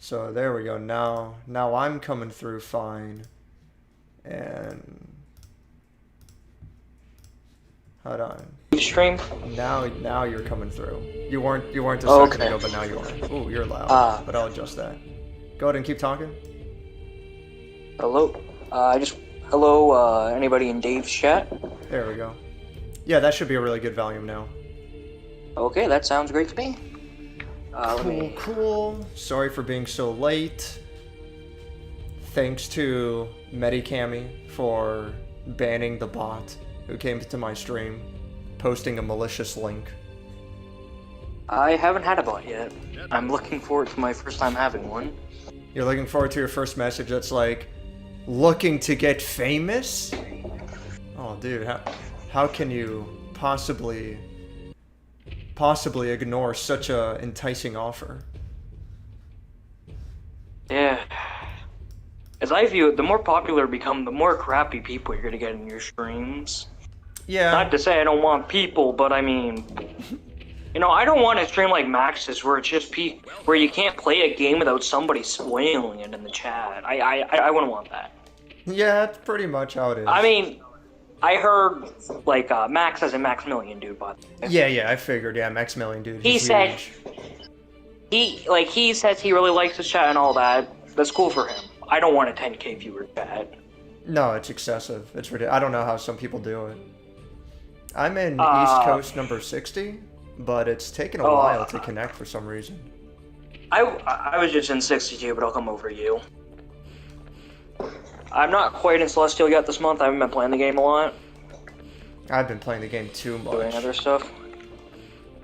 So there we go. Now I'm coming through fine. And hold on. Stream. Now you're coming through. You weren't a Oh, second okay. ago, but now you are. Ooh, you're loud. But I'll adjust that. Go ahead and keep talking. Hello. Hello. Anybody in Dave's chat? There we go. Yeah, that should be a really good volume now. Okay, that sounds great to me. Cool. Sorry for being so late. Thanks to Medicami for banning the bot who came to my stream, posting a malicious link. I haven't had a bot yet. I'm looking forward to my first time having one. You're looking forward to your first message that's like, looking to get famous? Oh, dude, how can you possibly ignore such a enticing offer? Yeah. As I view it, the more popular you become, the more crappy people you're gonna get in your streams. Yeah. Not to say I don't want people, but I mean, you know, I don't want a stream like Max's where it's just where you can't play a game without somebody spoiling it in the chat. I wouldn't want that. Yeah, that's pretty much how it is. I mean, I heard like Max as in Maximilian dude, but yeah, I figured. Yeah, Maximilian dude. He said huge. he says he really likes his chat and all that. That's cool for him. I don't want a 10K viewer chat. No, it's excessive. It's ridiculous. I don't know how some people do it. I'm in East Coast number 60, but it's taken a while to connect for some reason. I was just in 62, but I'll come over you. I'm not quite in Celestial yet this month. I haven't been playing the game a lot. I've been playing the game too much. Doing other stuff.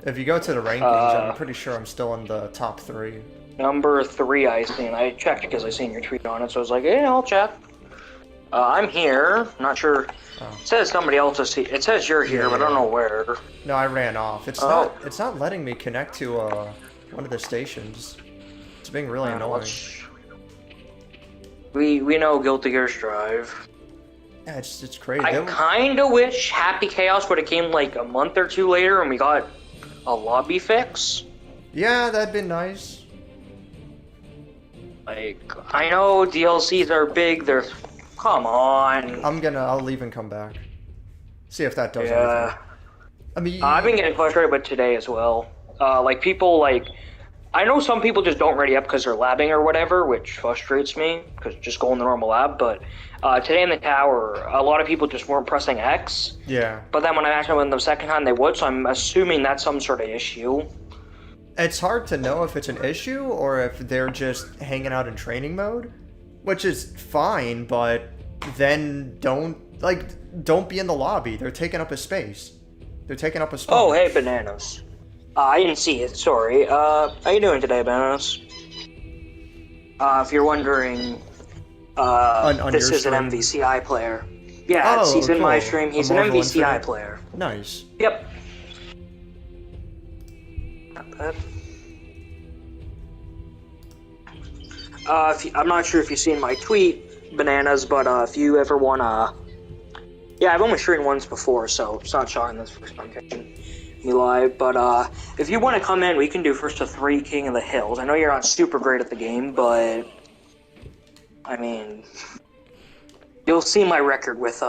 If you go to the rankings, I'm pretty sure I'm still in the top 3. Number 3 I seen. I checked because I seen your tweet on it, so I was like, yeah, I'll check. I'm here. Not sure. Oh. It says somebody else is here. It says you're here, but I don't know where. No, I ran off. It's not letting me connect to one of the stations. It's being really annoying. We know Guilty Gear Strive. Yeah, it's crazy. I kinda wish Happy Chaos would have came like a month or 2 later and we got a lobby fix. Yeah, that'd been nice. Like, I know DLCs are big, come on. I'll leave and come back. See if that does anything. I mean... I've been getting frustrated with today as well. I know some people just don't ready up because they're labbing or whatever, which frustrates me, because just go in the normal lab, but today in the tower, a lot of people just weren't pressing X. Yeah. But then when I asked them the second time, they would, so I'm assuming that's some sort of issue. It's hard to know if it's an issue or if they're just hanging out in training mode, which is fine, but then don't be in the lobby. They're taking up a space. They're taking up a spot. Oh, hey, Bananas. I didn't see it, sorry. How you doing today, Bananas? If you're wondering, this is an MVCI player. Yeah, he's in my stream. He's an MVCI player. Nice. Yep. Not bad. I'm not sure if you've seen my tweet, Bananas, but if you ever wanna... Yeah, I've only streamed once before, so it's not shocking this first time catching me live, but if you want to come in, we can do first to 3 King of the Hills. I know you're not super great at the game, but I mean, you'll see my record with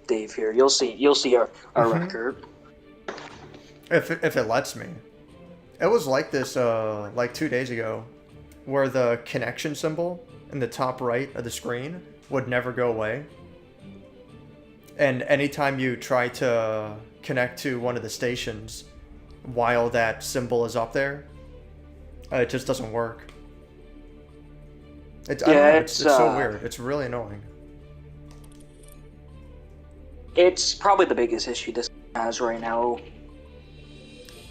Dave here. You'll see our record. If it lets me. It was like this like 2 days ago, where the connection symbol in the top right of the screen would never go away. And anytime you try to connect to one of the stations while that symbol is up there, it just doesn't work. It's so weird. It's really annoying. It's probably the biggest issue this has right now.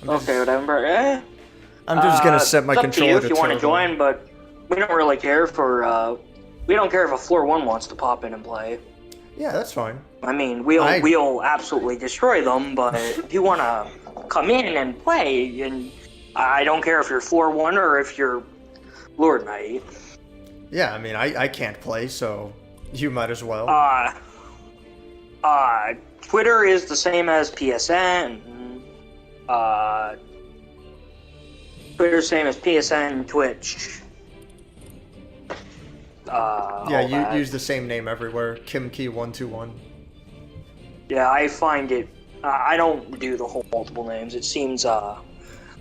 Okay, whatever. I'm just gonna set my controller to if you want to join, but we don't really care for we don't care if a floor 1 wants to pop in and play. Yeah, that's fine. I mean, we'll absolutely destroy them, but if you want to come in and play, and I don't care if you're floor 1 or if you're Lord Knight. Yeah, I mean, I can't play, so you might as well. Twitter is the same as PSN. Twitter's same as PSN, Twitch. Yeah, you use the same name everywhere. Kmki121. Yeah, I find it. I don't do the whole multiple names. It seems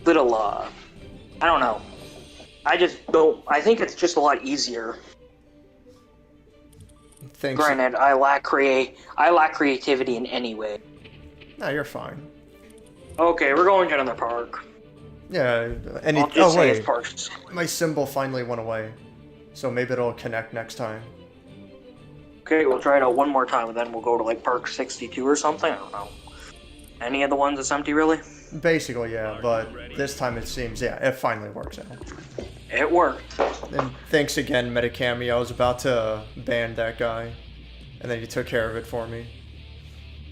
little. I don't know. I just don't. I think it's just a lot easier. Thanks. Granted, I lack creativity in any way. No, you're fine. Okay, we're going to another park. Yeah. Oh wait, parks. My symbol finally went away, so maybe it'll connect next time. Okay, we'll try it out one more time, and then we'll go to like Park 62 or something. I don't know. Any of the ones that's empty, really? Basically, yeah, but this time it seems, yeah, it finally works out. It worked. And thanks again, Metacami. I was about to ban that guy, and then you took care of it for me.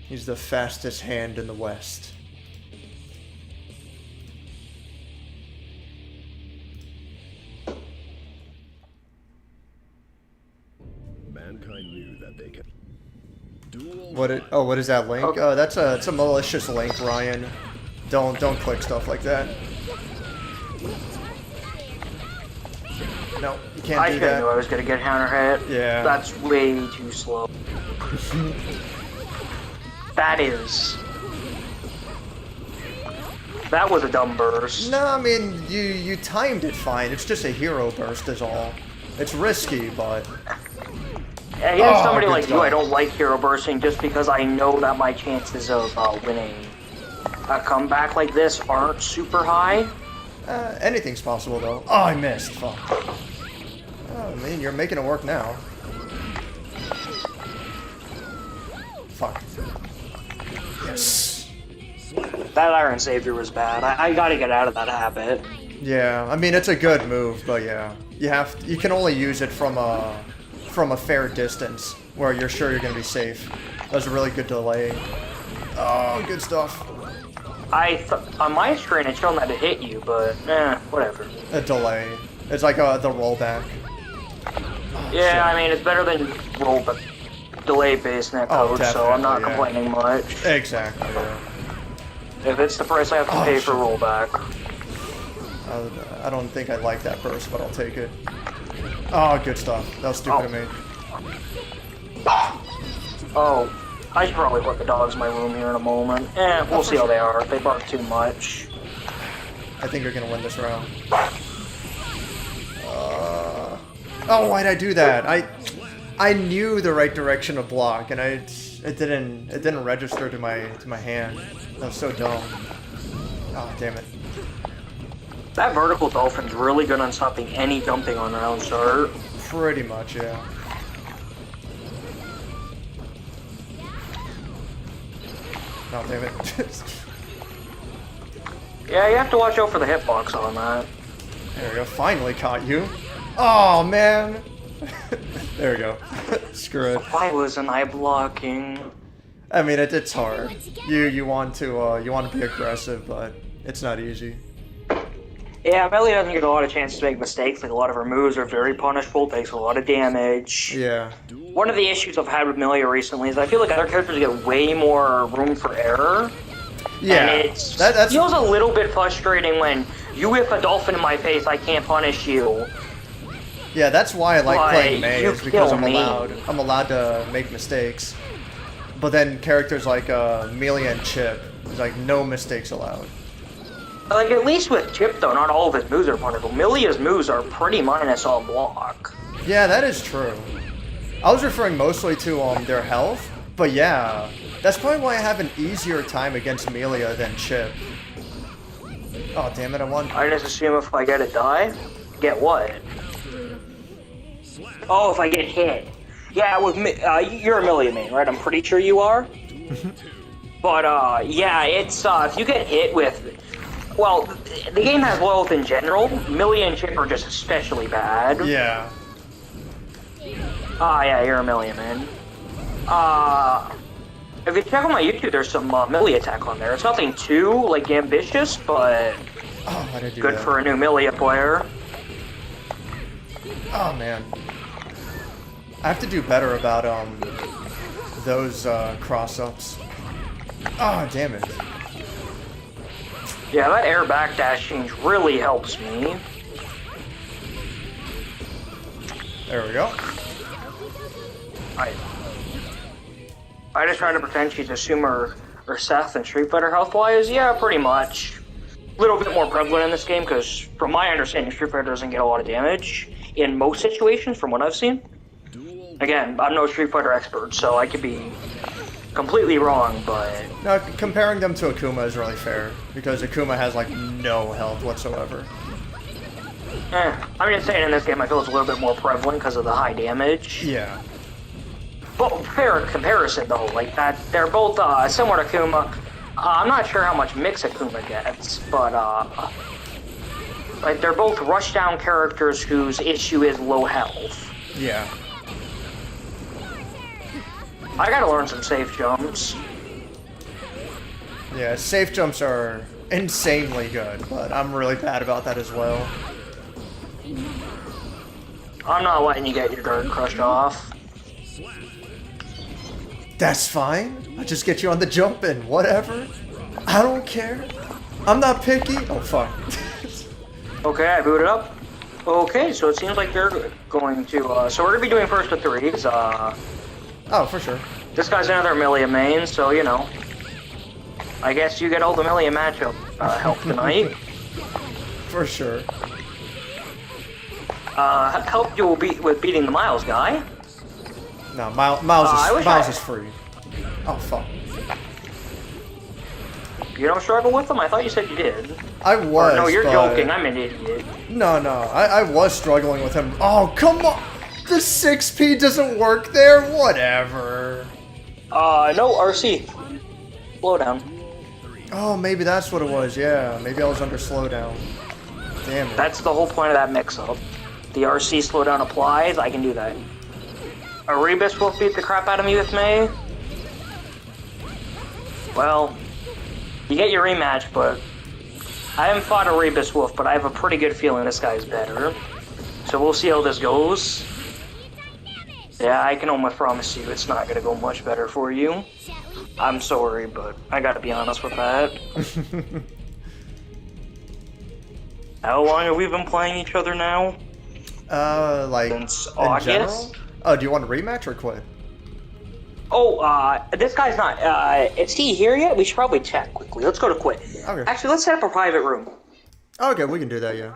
He's the fastest hand in the West. Mankind knew that they could. What is that link? Okay. Oh, it's a malicious link, Ryan. Don't click stuff like that. No, you can't do that. I knew I was gonna get counter hit. Yeah. That's way too slow. That was a dumb burst. No, I mean you timed it fine. It's just a hero burst is all. It's risky, but Against somebody like you, I don't like hero bursting just because I know that my chances of winning a comeback like this aren't super high. Anything's possible though. Oh, I missed. Fuck. Oh man, you're making it work now. Fuck. Yes. That Iron Savior was bad. I gotta get out of that habit. Yeah, I mean it's a good move, but yeah, you can only use it from a fair distance where you're sure you're gonna be safe. That was a really good delay. Oh, good stuff. On my screen it's showing that it hit you, but whatever. A delay. It's like the rollback. Oh, yeah, shit. I mean it's better than delay based netcode, so I'm not complaining much. Exactly. Yeah. If it's the price I have to pay for rollback. I don't think I like that burst, but I'll take it. Oh, good stuff. That was stupid of me. Oh, I should probably put the dogs in my room here in a moment. We'll see how they are. If they bark too much. I think you're gonna win this round. Oh, why'd I do that? I knew the right direction to block, and it didn't register to my hand. That was so dumb. Oh, damn it. That vertical dolphin's really good on stopping any jumping on round start. Pretty much, yeah. Oh, damn it. Yeah, you have to watch out for the hitbox on that. There we go. Finally caught you. Oh, man. There we go. Screw it. Why wasn't I blocking? I mean, it's hard. You want to be aggressive, but it's not easy. Yeah, Melly doesn't get a lot of chances to make mistakes. Like, a lot of her moves are very punishable, takes a lot of damage. Yeah. One of the issues I've had with Melia recently is I feel like other characters get way more room for error. Yeah. And it feels a little bit frustrating when you whip a dolphin in my face, I can't punish you. Yeah, that's why I like playing Mei, is because I'm me. allowed to make mistakes. But then characters like Melia and Chip, there's like no mistakes allowed. Like, at least with Chip, though, not all of his moves are punishable. Melia's moves are pretty minus on block. Yeah, that is true. I was referring mostly to their health, but yeah, that's probably why I have an easier time against Melia than Chip. Oh, damn it, I won. I just assume if I get a die, get what? Oh, if I get hit. Yeah, with you're a Melia main, right? I'm pretty sure you are. But, yeah, it's, if you get hit with... Well, the game has wealth in general. Melia and Chip are just especially bad. Yeah. Yeah, you're a Melia man. If you check out my YouTube, there's some Melia attack on there. It's nothing too, like, ambitious, but good for a new Melia player. Oh, man. I have to do better about, those, cross-ups. Oh, damn it. Yeah, that air backdash change really helps me. There we go. I just try to pretend she's a Sumer or Seth in Street Fighter health-wise. Yeah, pretty much. A little bit more prevalent in this game because, from my understanding, Street Fighter doesn't get a lot of damage in most situations, from what I've seen. Again, I'm no Street Fighter expert, so I could be completely wrong, but... No, comparing them to Akuma is really fair, because Akuma has, like, no health whatsoever. I'm just saying in this game I feel it's a little bit more prevalent because of the high damage. Yeah. But fair comparison, though, like, that they're both similar to Akuma. I'm not sure how much mix Akuma gets, but, like, they're both rushdown characters whose issue is low health. Yeah. I gotta learn some safe jumps. Yeah, safe jumps are insanely good, but I'm really bad about that as well. I'm not letting you get your guard crushed off. That's fine. I'll just get you on the jump in, whatever. I don't care. I'm not picky. Oh, fuck. Okay, I booted up. Okay, so it seems like they're going to, so we're gonna be doing first to threes. Oh, for sure. This guy's another Millia main, so, you know. I guess you get all the Millia matchup help tonight. For sure. Helped you with beating the Miles guy. No, Miles is free. Oh, fuck. You don't struggle with them? I thought you said you did. I was, or, no, you're but... joking. I'm an idiot. No, I was struggling with him. Oh, come on! The 6P doesn't work there? Whatever. No, RC. Slow down. Oh, maybe that's what it was, yeah. Maybe I was under slowdown. Damn it. That's the whole point of that mix-up. The RC slowdown applies, I can do that. Erebus will beat the crap out of me with May. Well, you get your rematch, but I haven't fought Erebus Wolf, but I have a pretty good feeling this guy's better. So we'll see how this goes. Yeah, I can almost promise you it's not gonna go much better for you. I'm sorry, but I gotta be honest with that. How long have we been playing each other now? Like, since in August? general? Oh, do you want a rematch or quit? Oh, this guy's not, is he here yet? We should probably check quickly. Let's go to quit. Okay. Actually, let's set up a private room. Okay, we can do that, yeah.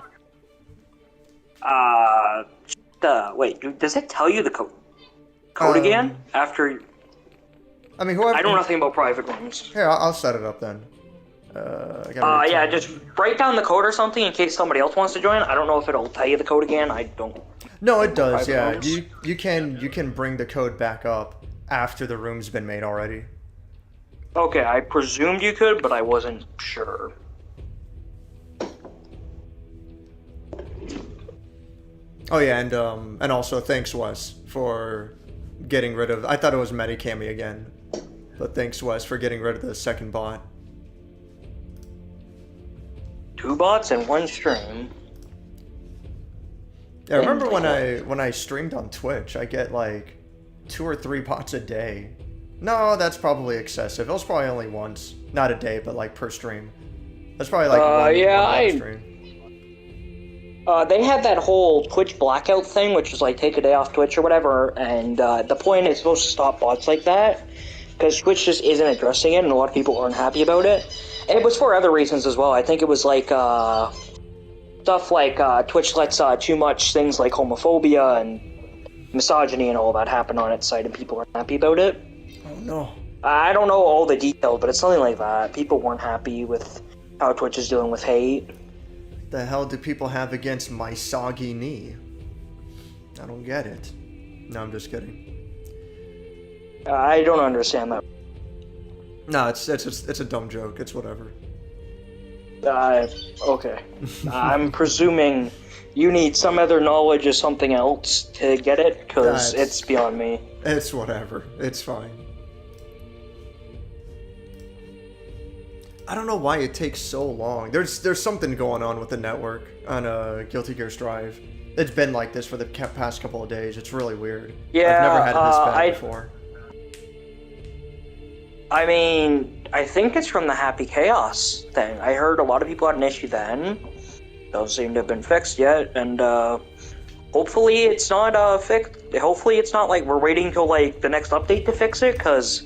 Wait, does it tell you the code again? After... I mean, whoever... I know nothing about private rooms. Here, I'll set it up then. Yeah, just write down the code or something in case somebody else wants to join. I don't know if it'll tell you the code again. I don't... No, it does, yeah. You can bring the code back up after the room's been made already. Okay, I presumed you could, but I wasn't sure. Oh yeah, and also thanks Wes for getting rid of... I thought it was Medicami again, but thanks Wes for getting rid of the second bot. 2 bots and 1 stream. Yeah, I remember when I streamed on Twitch, I get like 2 or 3 bots a day. No, that's probably excessive. It was probably only once, not a day, but like per stream. That's probably like one stream. They had that whole Twitch blackout thing, which is like take a day off Twitch or whatever, and the point is supposed to stop bots like that, because Twitch just isn't addressing it, and a lot of people aren't happy about it. And it was for other reasons as well. I think it was like stuff like Twitch lets too much things like homophobia and misogyny and all that happen on its site, and people aren't happy about it. Oh no. I don't know all the details, but it's something like that. People weren't happy with how Twitch is dealing with hate. The hell do people have against my soggy knee? I don't get it. No, I'm just kidding. I don't understand that. No, it's a dumb joke. It's whatever. Okay. I'm presuming you need some other knowledge of something else to get it, because it's beyond me. It's whatever. It's fine. I don't know why it takes so long. There's something going on with the network on Guilty Gear Strive. It's been like this for the past couple of days. It's really weird. Yeah, I've never had it this bad before. I mean, I think it's from the Happy Chaos thing. I heard a lot of people had an issue then. Doesn't seem to have been fixed yet, and hopefully it's not fixed. Hopefully it's not like we're waiting till like the next update to fix it, because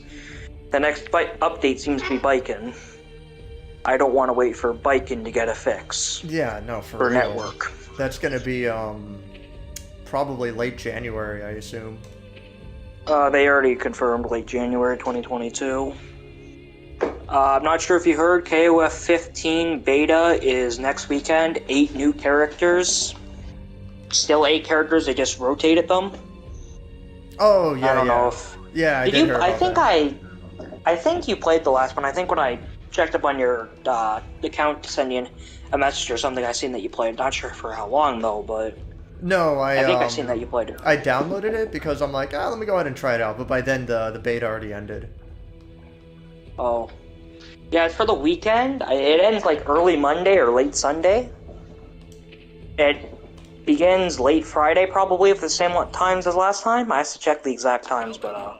the next update seems to be biking. I don't want to wait for biking to get a fix. Yeah, no, for real. network. That's gonna be probably late January, I assume. They already confirmed late January 2022. I'm not sure if you heard, KOF 15 beta is next weekend. 8 new characters. Still 8 characters, they just rotated them. Oh, yeah, I don't know if... Yeah, I did hear about that. I think you played the last one. I think when I checked up on your account to send you a message or something, I seen that you played. Not sure for how long, though, but... No, I think I seen that you played it. I downloaded it because I'm like, let me go ahead and try it out. But by then, the beta already ended. Oh. Yeah, it's for the weekend. It ends like early Monday or late Sunday. It begins late Friday, probably, at the same times as last time. I have to check the exact times, but,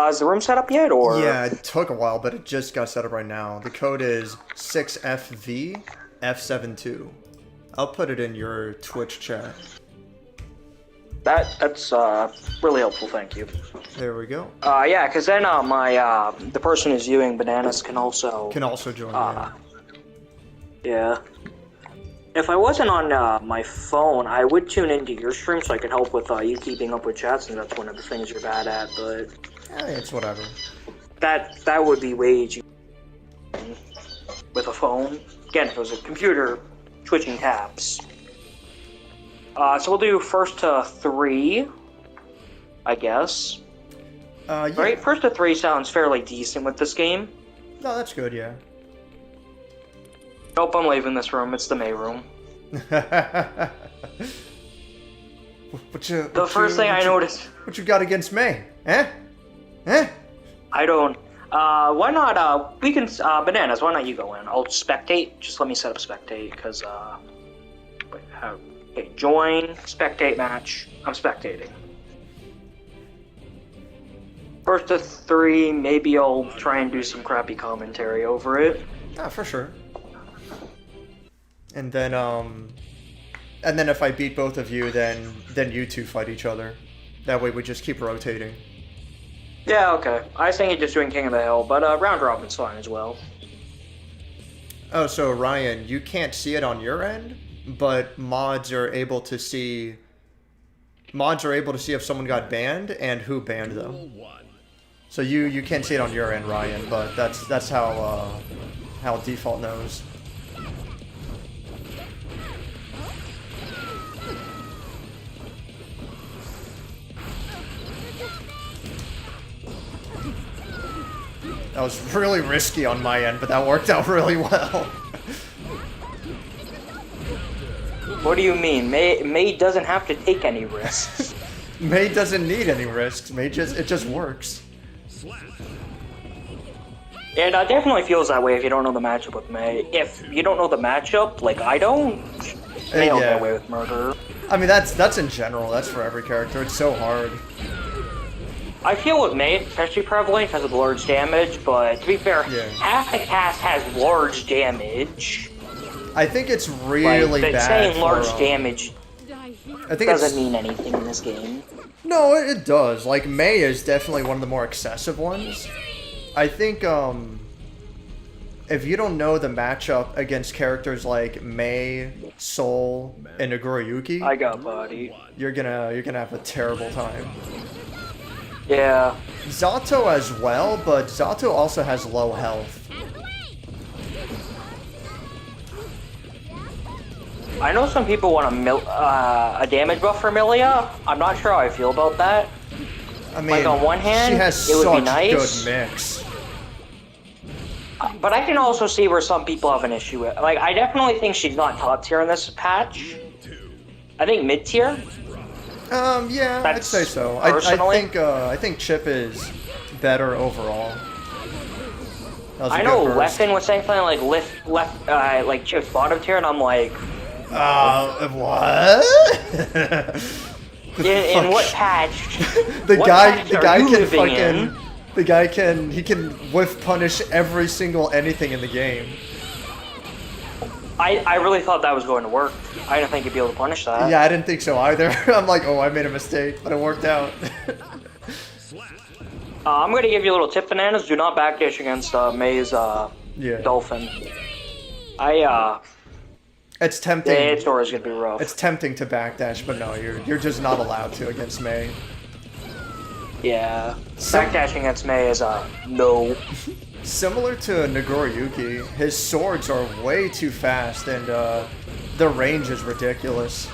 is the room set up yet, or...? Yeah, it took a while, but it just got set up right now. The code is 6FVF72. I'll put it in your Twitch chat. That's really helpful, thank you. There we go. Yeah, because then the person who's viewing Bananas can also join. Yeah. If I wasn't on my phone, I would tune into your stream so I could help with you keeping up with chats, and that's one of the things you're bad at. But it's whatever. That would be way easier with a phone. Again, if it was a computer, switching tabs. So we'll do first to 3, I guess. Yeah. Right, first to 3 sounds fairly decent with this game. No, that's good, yeah. Nope, I'm leaving this room. It's the May room. The First thing I noticed... What you got against May? Eh? Eh? I don't... why not, we can... Bananas, why not you go in? I'll spectate. Just let me set up spectate, because, wait, how... Okay, join, spectate match. I'm spectating. First to 3, maybe I'll try and do some crappy commentary over it. Ah, for sure. And then if I beat both of you, then you two fight each other. That way we just keep rotating. Yeah, okay. I was thinking just doing King of the Hill, but round robin's fine as well. Oh, so Ryan, you can't see it on your end, but mods are able to see if someone got banned and who banned them. So you can't see it on your end, Ryan, but that's how default knows. That was really risky on my end, but that worked out really well. What do you mean? May doesn't have to take any risks. May doesn't need any risks. It just works. And it definitely feels that way if you don't know the matchup with May. If you don't know the matchup, like I don't, May will get away with murder. I mean, that's in general. That's for every character. It's so hard. I feel with May it's especially prevalent because of the large damage, but to be fair, half the cast has large damage. I think it's really bad. Saying large damage I think doesn't mean anything in this game. No, it does. Like, May is definitely one of the more excessive ones. I think, if you don't know the matchup against characters like May, Soul, and Nagoriyuki, I got body. You're gonna have a terrible time. Yeah. Zato as well, but Zato also has low health. I know some people want a damage buff for Milia. I'm not sure how I feel about that. I mean, like on one hand, she has it would such be nice. Good mix. But I can also see where some people have an issue with. Like, I definitely think she's not top tier in this patch. I think mid tier. Yeah, I'd say so. I think Chip is better overall. I know Leffen was saying something like like Chip's bottom tier, and I'm like, what? in what patch? The guy can whiff punish every single anything in the game. I really thought that was going to work. I didn't think you'd be able to punish that. Yeah, I didn't think so either. I'm like, oh, I made a mistake, but it worked out. I'm going to give you a little tip, Bananas. Do not backdash against May's Dolphin. It's tempting. The A story is going to be rough. It's tempting to backdash, but no, you're just not allowed to against May. Yeah. Backdashing against May is no. Similar to Nagoriyuki, his swords are way too fast, and the range is ridiculous.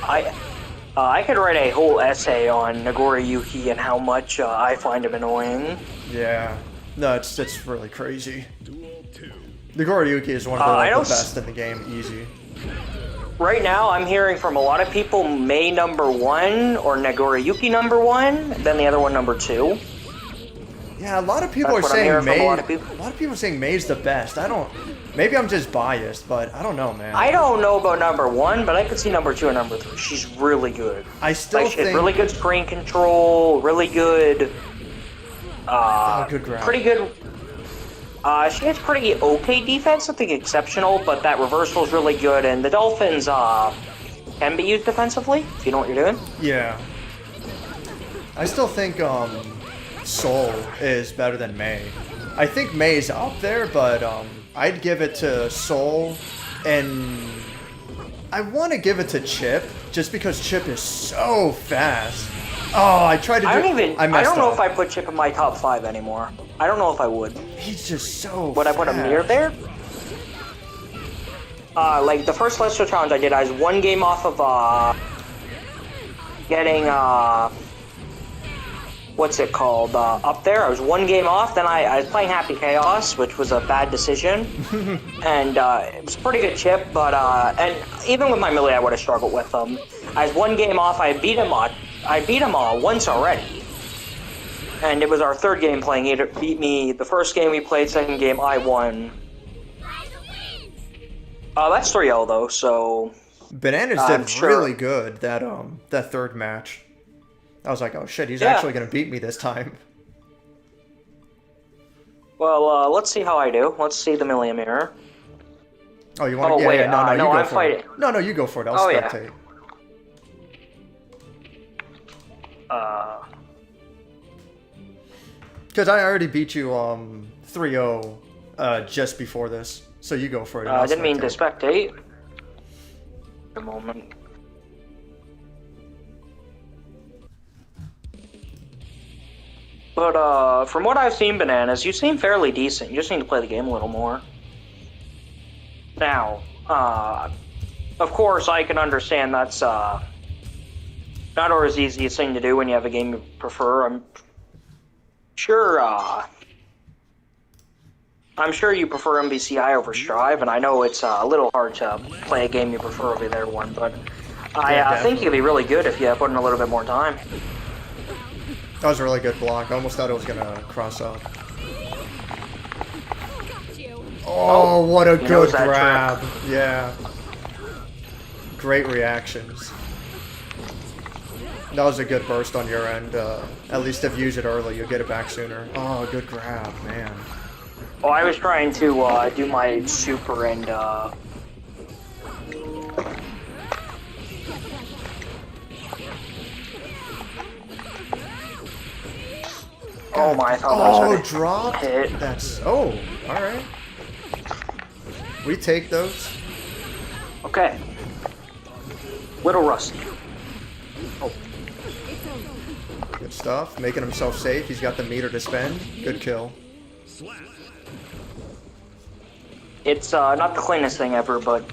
I could write a whole essay on Nagoriyuki and how much I find him annoying. Yeah. No, it's really crazy. Nagoriyuki is one of the best in the game, easy. Right now, I'm hearing from a lot of people May #1 or Nagoriyuki #1, then the other one #2. Yeah, a lot of people are saying May. A lot of people are saying May's the best. I don't. Maybe I'm just biased, but I don't know, man. I don't know about #1, but I could see #2 and #3. She's really good. I still think she has really good screen control, really good. Good grab. Pretty good. She has pretty okay defense, nothing exceptional, but that reversal is really good, and the Dolphins can be used defensively if you know what you're doing. Yeah. I still think Soul is better than May. I think May's up there, but I'd give it to Soul, and I want to give it to Chip just because Chip is so fast. Oh, I tried to. I don't know if I put Chip in my top 5 anymore. I don't know if I would. He's just so. Would I put him near there? Like the first Lester challenge I did, I was 1 game off of getting what's it called up there. I was 1 game off. Then I was playing Happy Chaos, which was a bad decision, and it was a pretty good chip. But and even with my melee, I would have struggled with him. I was 1 game off. I beat him once already, and it was our 3rd game playing. He beat me the first game we played. Second game I won. That's 3-0 though. So Bananas did really good that 3rd match. I was like, oh shit, he's actually gonna beat me this time. Well, let's see how I do. Let's see the Millia Mirror. Oh, you want to? Wait, no, you go I'm for fighting. it. No, you go for it. I'll spectate. Because I already beat you 3-0 just before this, so you go for it. I didn't mean to spectate. A moment. But from what I've seen, Bananas, you seem fairly decent. You just need to play the game a little more. Now, of course, I can understand that's not always the easiest thing to do when you have a game you prefer. I'm sure you prefer MVCI over Strive, and I know it's a little hard to play a game you prefer over the other one, but I think it could be really good if you put in a little bit more time. That was a really good block. I almost thought it was going to cross up. Oh, what a good grab. Yeah. Great reactions. That was a good burst on your end. At least if you use it early, you'll get it back sooner. Oh, good grab, man. Oh, I was trying to do my super and oh my, I thought that was dropped? Hit. That's... Oh, alright. We take those. Okay. Little rusty. Oh. Good stuff. Making himself safe. He's got the meter to spend. Good kill. It's not the cleanest thing ever, but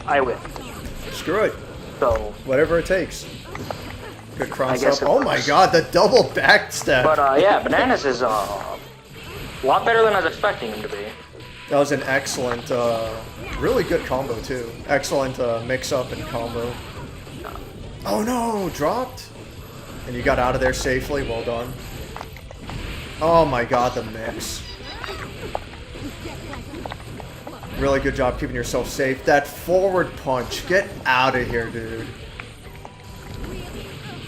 I win. Screw it. So... whatever it takes. Good cross up. Oh my god, the double back step. But yeah, Bananas is a lot better than I was expecting him to be. That was an excellent, really good combo too. Excellent mix up and combo. Oh no, dropped. And you got out of there safely, well done. Oh my god, the mix. Really good job keeping yourself safe. That forward punch, get out of here, dude.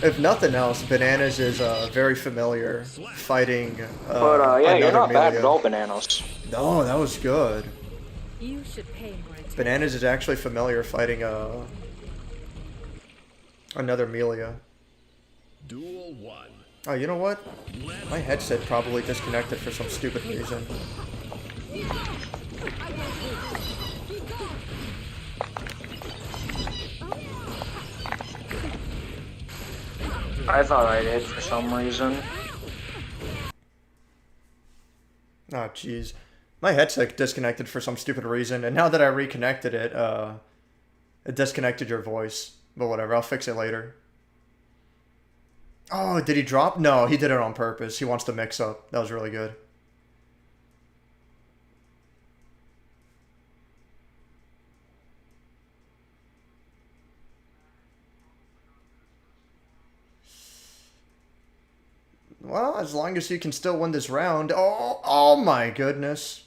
If nothing else, Bananas is very familiar fighting but yeah, you're not Amelia. bad at all, Bananas. No, that was good. You should pay more attention. Bananas is actually familiar fighting another Melia. Duel 1. Oh, you know what? My headset probably disconnected for some stupid reason. I thought I did for some reason. Oh, jeez. My headset disconnected for some stupid reason, and now that I reconnected it, it disconnected your voice. But whatever, I'll fix it later. Oh, did he drop? No, he did it on purpose. He wants to mix up. That was really good. Well, as long as you can still win this round. Oh my goodness.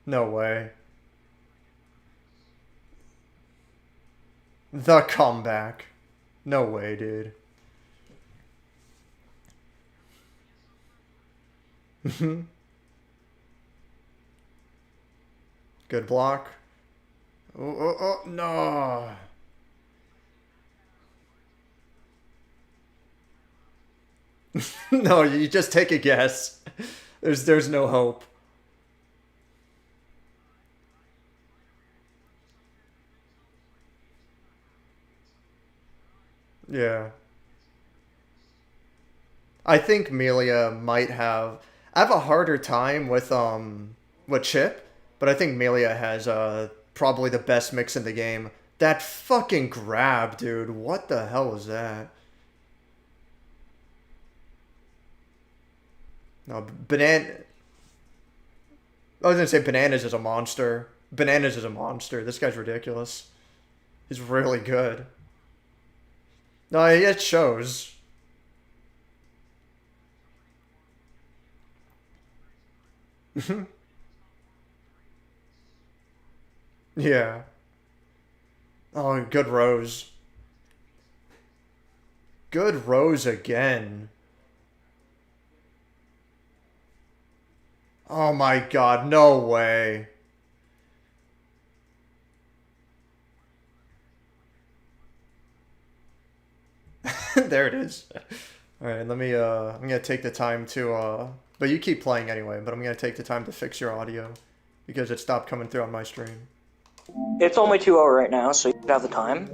No way. The comeback. No way, dude. Good block. Oh, no. No, you just take a guess. There's no hope. Yeah. I think Melia might have... I have a harder time with Chip, but I think Melia has probably the best mix in the game. That fucking grab, dude. What the hell was that? No, I was gonna say Bananas is a monster. Bananas is a monster. This guy's ridiculous. He's really good. No, it shows. Yeah. Oh, good Rose. Good Rose again. Oh my god, no way. There it is. Alright, let me, I'm gonna take the time to, but you keep playing anyway, but I'm gonna take the time to fix your audio, because it stopped coming through on my stream. It's only 2 hours right now, so you have the time.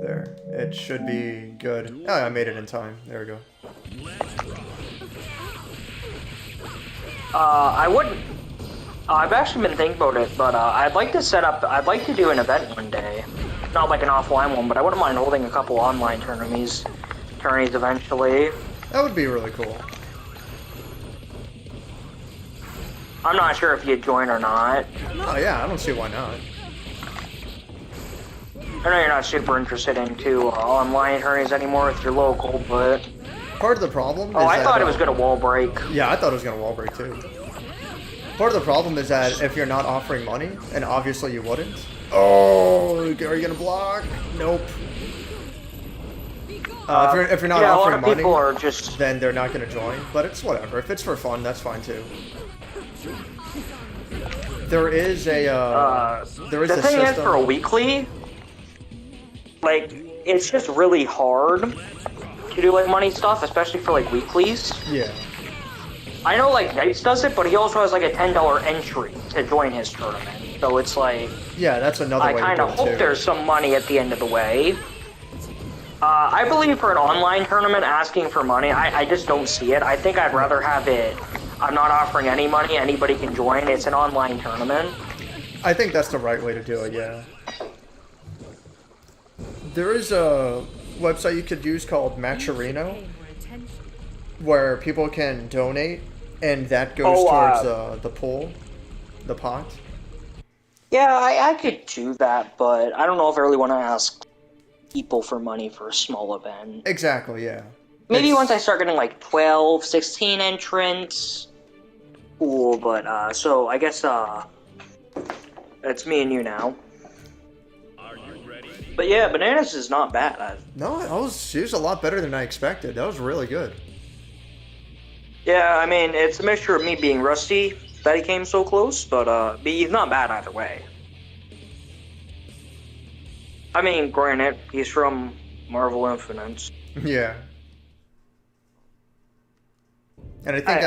There. It should be good. Oh, I made it in time. There we go. I wouldn't... I've actually been thinking about it, but I'd like to do an event one day. Not like an offline one, but I wouldn't mind holding a couple online tourneys eventually. That would be really cool. I'm not sure if you'd join or not. Oh yeah, I don't see why not. I know you're not super interested into online tourneys anymore if you're local, but... Part of the problem is I that, thought it was gonna wall break. Yeah, I thought it was gonna wall break too. Part of the problem is that if you're not offering money, and obviously you wouldn't. Oh, are you gonna block? Nope. If you're not offering money, are just... then they're not gonna join. But it's whatever. If it's for fun, that's fine too. There is a the thing is, for a weekly, like, it's just really hard to do like money stuff, especially for like weeklies. Yeah. I know like Knights does it, but he also has like a $10 entry to join his tournament. So it's like, yeah, that's another way to do it too. I kind of hope there's some money at the end of the way. I believe for an online tournament, asking for money, I just don't see it. I think I'd rather have it, I'm not offering any money, anybody can join, it's an online tournament. I think that's the right way to do it, yeah. There is a website you could use called Matcherino, where people can donate, and that goes towards the pool, the pot. Yeah, I could do that, but I don't know if I really want to ask people for money for a small event. Exactly, yeah. Maybe once I start getting like 12, 16 entrants. Cool, but so I guess it's me and you now. Are you ready? But yeah, Bananas is not bad. No, she was a lot better than I expected. That was really good. Yeah, I mean, it's a mixture of me being rusty that he came so close, but he's not bad either way. I mean, granted, he's from Marvel Infinite. Yeah. And I think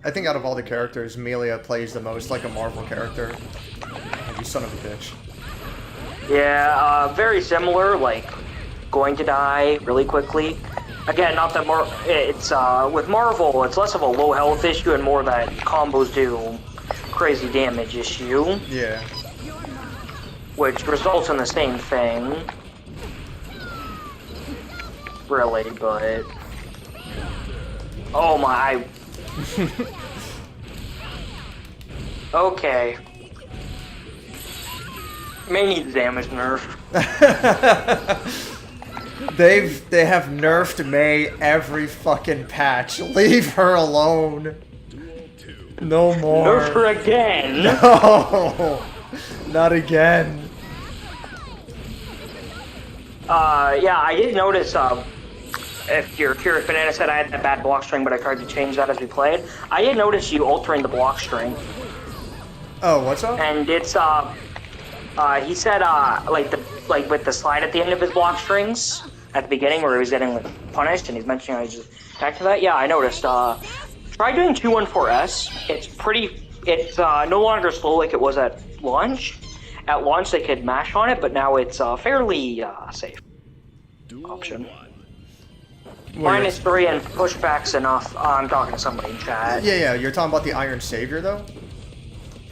I think out of all the characters, Melia plays the most like a Marvel character. Oh, you son of a bitch. Yeah, very similar, like, going to die really quickly. Again, not that it's, with Marvel, it's less of a low health issue and more that combos do crazy damage issue. Yeah. Which results in the same thing. Really, but... Oh my... Okay. May need damage nerf. They have nerfed May every fucking patch. Leave her alone. No more. Nerf her again. No, not again. Yeah, I did notice. If you're curious, Banana said I had that bad block string, but I tried to change that as we played. I did notice you altering the block string. Oh, what's up? And it's he said like with the slide at the end of his block strings at the beginning where he was getting like punished, and he's mentioning I just back to that. Yeah, I noticed. Try doing 214S. It's no longer slow like it was at launch. At launch they could mash on it, but now it's fairly safe option. -3 and pushback's enough. I'm talking to somebody in chat. Yeah, you're talking about the Iron Savior though?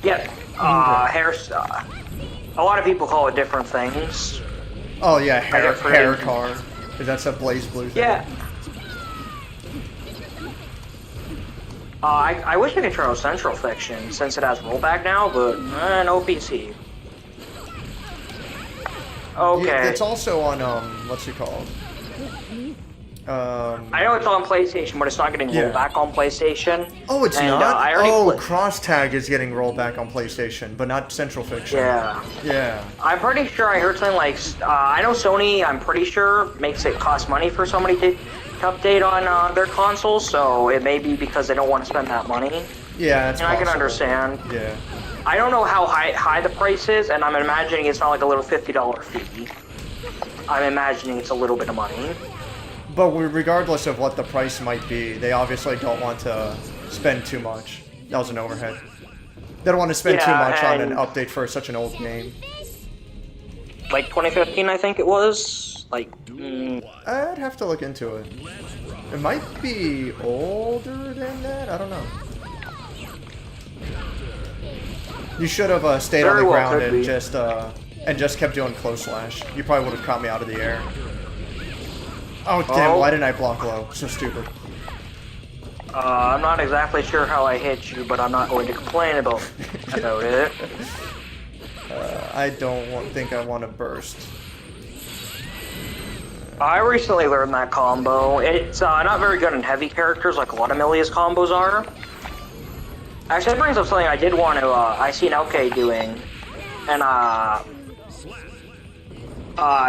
Yep. A lot of people call it different things. Oh yeah, hair car. That's a Blaze Blue thing. Yeah. I wish I could try Central Fiction since it has rollback now, but no PC. Okay. Yeah, it's also on what's it called? I know it's on PlayStation, but it's not getting rolled back on PlayStation. Oh, it's and, not? Cross Tag is getting rolled back on PlayStation, but not Central Fiction. Yeah. Yeah. I'm pretty sure I heard something like, I know Sony, I'm pretty sure, makes it cost money for somebody to update on their console, so it may be because they don't want to spend that money. Yeah, that's possible. I can understand. Yeah. I don't know how high the price is, and I'm imagining it's not like a little $50 fee. I'm imagining it's a little bit of money. But regardless of what the price might be, they obviously don't want to spend too much. That was an overhead. They don't want to spend too much on an update for such an old game. Like 2015, I think it was. Like, I'd have to look into it. It might be older than that. I don't know. You should have stayed on the ground and just kept doing close slash. You probably would have caught me out of the air. Oh damn! Why didn't I block low? So stupid. I'm not exactly sure how I hit you, but I'm not going to complain about it. I don't think I want to burst. I recently learned that combo. It's not very good in heavy characters like a lot of Milia's combos are. Actually, that brings up something I did want to, I see an LK doing. And,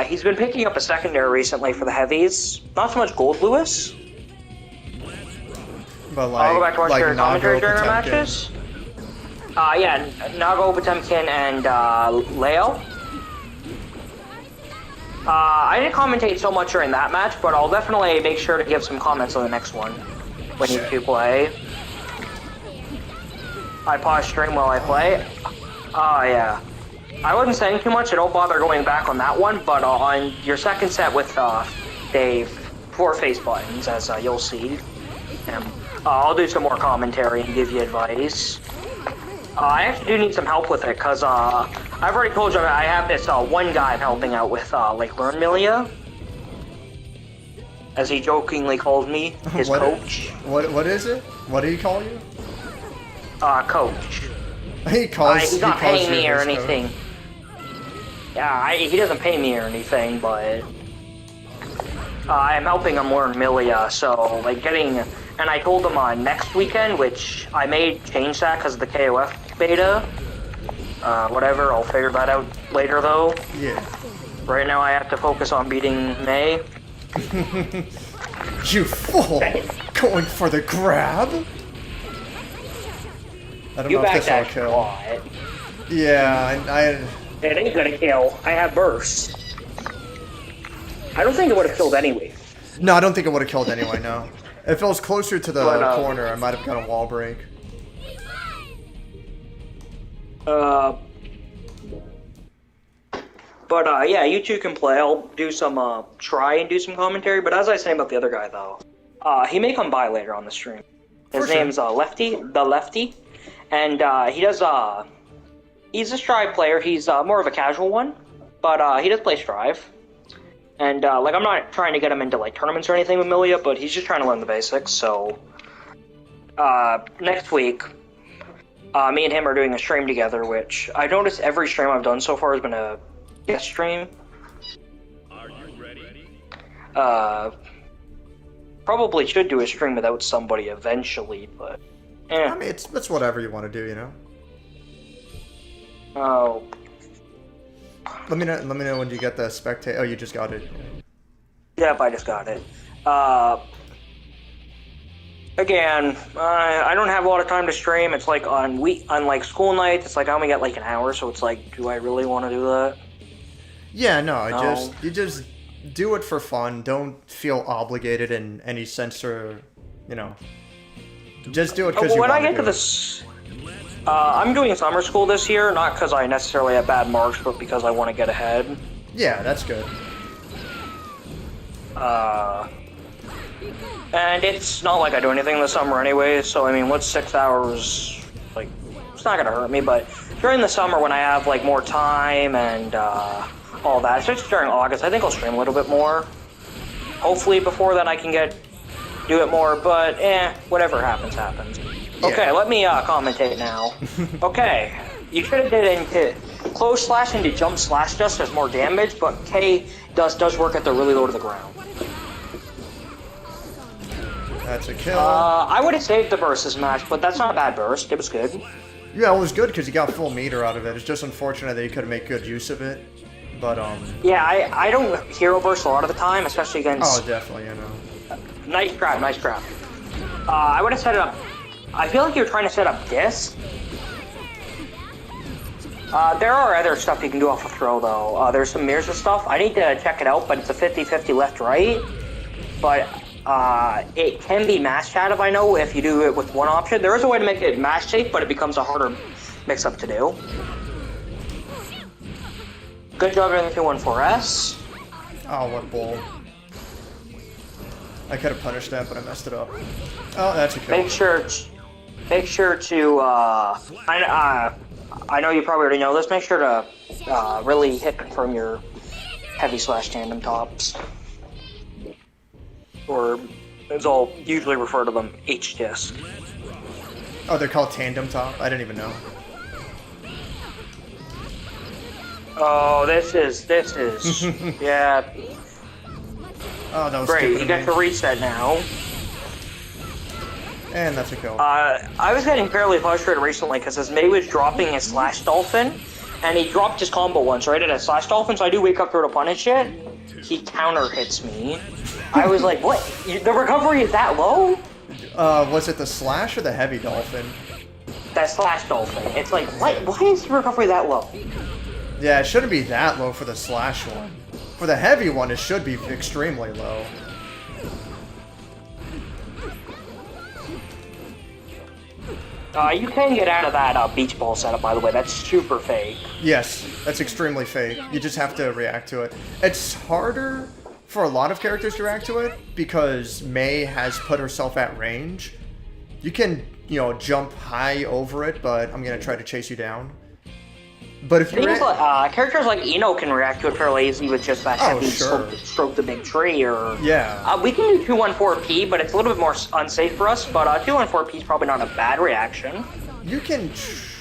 he's been picking up a secondary recently for the heavies. Not so much Gold Lewis. But like, I'll go back to watch your commentary during our Potemkin. matches. Yeah, Nago, Potemkin, and, Leo. I didn't commentate so much during that match, but I'll definitely make sure to give some comments on the next one when you two play. I pause stream while I play. Yeah. I wasn't saying too much, so don't bother going back on that one, but on your second set with Dave, FourFaceButtons, as you'll see. I'll do some more commentary and give you advice. I actually do need some help with it, because I've already told you I have this one guy I'm helping out with, like, Learn Milia. As he jokingly called me, his coach. What is it? What do you call you? Coach. He's not paying me or anything. Yeah, he doesn't pay me or anything, but I'm helping him learn Milia, so like and I told him next weekend, which I may change that because of the KOF beta. Whatever, I'll figure that out later though. Yeah. Right now I have to focus on beating May. You fool! Going for the grab? I don't You know if back this will that kill. lot. Yeah, It ain't gonna kill. I have burst. I don't think it would have killed anyway. No, I don't think it would have killed anyway, no. If it was closer to the But, corner, I might have got a wall break. But yeah, you two can play. I'll do some, try and do some commentary. But as I was saying about the other guy, though, he may come by later on the stream. His name's Lefty, the Lefty, and he does. He's a Strive player. He's more of a casual one, but he does play Strive. And like, I'm not trying to get him into like tournaments or anything with Milia, but he's just trying to learn the basics. So next week, me and him are doing a stream together, which I noticed every stream I've done so far has been a guest stream. Are you ready? Probably should do a stream without somebody eventually, but I mean, it's whatever you want to do, you know? Oh. Let me know when you get the spectate. Oh, you just got it. Yep, I just got it. Again, I don't have a lot of time to stream. It's like on like school nights, it's like I only get like an hour, so it's like, do I really want to do that? Yeah, no, you just do it for fun. Don't feel obligated in any sense, or you know, just do it because you want to. When I get to this, I'm doing summer school this year, not because I necessarily have bad marks, but because I want to get ahead. Yeah, that's good. And it's not like I do anything in the summer anyway, so I mean, what's 6 hours? Like, it's not gonna hurt me, but during the summer when I have like more time and all that, especially during August, I think I'll stream a little bit more. Hopefully before then I can do it more, but whatever happens, happens. Yeah. Okay, let me commentate now. Okay, you should have did into close slash into jump slash just does more damage, but K does work at the really low to the ground. That's a kill. I would have saved the burst this match, but that's not a bad burst. It was good. Yeah, it was good because you got full meter out of it. It's just unfortunate that you couldn't make good use of it. But yeah, I don't hero burst a lot of the time, especially against. Oh, definitely, you know. Nice grab, nice grab. I would have set it up. I feel like you're trying to set up this. There are other stuff you can do off a throw, though. There's some mirrors and stuff. I need to check it out, but it's a 50-50 left-right. But it can be mash chat if I know if you do it with one option. There is a way to make it mash safe, but it becomes a harder mix-up to do. Good job in the 214S. Oh, what bull. I could have punished that, but I messed it up. Oh, that's a kill. Make sure to, I know you probably already know this, make sure to really hit confirm your heavy slash tandem tops. Or, as I'll usually refer to them, H-disc. Oh, they're called tandem top? I didn't even know. Oh, this is, yeah. Oh, that was great. You get to reset now. And that's a kill. I was getting fairly frustrated recently because his May was dropping his slash dolphin, and he dropped his combo once right at a slash dolphin, so I do wake up through to punish it. He counter hits me. I was like, what? The recovery is that low? Was it the slash or the heavy dolphin? That slash dolphin. It's like, what? Why is the recovery that low? Yeah, it shouldn't be that low for the slash one. For the heavy one, it should be extremely low. You can get out of that beach ball setup, by the way. That's super fake. Yes, that's extremely fake. You just have to react to it. It's harder for a lot of characters to react to it because May has put herself at range. You can, jump high over it, but I'm going to try to chase you down. But if you characters like Eno can react to it fairly easy with just that heavy stroke the big tree, or we can do 214P, but it's a little bit more unsafe for us. But 214P is probably not a bad reaction. You can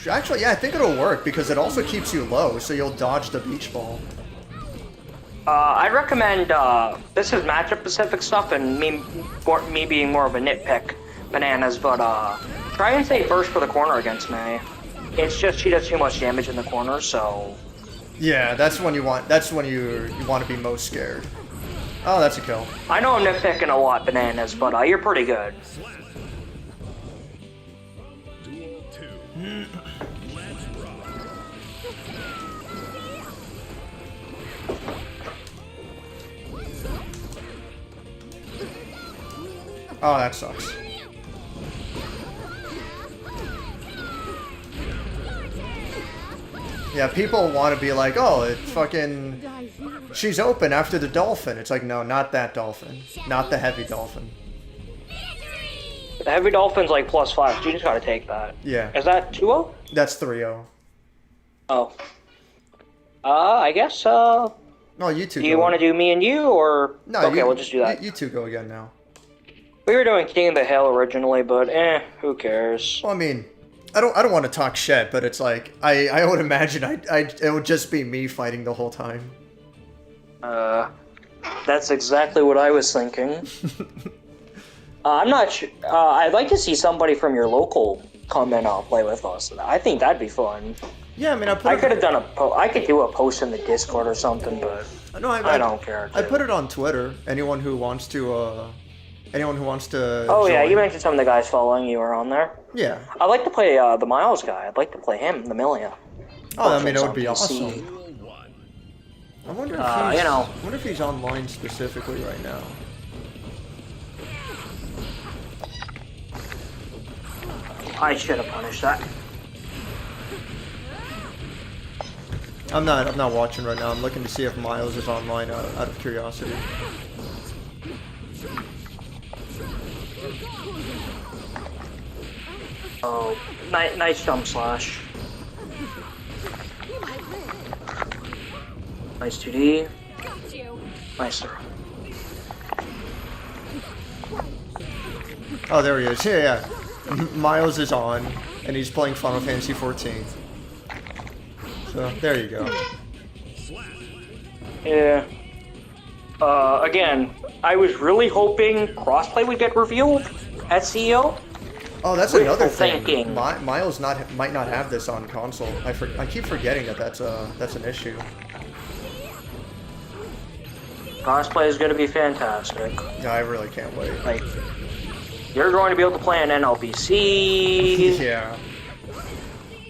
actually, yeah, I think it'll work because it also keeps you low, so you'll dodge the beach ball. I'd recommend this is matchup specific stuff, and me being more of a nitpick, bananas. But try and stay first for the corner against May. It's just she does too much damage in the corner, so... Yeah, that's when you want. That's when you want to be most scared. Oh, that's a kill. I know I'm nitpicking a lot, bananas, but you're pretty good. Duel 2. Oh, that sucks. Yeah, people want to be like, oh, it fucking... She's open after the dolphin. It's like, no, not that dolphin. Not the heavy dolphin. The heavy dolphin's like +5. You just gotta take that. Yeah. Is that 2-0? That's 3-0. Oh. I guess, No, you two do you want to do me and you, or... No, okay, we'll just do that. You two go again now. We were doing King of the Hill originally, but who cares? Well, I mean, I don't want to talk shit, but it's like, I would imagine it would just be me fighting the whole time. That's exactly what I was thinking. I'm not sure. I'd like to see somebody from your local come and play with us. I think that'd be fun. Yeah, I mean, I could have done I could do a post in the Discord or something, but no, I don't care. I put it on Twitter. Anyone who wants to. Oh join. yeah, you mentioned some of the guys following you are on there. Yeah. I'd like to play the Miles guy. I'd like to play him, the Millia. Oh, I mean, it would be Duel awesome. 1. I wonder if he's, you know. I wonder if he's online specifically right now. I should have punished that. I'm not watching right now. I'm looking to see if Miles is online out of curiosity. Oh, nice jump slash. Nice 2D. Nice throw. Oh, there he is. Yeah. Miles is on, and he's playing Final Fantasy 14. So, there you go. Yeah. Again, I was really hoping crossplay would get revealed at CEO. Oh, that's Wishful another thing. thinking. Miles might not have this on console. I keep forgetting that's an issue. Crossplay is going to be fantastic. Yeah, I really can't wait. Like, you're going to be able to play on NLBC. Yeah.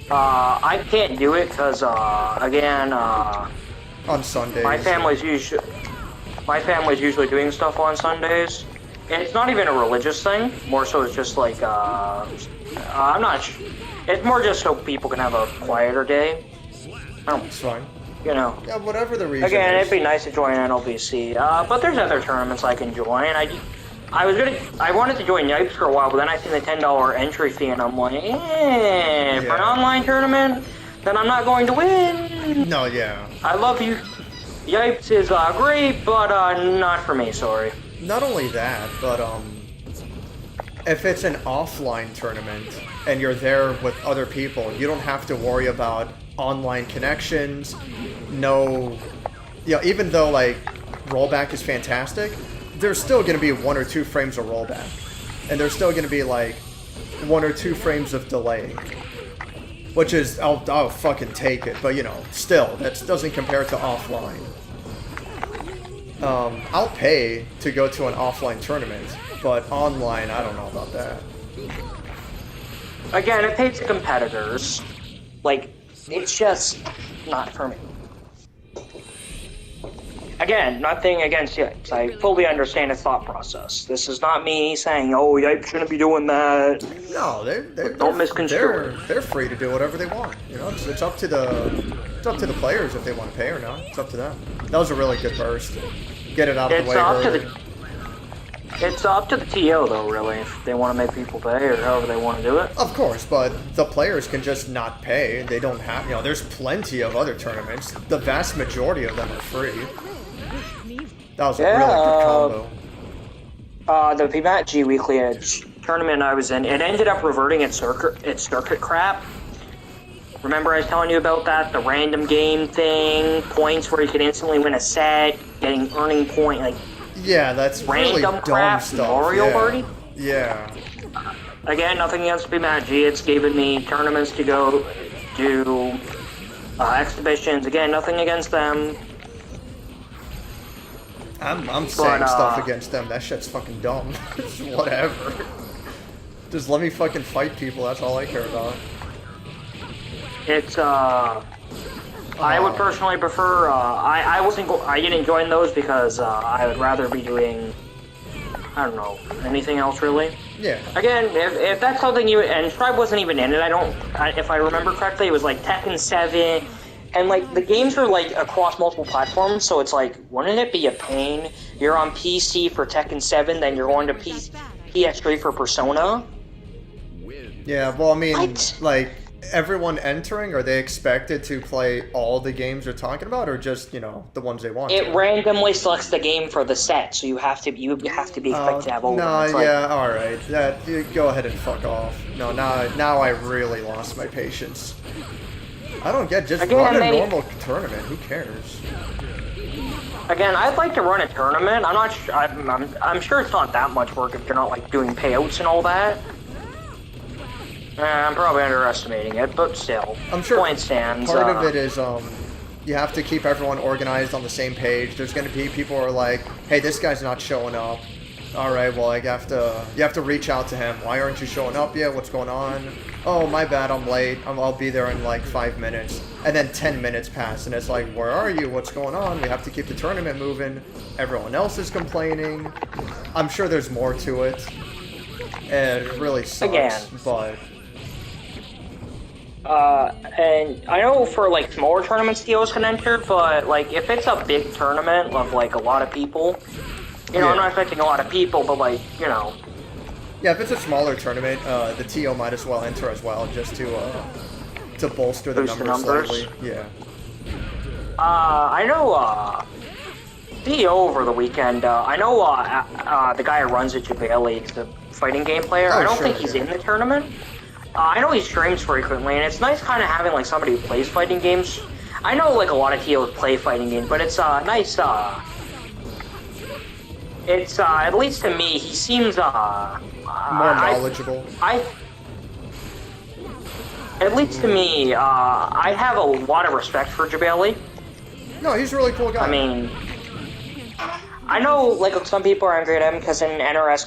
I can't do it because, again, On Sundays. my family's usually doing stuff on Sundays. And it's not even a religious thing. More so it's just like, I'm not sure. It's more just so people can have a quieter day. It's fine. You know. Yeah, whatever the reason Again, is. it'd be nice to join NLBC. But there's other tournaments I can join. I wanted to join Yipes for a while, but then I seen the $10 entry fee, and I'm like, for an online tournament, then I'm not going to win. No, yeah. I love you. Yipes is great, but not for me. Sorry. Not only that, but if it's an offline tournament and you're there with other people, you don't have to worry about online connections. No, even though like rollback is fantastic, there's still going to be 1 or 2 frames of rollback, and there's still going to be like 1 or 2 frames of delay, which is I'll fucking take it. But still, that doesn't compare to offline. I'll pay to go to an offline tournament, but online, I don't know about that. Again, it pays competitors. Like, it's just not for me. Again, nothing against Yipes. I fully understand his thought process. This is not me saying, oh, Yipes shouldn't be doing that. No, Don't misconstrue it. They're free to do whatever they want. It's up to the players if they want to pay or not. It's up to them. That was a really good burst. Get it out of the way early. It's up to the TO though, really, if they want to make people pay or however they want to do it. Of course, but the players can just not pay. They don't have, there's plenty of other tournaments. The vast majority of them are free. That was a really good combo. The PMAT G Weekly tournament I was in, it ended up reverting its circuit crap. Remember I was telling you about that? The random game thing, points where you could instantly win a set, earning point, like yeah, that's really random dumb crap, stuff. Mario Party. Yeah. Again, nothing against PMAT G. It's given me tournaments to go do, exhibitions. Again, nothing against them. I'm saying stuff against them. That shit's fucking dumb. Whatever. Just let me fucking fight people. That's all I care about. It's I would personally prefer. I didn't join those because I would rather be doing I don't know. Anything else really? Yeah. Again, if that's something you and Tribe wasn't even in it. If I remember correctly, it was like Tekken 7, and like the games are like across multiple platforms. So it's like, wouldn't it be a pain? You're on PC for Tekken 7, then you're going to PS3 for Persona. Yeah. Well, I mean, What? like everyone entering, are they expected to play all the games you're talking about, or just the ones they want? It randomly selects the game for the set, so you have to be expected to have all of no, them. It's yeah, all right. You go ahead and fuck off. No, now I really lost my patience. I don't get just run a normal tournament. Who cares? Again, I'd like to run a tournament. I'm not. I'm sure it's not that much work if you're not like doing payouts and all that. I'm probably underestimating it, but still. I'm sure point stands. Part of it is you have to keep everyone organized on the same page. There's going to be people who are like, hey, this guy's not showing up. All right, well, you have to reach out to him. Why aren't you showing up yet? What's going on? Oh, my bad, I'm late. I'll be there in like 5 minutes. And then 10 minutes pass, and it's like, where are you? What's going on? We have to keep the tournament moving. Everyone else is complaining. I'm sure there's more to it. And it really sucks, but... and I know for like smaller tournaments, TOs can enter, but like if it's a big tournament of like a lot of people, I'm not expecting a lot of people, but like, Yeah, if it's a smaller tournament, the TO might as well enter as well, just to bolster the numbers slightly. Yeah. I know, TO over the weekend, I know, the guy who runs it, Jabali, the fighting game player, I don't think he's in the tournament. I know he streams frequently, and it's nice kind of having like somebody who plays fighting games. I know like a lot of TOs play fighting games, but it's nice. It's at least to me, he seems more knowledgeable. At least to me, I have a lot of respect for Jabali. No, he's a really cool guy. I mean, I know like some people are angry at him because in NRS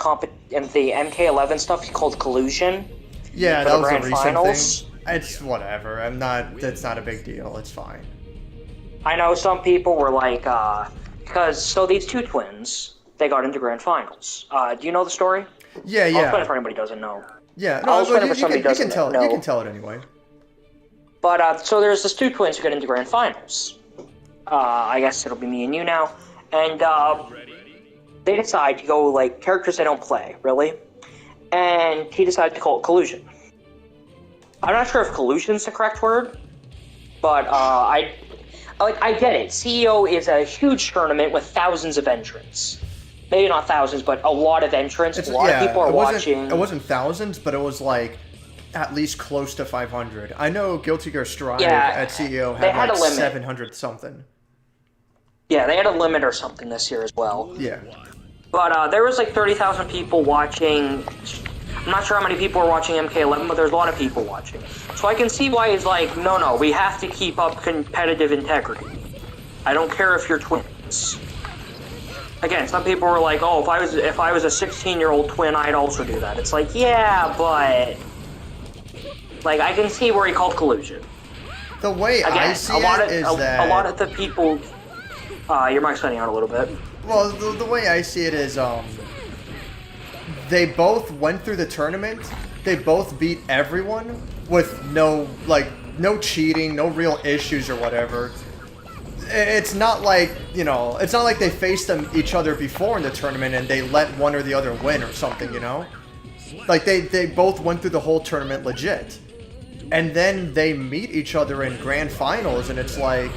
in the MK11 stuff, he called collusion. Yeah, that was a recent finals. thing. It's whatever. It's not a big deal. It's fine. I know some people were like, so these two twins, they got into grand finals. Do you know the story? Yeah. I'll explain it for anybody who doesn't know. Yeah, no, I'll explain it for somebody who doesn't know. You can tell it anyway. But, so there's this two twins who get into grand finals. I guess it'll be me and you now. And, they decide to go, like, characters they don't play, really. And he decided to call it collusion. I'm not sure if collusion's the correct word, but I get it. CEO is a huge tournament with thousands of entrants. Maybe not thousands, but a lot of entrants. A lot of people are watching. It wasn't thousands, but it was like at least close to 500. I know Guilty Gear Strive at CEO had like 700 something. Yeah, they had a limit or something this year as well. Yeah. But there was like 30,000 people watching. I'm not sure how many people are watching MK11, but there's a lot of people watching. So I can see why he's like, no, we have to keep up competitive integrity. I don't care if you're twins. Again, some people were like, oh, if I was a 16-year-old twin, I'd also do that. It's like, yeah, but like I can see where he called collusion. The way I see it is that a lot of the people. Your mic's cutting out a little bit. Well, the way I see it is, they both went through the tournament. They both beat everyone with no cheating, no real issues or whatever. It's not like, it's not like they faced each other before in the tournament and they let one or the other win or something, Like, they both went through the whole tournament legit. And then they meet each other in grand finals, and it's like,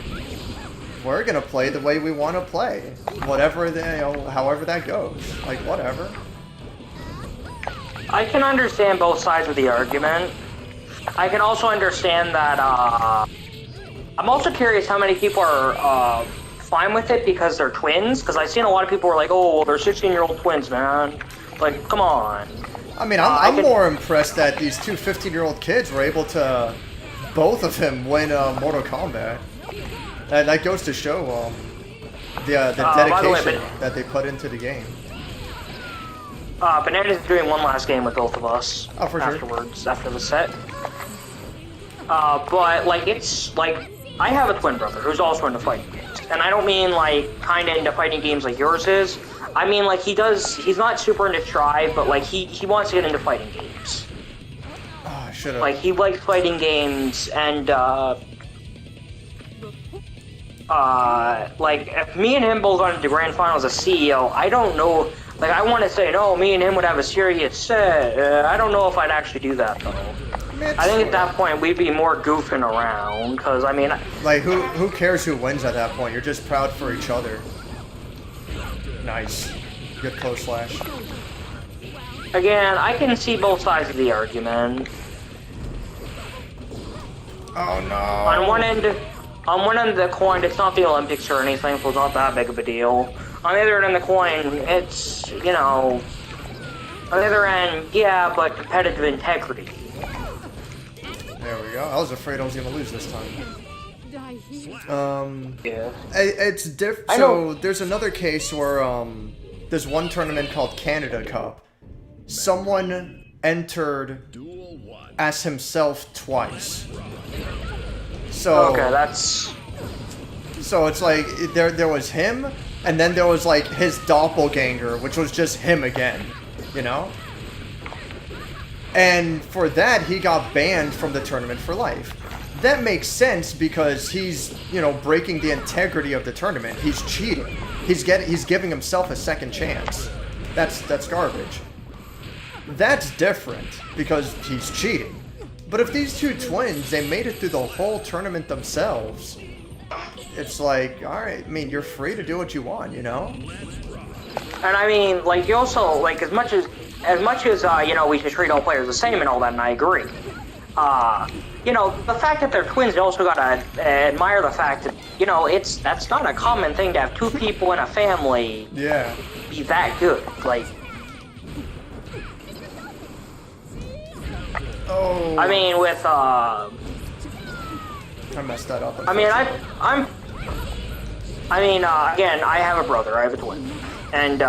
we're gonna play the way we want to play. Whatever, however that goes. Like, whatever. I can understand both sides of the argument. I can also understand that, I'm also curious how many people are, fine with it because they're twins, because I've seen a lot of people who are like, oh, well, they're 16-year-old twins, man. Like, come on. I mean, I'm more impressed that these two 15-year-old kids were able to, both of them, win Mortal Kombat. And that goes to show the dedication that they put into the game. Banana's doing one last game with both of us. Oh, for afterwards, sure. after the set. But, like, it's, like, I have a twin brother who's also into fighting games. and I don't mean like kind of into fighting games like yours is. I mean like he's not super into Tribe, but like he wants to get into fighting games. Oh, I should've. Like he likes fighting games, and like if me and him both got into grand finals as CEO, I don't know. Like I want to say no, me and him would have a serious set. I don't know if I'd actually do that though. I think at that point we'd be more goofing around, cause I mean, like who cares who wins at that point? You're just proud for each other. Nice, good close slash. Again, I can see both sides of the argument. Oh no! On one end of the coin, it's not the Olympics or anything, so it's not that big of a deal. On the other end of the coin, it's, you know, on the other end, yeah, but competitive integrity. There we go. I was afraid I was gonna lose this time. Yeah. It's different. So there's another case where there's one tournament called Canada Cup. Someone entered as himself twice. So okay, that's. So it's like there was him, and then there was like his doppelganger, which was just him again, you know. And for that, he got banned from the tournament for life. That makes sense because he's, you know, breaking the integrity of the tournament. He's cheating. He's giving himself a second chance. That's garbage. That's different because he's cheating. But if these two twins, they made it through the whole tournament themselves, it's like, all right, I mean, you're free to do what you want, you know? And I mean, like, you also, like, as much as you know, we should treat all players the same and all that, and I agree. You know, the fact that they're twins, you also gotta admire the fact that, you know, that's not a common thing to have two people in a family be that good. Like, oh. I mean, with, I messed that up. I mean, again, I have a brother, I have a twin. And,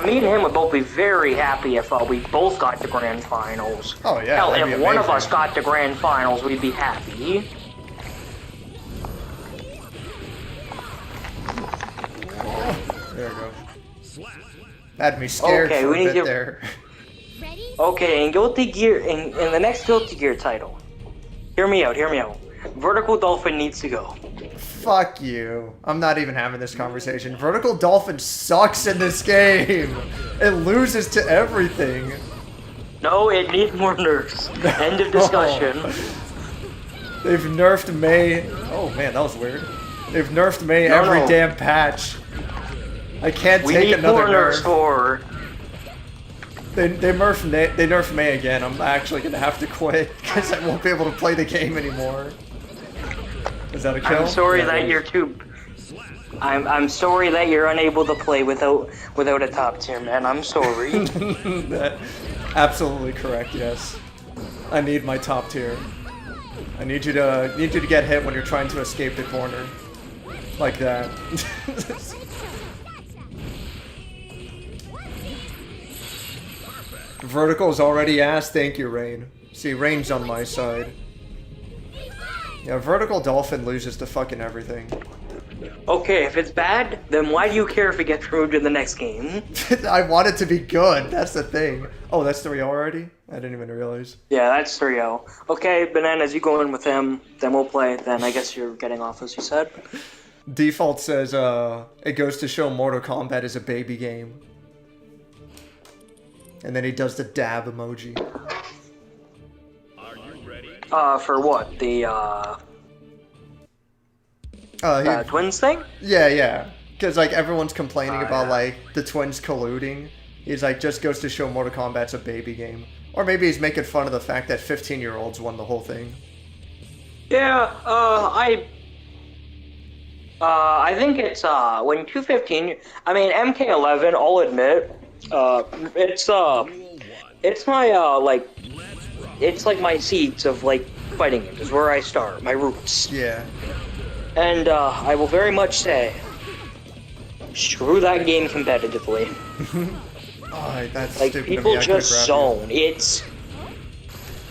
me and him would both be very happy if we both got to grand finals. Oh, yeah. Hell, if one of us got to grand finals, we'd be happy. There we go. Had me scared for a bit there. Okay, in Guilty Gear, in the next Guilty Gear title, hear me out. Vertical Dolphin needs to go. Fuck you. I'm not even having this conversation. Vertical Dolphin sucks in this game. It loses to everything. No, it needs more nerfs. End of discussion. They've nerfed May. Oh man, that was weird. They've nerfed May every damn patch. I can't take another nerf. For... They nerf May again. I'm actually gonna have to quit because I won't be able to play the game anymore. Is that a kill? I'm sorry that you're too. I'm sorry that you're unable to play without a top tier, man. I'm sorry. Absolutely correct. Yes, I need my top tier. I need you to get hit when you're trying to escape the corner, like that. Vertical's already asked. Thank you, Rain. See, Rain's on my side. Yeah, Vertical Dolphin loses to fucking everything. Okay, if it's bad, then why do you care if it gets removed in the next game? I want it to be good, that's the thing. Oh, that's 3-0 already? I didn't even realize. Yeah, that's 3-0. Okay, Bananas, you go in with him, then we'll play, then I guess you're getting off, as you said. Default says, it goes to show Mortal Kombat is a baby game. And then he does the dab emoji. For what? The, twins thing? Yeah. Because, like, everyone's complaining about, like, the twins colluding. He's like, just goes to show Mortal Kombat's a baby game. Or maybe he's making fun of the fact that 15-year-olds won the whole thing. Yeah, I think it's, when 215, I mean, MK11, I'll admit, it's my, like, it's like my seeds of, like, fighting games, is where I start, my roots. Yeah. And, I will very much say, screw that game competitively. Oh, that's like, stupid people to me. just zone. It's...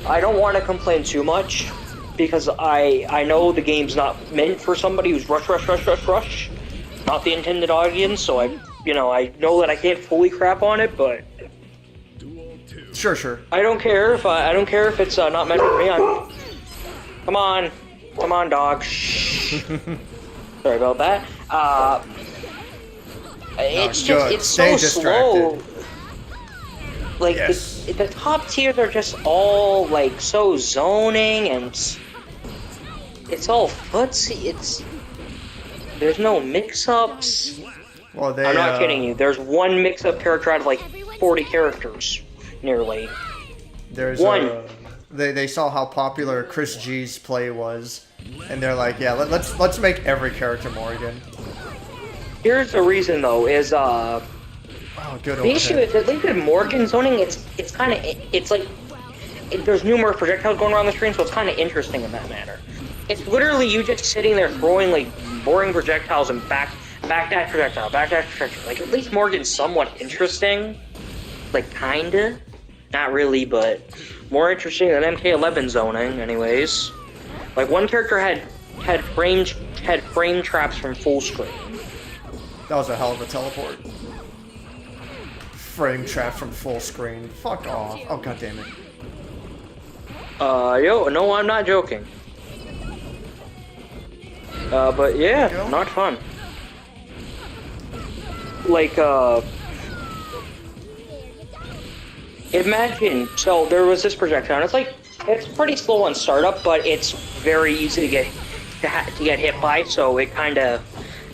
I don't want to complain too much, because I know the game's not meant for somebody who's rush, not the intended audience. So I know that I can't fully crap on it, but Sure. I don't care if it's not meant for me. Come on, dog. Shh. Sorry about that. It's so slow. Like Yes. the top tiers are just all like so zoning, and it's all footsie. There's no mix-ups. Well, I'm not kidding you. There's one mix-up character out of like 40 characters, nearly. There's one. They saw how popular Chris G's play was, and they're like, yeah, let's make every character Morgan. Here's the reason though: is Oh, good. the issue is at least with Morgan zoning, it's like there's numerous projectiles going around the screen, so it's kind of interesting in that manner. It's literally you just sitting there throwing like boring projectiles and back dash projectile. Like at least Morgan's somewhat interesting, like kinda, not really, but more interesting than MK11 zoning, anyways. Like one character had frame traps from full screen. That was a hell of a teleport. Frame trap from full screen. Fuck off. Oh, god damn it. No, I'm not joking. But yeah, not fun. Like, imagine, so there was this projectile, and it's pretty slow on startup, but it's very easy to get hit by, so it kinda,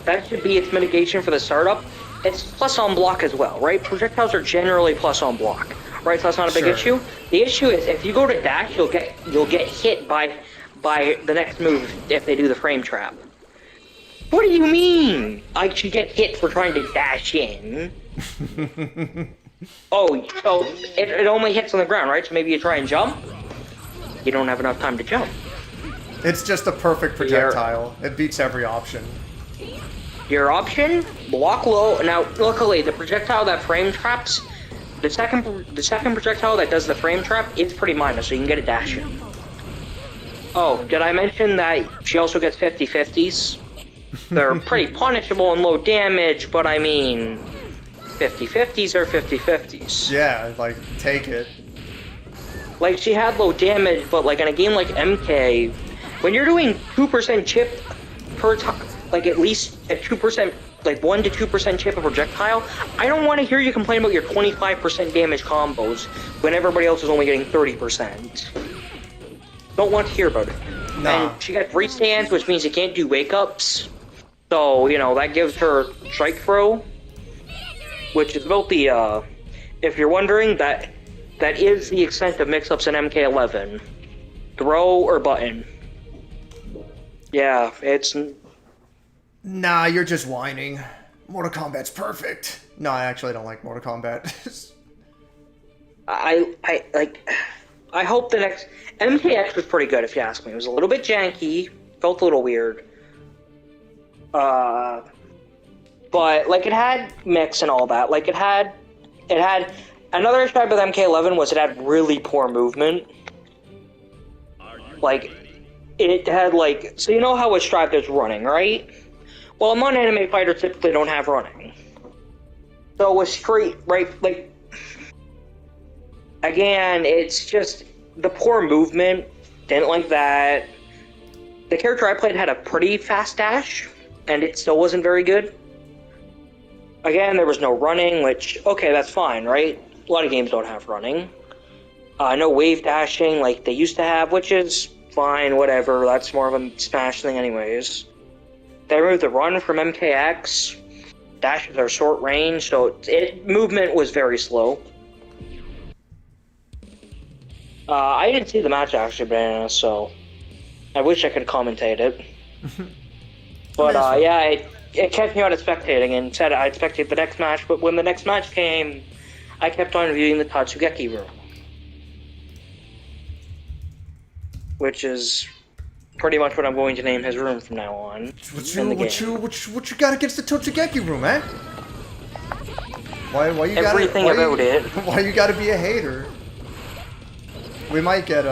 that should be its mitigation for the startup. It's plus on block as well, right? Projectiles are generally plus on block, right? So that's not a big issue. The issue is if you go to dash, you'll get hit by the next move if they do the frame trap. What do you mean? I should get hit for trying to dash in? Oh, so it only hits on the ground, right? So maybe you try and jump? You don't have enough time to jump. It's just a perfect projectile. It beats every option. Your option? Block low. Now, luckily, the projectile that frame traps, the second projectile that does the frame trap is pretty minor, so you can get a dash in. Oh, did I mention that she also gets 50-50s? They're pretty punishable and low damage, but I mean, 50-50s are 50-50s. Yeah, like, take it. Like, she had low damage, but like in a game like MK, when you're doing 2% chip per time, like at least a 2%, like 1 to 2% chip of projectile, I don't want to hear you complain about your 25% damage combos when everybody else is only getting 30%. Don't want to hear about it. Nah. And she got free stands, which means you can't do wake-ups. So, that gives her strike throw, which is about the, if you're wondering, that is the extent of mix-ups in MK11. Throw or button. Yeah, it's... Nah, you're just whining. Mortal Kombat's perfect. No, I actually don't like Mortal Kombat. I hope the next... MKX was pretty good, if you ask me. It was a little bit janky, felt a little weird. But, like, it had mix and all that. Like, it had... Another issue with MK11 was it had really poor movement. Like, it had, like... So you know how a stripe is running, right? Well, non-anime fighters typically don't have running. So it was straight, right, like... Again, it's just... The poor movement, didn't like that. The character I played had a pretty fast dash, and it still wasn't very good. Again, there was no running, which, okay, that's fine, right? A lot of games don't have running. No wave dashing like they used to have, which is fine, whatever. That's more of a Smash thing anyways. They removed the run from MKX. Dashes are short range, so movement was very slow. I didn't see the match actually, Banana, so I wish I could commentate it. But yeah, it kept me out of spectating and said I'd spectate the next match, but when the next match came, I kept on viewing the Tatsugeki room. Which is pretty much what I'm going to name his room from now on. What you got against the Tatsugeki room, eh? Why you Everything about it. Why you gotta be a hater? We might get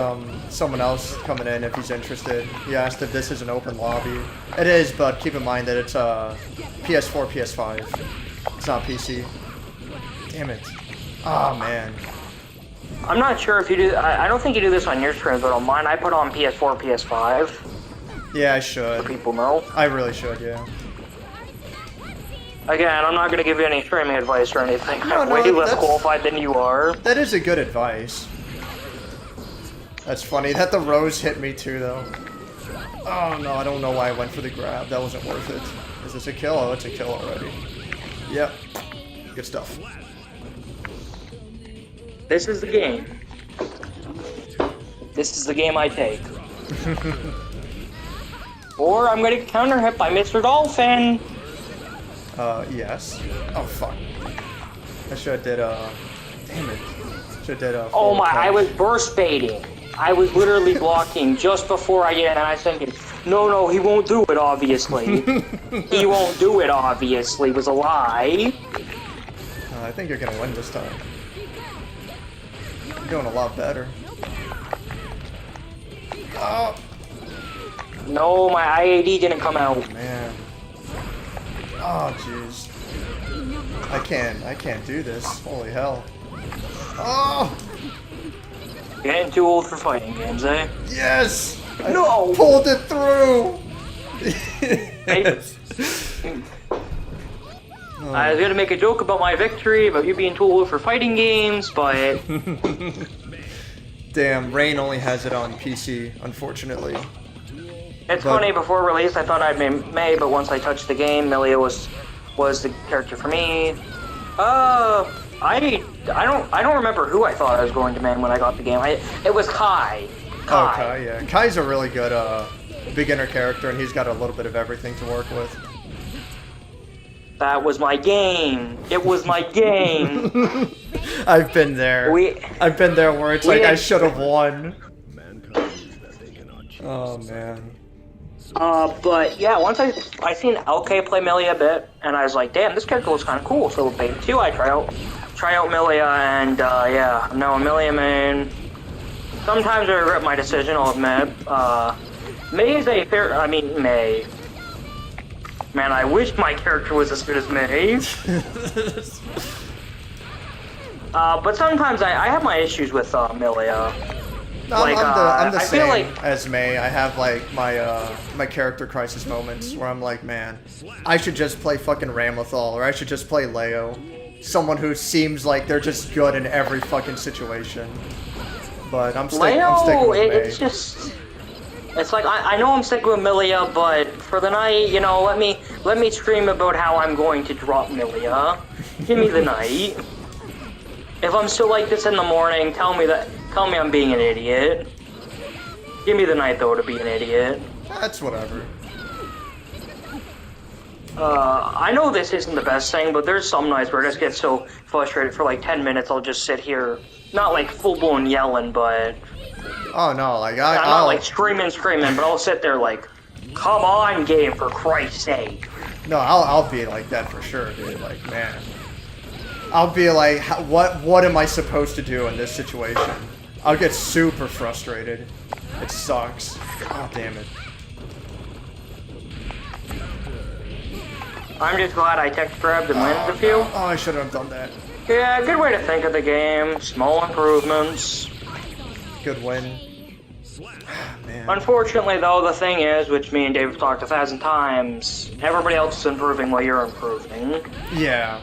someone else coming in if he's interested. He asked if this is an open lobby. It is, but keep in mind that it's PS4, PS5. It's not PC. Damn it. Oh man. I'm not sure if you do. I don't think you do this on your stream, but on mine, I put on PS4, PS5. Yeah, I should. So people know. I really should, yeah. Again, I'm not going to give you any streaming advice or anything. No, I'm no, way less that's- qualified than you are. That is a good advice. That's funny that the rose hit me too, though. Oh no, I don't know why I went for the grab. That wasn't worth it. Is this a kill? Oh, it's a kill already. Yep. Good stuff. This is the game. This is the game I take. Or I'm going to counter hit by Mr. Dolphin. Yes. Oh, fuck. I should have did, damn it. Should have did, Oh my, I was burst baiting. I was literally blocking just before I did it, and I was thinking, no, he won't do it, obviously. He won't do it, obviously. It was a lie. I think you're gonna win this time. You're doing a lot better. Oh, No, my IAD didn't come out. man. Oh, jeez. I can't do this. Holy hell. Oh! Getting too old for fighting games, eh? Yes! No! I pulled it through! Yes. I was gonna make a joke about my victory, about you being too old for fighting games, but... Damn, Rain only has it on PC, unfortunately. It's funny, before release I thought I'd be May, but once I touched the game, Melia was the character for me. I don't remember who I thought I was going to main when I got the game. It was Kai. Oh, Kai, yeah. Kai's a really good beginner character, and he's got a little bit of everything to work with. That was my game. It was my game. I've been there. I've been there where it's like I should have won. Oh man. But yeah, once I seen LK play Melia a bit, and I was like, damn, this character looks kind of cool. So maybe too, I try out Melia, and yeah, I'm now a Melia main. Sometimes I regret my decision, I'll admit. May is a fair. I mean, May. Man, I wish my character was as good as May. But sometimes I have my issues with Melia. No, Like, I'm the I same feel like- as May. I have like my character crisis moments where I'm like, man, I should just play fucking Ramlethal, or I should just play Leo. Someone who seems like they're just good in every fucking situation. But I'm sticking with May. It's just... It's like, I know I'm sticking with Melia, but for the night, you know, let me stream about how I'm going to drop Melia. Give me the night. If I'm still like this in the morning, tell me I'm being an idiot. Give me the night, though, to be an idiot. That's whatever. I know this isn't the best thing, but there's some nights where I just get so frustrated for like 10 minutes, I'll just sit here, not like full-blown yelling, but... Oh no, like I'm not like screaming, but I'll sit there like, come on, game, for Christ's sake. No, I'll be like that for sure, dude. Like, man. I'll be like, what am I supposed to do in this situation? I'll get super frustrated. It sucks. Oh, damn it. I'm just glad I text grabbed and landed a few. Oh, I shouldn't have done that. Yeah, good way to think of the game. Small improvements. Good win. Man. Unfortunately, though, the thing is, which me and Dave have talked 1,000 times, everybody else is improving while you're improving. Yeah.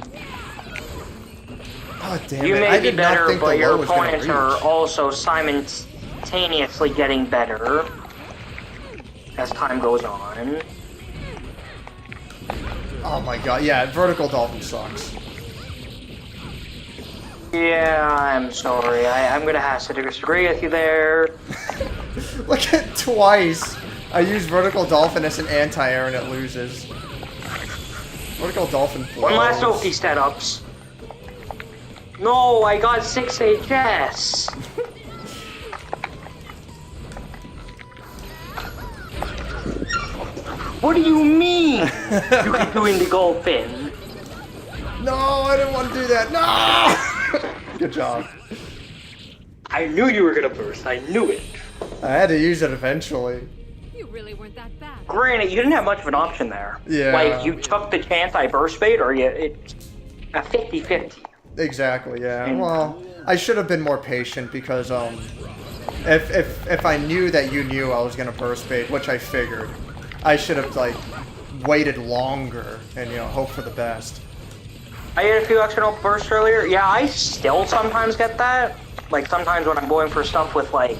Oh, damn You it. may I be did not better, think the but low your was gonna opponents are reach. also simultaneously getting better as time goes on. Oh my god, yeah, vertical dolphin sucks. Yeah, I'm sorry. I'm gonna have to disagree with you there. Look at twice. I use vertical dolphin as an anti-air and it loses. Vertical dolphin blows. One last Oki setups. No, I got 6 HS. What do you mean? You keep doing the dolphin. No, I didn't want to do that. No! Good job. I knew you were gonna burst. I knew it. I had to use it eventually. You really weren't that bad. Granted, you didn't have much of an option there. Yeah. Like, you took the chance I burst bait, or it's a 50-50. Exactly, yeah. Well, I should have been more patient because if I knew that you knew I was gonna burst bait, which I figured, I should have like waited longer and hope for the best. I had a few accidental bursts earlier. Yeah, I still sometimes get that. Like sometimes when I'm going for stuff with like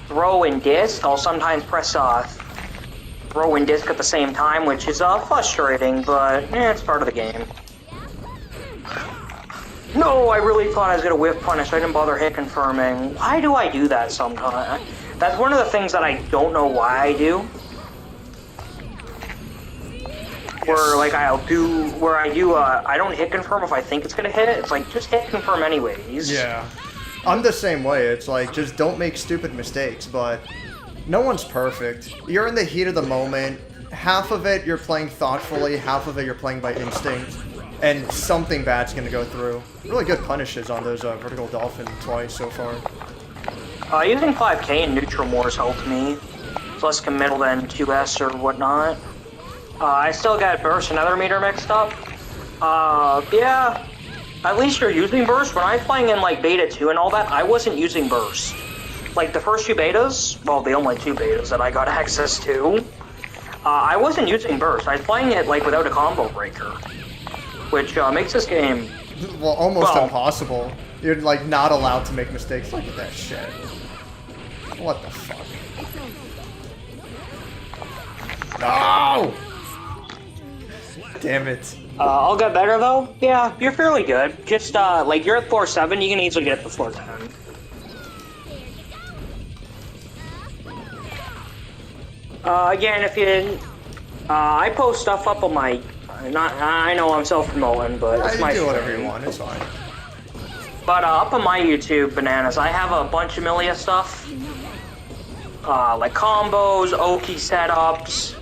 throw and disc, I'll sometimes press throw and disc at the same time, which is frustrating, but it's part of the game. No, I really thought I was gonna whiff punish. I didn't bother hit confirming. Why do I do that sometimes? That's one of the things that I don't know why I do. Where like I don't hit confirm if I think it's gonna hit. It's like just hit confirm anyways. Yeah. I'm the same way. It's like just don't make stupid mistakes, but no one's perfect. You're in the heat of the moment. Half of it you're playing thoughtfully, half of it you're playing by instinct. And something bad's gonna go through. Really good punishes on those vertical dolphin twice so far. Using 5K in neutral more has helped me. It's less committal than 2S or whatnot. I still got burst and other meter mixed up. Yeah. At least you're using burst. When I was playing in like beta 2 and all that, I wasn't using burst. Like the first two betas, well, the only two betas that I got access to, I wasn't using burst. I was playing it like without a combo breaker. Which makes this game almost impossible. You're like not allowed to make mistakes. Look at that shit. What the fuck? No! Damn it. I'll get better though. Yeah, you're fairly good. Just like you're at floor 7, you can easily get to floor 10. Again, if you didn't, I post stuff up on my. I know I'm self-promoting, but it's my do whatever you want, it's fine. But up on my YouTube, Bananas, I have a bunch of Milia stuff. Like combos, Oki setups.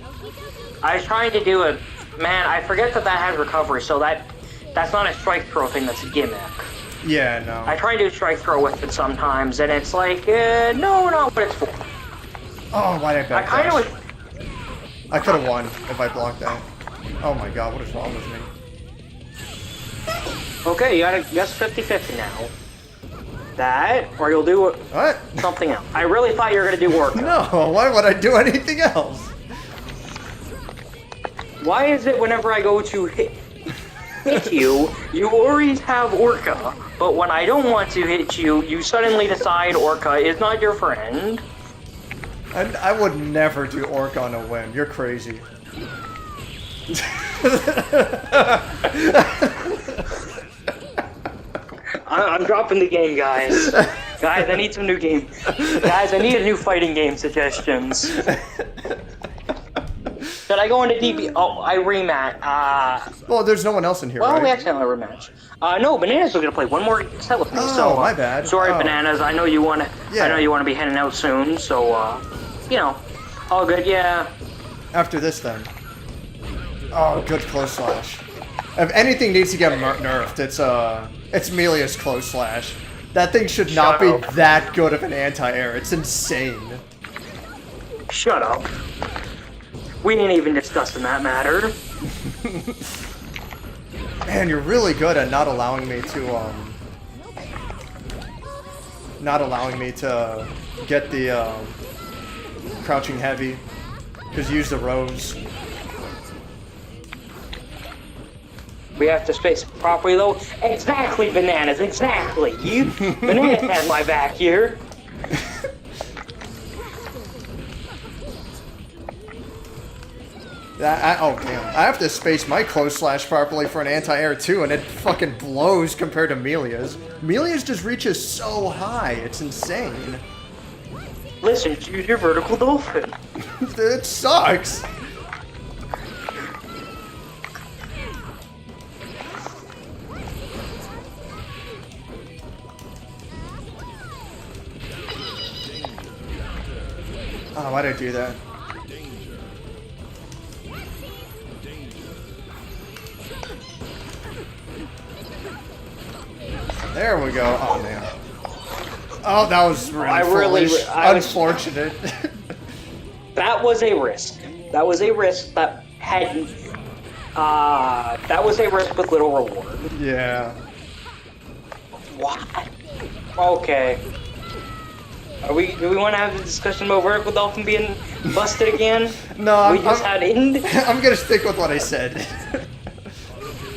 I was trying to do it. Man, I forget that has recovery, so that's not a strike throw thing, that's a gimmick. Yeah, no. I try and do strike throw with it sometimes, and it's like, no, not what it's for. Oh, why did I backdash? I kind of was... I could have won if I blocked that. Oh my god, what is wrong with me? Okay, you gotta guess 50-50 now. That, or you'll do what? Something else. I really thought you were gonna do work. No, why would I do anything else? Why is it whenever I go to hit you, you always have Orca, but when I don't want to hit you, you suddenly decide Orca is not your friend? And I would never do Orc on a whim. You're crazy. I'm dropping the game, guys. Guys, I need some new game. Guys, I need a new fighting game suggestions. Should I go into DB? Oh, I rematch. Well, there's no one else in here, well, right? we accidentally rematch. No, Bananas was gonna play one more set with me. Oh, so, my bad. Sorry, Oh. Bananas. I know you wanna. Yeah. I know you wanna be heading out soon. So, all good. Yeah. After this, then. Oh, good close slash. If anything needs to get nerfed, it's Melia's close slash. That thing should not be that good of an anti-air. It's insane. Shut up. We ain't even discussing that matter. Man, you're really good at not allowing me to get the crouching heavy. Just use the rose. We have to space it properly, though. Exactly, Bananas. Exactly. Bananas has my back here. Oh damn! I have to space my close slash properly for an anti-air too, and it fucking blows compared to Melia's. Melia's just reaches so high, it's insane. Listen, use your vertical dolphin. It sucks. Oh, why'd I do that? There we go. Oh, man. Oh, that was really foolish. Unfortunate. That was a risk. That was a risk that had. That was a risk with little reward. Yeah. What? Okay. Do we want to have a discussion about Vertical Dolphin being busted again? No, we just had I'm gonna stick with what I said.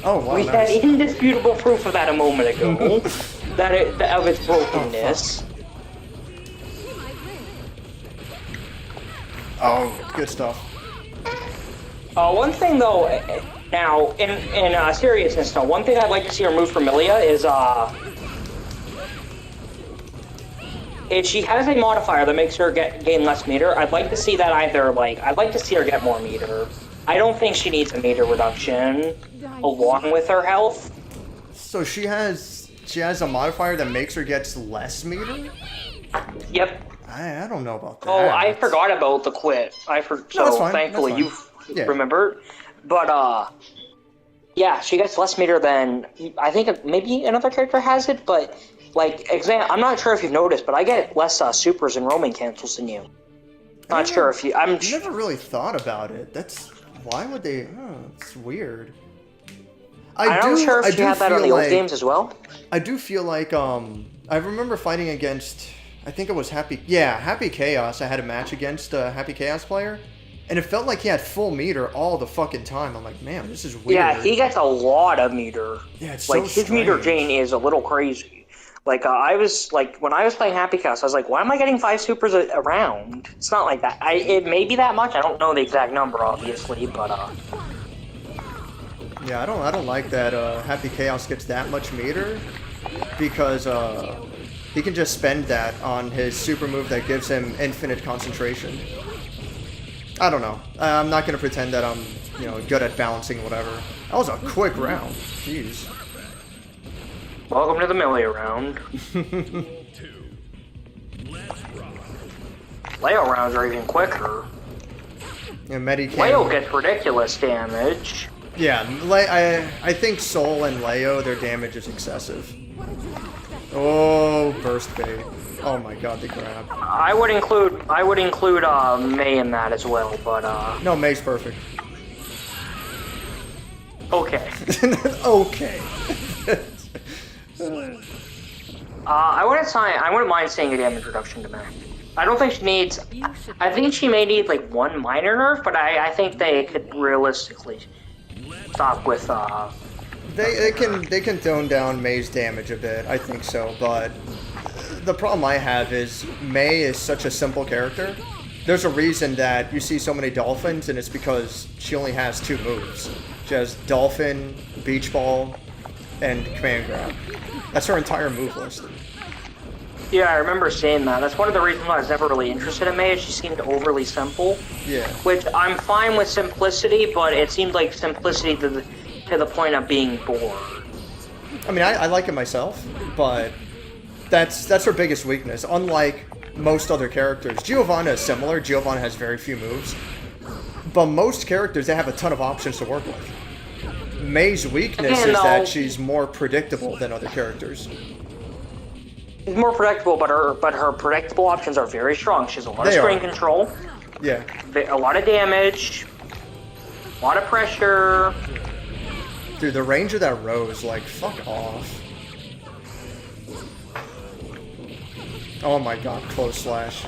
Oh wow. We had indisputable proof of that a moment ago. of its brokenness. Oh, good stuff. One thing though, now in seriousness though, one thing I'd like to see removed from Milia is if she has a modifier that makes her gain less meter, I'd like to see that I'd like to see her get more meter. I don't think she needs a meter reduction along with her health. So she has a modifier that makes her get less meter? Yep. I don't know about that. Oh, I forgot about the quit. Thankfully you remembered. But yeah, she gets less meter than I think maybe another character has it, but I'm not sure if you've noticed, but I get less supers and roaming cancels than you. Not sure if you. I never really thought about it. Why would they? Oh, it's weird. I'm not sure if you had that on the old games as well. I do feel like I remember fighting against. I think it was Happy Chaos. I had a match against a Happy Chaos player, and it felt like he had full meter all the fucking time. I'm like, man, this is weird. Yeah, he gets a lot of meter. Yeah, it's so his meter gain is a little crazy. When I was playing Happy Chaos, I was like, why am I getting 5 supers a round? It's not like that. It may be that much. I don't know the exact number, obviously, but yeah, I don't like that Happy Chaos gets that much meter because he can just spend that on his super move that gives him infinite concentration. I don't know. I'm not gonna pretend that I'm good at balancing whatever. That was a quick round. Jeez. Welcome to the Milia round. Leo rounds are even quicker. Yeah, Leo gets ridiculous damage. Yeah, I think Soul and Leo, their damage is excessive. Oh, burst bait. Oh my god, the grab. I would include May in that as well, but no, May's perfect. Okay. Okay. I wouldn't mind seeing a damage reduction to May. I don't think she needs. I think she may need one minor nerf, but I think they could realistically stop with. They can tone down May's damage a bit. I think so, but the problem I have is May is such a simple character. There's a reason that you see so many dolphins, and it's because she only has 2 moves. She has Dolphin, Beach Ball, and Command Grab. That's her entire move list. Yeah, I remember seeing that. That's one of the reasons why I was never really interested in May. She seemed overly simple. Yeah. Which I'm fine with simplicity, but it seemed like simplicity to the point of being bored. I mean, I like it myself, but that's her biggest weakness. Unlike most other characters, Giovanna is similar. Giovanna has very few moves, but most characters they have a ton of options to work with. May's weakness is that she's more predictable than other characters. She's more predictable, but her predictable options are very strong. She has a lot of screen control. Yeah. A lot of damage. A lot of pressure. Dude, the range of that rose, fuck off. Oh my god, close slash.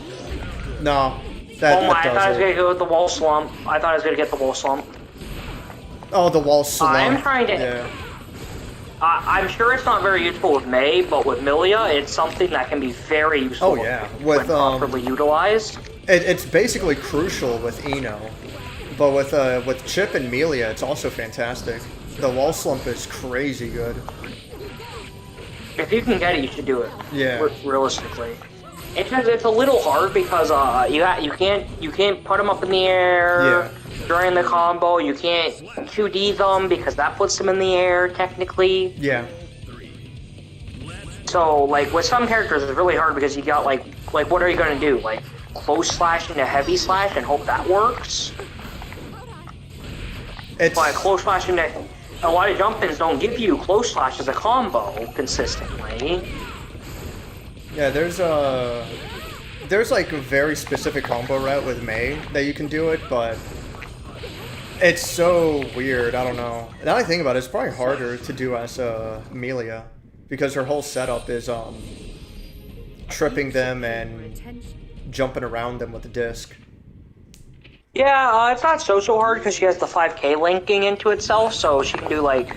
No. I thought I was gonna go with the wall slump. Oh, the wall slump. I'm trying to. Yeah. I'm sure it's not very useful with May, but with Milia, it's something that can be very useful. Oh yeah, when properly utilized. It's basically crucial with Eno, but with Chip and Milia, it's also fantastic. The wall slump is crazy good. If you can get it, you should do it. Yeah. Realistically, it's a little hard because you can't put them up in the air. Yeah. During the combo, you can't QD them because that puts them in the air, technically. Yeah. So, with some characters, it's really hard because you got, what are you going to do? Close slash into heavy slash and hope that works? Close slash into... A lot of jump-ins don't give you close slash as a combo consistently. Yeah, there's like a very specific combo route with Mei that you can do it, but it's so weird. I don't know. Now I think about it, it's probably harder to do as Amelia because her whole setup is tripping them and jumping around them with the disc. Yeah, it's not so hard because she has the 5K linking into itself, so she can do like,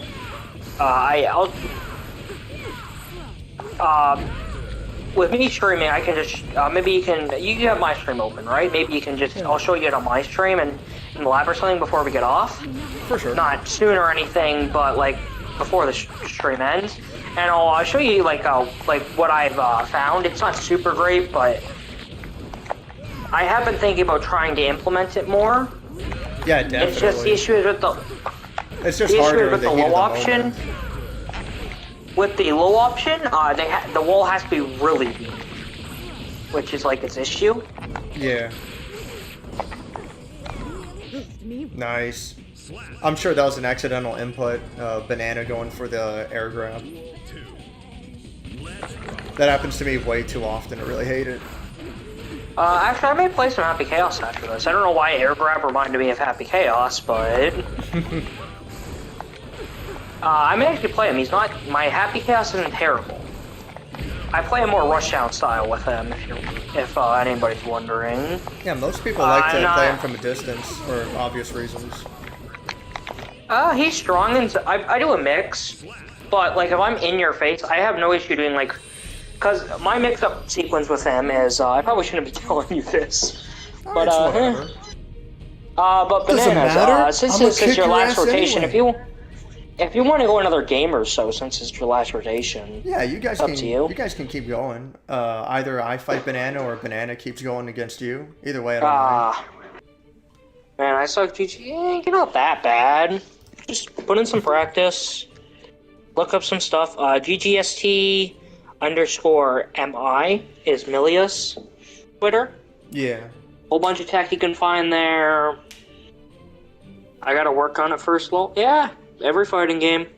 with me streaming, I can just, maybe you can have my stream open, right? Maybe you can just, I'll show you it on my stream and in the lab or something before we get off. For sure. Not soon or anything, but like before the stream ends. And I'll show you like what I've found. It's not super great, but I have been thinking about trying to implement it more. Yeah, definitely. It's just the issue is with the harder with the low option. With the low option, the wall has to be really deep, which is like its issue. Yeah. Nice. I'm sure that was an accidental input. Banana going for the air grab. That happens to me way too often. I really hate it. Actually, I may play some Happy Chaos after this. I don't know why air grab reminded me of Happy Chaos, but I may actually play him. He's not. My Happy Chaos isn't terrible. I play a more rushdown style with him, if anybody's wondering. Yeah, most people like to play him from a distance for obvious reasons. He's strong, and I do a mix, but like if I'm in your face, I have no issue doing like, cause my mix-up sequence with him is I probably shouldn't be telling you this, but but Bananas, since your last rotation, anyway. If you want to go another game or so, since it's your last rotation, yeah, you guys can. You guys can keep going. Either I fight Banana or Banana keeps going against you. Either way, I don't mind. Man, I suck GG. You're not that bad. Just put in some practice. Look up some stuff. GGST _MI is Milia's Twitter. Yeah. Whole bunch of tech you can find there. I gotta work on it first. Well, yeah. Every fighting game.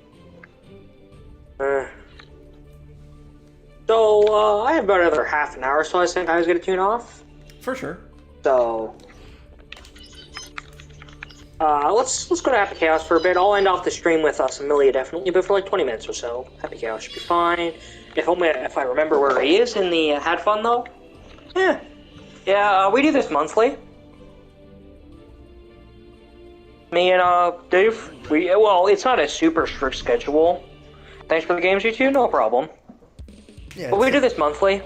So, I have about another half an hour, so I think I was gonna tune off. For sure. So, let's go to Happy Chaos for a bit. I'll end off the stream with Amelia definitely, but for like 20 minutes or so. Happy Chaos should be fine. If I remember where he is in the Had Fun though. Yeah, we do this monthly. Me and Dave, well, it's not a super strict schedule. Thanks for the games, you two, no problem. Yeah, but we do this monthly.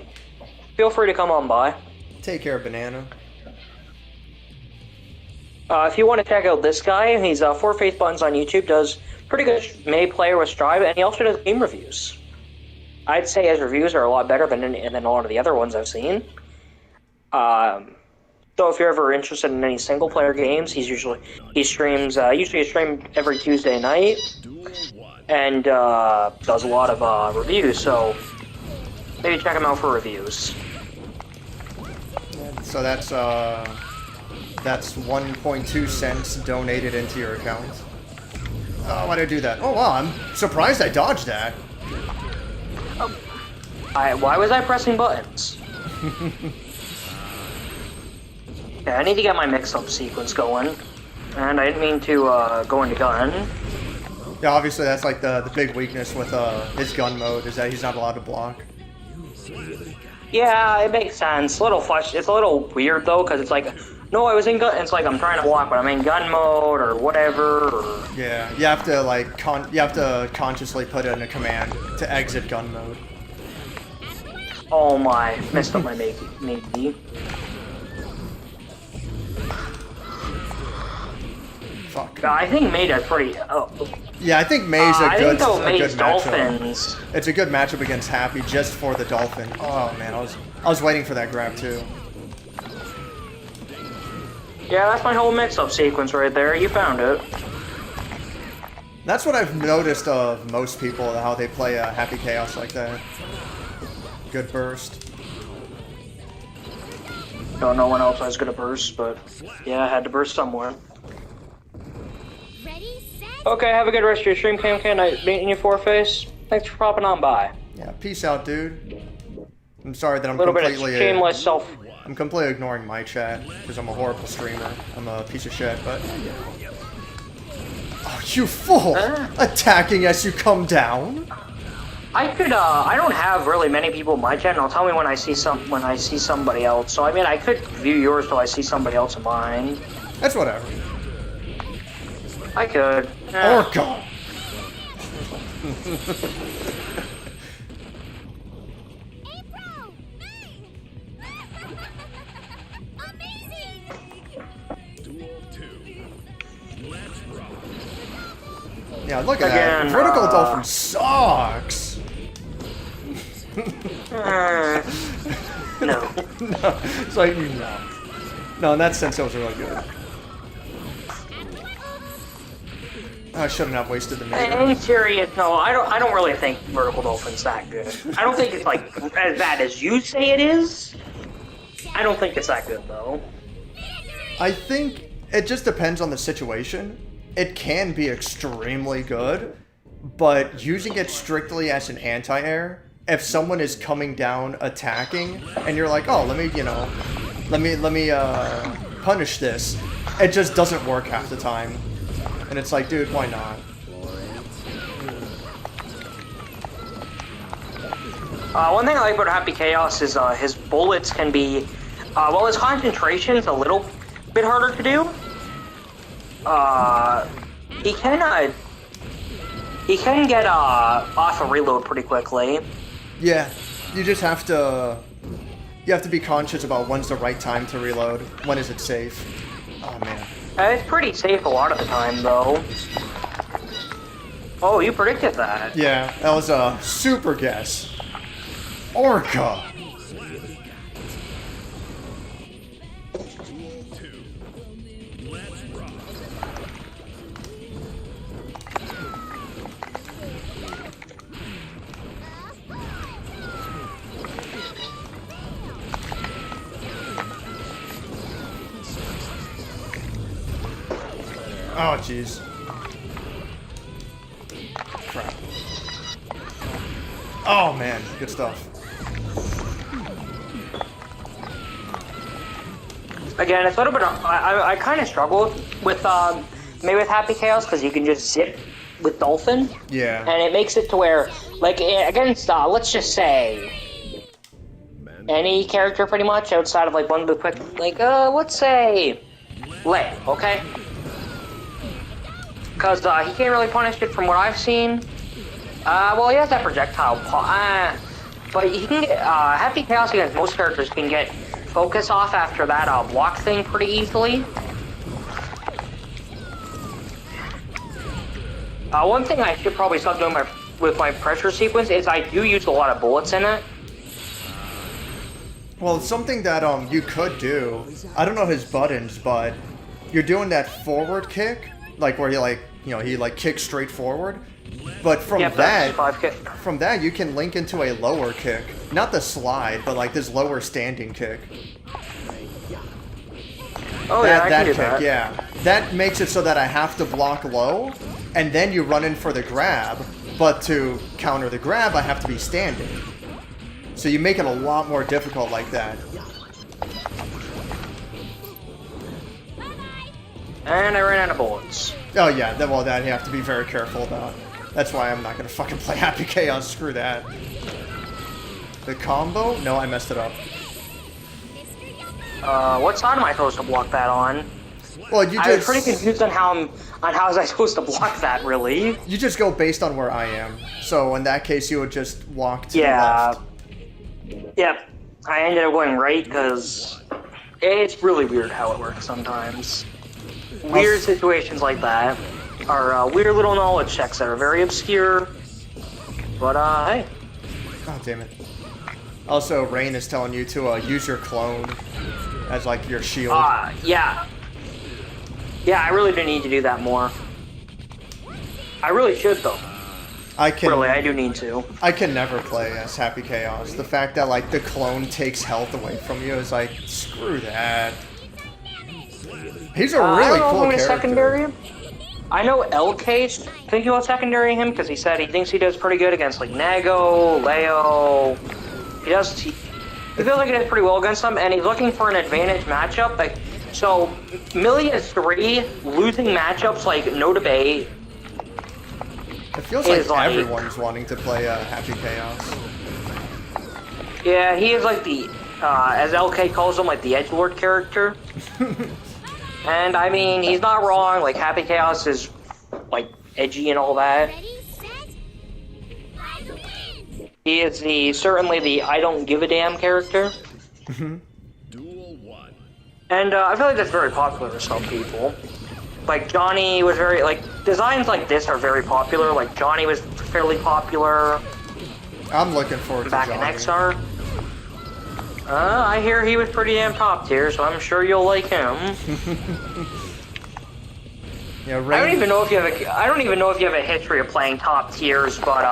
Feel free to come on by. Take care, Banana. If you want to check out this guy, he's FourFaceButtons on YouTube, does pretty good May player with Strive, and he also does game reviews. I'd say his reviews are a lot better than a lot of the other ones I've seen. So if you're ever interested in any single-player games, he streams usually a stream every Tuesday night, and does a lot of reviews. So maybe check him out for reviews. So that's 1.2 cents donated into your account. Oh, why did I do that? Oh wow, I'm surprised I dodged that. Why was I pressing buttons? Yeah, I need to get my mix-up sequence going, and I didn't mean to go into gun. Yeah, obviously that's like the big weakness with his gun mode is that he's not allowed to block. Yeah, it makes sense. It's a little weird though, because it's like, no, I was in gun. It's like I'm trying to block, but I'm in gun mode or whatever. Or... Yeah, you have to like consciously put in a command to exit gun mode. Oh my, messed up my maybe. Fuck. I think May does pretty. Yeah, I think May's a good May's matchup. Dolphins. It's a good matchup against Happy just for the Dolphin. Oh man, I was waiting for that grab too. Yeah, that's my whole mix-up sequence right there. You found it. That's what I've noticed of most people, how they play Happy Chaos like that. Good burst. Don't know when else I was gonna burst, but yeah, I had to burst somewhere. Okay, have a good rest of your stream, Kmki. Nice meeting you, FourFace. Thanks for popping on by. Yeah, peace out, dude. I'm sorry that I'm A little bit of completely shameless self. I'm completely ignoring my chat because I'm a horrible streamer. I'm a piece of shit, but oh, you fool! Attacking as you come down. I could. I don't have really many people in my chat, and I'll tell me when I see somebody else. So I mean, I could view yours till I see somebody else in mine. That's whatever. I could. Orca. Yeah, look at that. Vertical Dolphin sucks. No. No, it's like no. No, in that sense, that was really good. I shouldn't have wasted the meter. In serious, no, I don't really think Vertical Dolphin's that good. I don't think it's like as bad as you say it is. I don't think it's that good though. I think it just depends on the situation. It can be extremely good, but using it strictly as an anti-air, if someone is coming down attacking and you're like, oh, let me punish this, it just doesn't work half the time. And it's like, dude, why not? One thing I like about Happy Chaos is his bullets can be, well, his concentration is a little bit harder to do. He can get off a reload pretty quickly. Yeah, you just have to be conscious about when's the right time to reload, when is it safe. Oh man. It's pretty safe a lot of the time though. Oh, you predicted that. Yeah, that was a super guess. Orca. Oh, jeez. Crap. Oh, man. Good stuff. Again, it's a little bit. I kind of struggle with maybe with Happy Chaos because you can just zip with Dolphin. Yeah. And it makes it to where, like, against let's just say any character pretty much outside of like one of the quick, like let's say Lay, okay? Because he can't really punish it from what I've seen. Well, he has that projectile, but he can get Happy Chaos against most characters can get focus off after that block thing pretty easily. One thing I should probably stop doing with my pressure sequence is I do use a lot of bullets in it. Well, it's something that you could do. I don't know his buttons, but you're doing that forward kick, like where he kicks straight forward. But from from that you can link into a lower kick, not the slide, but like this lower standing kick. Oh yeah, I can do that. Yeah, that makes it so that I have to block low, and then you run in for the grab. But to counter the grab, I have to be standing. So you make it a lot more difficult like that. And I ran out of bullets. Oh yeah, that you have to be very careful about. That's why I'm not gonna fucking play Happy Chaos. Screw that. The combo? No, I messed it up. What side am I supposed to block that on? Well, you just... I was pretty confused on how was I supposed to block that, really. You just go based on where I am. So in that case, you would just walk to the left. Yep. I ended up going right because it's really weird how it works sometimes. Weird situations like that are weird little knowledge checks that are very obscure. But, hey. Oh, damn it. Also, Rain is telling you to use your clone as, like, your shield. Yeah. Yeah, I really do need to do that more. I really should, though. I do need to. I can never play as Happy Chaos. The fact that, like, the clone takes health away from you is like, screw that. He's a really cool character. Secondary. I know LK's thinking about secondary him because he said he thinks he does pretty good against like Nago, Leo. He feels like he did pretty well against him, and he's looking for an advantage matchup. Like, so, Millie is 3, losing matchups like no debate. It feels like everyone's wanting to play Happy Chaos. Yeah, he is like the, as LK calls him, like the edgelord character. And I mean, he's not wrong. Like, Happy Chaos is like edgy and all that. He is certainly the I don't give a damn character. Duel 1. And I feel like that's very popular with some people. Like, Johnny was very, like, designs like this are very popular. Like, Johnny was fairly popular I'm looking forward to back Johnny. in XR. I hear he was pretty damn top tier, so I'm sure you'll like him. Yeah, I don't even know if you have a history of playing top tiers, but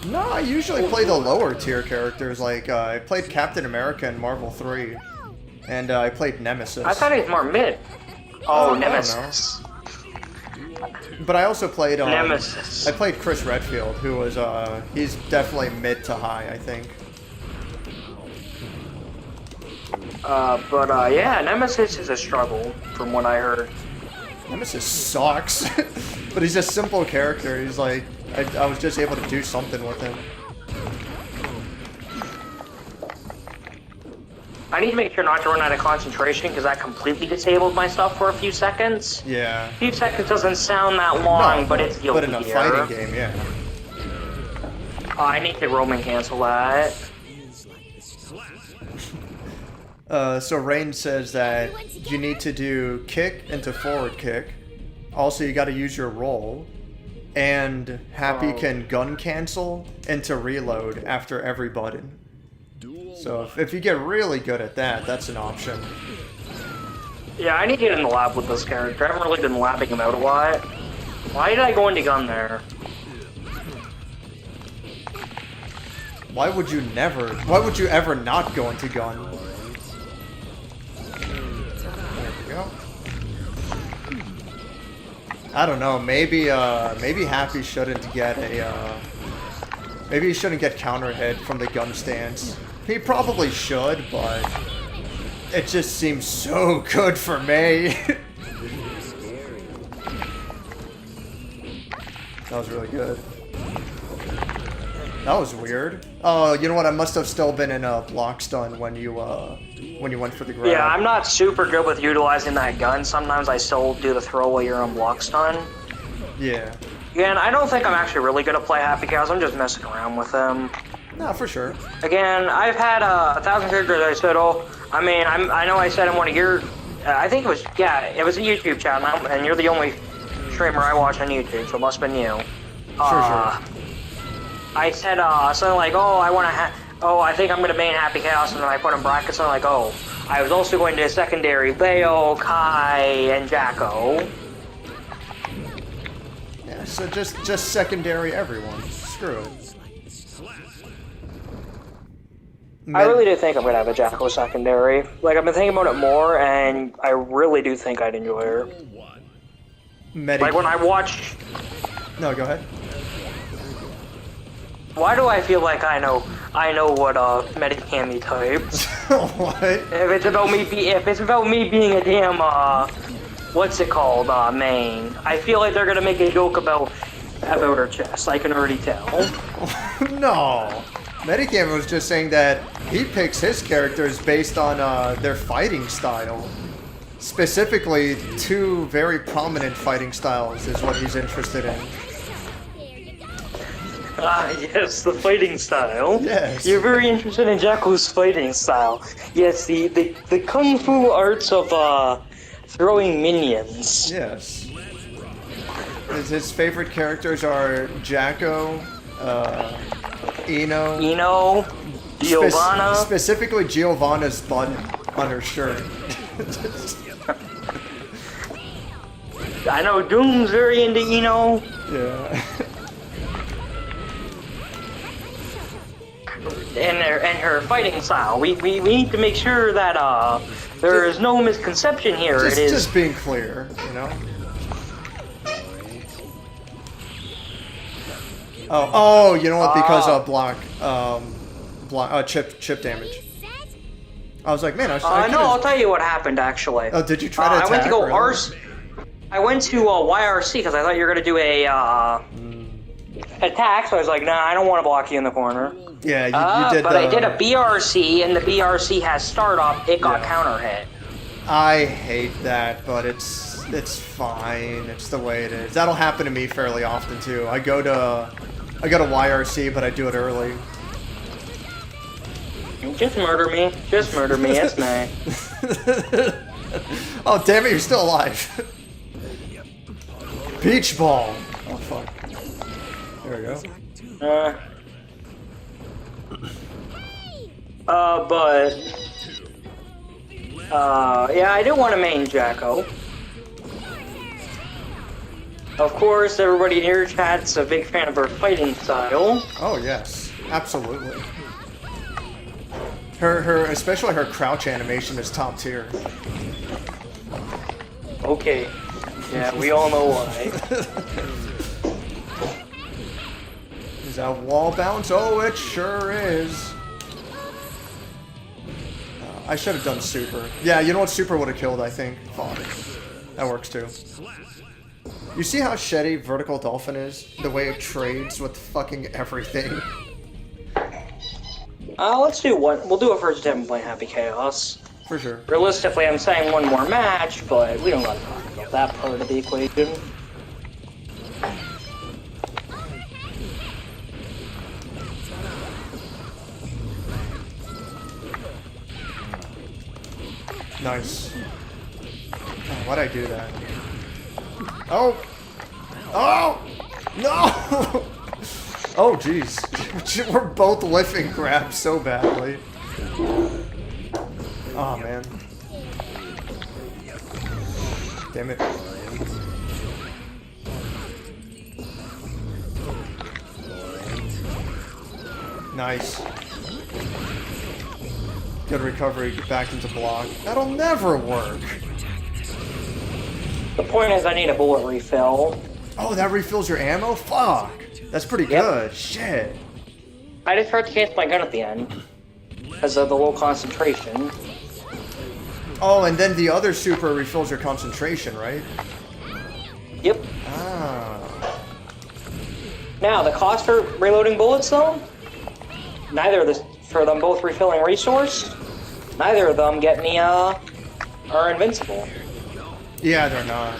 No, I usually play the lower tier characters. Like I played Captain America in Marvel 3, and I played Nemesis. I thought he was more mid. Oh, I don't Nemesis. But I also played Nemesis. I played Chris Redfield, who was he's definitely mid to high, I think. Yeah, Nemesis is a struggle, from what I heard. Nemesis sucks, but he's a simple character. He's like, I was just able to do something with him. I need to make sure not to run out of concentration, because that completely disabled my stuff for a few seconds. Yeah. A few seconds doesn't sound that long, No, but it's guilty but in a here. fighting game, yeah. I need to roaming cancel that. So Rain says that you need to do kick into forward kick. Also, you got to use your roll. And Happy can gun cancel into reload after every button. So if you get really good at that, that's an option. Yeah, I need to get in the lab with this character. I haven't really been labbing him out a lot. Why did I go into gun there? Why would you ever not go into gun? There we go. I don't know, maybe Happy shouldn't get maybe he shouldn't get counter hit from the gun stance. He probably should, but it just seems so good for me. That was really good. That was weird. Oh, you know what? I must have still been in a block stun when you went for the grab. Yeah, I'm not super good with utilizing that gun. Sometimes I still do the throw while you're on block stun. Yeah. Again, I don't think I'm actually really gonna play Happy Cows. I'm just messing around with him. No, for sure. Again, I've had 1,000 characters. I said, I know I said in one of your, I think it was a YouTube channel, and you're the only streamer I watch on YouTube, so it must have been you. Sure. I said something like, I think I'm gonna main Happy Chaos, and then I put in brackets something like, I was also going to secondary Leo, Kai, and Jacko. Yeah, so just secondary everyone. Screw it. I really do think I'm gonna have a Jacko secondary. Like, I've been thinking about it more, and I really do think I'd enjoy her. Like, when I watch... No, go ahead. Why do I feel like I know what Medicami types? What? If it's about me being a damn what's it called, main, I feel like they're gonna make a joke about her chest. I can already tell. No. Medicam was just saying that he picks his characters based on their fighting style. Specifically, 2 very prominent fighting styles is what he's interested in. Yes, the fighting style. Yes. You're very interested in Jacko's fighting style. Yes, the kung fu arts of throwing minions. Yes. His favorite characters are Jacko, Eno, Giovanna. Specifically Giovanna's button on her shirt. I know Doom's very into Eno. Yeah. And her fighting style. We need to make sure that there is no misconception here. Just being clear, you know. Oh, you know what? Because chip damage. I was like, man, I No, I'll tell you what happened actually. Oh, did you try to attack? I went to go really? I went to YRC because I thought you were gonna do a attack, so I was like, nah, I don't want to block you in the corner. Yeah, you did. But I did a BRC, and the BRC has startup. It got counter hit. I hate that, but it's fine. It's the way it is. That'll happen to me fairly often too. I go to YRC, but I do it early. Just murder me. Just murder me. It's me. Oh damn it! You're still alive. Beach ball. Oh fuck. There we go. Yeah, I do want to main Jacko. Of course, everybody in your chat's a big fan of her fighting style. Oh yes, absolutely. Especially her crouch animation is top tier. Okay. Yeah, we all know why. Is that wall bounce? Oh, it sure is. I should have done super. Yeah, you know what? Super would have killed, I think. Fuck. That works too. You see how shitty Vertical Dolphin is? The way it trades with fucking everything. Let's do one. We'll do a first attempt playing Happy Chaos. For sure. Realistically, I'm saying one more match, but we don't gotta talk about that part of the equation. Nice. Oh, why'd I do that? Oh! Oh! No! Oh, jeez. We're both whiffing grabs so badly. Oh, man. Damn it. Nice. Good recovery, get back into block. That'll never work. The point is I need a bullet refill. Oh, that refills your ammo? Fuck. That's pretty good. Shit. I just tried to cancel my gun at the end. Because of the low concentration. Oh, and then the other super refills your concentration, right? Yep. Ah. Now, the cost for reloading bullets, though? Neither of this, for them both refilling resource, neither of them get me, are invincible. Yeah, they're not.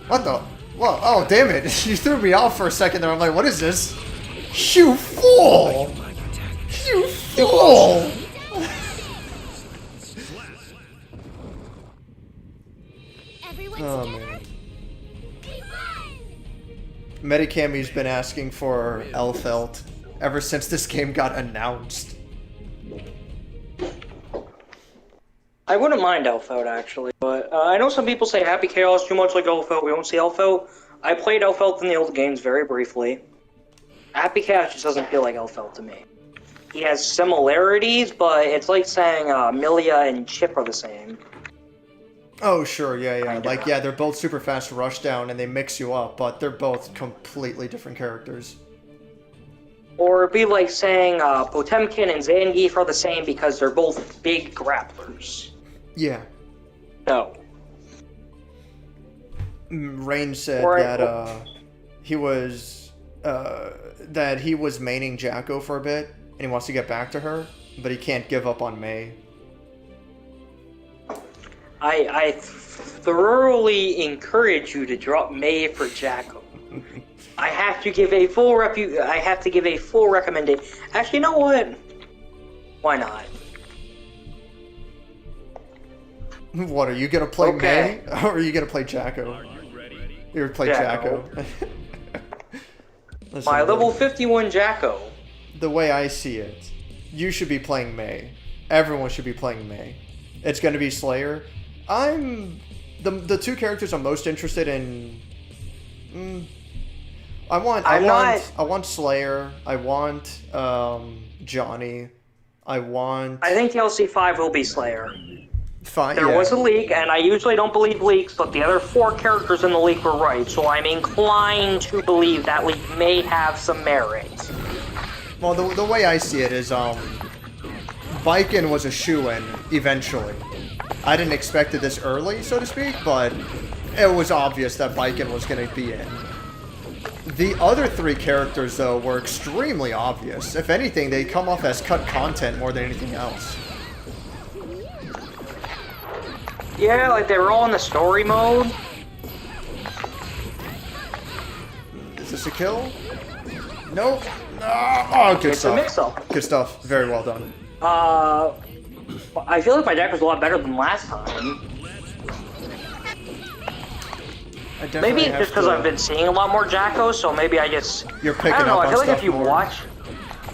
What the? Whoa, oh, damn it. You threw me off for a second there. I'm like, what is this? You fool! You fool! Oh, man. Medicami's been asking for Elfelt ever since this game got announced. I wouldn't mind Elfelt, actually, but I know some people say Happy Chaos too much like Elfelt. We don't see Elfelt. I played Elfelt in the old games very briefly. Happy Chaos just doesn't feel like Elfelt to me. He has similarities, but it's like saying Milia and Chip are the same. Oh, sure, yeah. Like, yeah, they're both super fast rushdown and they mix you up, but they're both completely different characters. Or it'd be like saying Potemkin and Zangief are the same because they're both big grapplers. Yeah. No. Rain said that he was maining Jacko for a bit and he wants to get back to her, but he can't give up on May. I thoroughly encourage you to drop May for Jacko. I have to give a full recommendation. Actually, you know what? Why not? What, are you gonna play May? Or are you gonna play Jacko? You're gonna play Jacko. Listen, My level 51 Jacko. The way I see it, you should be playing May. Everyone should be playing May. It's gonna be Slayer. The two characters I'm most interested in. I want Slayer. I want Johnny. I think DLC 5 will be Slayer. Fine. There was a leak, and I usually don't believe leaks, but the other 4 characters in the leak were right, so I'm inclined to believe that leak may have some merit. Well, the way I see it is, Viking was a shoo-in eventually. I didn't expect it this early, so to speak, but it was obvious that Viking was going to be in. The other three characters, though, were extremely obvious. If anything, they come off as cut content more than anything else. Yeah, like they were all in the story mode. Is this a kill? Nope. Oh, good It's stuff. a mix-up. Good stuff. Very well done. I feel like my deck was a lot better than last time. I definitely Maybe have just because to- I've been seeing a lot more Jacko, so maybe I just... You're picking I don't know, up I on feel like stuff if you more. watch...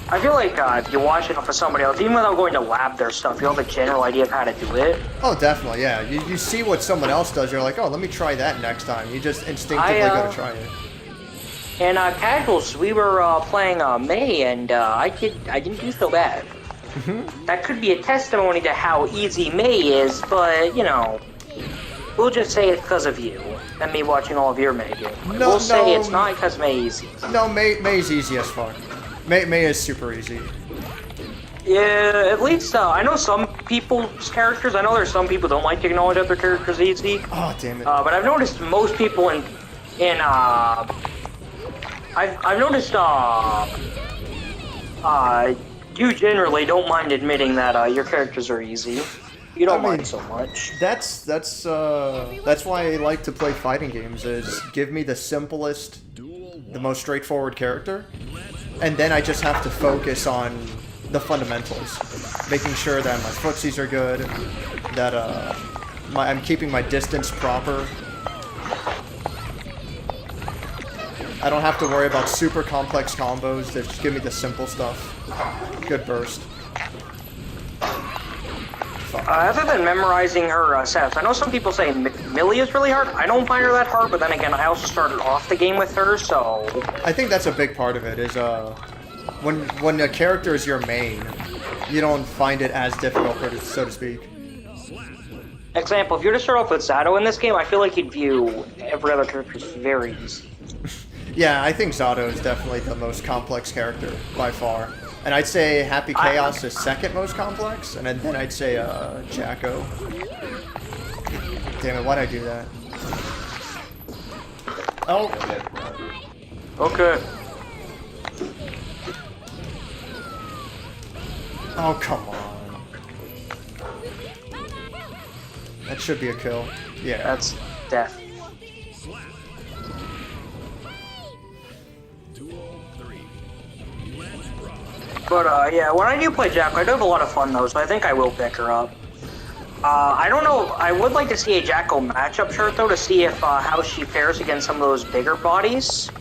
I feel like if you watch it for somebody else, even without going to lab their stuff, you have a general idea of how to do it. Oh, definitely, yeah. You see what someone else does, you're like, oh, let me try that next time. You just instinctively go to try it. In casuals, we were playing May, and I didn't do so bad. That could be a testimony to how easy May is, but, you know, we'll just say it's because of you and me watching all of your May games. We'll say it's not because May is easy. No, May's easy as fuck. May is super easy. Yeah, at least I know some people's characters. I know there's some people don't like to acknowledge that their character's easy. Oh, damn it. But I've noticed most people I've noticed you generally don't mind admitting that your characters are easy. You don't mind so much. That's why I like to play fighting games, is give me the simplest, the most straightforward character, and then I just have to focus on the fundamentals. Making sure that my footsies are good, that I'm keeping my distance proper. I don't have to worry about super complex combos, they just give me the simple stuff. Good burst. Other than memorizing her stats, I know some people say Millie is really hard. I don't find her that hard, but then again, I also started off the game with her, so... I think that's a big part of it, is when a character is your main, you don't find it as difficult, so to speak. Example, if you were to start off with Zato in this game, I feel like you'd view every other character as very easy. Yeah, I think Zato is definitely the most complex character, by far. And I'd say Happy Chaos is second most complex, and then I'd say Jacko. Damn it, why'd I do that? Oh! Okay. Oh, come on. That should be a kill. Yeah. That's death. But, yeah, when I do play Jacko, I do have a lot of fun, though, so I think I will pick her up. I don't know, I would like to see a Jacko matchup chart, though, to see if how she fares against some of those bigger bodies.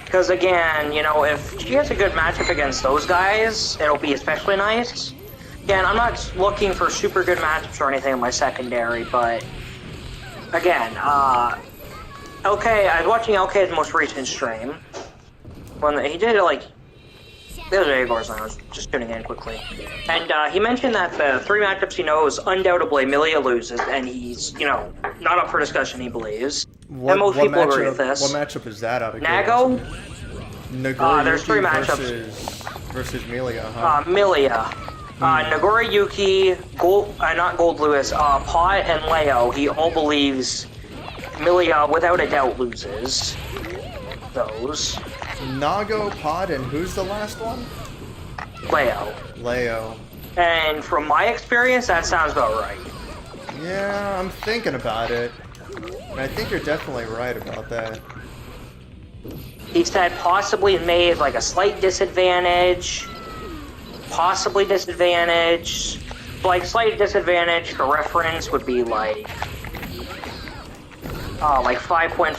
Because, again, you know, if she has a good matchup against those guys, it'll be especially nice. Again, I'm not looking for super good matchups or anything in my secondary, but, again, LK, I was watching LK's most recent stream. When he did it, like, it was Igor's, and I was just tuning in quickly. And he mentioned that the three matchups he knows, undoubtedly, Milia loses, and he's, you know, not up for discussion, he believes. And most people agree with this. What matchup is that out of Nago? There's three matchups. Versus Milia, huh? Milia. Nagori Yuki, not Gold Lewis, Pot and Leo, he all believes Milia, without a doubt, loses those. Nago, Pod, and who's the last one? Leo. And from my experience, that sounds about right. Yeah, I'm thinking about it. And I think you're definitely right about that. He said possibly May is like a slight disadvantage. Possibly disadvantage. Like, slight disadvantage for reference would be like 5.5,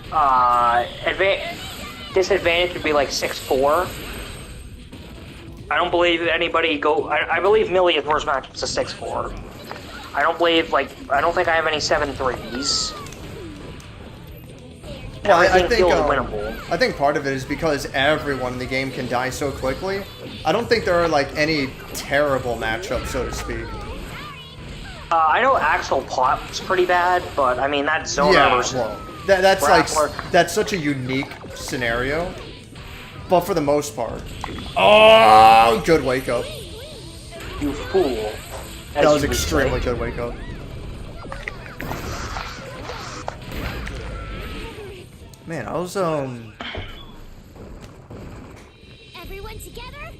4.5. Disadvantage would be like 6.4. I don't believe anybody I believe Millia's worst matchup is a 6.4. I don't think I have any 7.3s. Well, I Everything think feels winnable. I think part of it is because everyone in the game can die so quickly. I don't think there are like any terrible matchups, so to speak. I know Axel Pot's pretty bad, but I mean that's Zona Yeah, versus well, that's Grappler. like that's such a unique scenario. But for the most part, oh, good wake up. You fool. That was extremely good wake up. Man, I was Everyone together?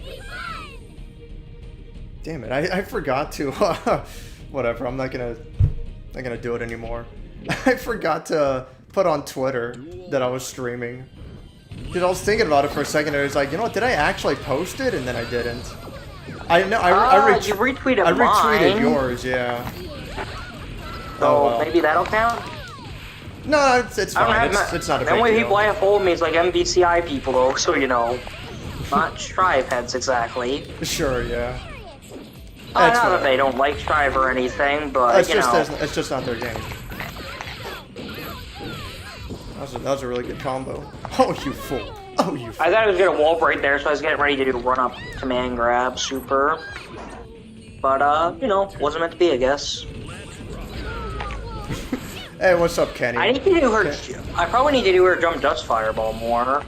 We won! Damn it, I forgot to whatever, I'm not gonna do it anymore. I forgot to put on Twitter that I was streaming. Because I was thinking about it for a second and I was like, you know what, did I actually post it? And then I didn't. I know you retweeted I retweeted mine. yours, yeah. So well. maybe that'll count? No, it's I don't fine. have It's not a the big only deal. people I have followed me is like MVCI people though, so you know. Not Strive heads exactly. Sure, yeah. Not That's that fine. they don't like Strive or anything, but It's you know. it's just not their game. That was a really good combo. Oh, you fool. Oh, you fool. I thought I was gonna wall break there, so I was getting ready to do the run up command grab super. But you know, wasn't meant to be, I guess. Hey, what's up, Kenny? I need to do her. I probably need to do her jump dust fireball more.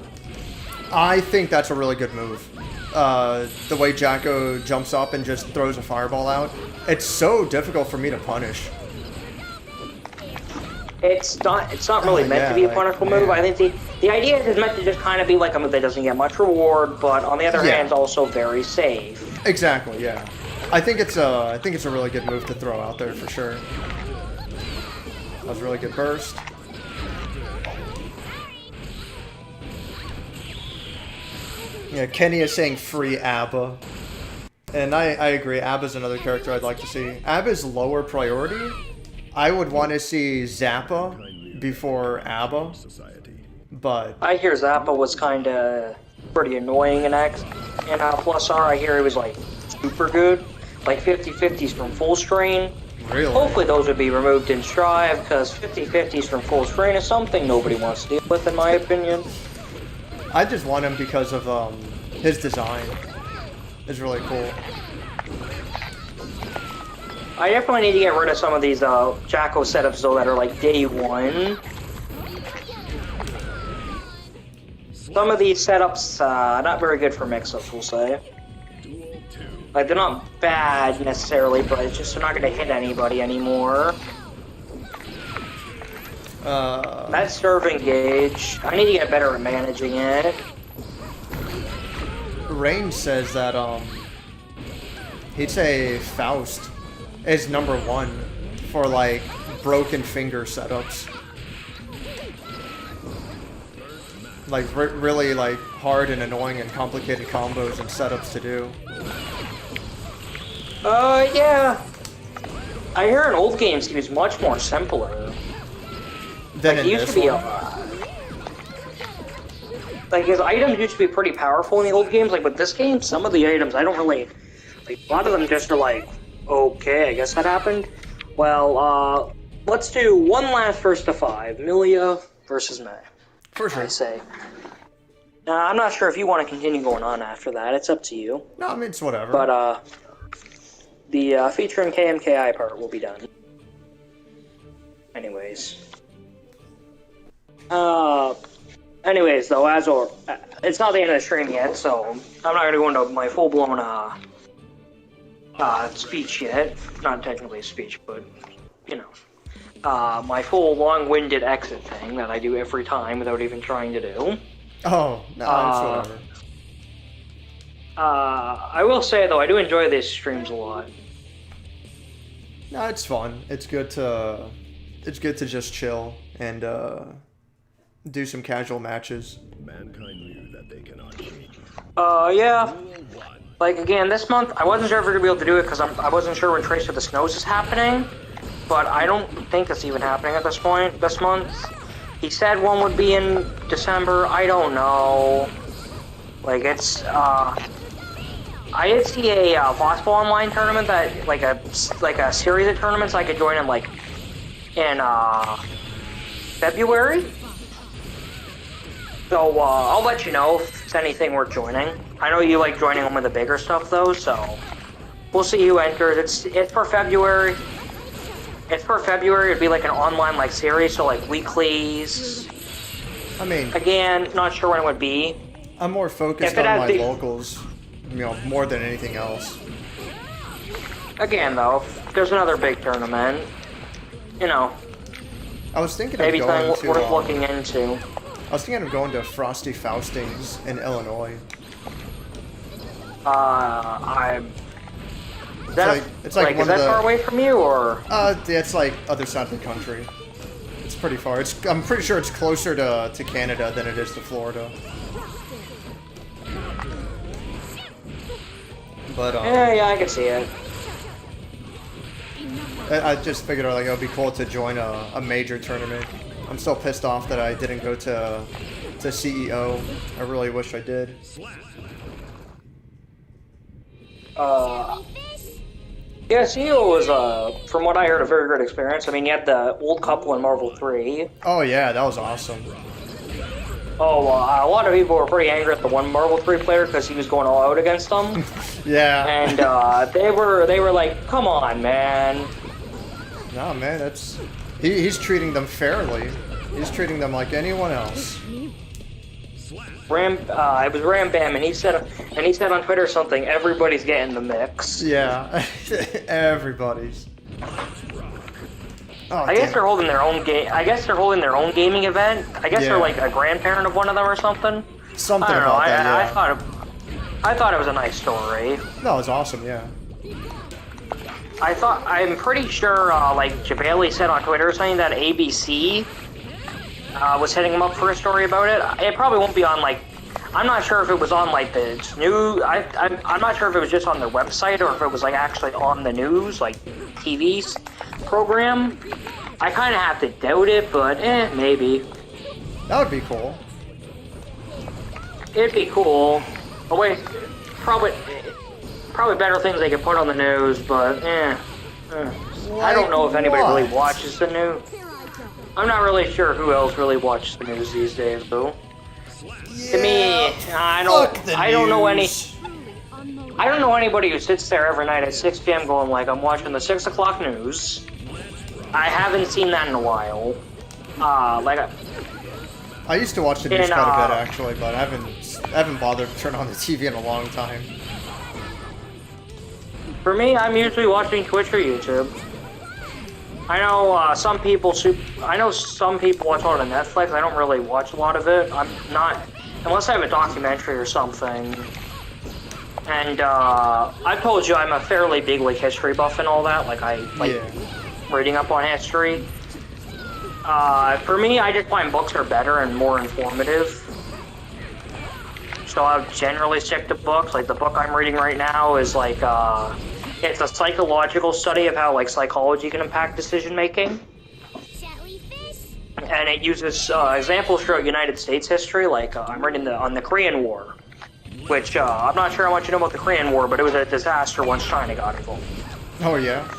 I think that's a really good move. The way Jacko jumps up and just throws a fireball out. It's so difficult for me to punish. It's not really meant to be a like, punishable move. man. I think the idea is meant to just kind of be like a move that doesn't get much reward, but on the other Yeah. hand, is also very safe. Exactly, yeah. I think it's a really good move to throw out there for sure. That was a really good burst. Yeah, Kenny is saying free ABBA. And I agree, ABBA's another character I'd like to see. ABBA's lower priority. I would want to see Zappa before ABBA. But I hear Zappa was kind of pretty annoying in Plus R. I hear he was like super good, like 50-50s from full strain. really, Hopefully those would be removed in Strive, because 50-50s from full strain is something nobody wants to deal with, in my opinion. I just want him because of his design. It's really cool. I definitely need to get rid of some of these Jacko setups though that are like day one. Some of these setups not very good for mix-ups, we'll say. Like they're not bad necessarily, but it's just they're not going to hit anybody anymore. That serving gauge, I need to get better at managing it. Rain says that he'd say Faust is #1 for like broken finger setups. Like really like hard and annoying and complicated combos and setups to do. Yeah. I hear in old games he was much more simpler. Then Like, in he used this to be one, like his items used to be pretty powerful in the old games. Like with this game, some of the items I don't really like. A lot of them just are like, okay, I guess that happened. Well, let's do one last first to 5. Milia versus May. for sure. I say. I'm not sure if you want to continue going on after that. It's up to you. No, I mean it's whatever. But the featuring KMKI part will be done. Anyways. Anyways, though, it's not the end of the stream yet, so I'm not going to go into my full-blown speech yet. Not technically a speech, but, you know. My full long-winded exit thing that I do every time without even trying to do. Oh, no, it's whatever. I will say, though, I do enjoy these streams a lot. No, it's fun. It's good to just chill and do some casual matches. Mankind knew that they cannot change. Yeah. Duel 1. Like, again, this month, I wasn't sure if we were going to be able to do it because I wasn't sure when Trace of the Snows is happening. But I don't think it's even happening at this point, this month. He said one would be in December. I don't know. Like, it's, I did see a possible online tournament that, like a series of tournaments I could join in, like, in, February. So, I'll let you know if it's anything worth joining. I know you like joining them with the bigger stuff, though, so... We'll see who enters. It's for February. It's for February. It'd be like an online like series, so like weeklies. I mean, Again, not sure when it would be. I'm more focused on my locals, more than anything else. Again, though, if there's another big tournament, you know, I was thinking maybe of going something worth looking into. I was thinking of going to Frosty Faustings in Illinois. Is that, it's like one is that of the, far away from you, or? It's like other side of the country. It's pretty far. I'm pretty sure it's closer to Canada than it is to Florida. But Yeah, I can see it. I just figured like it would be cool to join a major tournament. I'm still pissed off that I didn't go to CEO. I really wish I did. Yeah, CEO was, from what I heard, a very good experience. I mean, you had the old couple in Marvel 3. Oh yeah, that was awesome. Oh, a lot of people were pretty angry at the one Marvel 3 player because he was going all out against them. Yeah. And they were like, come on, man. No, man, he's treating them fairly. He's treating them like anyone else. It was Ram Bam, and he said on Twitter something. Everybody's getting the mix. Yeah, everybody's. Oh, I guess they're holding their own game. I guess they're holding their own gaming event. I guess they're like a grandparent of one of them or something. Something I don't know. about that. Yeah. I thought it was a nice story. No, it was awesome. Yeah. I'm pretty sure, like Javali said on Twitter, saying that ABC was hitting him up for a story about it. It probably won't be on like. I'm not sure if it was on like the news. I'm not sure if it was just on their website or if it was like actually on the news, like TV's program. I kind of have to doubt it, but maybe. That would be cool. It'd be cool. Oh wait, probably better things they could put on the news, but I don't know if anybody really watches the news. I'm not really sure who else really watches the news these days, though. Yeah, to me, I don't know anybody who sits there every night at 6 p.m. going like, I'm watching the 6 o'clock news. I haven't seen that in a while. I used to watch the news quite a bit actually, but I haven't bothered to turn on the TV in a long time. For me, I'm usually watching Twitch or YouTube. I know some people watch a lot of Netflix. I don't really watch a lot of it. I'm not, unless I have a documentary or something. And I've told you I'm a fairly big like history buff and all that. Like I like reading up on history. For me, I just find books are better and more informative. So I'll generally stick to books. Like the book I'm reading right now is like it's a psychological study of how like psychology can impact decision making. And it uses examples throughout United States history. Like I'm reading on the Korean War, which I'm not sure how much you know about the Korean War, but it was a disaster once China got involved. Oh yeah.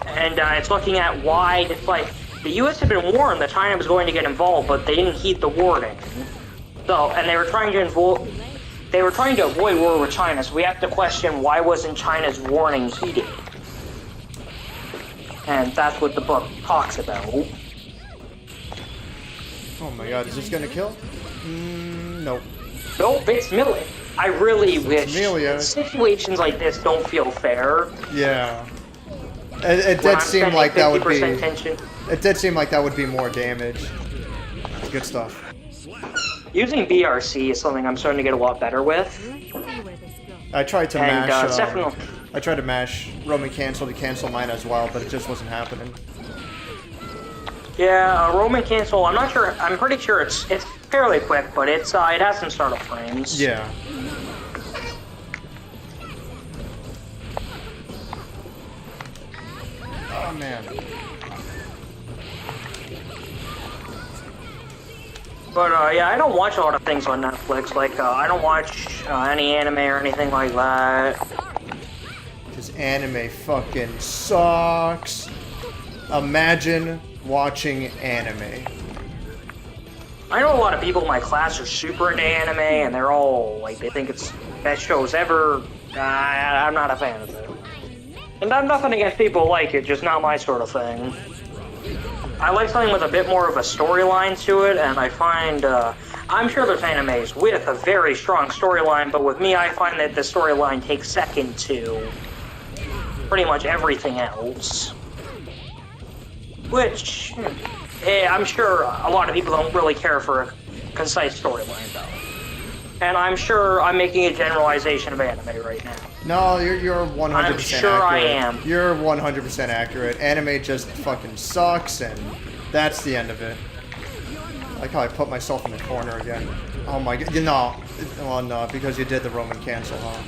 And it's looking at why, like, the U.S. had been warned that China was going to get involved, but they didn't heed the warning. So, and they were trying to avoid war with China. So we have to question why wasn't China's warning heeded? And that's what the book talks about. Oh my God, is this gonna kill? Nope. Nope, it's military. I really wish Amelia. Situations like this don't feel fair. Yeah. It did seem like that would be. Tension. It did seem like that would be more damage. Good stuff. Using BRC is something I'm starting to get a lot better with. I tried to And, mash. I tried to mash Roman cancel to cancel mine as well, but it just wasn't happening. Yeah, Roman cancel. I'm not sure. I'm pretty sure it's fairly quick, but it has some startup frames. Yeah. Oh man. But yeah, I don't watch a lot of things on Netflix. Like I don't watch any anime or anything like that. Because anime fucking sucks. Imagine watching anime. I know a lot of people in my class are super into anime, and they're all like, they think it's best shows ever. I'm not a fan of it. And I'm nothing against people who like it, just not my sort of thing. I like something with a bit more of a storyline to it, and I find, I'm sure there's animes with a very strong storyline, but with me, I find that the storyline takes second to pretty much everything else. Which, I'm sure a lot of people don't really care for a concise storyline, though. And I'm sure I'm making a generalization of anime right now. No, you're 100% I'm sure accurate. I am. You're 100% accurate. Anime just fucking sucks, and that's the end of it. I like how I put myself in the corner again. Oh my god, no. Well, no, because you did the Roman cancel, huh?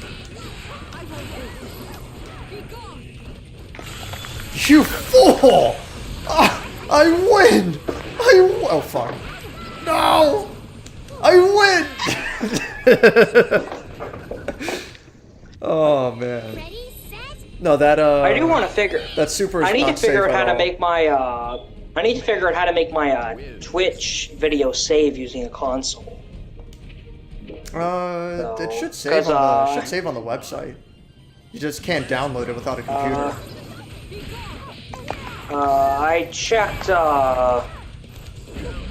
You fool! Ah, I win! Oh fuck. No! I win! Oh man. Ready, set? No, that I do want to figure. that super. I need to not safe figure out at how to all. make my. I need to figure out how to make my Twitch video save using a console. It should save 'cause, on the should save on the website. You just can't download it without a computer. I checked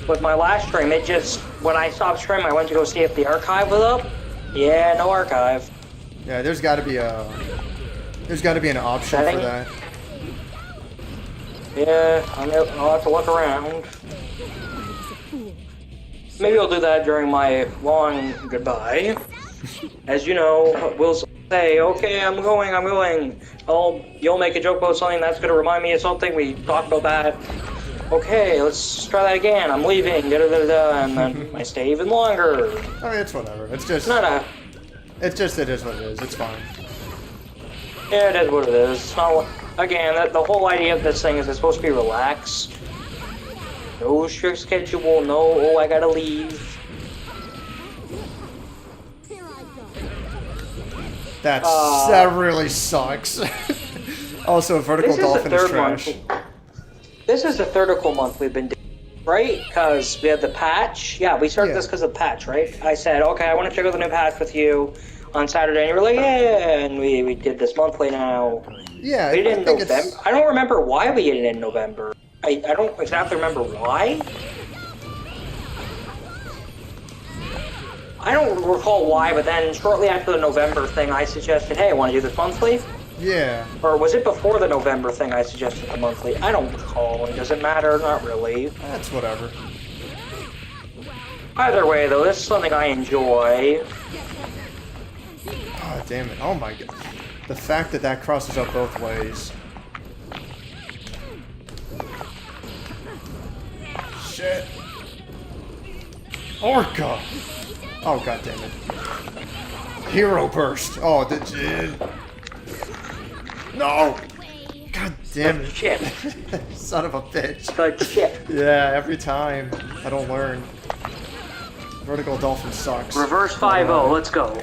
with my last stream. It just when I stopped streaming, I went to go see if the archive was up. Yeah, no archive. Yeah, there's got to be an option Setting? for that. Yeah, I'll have to look around. Maybe I'll do that during my long goodbye. As you know, we'll say, okay, I'm going. You'll make a joke about something that's gonna remind me of something. We talked about that. Okay, let's try that again. I'm leaving, and then I stay even longer. I mean, it's whatever. It's just. It is what it is. It's fine. Yeah, it is what it is. It's not, again, the whole idea of this thing is it's supposed to be relaxed. No strict schedule, no, I gotta leave. That really sucks. Also, Vertical Dolphin is trash. This is the third month we've been doing, right? Because we had the patch. Yeah, we started this because of the patch, right? I said, okay, I want to check out the new patch with you on Saturday, and you were like, yeah, and we did this monthly now. Yeah, We did it in I think November. it's. I don't remember why we did it in November. I don't exactly remember why. I don't recall why, but then shortly after the November thing, I suggested, hey, want to do this monthly? Yeah. Or was it before the November thing I suggested the monthly? I don't recall. Does it matter? Not really. That's whatever. Either way, though, this is something I enjoy. Oh, damn it. Oh my god. The fact that that crosses up both ways. Shit. Orca! Oh, god damn it. Hero burst. Oh, did you? No! God damn it. Shit. Son of a bitch. Good shit. Yeah, every time. I don't learn. Vertical Dolphin sucks. Reverse 5-0, let's go.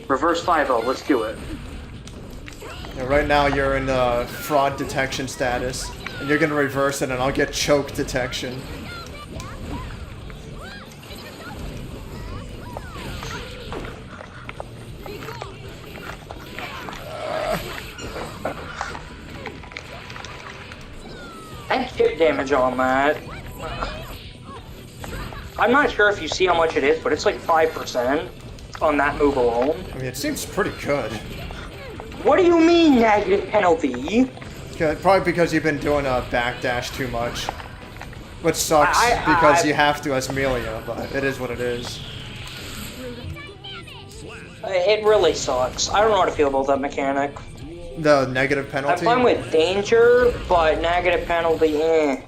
Reverse 5-0, let's do it. Yeah, right now you're in fraud detection status, and you're gonna reverse it, and I'll get choke detection. That's hit damage on that. I'm not sure if you see how much it is, but it's like 5% on that move alone. I mean, it seems pretty good. What do you mean negative penalty? Probably because you've been doing a backdash too much. Which sucks I- because you have to as Amelia, but it is what it is. It really sucks. I don't know how to feel about that mechanic. The negative penalty? I'm fine with danger, but negative penalty, eh.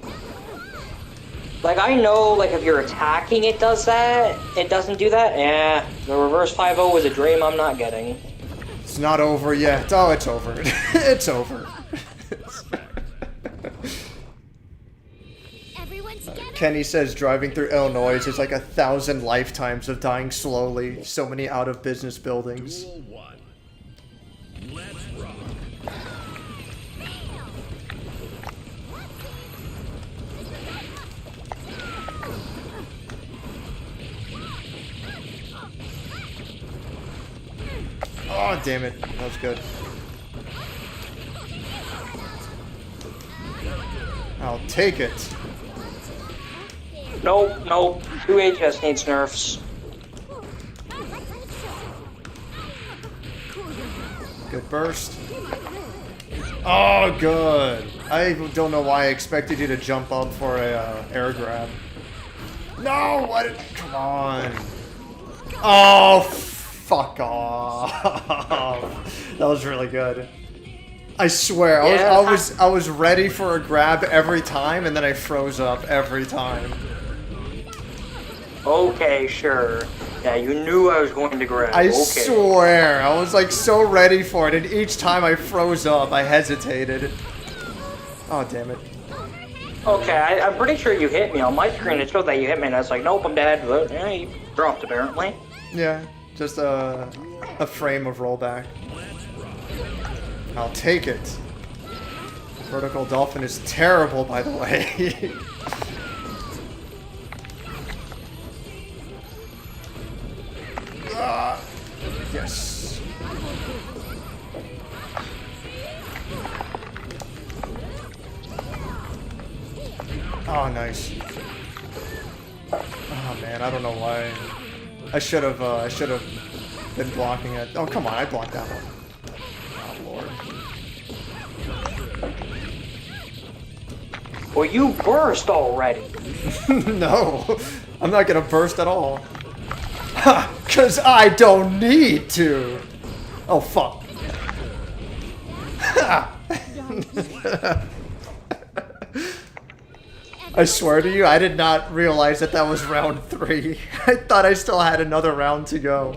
Like, I know, like, if you're attacking, it does that. It doesn't do that. Yeah, the reverse 5-0 was a dream I'm not getting. It's not over yet. Oh, it's over. It's over. Everyone together. Kenny says driving through Illinois is like 1,000 lifetimes of dying slowly. So many out-of-business buildings. Rule 1. Let's rock. Oh, damn it. That was good. I'll take it. Nope, nope. 2HS needs nerfs. Good burst. Oh, good. I don't know why I expected you to jump up for a air grab. No, what? Come on. Oh, fuck off. That was really good. I swear, I was ready for a grab every time, and then I froze up every time. Okay, sure. Yeah, you knew I was going to grab. I Okay. swear, I was like so ready for it, and each time I froze up, I hesitated. Oh, damn it. Okay, I'm pretty sure you hit me. On my screen, it showed that you hit me, and I was like, nope, I'm dead. But, yeah, you dropped, apparently. Yeah, just a frame of rollback. I'll take it. Vertical Dolphin is terrible, by the way. Yes. Oh, nice. Oh man, I don't know why. I should have been blocking it. Oh come on, I blocked that one. Oh lord. Well, you burst already. No, I'm not gonna burst at all. Ha! 'Cause I don't need to. Oh fuck. Ha! I swear to you, I did not realize that that was round 3. I thought I still had another round to go.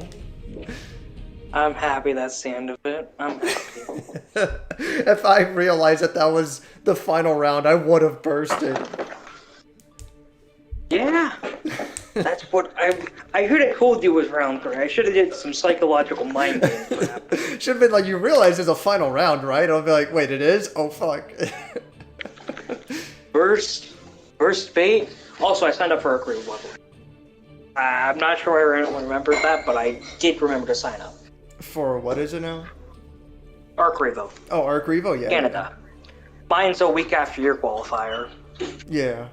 I'm happy that's the end of it. I'm happy. If I realized that that was the final round, I would have bursted. Yeah. That's what I heard it told you was round 3. I should have did some psychological mind games for that. Should have been like, you realize it's a final round, right? I'll be like, wait, it is? Oh, fuck. Burst bait. Also, I signed up for a group level. I'm not sure everyone remembers that, but I did remember to sign up. For what is it now? Arc Revo. Oh, Arc Revo? Yeah. Canada. Mine's a week after your qualifier. Yeah.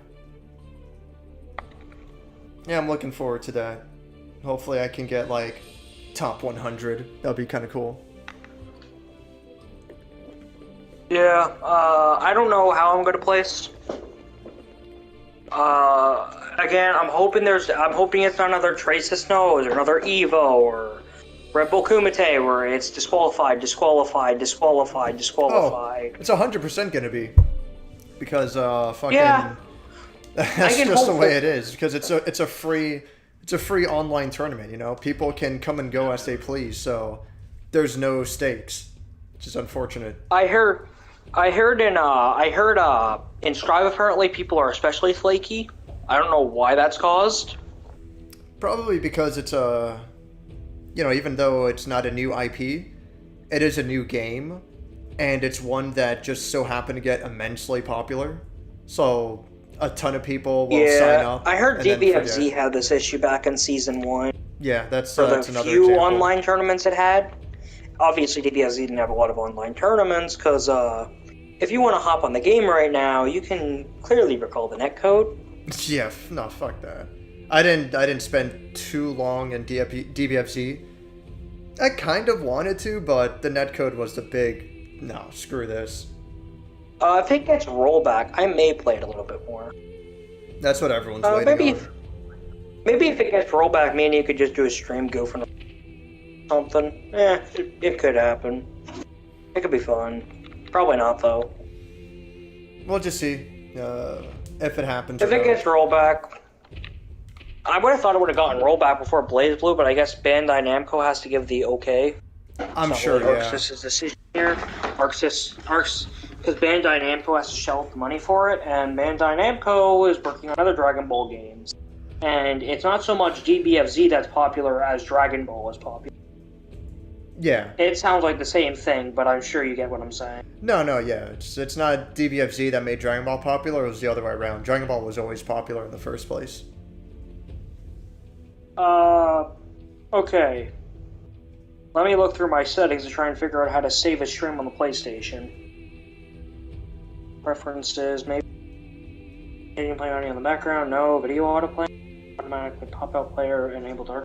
Yeah, I'm looking forward to that. Hopefully I can get, like, top 100. That'll be kind of cool. Yeah, I don't know how I'm gonna place. Again, I'm hoping it's not another Trace of Snows or another Evo or Red Bull Kumite where it's disqualified. Oh, it's 100% gonna be. Because, fucking... Yeah. That's just the way it is. Because it's a free online tournament, you know? People can come and go as they please, so there's no stakes. Which is unfortunate. I heard in Strive apparently people are especially flaky. I don't know why that's caused. Probably because it's a, you know, even though it's not a new IP, it is a new game, and it's one that just so happened to get immensely popular. So a ton of people will sign up. I heard and then DBFZ forget. had this issue back in Season 1. Yeah, that's For the another few example. online tournaments it had. Obviously, DBFZ didn't have a lot of online tournaments, because if you want to hop on the game right now, you can clearly recall the netcode. Yeah, no, fuck that. I didn't spend too long in DBFZ. I kind of wanted to, but the netcode was the big, no, screw this. If it gets rollback, I may play it a little bit more. That's what everyone's waiting on. Maybe if it gets rollback, me and you could just do a stream goofing something. It could happen. It could be fun. Probably not, though. We'll just see if it happens. If it gets rollback, I would have thought it would have gotten rollback before Blaze Blue, but I guess Bandai Namco has to give the okay. I'm It's sure, not really yeah. ArcSys' decision here. Because Bandai Namco has to shell out the money for it, and Bandai Namco is working on other Dragon Ball games. And it's not so much DBFZ that's popular as Dragon Ball is popular. Yeah. It sounds like the same thing, but I'm sure you get what I'm saying. No, yeah. It's not DBFZ that made Dragon Ball popular. It was the other way around. Dragon Ball was always popular in the first place. Okay. Let me look through my settings to try and figure out how to save a stream on the PlayStation. Preferences, maybe. Can you play audio in the background? No. Video autoplay. Automatically pop-out player enabled. Do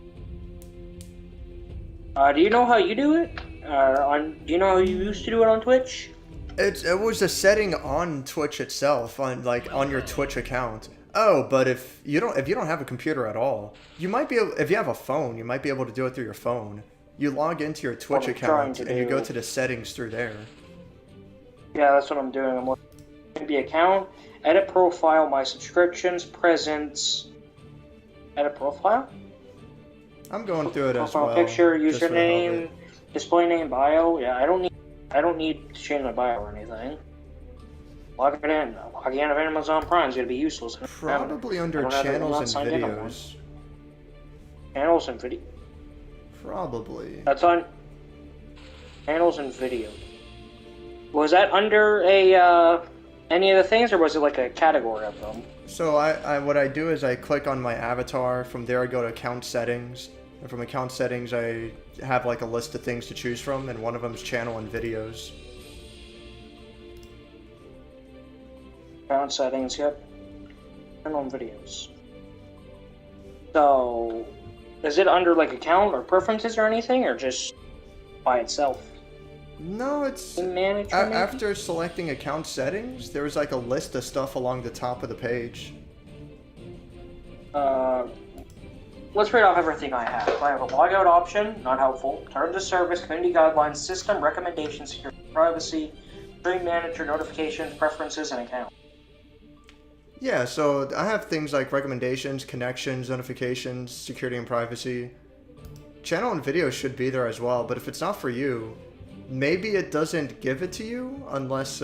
you know how you do it? Do you know how you used to do it on Twitch? It was a setting on Twitch itself, on your Twitch account. Oh, but if you don't have a computer at all, you might be able, if you have a phone, you might be able to do it through your phone. You log into your Twitch account and you go to the settings through there. Yeah, that's what I'm doing. I'm looking at the account, edit profile, my subscriptions, presents, edit profile. I'm going through it as well. Profile picture, username, display name, bio. Yeah, I don't need to change my bio or anything. Logging in of Amazon Prime is gonna be useless. Probably under channels and videos. Channels and video. Probably. That's on channels and video. Was that under any of the things, or was it like a category of them? So what I do is I click on my avatar. From there I go to account settings, and from account settings I have like a list of things to choose from, and one of them is channel and videos. Account settings, yep. Channel and videos. So, is it under like account or preferences or anything, or just by itself? No, it's Management, after selecting account settings, there's like a list of stuff along the top of the page. Let's read off everything I have. I have a logout option, not helpful. Terms of service, community guidelines, system recommendations, security, privacy, stream manager, notifications, preferences, and account. Yeah, so I have things like recommendations, connections, notifications, security and privacy. Channel and video should be there as well, but if it's not for you, maybe it doesn't give it to you unless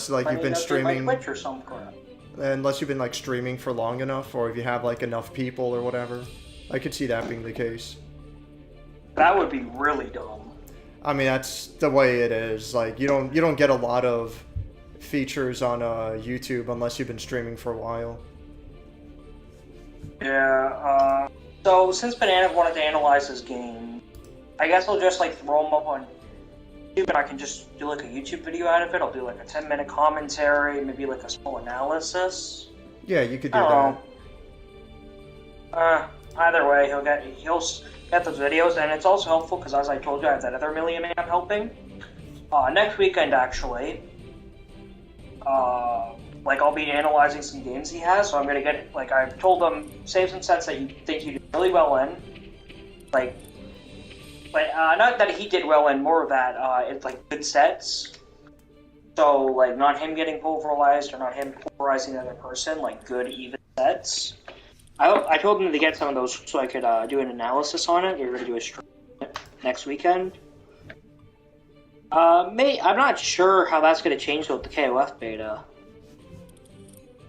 like you've been streaming, like Twitch or some crap. Unless you've been like streaming for long enough, or if you have like enough people or whatever. I could see that being the case. That would be really dumb. I mean, that's the way it is. Like you don't get a lot of features on YouTube unless you've been streaming for a while. Yeah, so since Banana wanted to analyze this game, I guess I'll just like throw them up on YouTube and I can just do like a YouTube video out of it. I'll do like a 10-minute commentary, maybe like a small analysis. Yeah, you could do that. Either way, he'll get those videos, and it's also helpful because, as I told you, I have that other Million Man helping. Next weekend, actually, like I'll be analyzing some games he has, so I'm gonna get like I've told him save some sets that you think you did really well in, but not that he did well in, more of that it's like good sets. So like not him getting pulverized or not him pulverizing the other person, like good even sets. I told him to get some of those so I could do an analysis on it. We were going to do a stream next weekend. I'm not sure how that's going to change with the KOF beta.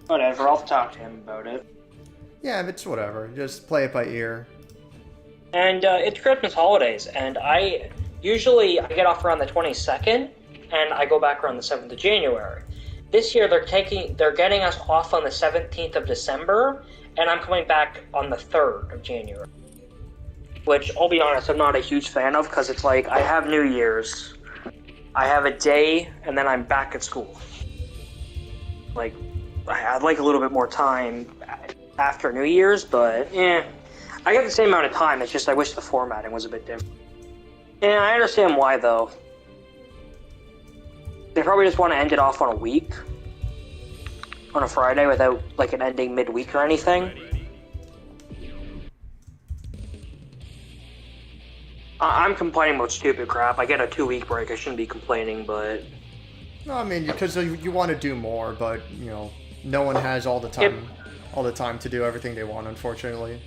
Whatever, I'll talk to him about it. Yeah, it's whatever. Just play it by ear. And it's Christmas holidays, and I get off around the 22nd, and I go back around the 7th of January. This year they're getting us off on the 17th of December, and I'm coming back on the 3rd of January. Which, I'll be honest, I'm not a huge fan of, because it's like, I have New Year's, I have a day, and then I'm back at school. Like, I'd like a little bit more time after New Year's, but, I get the same amount of time, it's just I wish the formatting was a bit different. Yeah, I understand why, though. They probably just want to end it off on a week. On a Friday without, like, an ending midweek or anything. I'm complaining about stupid crap. I get a 2-week break. I shouldn't be complaining, but... No, I mean, because you want to do more, but, you know, no one has all the time to do everything they want, unfortunately.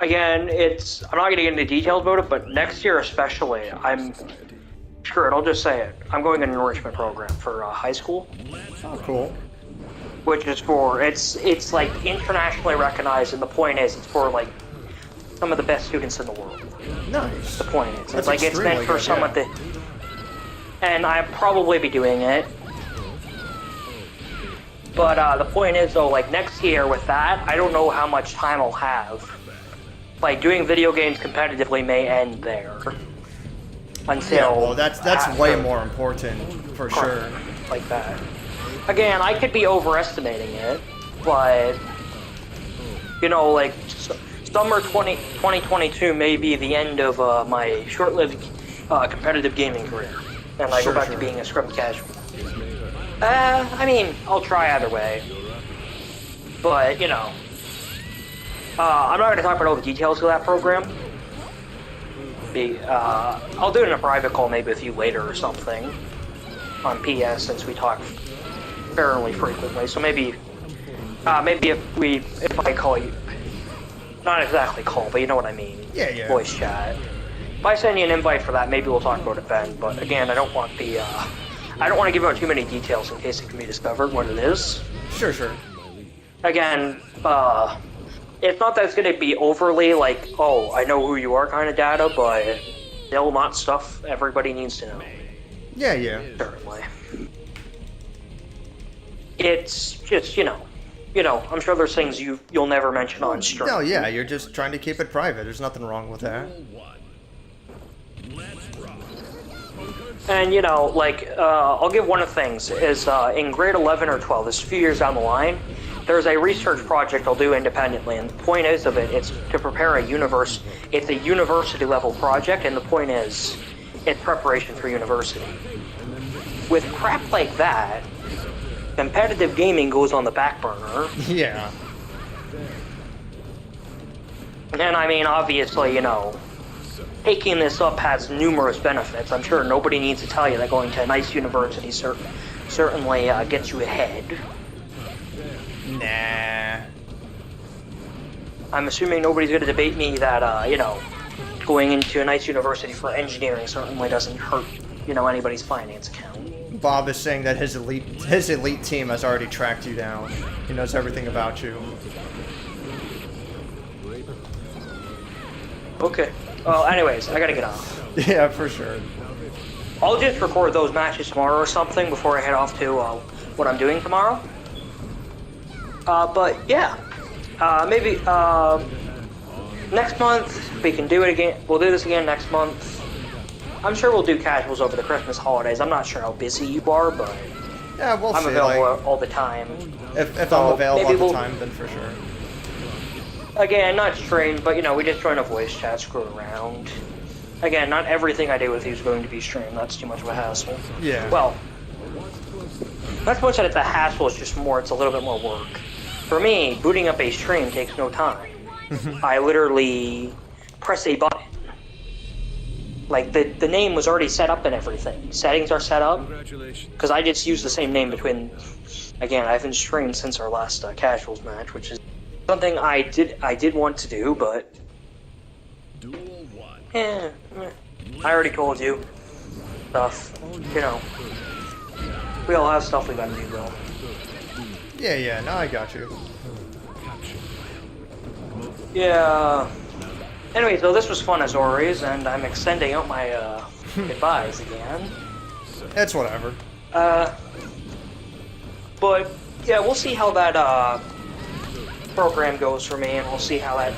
Again, I'm not going to get into details about it, but next year especially, screw it, I'll just say it. I'm going in an enrichment program for high school. Oh, cool. Which is it's like internationally recognized, and the point is, it's for like some of the best students in the world. Nice. The point is, That's it's meant for some of the, and I'll probably be doing it. But the point is, though, like next year with that, I don't know how much time I'll have. Like doing video games competitively may end there. until Yeah, well, that's way after- more important for sure. like that. Again, I could be overestimating it, but you know, like summer 2022 may be the end of my short-lived competitive gaming career, and I Sure, go back sure. to being a scrum casual. I mean, I'll try either way, but you know, I'm not going to talk about all the details of that program. I'll do it in a private call maybe with you later or something on PS, since we talk fairly frequently. So maybe if I call you, not exactly call, but you know what I mean. Yeah. Voice chat. If I send you an invite for that, maybe we'll talk about it then. But again, I don't want to give out too many details in case it can be discovered what it is. Sure. Again, it's not that it's going to be overly like, oh, I know who you are kind of data, but still not stuff everybody needs to know. Yeah. Certainly. It's just, you know, I'm sure there's things you'll never mention on stream. No, yeah, you're just trying to keep it private. There's nothing wrong with that. And, you know, like, I'll give one of the things is in grade 11 or 12, this is a few years down the line, there's a research project I'll do independently, and the point is of it, it's to prepare it's a university level project, and the point is, it's preparation for university. With crap like that, competitive gaming goes on the back burner. Yeah. And I mean, obviously, you know, taking this up has numerous benefits. I'm sure nobody needs to tell you that going to a nice university certainly gets you ahead. Nah. I'm assuming nobody's going to debate me that, you know, going into a nice university for engineering certainly doesn't hurt, you know, anybody's finance account. Bob is saying that his elite team has already tracked you down. He knows everything about you. Okay. Well, anyways, I gotta get off. Yeah, for sure. I'll just record those matches tomorrow or something before I head off to what I'm doing tomorrow. But yeah, maybe next month we can do it again. We'll do this again next month. I'm sure we'll do casuals over the Christmas holidays. I'm not sure how busy you are, but Yeah, we'll I'm see. available Like, all the time. if So I'm available maybe at the we'll- time, then for sure. Again, not streamed, but you know, we just join a voice chat, screw around. Again, not everything I do with you is going to be streamed. That's too much of a hassle. Yeah. Well, not so much that it's a hassle, it's just more, it's a little bit more work. For me, booting up a stream takes no time. I literally press a button. Like, the name was already set up and everything. Settings are set up. Because I just use the same name between... Again, I haven't streamed since our last casuals match, which is something I did want to do, but... I already told you. Stuff. You know. We all have stuff we gotta do, though. Yeah, no, I got you. Yeah. Anyway, so this was fun as always, and I'm extending out my goodbyes again. It's whatever. But yeah, we'll see how that program goes for me, and we'll see how that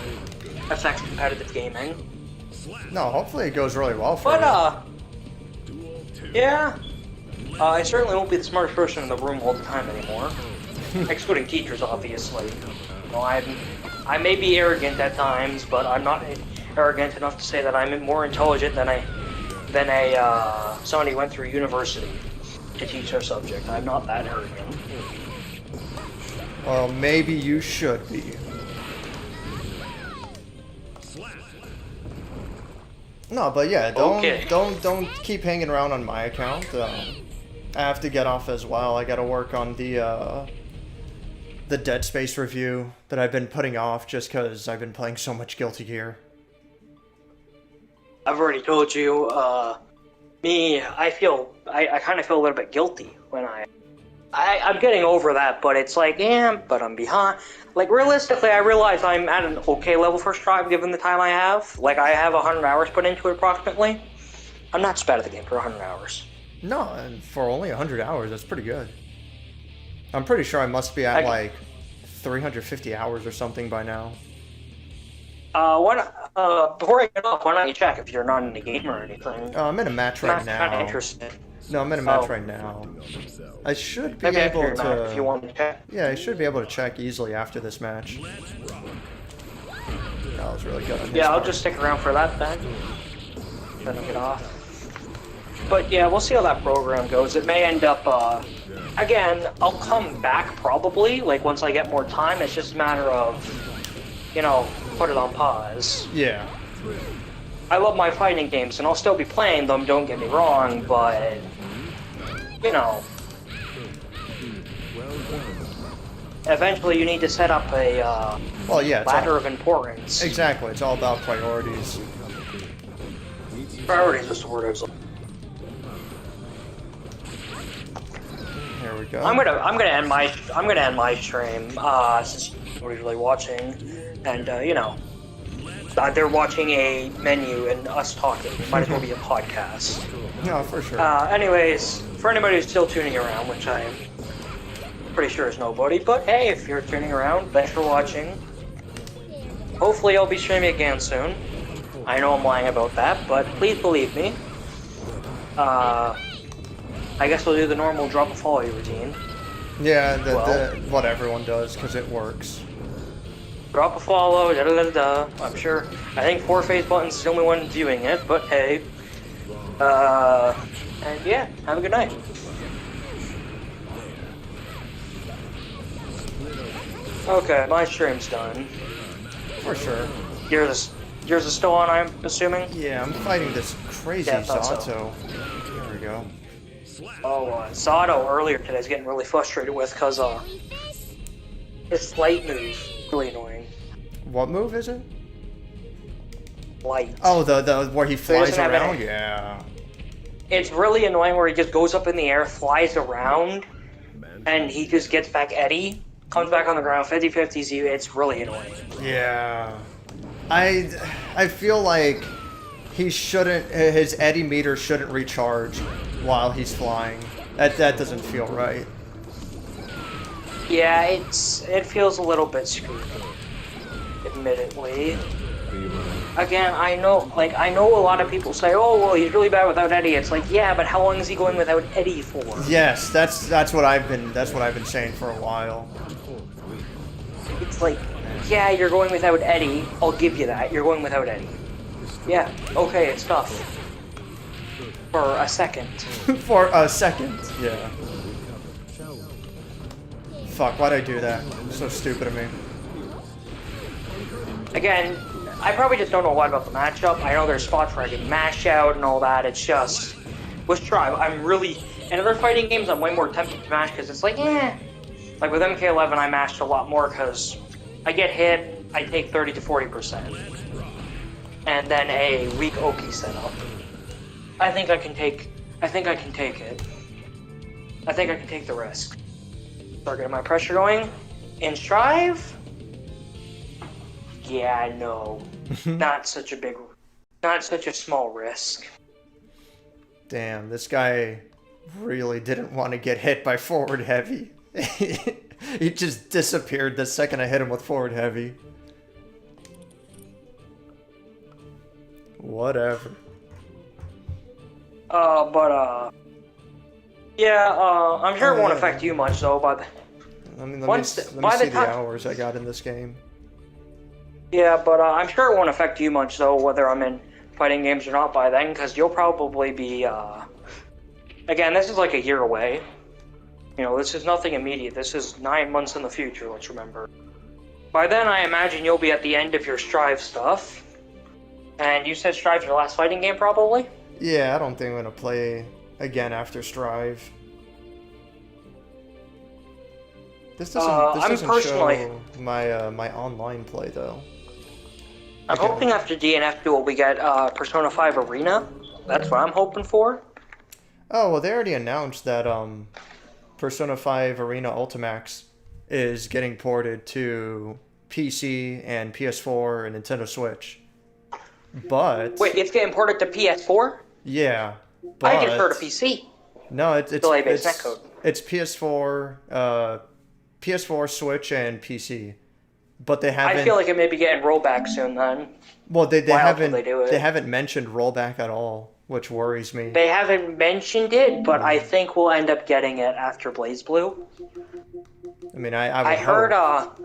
affects competitive gaming. No, hopefully it goes really well for But you. yeah, I certainly won't be the smartest person in the room all the time anymore, excluding teachers, obviously. You know, I may be arrogant at times, but I'm not arrogant enough to say that I'm more intelligent than somebody who went through university to teach their subject. I'm not that arrogant. Well, maybe you should be. No, but yeah, don't keep hanging around on my account. I have to get off as well. I gotta work on the Dead Space review that I've been putting off just because I've been playing so much Guilty Gear. I've already told you, I kind of feel a little bit guilty when I'm getting over that, but it's like, yeah, but I'm behind. Like, realistically, I realize I'm at an okay level for Strive given the time I have. Like, I have 100 hours put into it approximately. I'm not too bad at the game for 100 hours. No, and for only 100 hours, that's pretty good. I'm pretty sure I must be at like 350 hours or something by now. Before I get off, why don't you check if you're not in the game or anything? I'm in a match right I'm kind of now. interested. No, I'm in a match right now. I should be Maybe able after your match, if you to. want to check. Yeah, I should be able to check easily after this match. That was really good. On his Yeah, I'll part. just stick around for that then. Then I'll get off. But yeah, we'll see how that program goes. It may end up, again, I'll come back probably, like once I get more time. It's just a matter of, you know, put it on pause. Yeah. I love my fighting games and I'll still be playing them, don't get me wrong, but, you know, eventually you need to set up a Well, yeah. It's ladder all, of importance. exactly. It's all about priorities. Priorities is the word I was looking. Here we go. I'm gonna end my stream since nobody's really watching, and you know, they're watching a menu and us talking. It might as well be a podcast. No, for sure. Anyways, for anybody who's still tuning around, which I'm pretty sure is nobody, but hey, if you're tuning around, thanks for watching. Hopefully, I'll be streaming again soon. I know I'm lying about that, but please believe me. I guess we'll do the normal drop a follow routine. Yeah, well- what everyone does, because it works. Drop a follow, da da da da. I'm sure. I think FourFaceButtons is the only one viewing it, but hey. And yeah, have a good night. Okay, my stream's done. For sure. Yours is still on, I'm assuming? Yeah, I'm fighting this crazy Yeah, I thought Zato. There we go. Oh, Zato earlier today is getting really frustrated with because his light move really annoying. What move is it? Light. Oh, the where he he flies doesn't have around? any- Yeah. It's really annoying where he just goes up in the air, flies around, and he just gets back Eddie, comes back on the ground, 50-50s you. It's really annoying. Yeah. I feel like his Eddie meter shouldn't recharge while he's flying. That doesn't feel right. Yeah, it feels a little bit screwed, admittedly. Again, I know a lot of people say, "Oh, well, he's really bad without Eddie." It's like, yeah, but how long is he going without Eddie for? Yes, that's what I've been saying for a while. It's like, yeah, you're going without Eddie. I'll give you that. You're going without Eddie. Yeah, okay, it's tough. For a second. For a second. Yeah. Fuck, why'd I do that? So stupid of me. Again, I probably just don't know a lot about the matchup. I know there's spots where I get mashed out and all that. It's just, let's try. I'm really, in other fighting games, I'm way more tempted to mash because it's like, eh. Like with MK11, I mashed a lot more because I get hit, I take 30 to 40%. And then a weak Oki setup. I think I can take it. I think I can take the risk. Start getting my pressure going. In Strive? Yeah, no. Not such a small risk. Damn, this guy really didn't want to get hit by forward heavy. He just disappeared the second I hit him with forward heavy. Whatever. I'm sure it won't affect you much though, but Let me by see the the time- hours I got in this game. I'm sure it won't affect you much though, whether I'm in fighting games or not by then, because you'll probably be, again, this is like a year away. You know, this is nothing immediate. This is 9 months in the future, let's remember. By then, I imagine you'll be at the end of your Strive stuff. And you said Strive's your last fighting game, probably? Yeah, I don't think I'm gonna play again after Strive. This doesn't show my my online play though. I'm hoping after DNF Duel we get Persona 5 Arena. That's what I'm hoping for. Oh well, they already announced that Persona 5 Arena Ultimax is getting ported to PC and PS4 and Nintendo Switch. But Wait, it's getting ported to PS4? yeah, but I just heard a PC. no, it's Delay-based netcode. it's PS4, PS4, Switch, and PC. but they haven't. I feel like it may be getting rollback soon then. Well, they Why else would haven't. they do it? They haven't mentioned rollback at all, which worries me. They haven't mentioned it, but I think we'll end up getting it after BlazBlue. I mean, I would I heard, hope.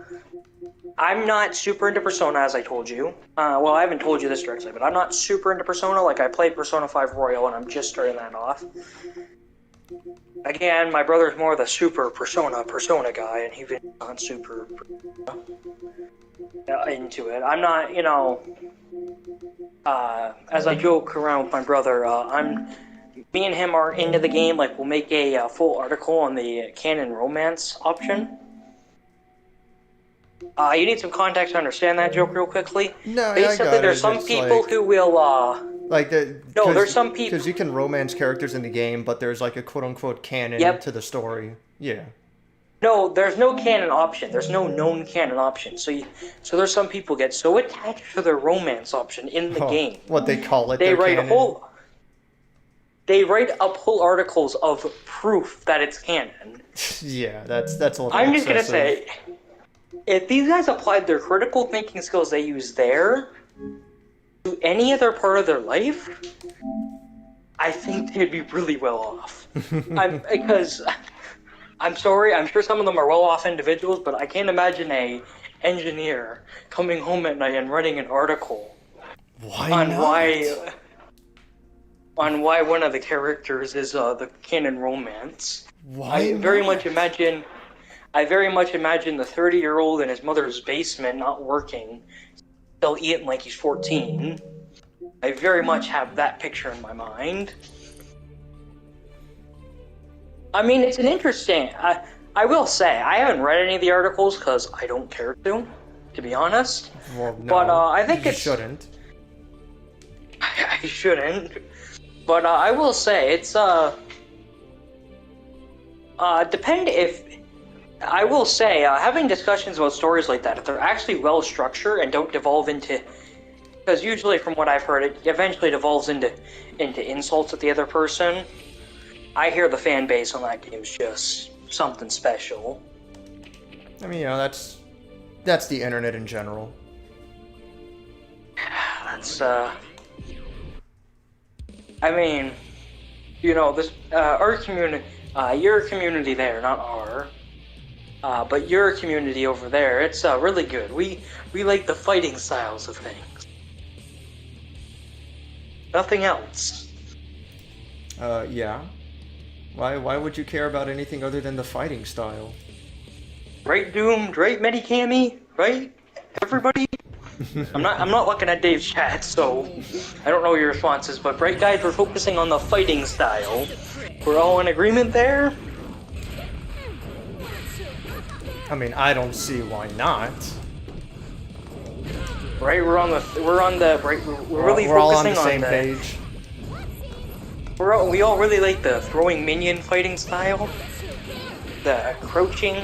I'm not super into Persona, as I told you. Well, I haven't told you this directly, but I'm not super into Persona. Like, I played Persona 5 Royal, and I'm just starting that off. Again, my brother's more the super Persona guy, and he's not super into it. I'm not, you know, as I joke around with my brother, me and him are into the game. Like, we'll make a full article on the canon romance option. You need some context to understand that joke real quickly. No, basically, I got there's it. some It's people like, who will, like the. No, there's some people. Because you can romance characters in the game, but there's like a quote unquote canon to the story. Yeah. No, there's no canon option. There's no known canon option. So there's some people get so attached to their romance option in the game. What they call it. They their write canon. They write up whole articles of proof that it's canon. Yeah, that's a little. I'm just gonna excessive. say, if these guys applied their critical thinking skills they use there to any other part of their life, I think they'd be really well off. Because I'm sorry, I'm sure some of them are well-off individuals, but I can't imagine a engineer coming home at night and writing an article on why one of the characters is the canon romance. I very much imagine the 30-year-old in his mother's basement not working, still eating like he's 14. I very much have that picture in my mind. I mean, it's an interesting... I will say, I haven't read any of the articles because I don't care to be honest. Well, no, but I think you it's... shouldn't. I shouldn't. But I will say, it's... I will say, having discussions about stories like that, if they're actually well structured and don't devolve into... Because usually, from what I've heard, it eventually devolves into insults at the other person. I hear the fan base on that game is just something special. I mean, you know, that's the internet in general. That's, I mean, you know, this, our community, your community there, not our, but your community over there, it's, really good. We like the fighting styles of things. Nothing else. Yeah. Why would you care about anything other than the fighting style? Right, Doomed? Right, Medicami? Right? Everybody? I'm not looking at Dave's chat, so I don't know your responses, but right, guys, we're focusing on the fighting style. We're all in agreement there? I mean, I don't see why not. Right, we're really We're all on focusing the same page. We all really like the throwing minion fighting style. The crouching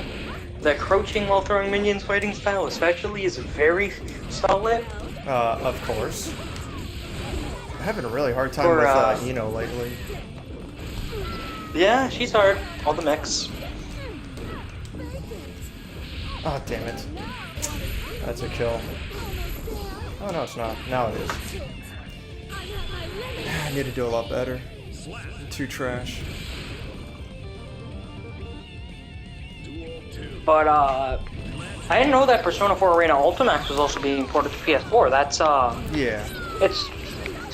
while throwing minions fighting style especially is very solid. Of course. I'm having a really hard time with Ino lately. Yeah, she's hard. All the mechs. Oh, damn it. That's a kill. Oh, no, it's not. Now it is. I need to do a lot better. Too trash. But, I didn't know that Persona 4 Arena Ultimax was also being ported to PS4. That's, Yeah. It's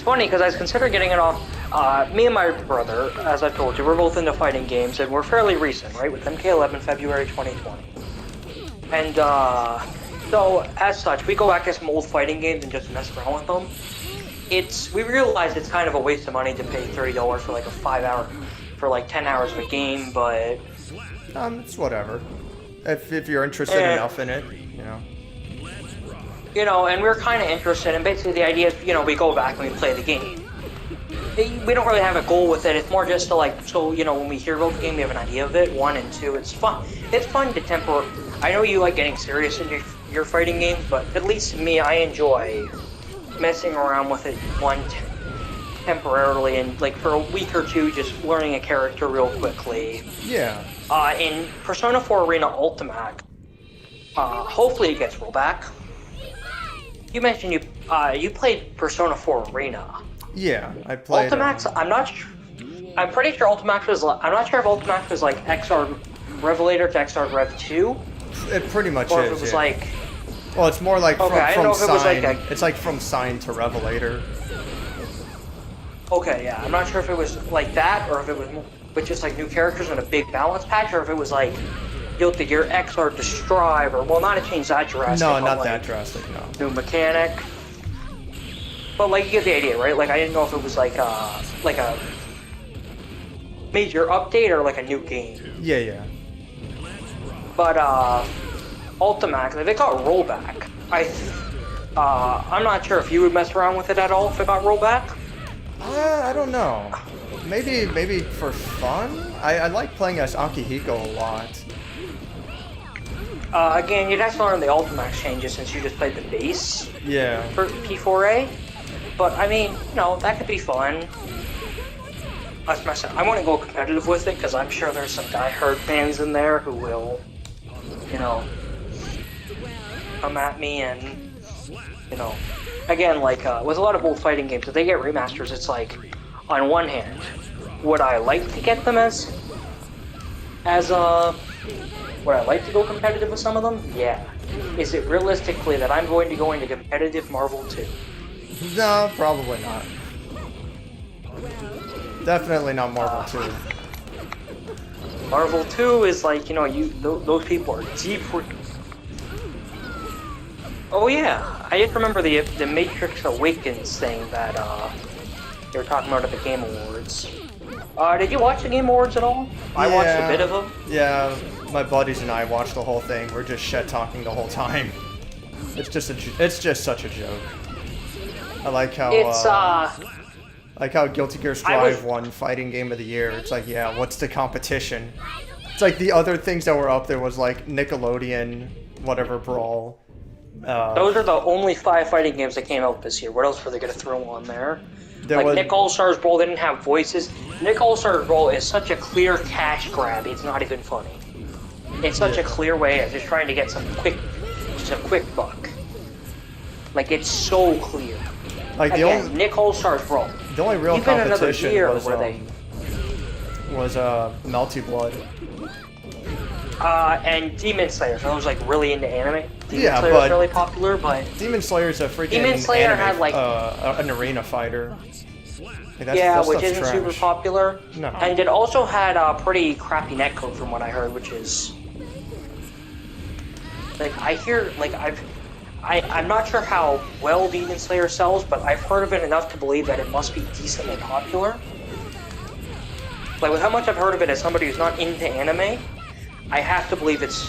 funny, because I was considering getting it off. Me and my brother, as I've told you, we're both into fighting games, and we're fairly recent, right? With MK11 February 2020. And, so, as such, we go back to some old fighting games and just mess around with them. We realize it's kind of a waste of money to pay $30 for like a 10 hours of a game, but... It's whatever. If you're interested enough in it, you know. You know, and we're kind of interested, and basically the idea is, you know, we go back and we play the game. We don't really have a goal with it, it's more just to like, so, you know, when we hear about the game, we have an idea of it, 1, and 2, it's fun. It's fun to I know you like getting serious in your fighting games, but at least me, I enjoy messing around with it temporarily, and like for a week or two, just learning a character real quickly. Yeah. In Persona 4 Arena Ultimax, hopefully it gets rollback. You mentioned you played Persona 4 Arena. Yeah, I played. Ultimax, I'm pretty sure Ultimax was. I'm not sure if Ultimax was like XR Revelator to XR Rev 2. It pretty much or is. If it was yeah. like. Well, it's more like Okay, I didn't know from if it was sign. like It's like from sign to Revelator. Okay, yeah, I'm not sure if it was like that or if it was with just like new characters and a big balance patch, or if it was like you'll get your XR to Strive, or well, not to change that drastic. No, but, not like, that drastic. No. New mechanic. But like you get the idea, right? Like I didn't know if it was like a major update or like a new game. Yeah. But Ultimax, if it got rollback, I'm not sure if you would mess around with it at all if it got rollback. I don't know. Maybe for fun. I like playing as Akihiko a lot. Again, you'd have to learn the Ultimax changes since you just played the base. Yeah. For P4A. But I mean, that could be fun. I want to go competitive with it because I'm sure there's some diehard fans in there who will, come at me and, again, like with a lot of old fighting games, if they get remasters, it's like, on one hand, would I like to get them would I like to go competitive with some of them? Yeah. Is it realistically that I'm going to go into competitive Marvel 2? No, probably not. Definitely not Marvel 2. Marvel 2 is like, those people are deep. Oh yeah, I just remember the Matrix Awakens thing that they were talking about at the Game Awards. Did you watch the Game Awards at all? I watched a bit of them. Yeah, my buddies and I watched the whole thing. We're just shit talking the whole time. It's just such a joke. I like how like how Guilty Gear Strive won Fighting Game of the Year. It's like, yeah, what's the competition? It's like the other things that were up there was like Nickelodeon, whatever Brawl. Those are the only 5 fighting games that came out this year. What else were they gonna throw on there? Nick All-Stars Brawl, they didn't have voices. Nick All-Stars Brawl is such a clear cash grab, it's not even funny. It's such a clear way of just trying to get some quick buck. Like, it's so clear. Like Again, Nick All-Stars Brawl. The only real Even competition year was Melty Blood. And Demon Slayer, so I was like really into anime. Demon Slayer but was really popular, but Demon Slayer's a freaking Demon Slayer anime, had like an arena fighter. which isn't super popular. No. And it also had a pretty crappy netcode from what I heard, which is like I hear like I'm not sure how well Demon Slayer sells, but I've heard of it enough to believe that it must be decently popular. Like with how much I've heard of it as somebody who's not into anime, I have to believe it's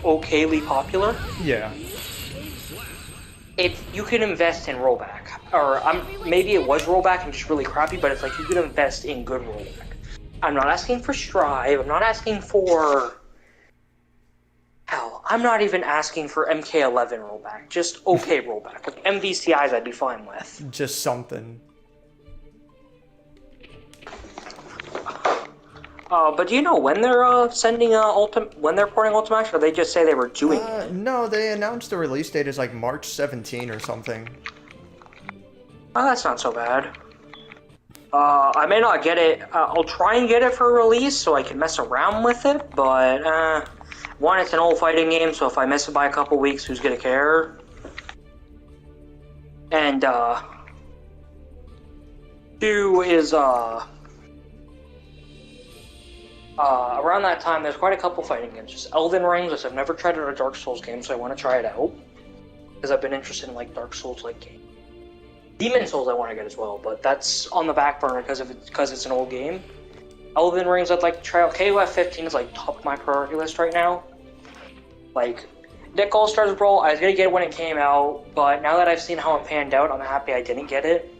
okayly popular. Yeah. You can invest in rollback, or maybe it was rollback and just really crappy, but it's like you can invest in good rollback. I'm not asking for Strive. I'm not asking for hell. I'm not even asking for MK11 rollback. Just okay rollback. Like MVCIs, I'd be fine with. Just something. But do you know when they're sending when they're porting Ultimax, or they just say they were doing it? No, they announced the release date is like March 17 or something. Oh, that's not so bad. I may not get it. I'll try and get it for release so I can mess around with it, but one, it's an old fighting game, so if I miss it by a couple weeks, who's gonna care? And two is around that time, there's quite a couple fighting games. Just Elden Ring, which I've never tried out a Dark Souls game, so I want to try it out. Because I've been interested in, like, Dark Souls-like games. Demon Souls I want to get as well, but that's on the back burner because it's an old game. Elden Rings I'd like to try out. KOF 15 is, like, top of my priority list right now. Like, Nick All-Stars Brawl, I was going to get it when it came out, but now that I've seen how it panned out, I'm happy I didn't get it.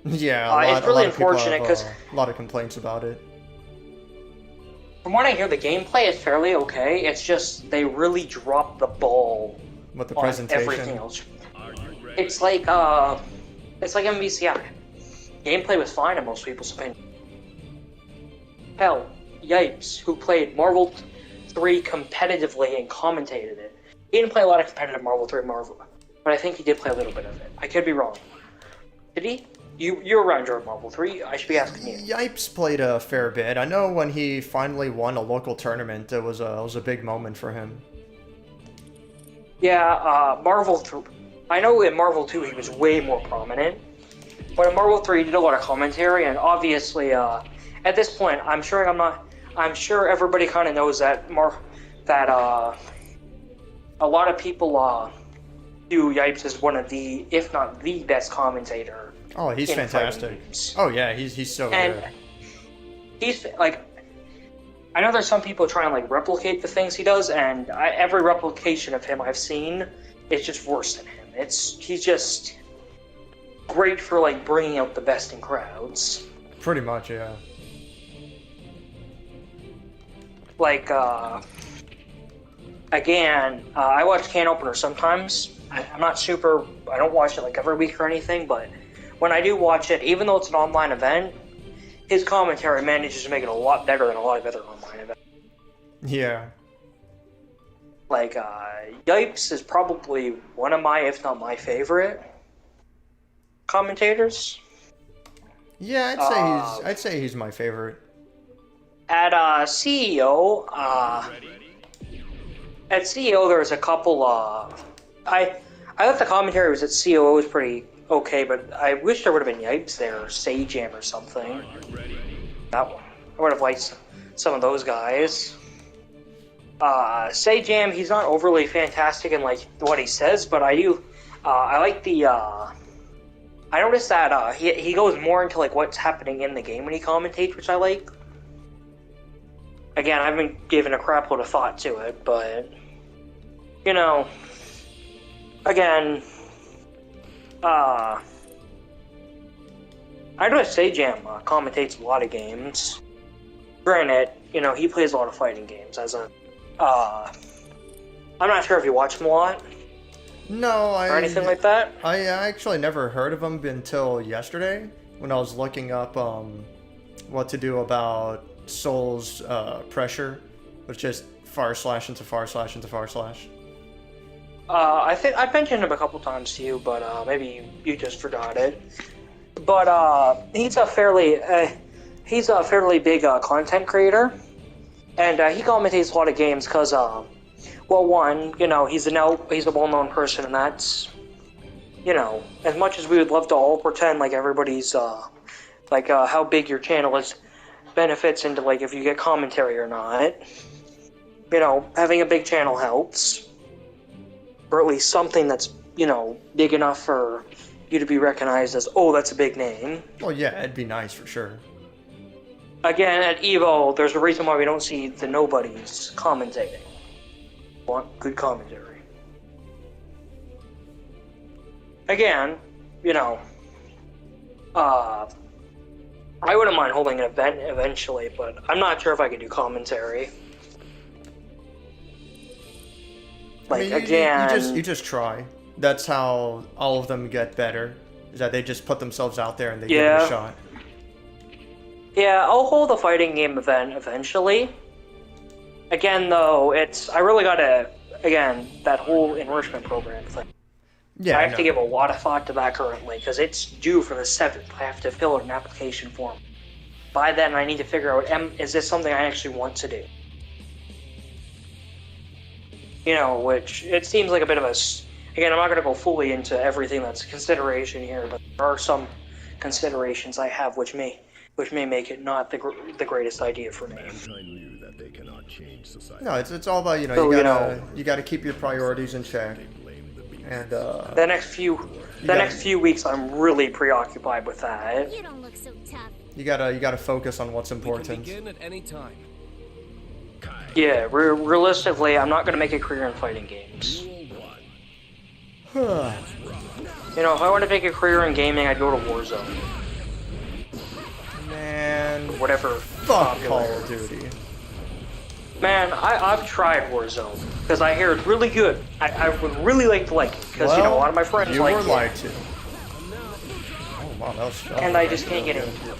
Yeah, it's really unfortunate because a lot of complaints about it. From what I hear, the gameplay is fairly okay. It's just they really dropped the ball with the on presentation. Everything else. It's like MVCI. Gameplay was fine in most people's opinion. Hell, Yipes, who played Marvel 3 competitively and commentated it, He didn't play a lot of competitive Marvel 3 Marvel, but I think he did play a little bit of it. I could be wrong. Did he? You're around your Marvel 3. I should be asking you. Yipes played a fair bit. I know when he finally won a local tournament, it was a big moment for him. Yeah, Marvel 3. I know in Marvel 2 he was way more prominent, but in Marvel 3 he did a lot of commentary, and obviously, at this point, I'm sure everybody kind of knows that a lot of people view Yipes as one of the, if not the best commentator. Oh, he's fantastic. Oh yeah, he's so good. He's like, I know there's some people trying to like replicate the things he does, and every replication of him I've seen is just worse than him. He's just great for like bringing out the best in crowds. Pretty much, yeah. Like, again, I watch Can Opener sometimes. I don't watch it like every week or anything, but when I do watch it, even though it's an online event, his commentary manages to make it a lot better than a lot of other online events. Yeah. Like, Yipes is probably one of my, if not my favorite commentators. Yeah, I'd say he's my favorite. At CEO, there's a couple. I thought the commentary was at CEO was pretty okay, but I wish there would have been Yipes there, or Sajam or something. That one, I would have liked some of those guys. Sajam, he's not overly fantastic in like what he says, but I do. I like the. I noticed that he goes more into like what's happening in the game when he commentates, which I like. Again, I haven't given a crap load of thought to it, but you know, again, I know Sajam commentates a lot of games. Granted, you know, he plays a lot of fighting games as a. I'm not sure if you watch him a lot. No, or anything like that. I actually never heard of him until yesterday when I was looking up what to do about Soul's pressure, which just // into // into //. I think I've mentioned him a couple times to you, but maybe you just forgot it. But he's a fairly big content creator, and he commentates a lot of games because, well, one, you know, he's a well-known person, and that's, you know, as much as we would love to all pretend like everybody's like how big your channel is benefits into like if you get commentary or not. You know, having a big channel helps. Or at least something that's, you know, big enough for you to be recognized as, oh, that's a big name. Well, yeah, it'd be nice for sure. Again, at EVO, there's a reason why we don't see the nobodies commentating. Want good commentary. Again, you know, I wouldn't mind holding an event eventually, but I'm not sure if I could do commentary. Like, I mean, again... You just try. That's how all of them get better, is that they just put themselves out there and they give it a shot. Yeah, I'll hold a fighting game event eventually. Again, though, I really gotta, again, that whole enrichment program thing. Yeah, I have to give a lot of thought to that currently, because it's due for the 7th. I have to fill out an application form. By then, I need to figure out, is this something I actually want to do? You know, which, it seems like a bit of a... Again, I'm not going to go fully into everything that's a consideration here, but there are some considerations I have which may make it not the greatest idea for me. Mankind knew that they cannot change society. No, it's all about, you know, So, you gotta keep your priorities in check. And the next few weeks, I'm really preoccupied with that. You don't look so tough. you gotta focus on what's important. Begin at any time. Yeah, realistically, I'm not going to make a career in fighting games. You know, if I want to make a career in gaming, I'd go to Warzone. Man, Whatever. fuck Call of Duty. Man, I've tried Warzone, because I hear it's really good. I would really like it, because, you know, a lot of my friends like it. You were lied to. Oh, wow, that was tough. And I just can't get into it.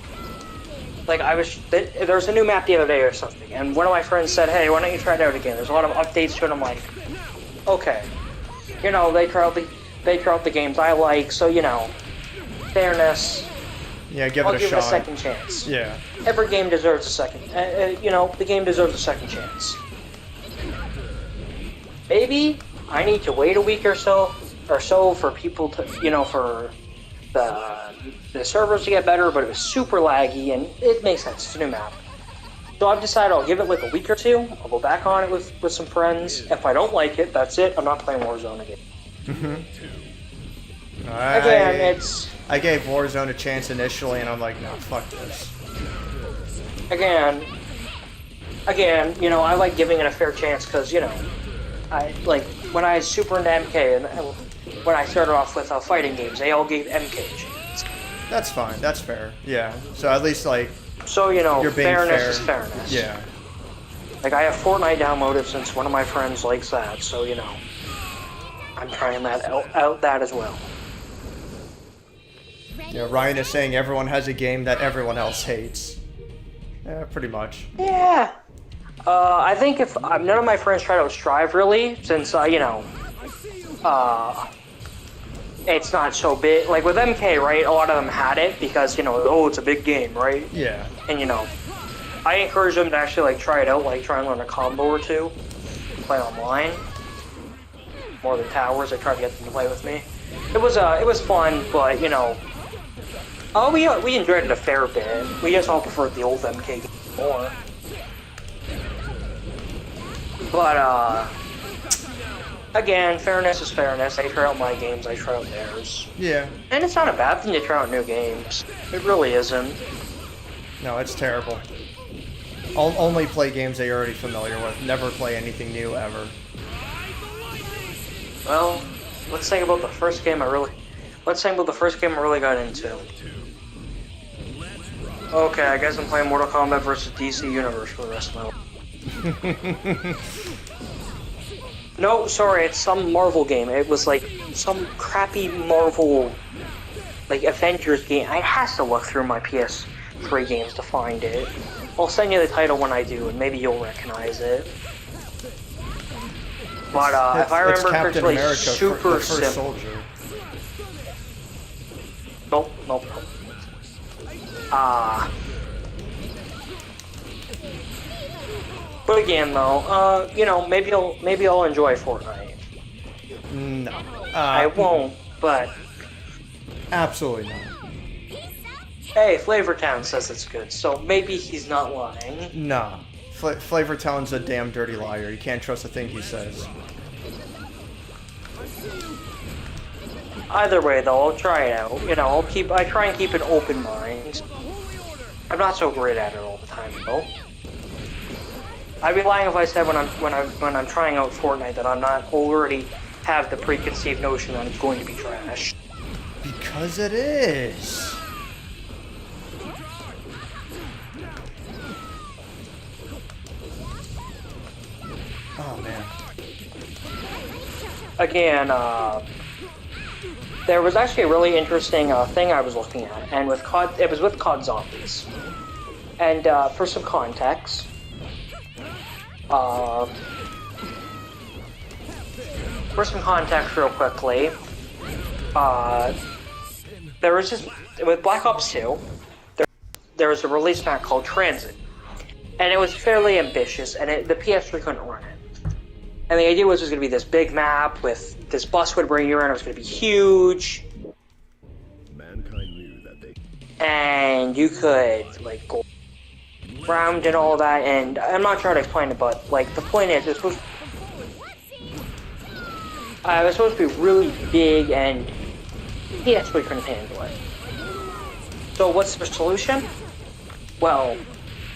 Like, there was a new map the other day or something, and one of my friends said, hey, why don't you try it out again? There's a lot of updates to it. I'm like, okay. You know, they try out the games I like, so you know, fairness. Yeah, give I'll it a give shot. it a second chance. Yeah. Every game deserves a second. You know, the game deserves a second chance. Maybe I need to wait a week or so for people to, you know, for the servers to get better. But it was super laggy, and it makes sense. It's a new map. So I've decided I'll give it like a week or two. I'll go back on it with some friends. If I don't like it, that's it. I'm not playing Warzone again. Again, I gave Warzone a chance initially, and I'm like, no, fuck this. Again, you know, I like giving it a fair chance because, you know, I like when I was super into MK and when I started off with fighting games, they all gave MK a chance. That's fine. That's fair. Yeah. So at least like. So you know, you're being fairness fair. is fairness. Yeah. Like I have Fortnite downloaded since one of my friends likes that, so you know, I'm trying that out that as well. Yeah. Ryan is saying everyone has a game that everyone else hates. Yeah, pretty much. Yeah. I think if none of my friends tried out Strive really, since you know, it's not so big. Like with MK, right? A lot of them had it because you know, oh, it's a big game, right? Yeah. And you know, I encourage them to actually like try it out, like try and learn a combo or two, play online. More than towers, I try to get them to play with me. It was fun, but you know, we enjoyed it a fair bit. We just all preferred the old MK game more. But again, fairness is fairness. I try out my games, I try out theirs. Yeah. And it's not a bad thing to try out new games. It really isn't. No, it's terrible. Only play games that you're already familiar with. Never play anything new ever. Well, let's think about the first game I really got into. Okay, I guess I'm playing Mortal Kombat vs. DC Universe for the rest of my life. No, sorry, it's some Marvel game. It was like some crappy Marvel, like Avengers game. I has to look through my PS3 games to find it. I'll send you the title when I do, and maybe you'll recognize it. But if I remember correctly, super simple. Nope. But again, though, you know, maybe I'll enjoy Fortnite. No. I won't, but Absolutely not. hey, Flavortown says it's good, so maybe he's not lying. Nah. Flavortown's a damn dirty liar. You can't trust a thing he says. Either way, though, I'll try it out. You know, I try and keep an open mind. I'm not so great at it all the time, though. I'd be lying if I said when I'm trying out Fortnite that I'm not already have the preconceived notion that it's going to be trash. Because it is. Oh man. Again, there was actually a really interesting thing I was looking at, and it was with COD Zombies. And for some context, real quickly, there was just with Black Ops 2, there was a release map called Transit, and it was fairly ambitious, and the PS3 couldn't run it. And the idea was it was going to be this big map with this bus would bring you in. It was going to be huge. Mankind knew that they And you could, like, go around and all that. And I'm not trying to explain it, but, like, the point is, it was supposed to be really big, and PS3 couldn't handle it. So what's the solution? Well,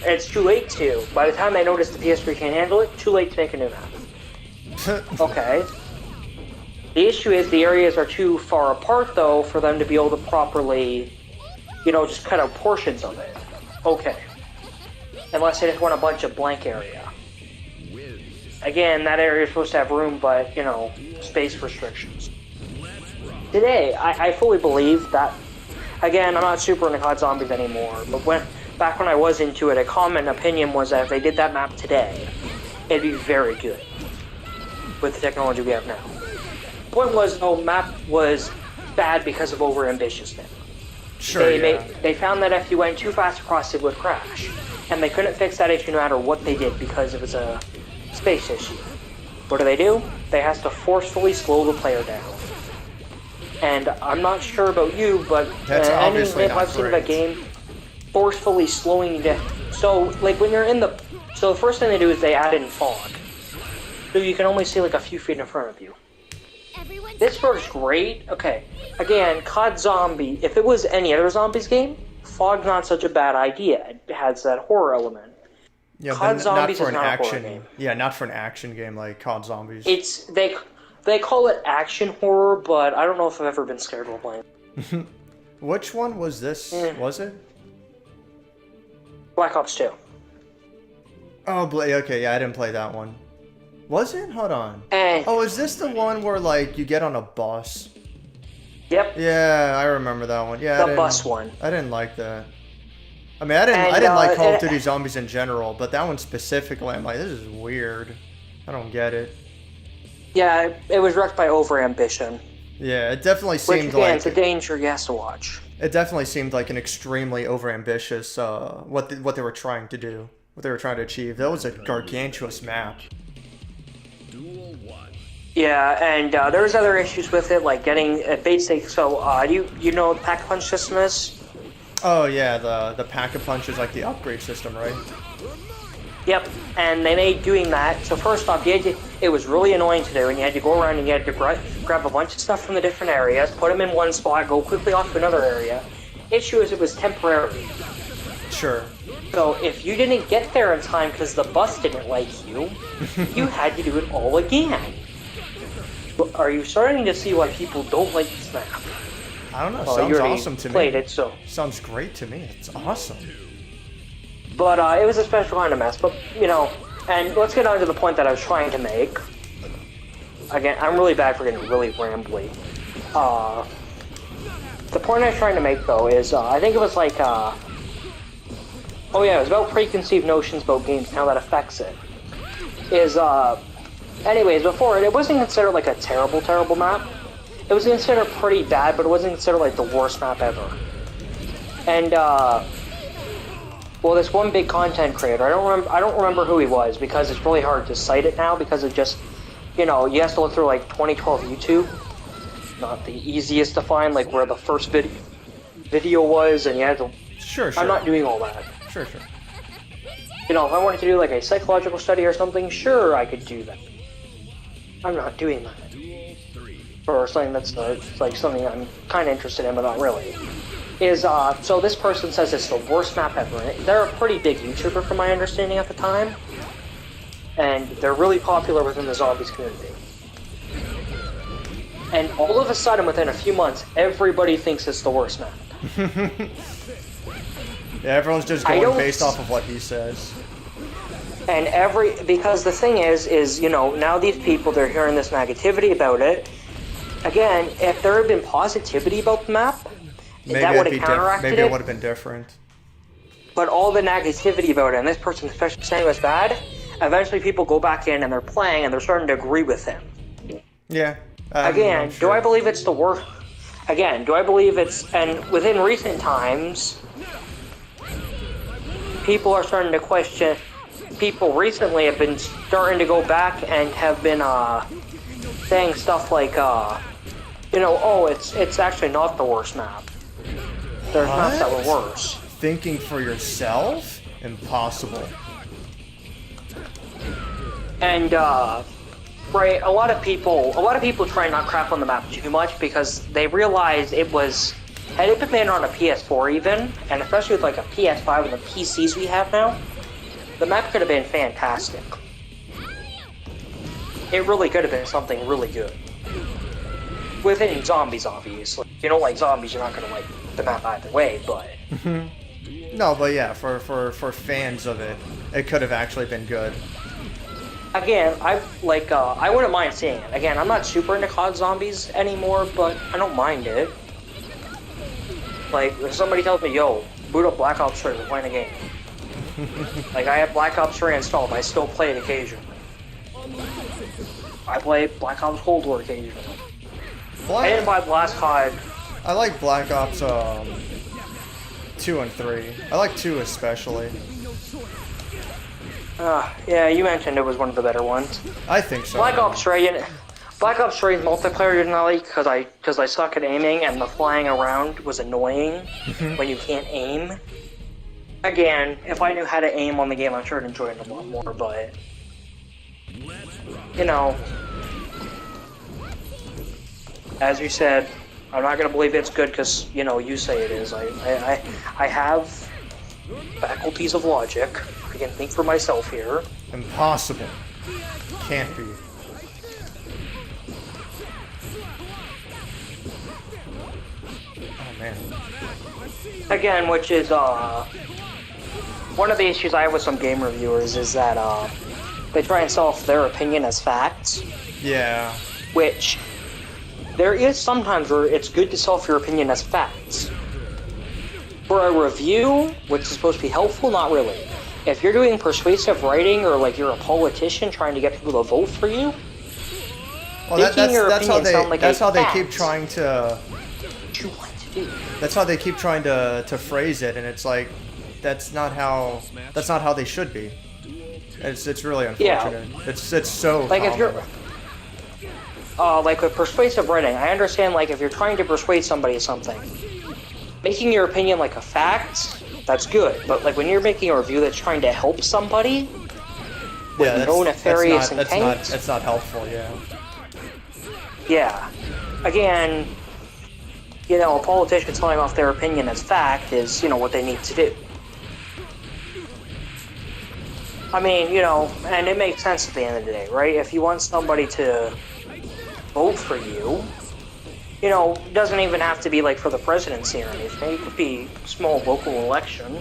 it's too late to. By the time they notice the PS3 can't handle it, too late to make a new map. Okay. The issue is the areas are too far apart, though, for them to be able to properly, you know, just cut out portions of it. Okay. Unless they just want a bunch of blank area. Again, that area is supposed to have room, but, you know, space restrictions. Today, I fully believe that, again, I'm not super into COD Zombies anymore, but back when I was into it, a common opinion was that if they did that map today, it'd be very good. with the technology we have now. The point was, though, map was bad because of overambitiousness. Sure, They found that if you went too fast across, it would crash. And they couldn't fix that issue no matter what they did because it was a space issue. What do? They have to forcefully slow the player down. And I'm not sure about you, but That's obviously if not I've seen of a great. game forcefully slowing you down. So, like, when you're in the... So the first thing they do is they add in fog. So you can only see, like, a few feet in front of you. Everyone This together. works great. Okay, again, COD Zombie. If it was any other Zombies game, fog's not such a bad idea. It has that horror element. Yeah, COD but Zombies not for is an not a horror action. game. Yeah, not for an action game like COD Zombies. It's they call it action horror, but I don't know if I've ever been scared while playing. Which one was this? Was it? Black Ops 2. Oh, okay, yeah, I didn't play that one. Was it? Hold on. And Oh, is this the one where, like, you get on a bus? yep, Yeah, I remember that one. Yeah, the bus one. I didn't like that. I mean, I didn't And, like Call of it- Duty Zombies in general, but that one specifically, I'm like, this is weird. I don't get it. Yeah, it was wrecked by overambition. Yeah, it definitely Which seemed again, like it's a danger you have to watch. it definitely seemed like an extremely overambitious what they were trying to do, what they were trying to achieve. That was a gargantuous map. Duel 1. Yeah, and there's other issues with it, like getting basic. So, you know what the pack-a-punch system is? Oh yeah, the pack-a-punch is like the upgrade system, right? Yep, and they made doing that. So first off, it was really annoying to do, and you had to go around and you had to grab a bunch of stuff from the different areas, put them in one spot, go quickly off to another area. Issue is it was temporary. Sure. So if you didn't get there in time because the bus didn't like you, you had to do it all again. Are you starting to see why people don't like this map? I don't know. Well, you Sounds already awesome to me. played it, so. Sounds great to me. It's awesome. But it was a special kind of mess. But, you know, and let's get on to the point that I was trying to make. Again, I'm really bad for getting really rambly. The point I was trying to make, though, is I think it was like, oh yeah, it was about preconceived notions about games and how that affects it. Anyways, before it wasn't considered like a terrible, terrible map. It was considered pretty bad, but it wasn't considered like the worst map ever. And, well, this one big content creator, I don't remember who he was because it's really hard to cite it now because it just, you know, you have to look through like 2012 YouTube. Not the easiest to find, like where the first video was, and you had to. Sure. I'm not doing all that. Sure. You know, if I wanted to do like a psychological study or something, sure, I could do that. I'm not doing that. Duel 3. Or something that's like something I'm kind of interested in, but not really. So this person says it's the worst map ever. And they're a pretty big YouTuber from my understanding at the time. And they're really popular within the zombies community. And all of a sudden, within a few months, everybody thinks it's the worst map. Yeah, everyone's just going based off of what he says. And because the thing is, you know, now these people, they're hearing this negativity about it. Again, if there had been positivity about the map, that would have counteracted Maybe it would have been different. But all the negativity about it, and this person especially saying it was bad, eventually people go back in and they're playing and they're starting to agree with him. Yeah. Again, do I believe it's the worst? Again, do I believe it's... And within recent times, people are starting to question... People recently have been starting to go back and have been saying stuff like, you know, oh, it's actually not the worst map. There's maps that were worse. Thinking for yourself? Impossible. And right, a lot of people try and not crap on the map too much because they realize it was, had it been made on a PS4 even, and especially with like a PS5 and the PCs we have now, the map could have been fantastic. It really could have been something really good. Within zombies, obviously. If you don't like zombies, you're not gonna like the map either way, but... No, but yeah, for fans of it, it could have actually been good. Again, I wouldn't mind seeing it. Again, I'm not super into COD Zombies anymore, but I don't mind it. Like, if somebody tells me, yo, boot up Black Ops 3, we're playing a game. Like, I have Black Ops 3 installed, I still play it occasionally. I play Black Ops Cold War occasionally. I didn't Black, buy Blast COD. I like Black Ops 2 and 3. I like 2 especially. Yeah, you mentioned it was one of the better ones. I think so. Black Ops 3's multiplayer didn't like because I suck at aiming and the flying around was annoying when you can't aim. Again, if I knew how to aim on the game, I'm sure I'd enjoy it a lot more, but you know, as you said, I'm not gonna believe it's good because you know you say it is. I have faculties of logic. I can think for myself here. Impossible. Can't be. Oh man. Again, which is one of the issues I have with some game reviewers is that they try and sell off their opinion as facts, Yeah. which there is sometimes where it's good to sell off your opinion as facts. For a review, which is supposed to be helpful, not really. If you're doing persuasive writing or like you're a politician trying to get people to vote for you, Well, making your that's how opinion they sound like that's a how they fact. keep trying to. what you want to do. That's how they keep trying to phrase it, and it's like that's not how they should be. It's really unfortunate. It's so Like if common. you're like with persuasive writing, I understand like if you're trying to persuade somebody of something, making your opinion like a fact, that's good. But like when you're making a review that's trying to help somebody with no nefarious intent, that's not helpful. Yeah. yeah. Again, you know, a politician telling off their opinion as fact is, you know, what they need to do. I mean, you know, and it makes sense at the end of the day, right? If you want somebody to vote for you, you know, it doesn't even have to be like for the presidency or anything. It could be a small local election.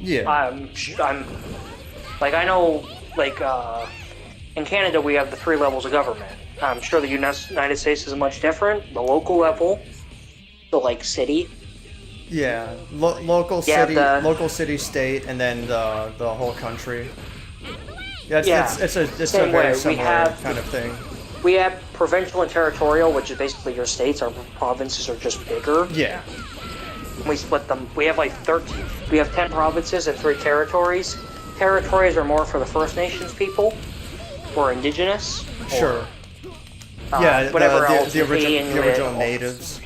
Yeah. I'm like, I know, like, in Canada we have the 3 levels of government. I'm sure the United States is much different. The local level, the like city. Yeah. Local city, state, and then the whole country. Yeah. It's a Same very way. similar kind of thing. We have provincial and territorial, which is basically your states. Our provinces are just bigger. Yeah. We split them. We have like 13. We have 10 provinces and 3 territories. Territories are more for the First Nations people, or indigenous. Sure. Or, Yeah. whatever else. The Inuit, original or- natives.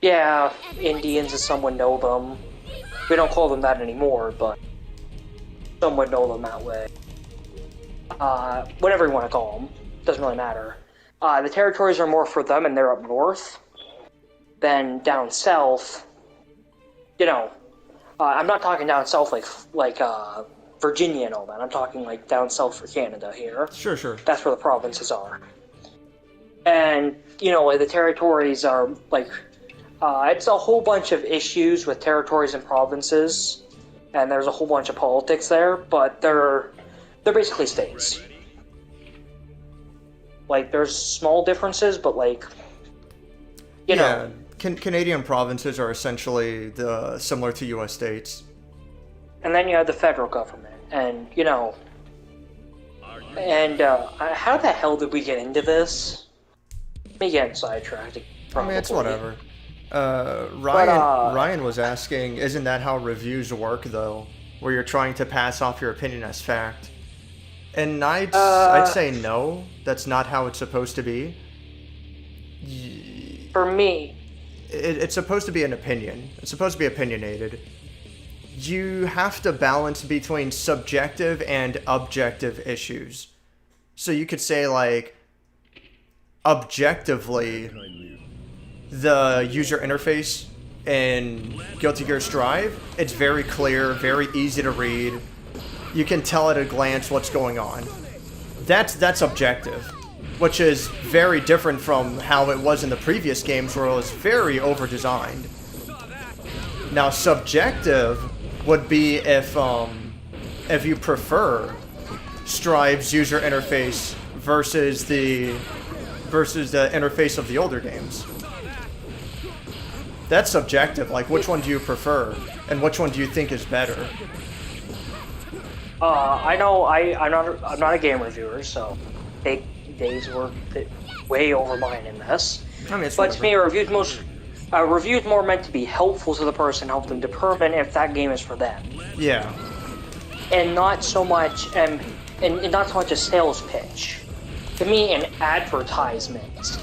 Yeah, Indians, as some would know them. We don't call them that anymore, but some would know them that way. Whatever you want to call them, doesn't really matter. The territories are more for them, and they're up north. Then down south, you know, I'm not talking down south like Virginia and all that. I'm talking like down south for Canada here. Sure. That's where the provinces are. And, you know, like the territories are like, it's a whole bunch of issues with territories and provinces, and there's a whole bunch of politics there, but they're basically states. Like, there's small differences, but like, you know. Canadian provinces are essentially similar to U.S. states. And then you have the federal government, and, you know, and how the hell did we get into this? Me getting sidetracked. I mean, it's whatever. Ryan was asking, isn't that how reviews work, though? Where you're trying to pass off your opinion as fact? And I'd say no, that's not how it's supposed to be. For me, it's supposed to be an opinion. It's supposed to be opinionated. You have to balance between subjective and objective issues. So you could say, like, objectively, the user interface in Guilty Gear Strive, it's very clear, very easy to read. You can tell at a glance what's going on. That's objective, which is very different from how it was in the previous games where it was very over-designed. Now, subjective would be if you prefer Strive's user interface versus the interface of the older games. That's subjective. Like, which one do you prefer, and which one do you think is better? I know I'm not a game reviewer, so take days' work way over mine in this. I mean, it's But to me, a review's more meant to be helpful to the person, help them determine if that game is for them, Yeah. and not so much and not so much a sales pitch. To me, an advertisement,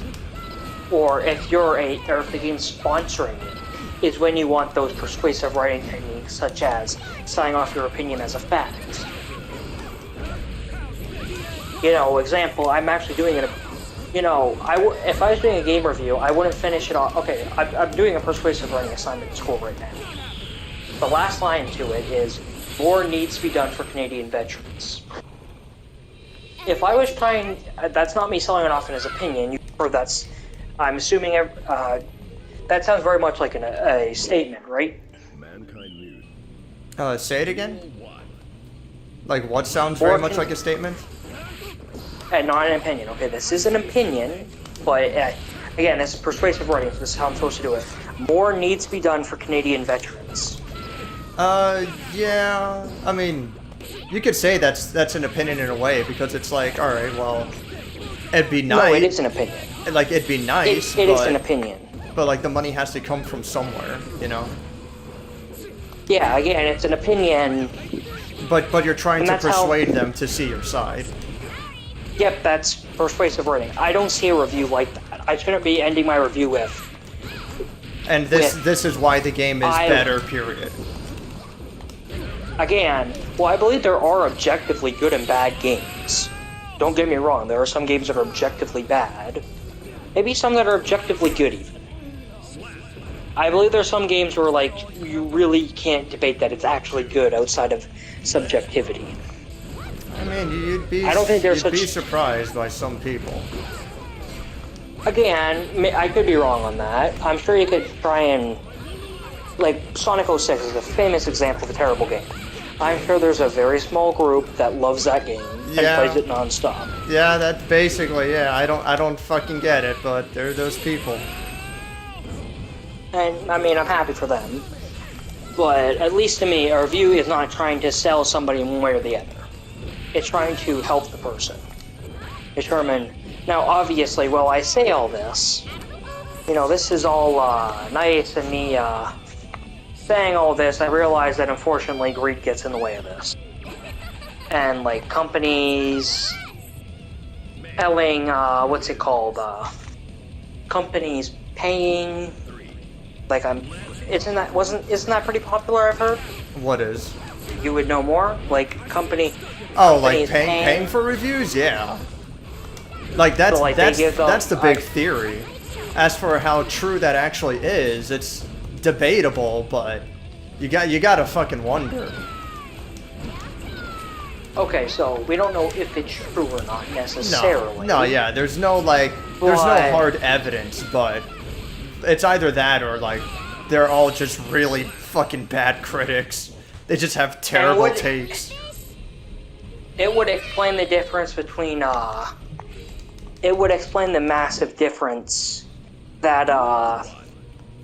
or if the game's sponsoring it, is when you want those persuasive writing techniques, such as signing off your opinion as a fact. You know, example, I'm actually doing it. You know, if I was doing a game review, I wouldn't finish it off. Okay, I'm doing a persuasive writing assignment at school right now. The last line to it is, more needs to be done for Canadian veterans. If I was trying, that's not me selling it off in his opinion, I'm assuming, that sounds very much like a statement, right? Mankind Mute. Say it again? Duel 1. Like, what sounds very much like a statement? And not an opinion. Okay, this is an opinion, but again, this is persuasive writing, so this is how I'm supposed to do it. More needs to be done for Canadian veterans. Yeah. I mean, you could say that's an opinion in a way, because it's like, alright, well, it'd be nice. No, it is an opinion. Like, it'd be nice, It is an opinion. But, like, the money has to come from somewhere, you know? Yeah, again, it's an opinion. But you're trying to And that's how- persuade them to see your side. Yep, that's persuasive writing. I don't see a review like that. I shouldn't be ending my review with, And this is why the game is better, period. again, well, I believe there are objectively good and bad games. Don't get me wrong, there are some games that are objectively bad. Maybe some that are objectively good, even. I believe there are some games where, like, you really can't debate that it's actually good outside of subjectivity. I mean, you'd be I don't think there's you'd be such- surprised by some people. Again, I could be wrong on that. I'm sure you could try and... Like, Sonic 06 is a famous example of a terrible game. I'm sure there's a very small group that loves that game and Yeah. plays it non-stop. Yeah, that's basically, yeah, I don't fucking get it, but there are those people. And, I mean, I'm happy for them. But, at least to me, a review is not trying to sell somebody one way or the other. It's trying to help the person. Determine... Now, obviously, while I say all this, you know, this is all, nice and me, saying all this, I realize that, unfortunately, greed gets in the way of this. And, like, companies... selling, what's it called, companies paying... Like, isn't that pretty popular, I've heard? What is? You would know more? Like, Oh, like companies paying for reviews? Yeah. Like, that's So, like, they give up, that's the big theory. As for how true that actually is, it's debatable, but you gotta fucking wonder. Okay, so we don't know if it's true or not necessarily. No, yeah, there's no hard evidence, but it's either that or, like, they're all just really fucking bad critics. They just have terrible takes. It would explain the difference between, it would explain the massive difference that,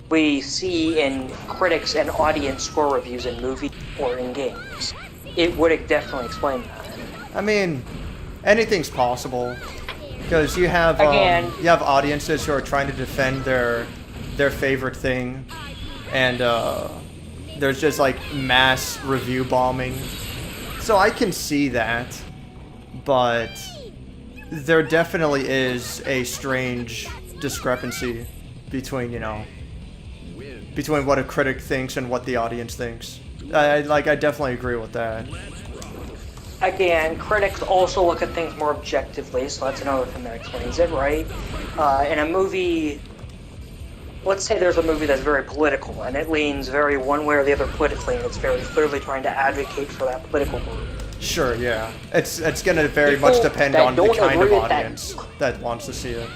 we see in critics and audience score reviews in movies or in games. It would definitely explain that. I mean, anything's possible. Because you have audiences who are trying to defend their favorite thing, and there's just like mass review bombing. So I can see that, but there definitely is a strange discrepancy between, you know, between what a critic thinks and what the audience thinks. I definitely agree with that. Again, critics also look at things more objectively, so that's another thing that explains it, right? In a movie, let's say there's a movie that's very political, and it leans very one way or the other politically, and it's very clearly trying to advocate for that political group. Sure, yeah. It's gonna very People much depend that on the don't kind of agree with that- audience that wants to see it.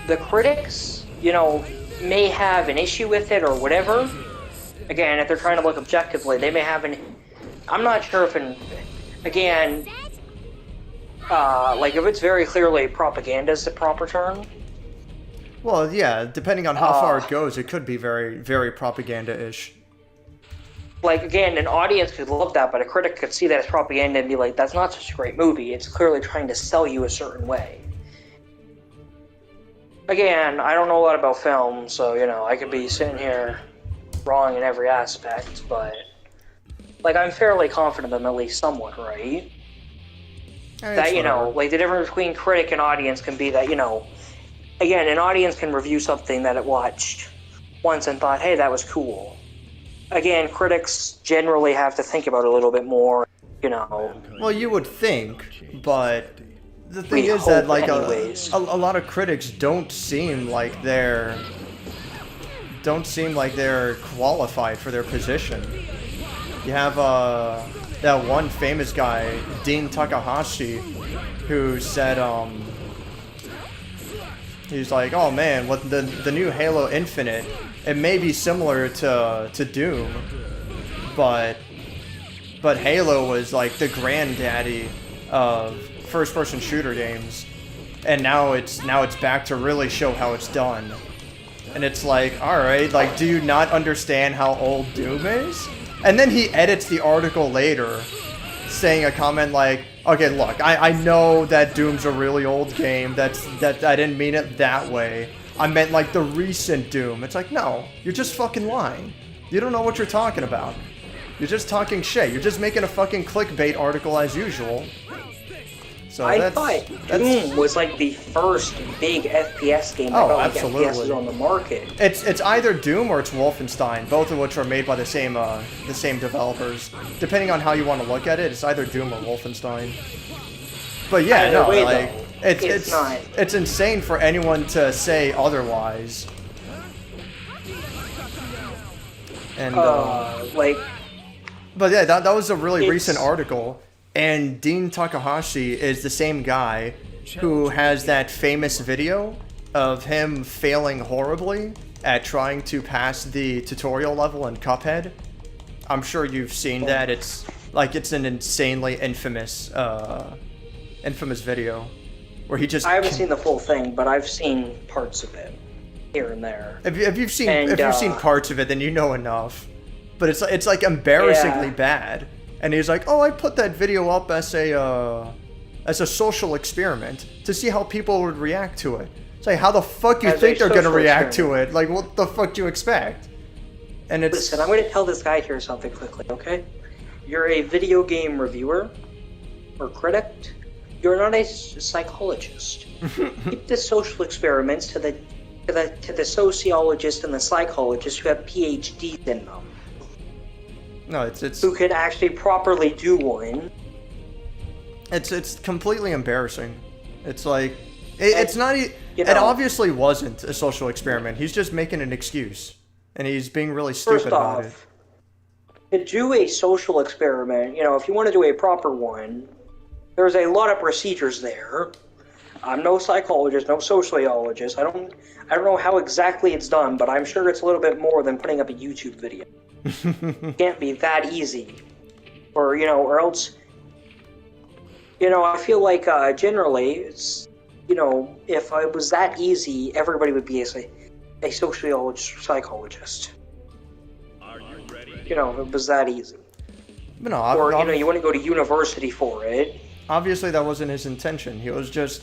The critics, you know, may have an issue with it or whatever. Again, if they're trying to look objectively, they may have I'm not sure if again, like if it's very clearly propaganda is the proper term. Well, yeah, depending on how far it goes, it could be very, very propaganda-ish. like, again, an audience could love that, but a critic could see that as propaganda and be like, that's not such a great movie. It's clearly trying to sell you a certain way. Again, I don't know a lot about film, so, you know, I could be sitting here wrong in every aspect, but, like, I'm fairly confident I'm at least somewhat right. That, you know, like, the difference between critic and audience can be that, you know, again, an audience can review something that it watched once and thought, hey, that was cool. Again, critics generally have to think about it a little bit more, you know. Well, you would think, but the thing is that, like, a lot of critics don't seem like they're qualified for their position. You have that one famous guy, Dean Takahashi, who said he's like, oh man, what the new Halo Infinite, it may be similar to Doom, but Halo was like the granddaddy of first-person shooter games, and now it's back to really show how it's done. And it's like, all right, like, do you not understand how old Doom is? And then he edits the article later, saying a comment like, okay, look, I know that Doom's a really old game. That I didn't mean it that way. I meant like the recent Doom. It's like, no, you're just fucking lying. You don't know what you're talking about. You're just talking shit. You're just making a fucking clickbait article as usual. So I thought Doom was like the first big FPS game that got absolutely. like FPS on the market. It's either Doom or it's Wolfenstein, both of which are made by the same developers. Depending on how you want to look at it, it's either Doom or Wolfenstein. But yeah, no, like it's insane for anyone to say otherwise. And like, but yeah, that was a really recent article. And Dean Takahashi is the same guy who has that famous video of him failing horribly at trying to pass the tutorial level in Cuphead. I'm sure you've seen that. It's an insanely infamous video where he just... I haven't seen the full thing, but I've seen parts of it here and there. If you've seen parts of it, then you know enough. But it's like embarrassingly bad. And he's like, oh, I put that video up as a social experiment to see how people would react to it. It's like, how the fuck you think they're going to react to it? Like, what the fuck do you expect? And it's... Listen, I'm going to tell this guy here something quickly, okay? You're a video game reviewer or critic. You're not a psychologist. Keep the social experiments to the sociologists and the psychologists who have PhDs in them. No, it's who could actually properly do one. It's completely embarrassing. It's like it's not. It obviously wasn't a social experiment. He's just making an excuse, and he's being really stupid about it. To do a social experiment, you know, if you want to do a proper one, there's a lot of procedures there. I'm no psychologist, no sociologist. I don't know how exactly it's done, but I'm sure it's a little bit more than putting up a YouTube video. It can't be that easy, or else, I feel like generally, it's, if it was that easy, everybody would be a sociologist or psychologist. Are you ready? If it was that easy. But no, or you want to go to university for it. Obviously, that wasn't his intention. He was just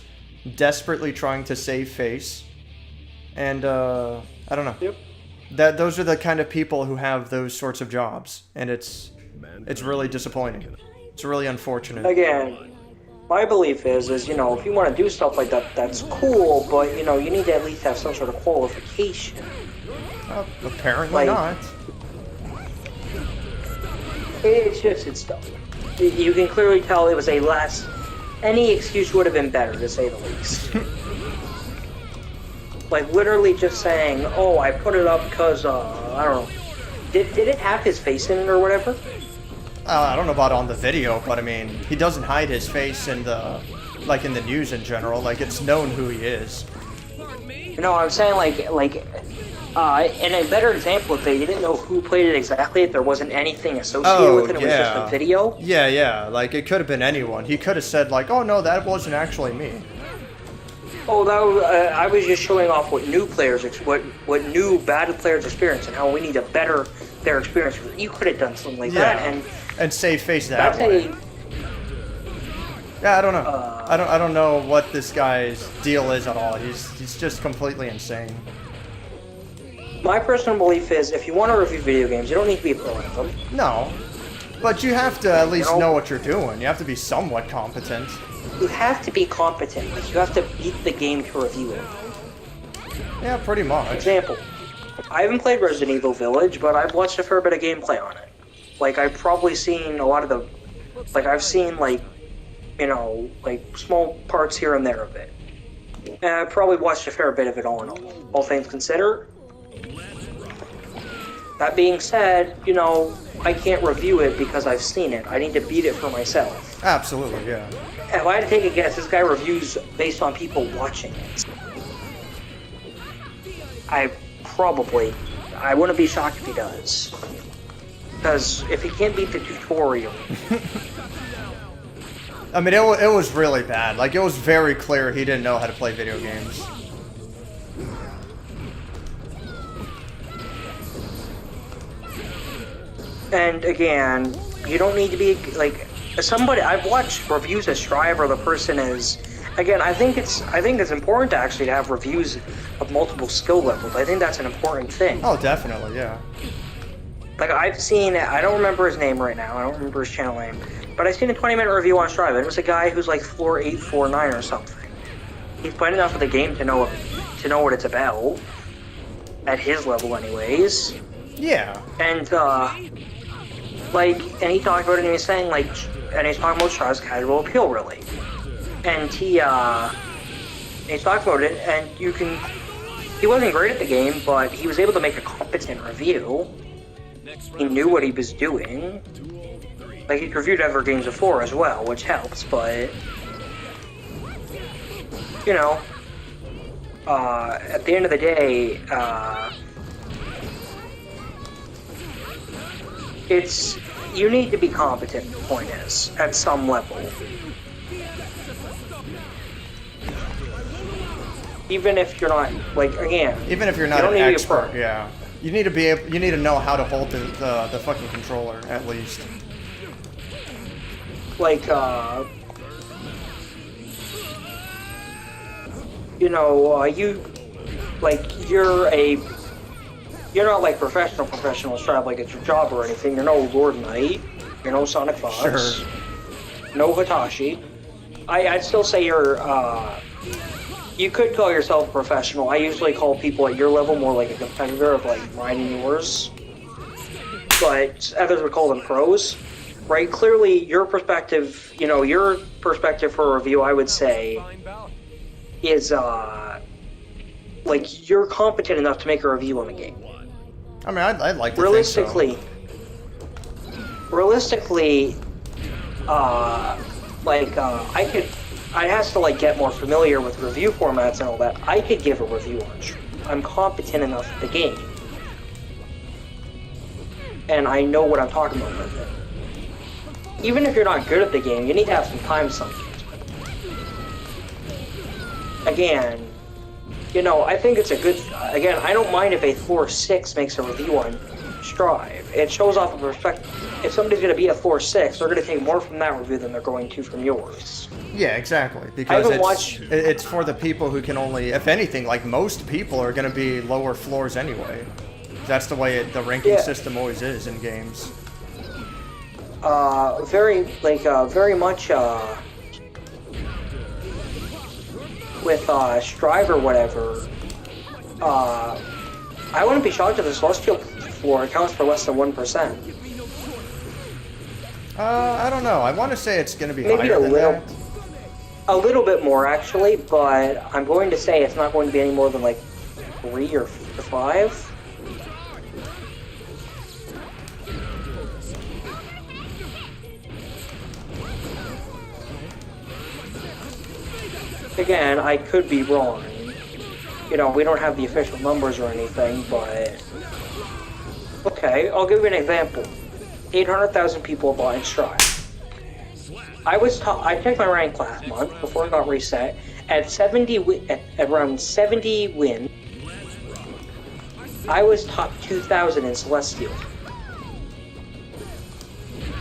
desperately trying to save face, and I don't know. Yep. Those are the kind of people who have those sorts of jobs, and it's really disappointing. It's really unfortunate. Again, my belief is if you want to do stuff like that, that's cool, but you need to at least have some sort of qualification. Apparently not. It's dumb. You can clearly tell it was any excuse would have been better, to say the least. Like, literally just saying, oh, I put it up because, I don't know. Did it have his face in it or whatever? I don't know about on the video, but I mean, he doesn't hide his face in the news in general. Like, it's known who he is. I'm saying, and a better example, if they didn't know who played it exactly, if there wasn't anything associated with it, it was just a video. Yeah, like, it could have been anyone. He could have said, like, oh, no, that wasn't actually me. Oh, I was just showing off what new players, what new bad players experience, and how we need to better their experience. You could have done something like Yeah. that, And save face that that's way. Yeah, I don't know. I don't know what this guy's deal is at all. He's just completely insane. My personal belief is, if you want to review video games, you don't need to be a pro at them. No. But you have to at least You know- know what you're doing. You have to be somewhat competent. You have to be competent. Like, you have to beat the game to review it. Yeah, pretty much. Example. I haven't played Resident Evil Village, but I've watched a fair bit of gameplay on it. Like, I've probably seen a lot of the... Like, I've seen, like, you know, like, small parts here and there of it. And I've probably watched a fair bit of it all in all things considered. That being said, you know, I can't review it because I've seen it. I need to beat it for myself. Absolutely, yeah. If I had to take a guess, this guy reviews based on people watching it. I wouldn't be shocked if he does. Because if he can't beat the tutorial... I mean, it was really bad. Like, it was very clear he didn't know how to play video games. And again, you don't need to be, like, somebody... I've watched reviews as Strive, or the person is... Again, I think it's important to actually have reviews of multiple skill levels. I think that's an important thing. Oh, definitely, yeah. Like, I've seen, I don't remember his name right now, I don't remember his channel name, but I've seen a 20-minute review on Strive, and it was a guy who's like floor 8, floor 9 or something. He's played enough of the game to know what it's about, at his level anyways. Yeah. And, like, and he talked about it, and he was saying, like, and he's talking about Strive's casual appeal, really. And he's talked about it, and he wasn't great at the game, but he was able to make a competent review. He knew what he was doing. Like, he's reviewed other games before as well, which helps, but... You know... at the end of the day, you need to be competent, the point is, at some level. Even if you're not, like, again... Even if you're not an expert, yeah. You need to know how to hold the fucking controller, at least. Like, you know, you're not like professional Strive, like it's your job or anything. You're no Lord Knight. You're no Sonic Fox. Sure. No Hitachi. I'd still say you could call yourself a professional. I usually call people at your level more like a competitor of like mine and yours. But others would call them pros. Right? Clearly, your perspective for a review, I would say, is, like, you're competent enough to make a review on a game. I mean, I'd like to Realistically, think I have to, like, get more familiar with review formats and all that. I could give a review on it. I'm competent enough at the game. And I know what I'm talking about with it. Even if you're not good at the game, you need to have some time sunk into it. Again, you know, I think it's a good... Again, I don't mind if a floor 6 makes a review on Strive. It shows off a perspective. If somebody's going to be a floor 6, they're going to take more from that review than they're going to from yours. Yeah, exactly. Because it's for the people who can only... If anything, like, most people are going to be lower floors anyway. That's the way the ranking system always is in games. Very much, with, Strive or whatever, I wouldn't be shocked if the Celestial floor accounts for less than 1%. I don't know. I want to say it's going to be Maybe higher than that. A little bit more, actually, but I'm going to say it's not going to be any more than, like, 3 or 5. Again, I could be wrong. You know, we don't have the official numbers or anything, but... Okay, I'll give you an example. 800,000 people bought in Strive. I checked my rank last month, before it got reset, at around 70 wins. I was top 2,000 in Celestial.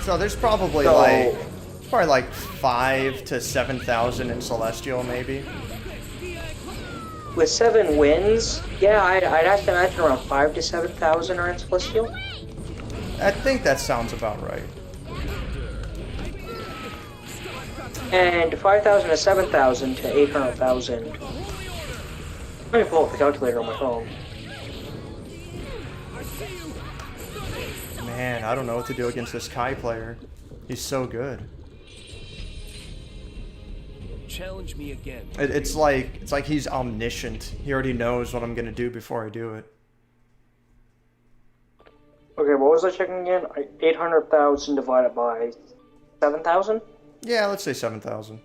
So there's probably like 5 to 7,000 in Celestial, maybe. With 7 wins, yeah, I'd have to imagine around 5 to 7,000 are in Celestial. I think that sounds about right. And 5,000 to 7,000 to 800,000. Let me pull up the calculator on my phone. Man, I don't know what to do against this Kai player. He's so good. Challenge me again. It's like he's omniscient. He already knows what I'm gonna do before I do it. Okay, what was I checking again? 800,000 divided by 7,000? Yeah, let's say 7,000.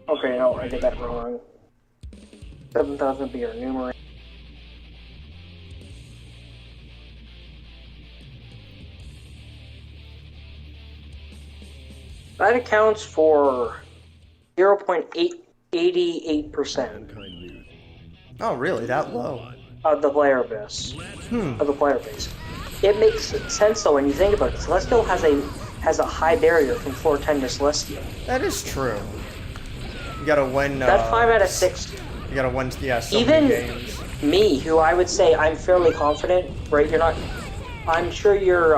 Okay, no, I did that wrong. 7,000 would be our numerator. That accounts for 0.88% Oh, really? That low? of the player base. Of the player base. It makes sense though when you think about it. Celestial has a high barrier from floor 10 to Celestial. That is true. You gotta win. That 5 out of 6. You gotta win. Yeah, so Even many games. me, who I would say I'm fairly confident, right? You're not. I'm sure you're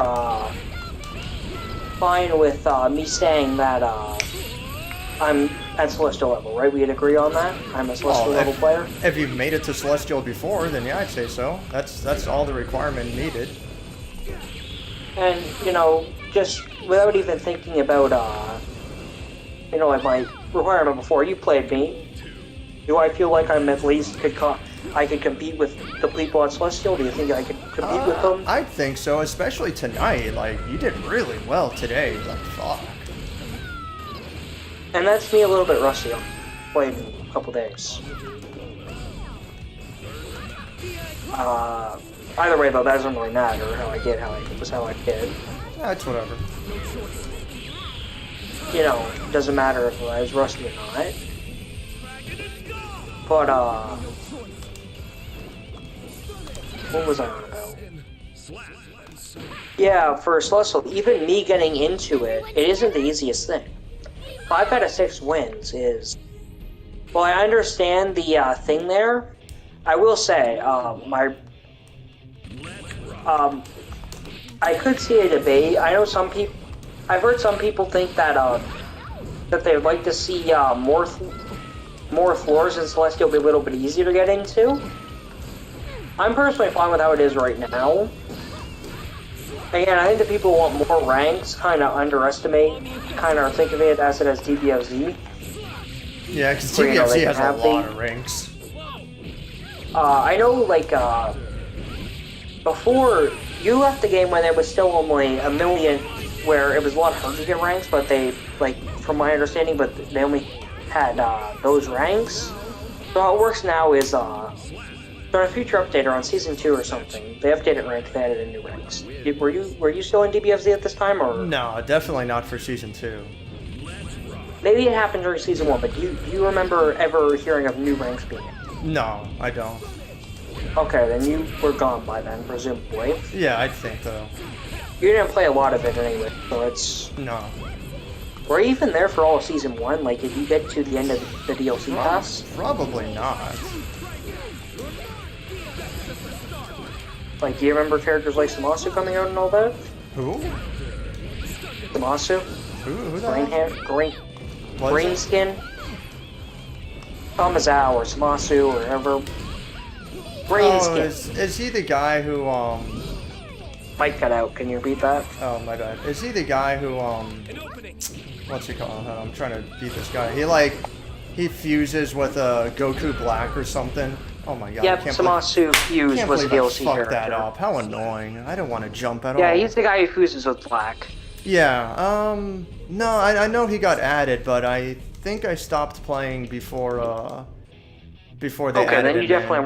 fine with me saying that I'm at Celestial level, right? We'd agree on that. I'm a Celestial level player. If you've made it to Celestial before, then yeah, I'd say so. That's all the requirement needed. And you know, just without even thinking about you know, like my requirement before, you played me. Do I feel like I'm at least I could compete with the people at Celestial? Do you think I could compete with them? I think so, especially tonight. Like, you did really well today. Like, fuck. And that's me a little bit rusty. I've played in a couple days. Either way, though, that doesn't really matter. How I did. Yeah, it's whatever. You know, it doesn't matter if I was rusty or not. But, what was I on about? Yeah, for Celestial, even me getting into it, it isn't the easiest thing. 5 out of 6 wins is... Well, I understand the thing there. I will say, I could see a debate. I know some people... I've heard some people think that, that they'd like to see, more floors in Celestial be a little bit easier to get into. I'm personally fine with how it is right now. Again, I think the people who want more ranks kind of underestimate, kind of think of it as DBFZ. Yeah, because DBFZ has a lot of ranks. I know, like, before, you left the game when there was still only a million, where it was a lot harder to get ranks, but they, like, from my understanding, but they only had those ranks. So how it works now is, on a future update or on Season 2 or something, they updated rank, they added in new ranks. Were you still in DBFZ at this time, or? No, definitely not for Season 2. Maybe it happened during Season 1, but do you remember ever hearing of new ranks being added? No, I don't. Okay, then you were gone by then, presumably. Yeah, I think though. You didn't play a lot of it anyway, so it's... No. Were you even there for all of Season 1? Like, did you get to the end of the DLC pass? Probably not. Like, do you remember characters like Samasu coming out and all that? Who? Samasu? Who Green hair, green What skin? Kamazao or Samasu or whatever. Green skin. Is he the guy who, Mic cut out, can you repeat that? Oh, my bad. Is he the guy who, what's he called? I'm trying to beat this guy. He fuses with a Goku Black or something. Oh my god. Yep, Samasu fused was a DLC character. That up. How annoying. I don't want to jump at all. Yeah, he's the guy who fuses with Black. Yeah, no, I know he got added, but I think I stopped playing before they added him. Okay, then you definitely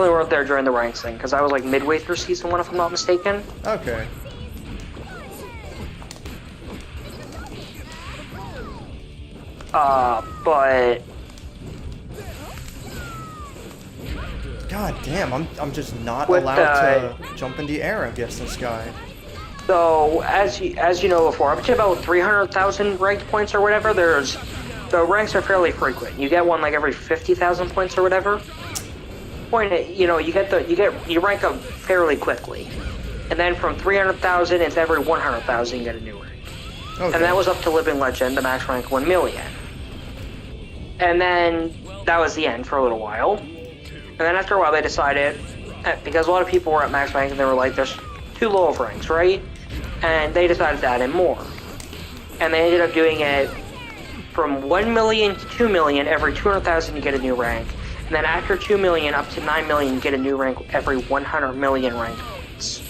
weren't there during the ranks thing, because I was like midway through Season 1 if I'm not mistaken. Okay. But... God damn, I'm just not With, allowed to jump in the air against this guy. So, as you know before, up to about 300,000 ranked points or whatever, the ranks are fairly frequent. You get one like every 50,000 points or whatever. You rank up fairly quickly. And then from 300,000, it's every 100,000 you get a new rank. Okay. And that was up to Living Legend, the max rank 1 million. And then that was the end for a little while. And then after a while they decided, because a lot of people were at max rank and they were like, there's too low of ranks, right? And they decided to add in more. And they ended up doing it from 1 million to 2 million, every 200,000 you get a new rank. And then after 2 million up to 9 million, you get a new rank every 100 million rank points.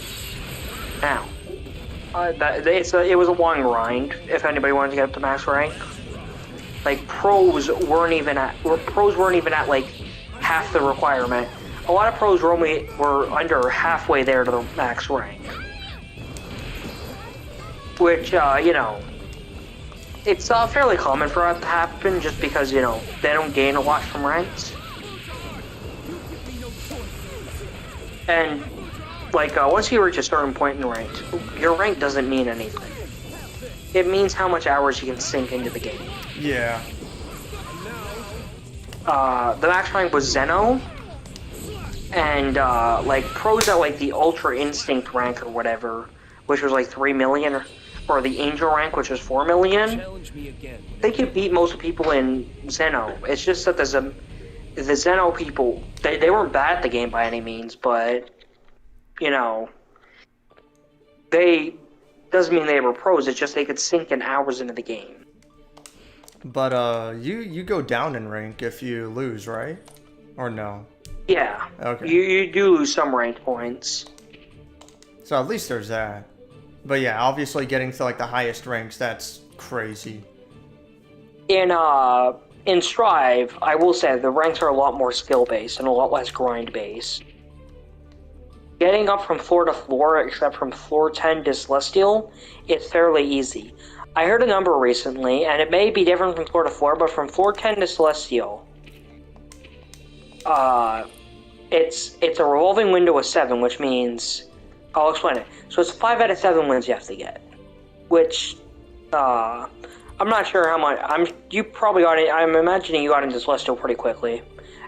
Now, it was a long grind if anybody wanted to get up to max rank. Like pros weren't even at like half the requirement. A lot of pros were under halfway there to the max rank. Which, it's fairly common for that to happen just because, they don't gain a lot from ranks. And, once you reach a certain point in rank, your rank doesn't mean anything. It means how much hours you can sink into the game. Yeah. The max rank was Zeno, and, pros at, the Ultra Instinct rank or whatever, which was, 3 million, or the Angel rank, which was 4 million, Challenge me again. they could beat most people in Zeno. It's just that the Zeno people, they weren't bad at the game by any means, but, they doesn't mean they were pros, it's just they could sink in hours into the game. But you go down in rank if you lose, right? Or no? Yeah. Okay. You do lose some rank points. So at least there's that. But yeah, obviously getting to the highest ranks, that's crazy. In Strive, I will say the ranks are a lot more skill-based and a lot less grind-based. Getting up from floor to floor, except from floor 10 to Celestial, it's fairly easy. I heard a number recently, and it may be different from floor to floor, but from floor 10 to Celestial, it's a revolving window of 7, which means, I'll explain it. So it's 5 out of 7 wins you have to get, which, I'm not sure how much, I'm imagining you got into Celestial pretty quickly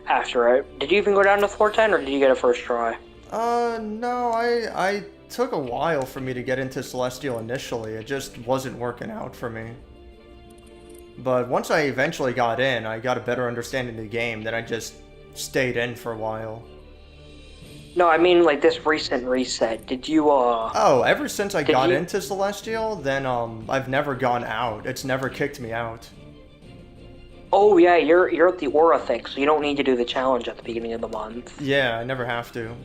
after it. Did you even go down to floor 10, or did you get a first try? No, I took a while for me to get into Celestial initially. It just wasn't working out for me. But once I eventually got in, I got a better understanding of the game, then I just stayed in for a while. No, I mean, this recent reset. Did you, Oh, ever since I got into Celestial, then, I've never gone out. It's never kicked me out. Oh, yeah, you're at the Aura thing, so you don't need to do the challenge at the beginning of the month. Yeah, I never have to.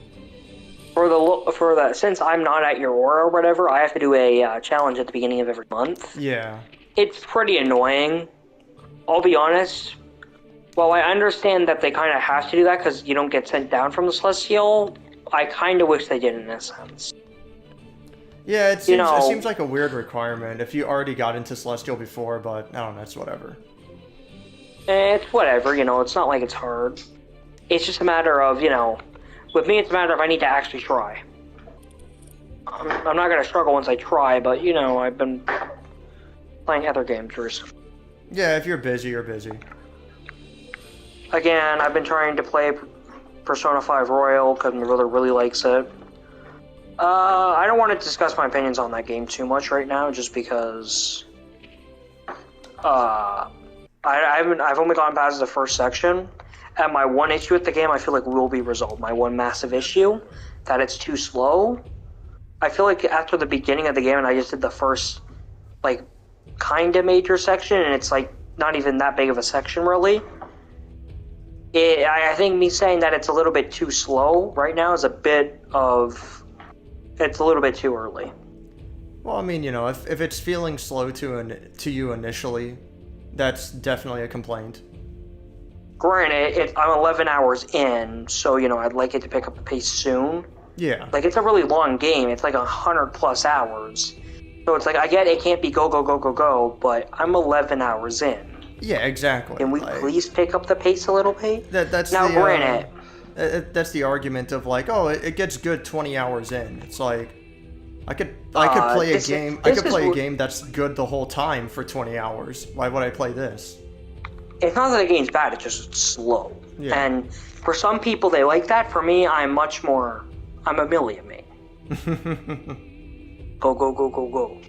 Since I'm not at your Aura or whatever, I have to do a challenge at the beginning of every month. Yeah. It's pretty annoying. I'll be honest. While I understand that they kind of have to do that because you don't get sent down from the Celestial, I kind of wish they did in a sense. Yeah, it seems like a weird requirement if you already got into Celestial before, but I don't know, it's whatever. It's whatever, it's not like it's hard. It's just a matter of, with me it's a matter of I need to actually try. I'm not going to struggle once I try, but, I've been playing other games recently. Yeah, if you're busy, you're busy. Again, I've been trying to play Persona 5 Royal because my brother really likes it. I don't want to discuss my opinions on that game too much right now, just because I've only gone past the first section, and my one issue with the game I feel like will be resolved. My one massive issue, that it's too slow. I feel like after the beginning of the game, and I just did the first, kind of major section, and it's, not even that big of a section, really. I think me saying that it's a little bit too slow right now is it's a little bit too early. Well, I mean, if it's feeling slow to you initially, that's definitely a complaint. Granted, I'm 11 hours in, so, I'd like it to pick up the pace soon. Yeah. It's a really long game. It's 100+ hours. So it's I get it can't be go, go, go, go, go, but I'm 11 hours in. Yeah, exactly. Can we please pick up the pace a little bit? That's now, the, granted, That's the argument of like, oh, it gets good 20 hours in. It's like, I could play a game. I could play a game that's good the whole time for 20 hours. Why would I play this? It's not that the game's bad, it's just slow. Yeah. And for some people, they like that. For me, I'm a million me. Go, go, go, go, go.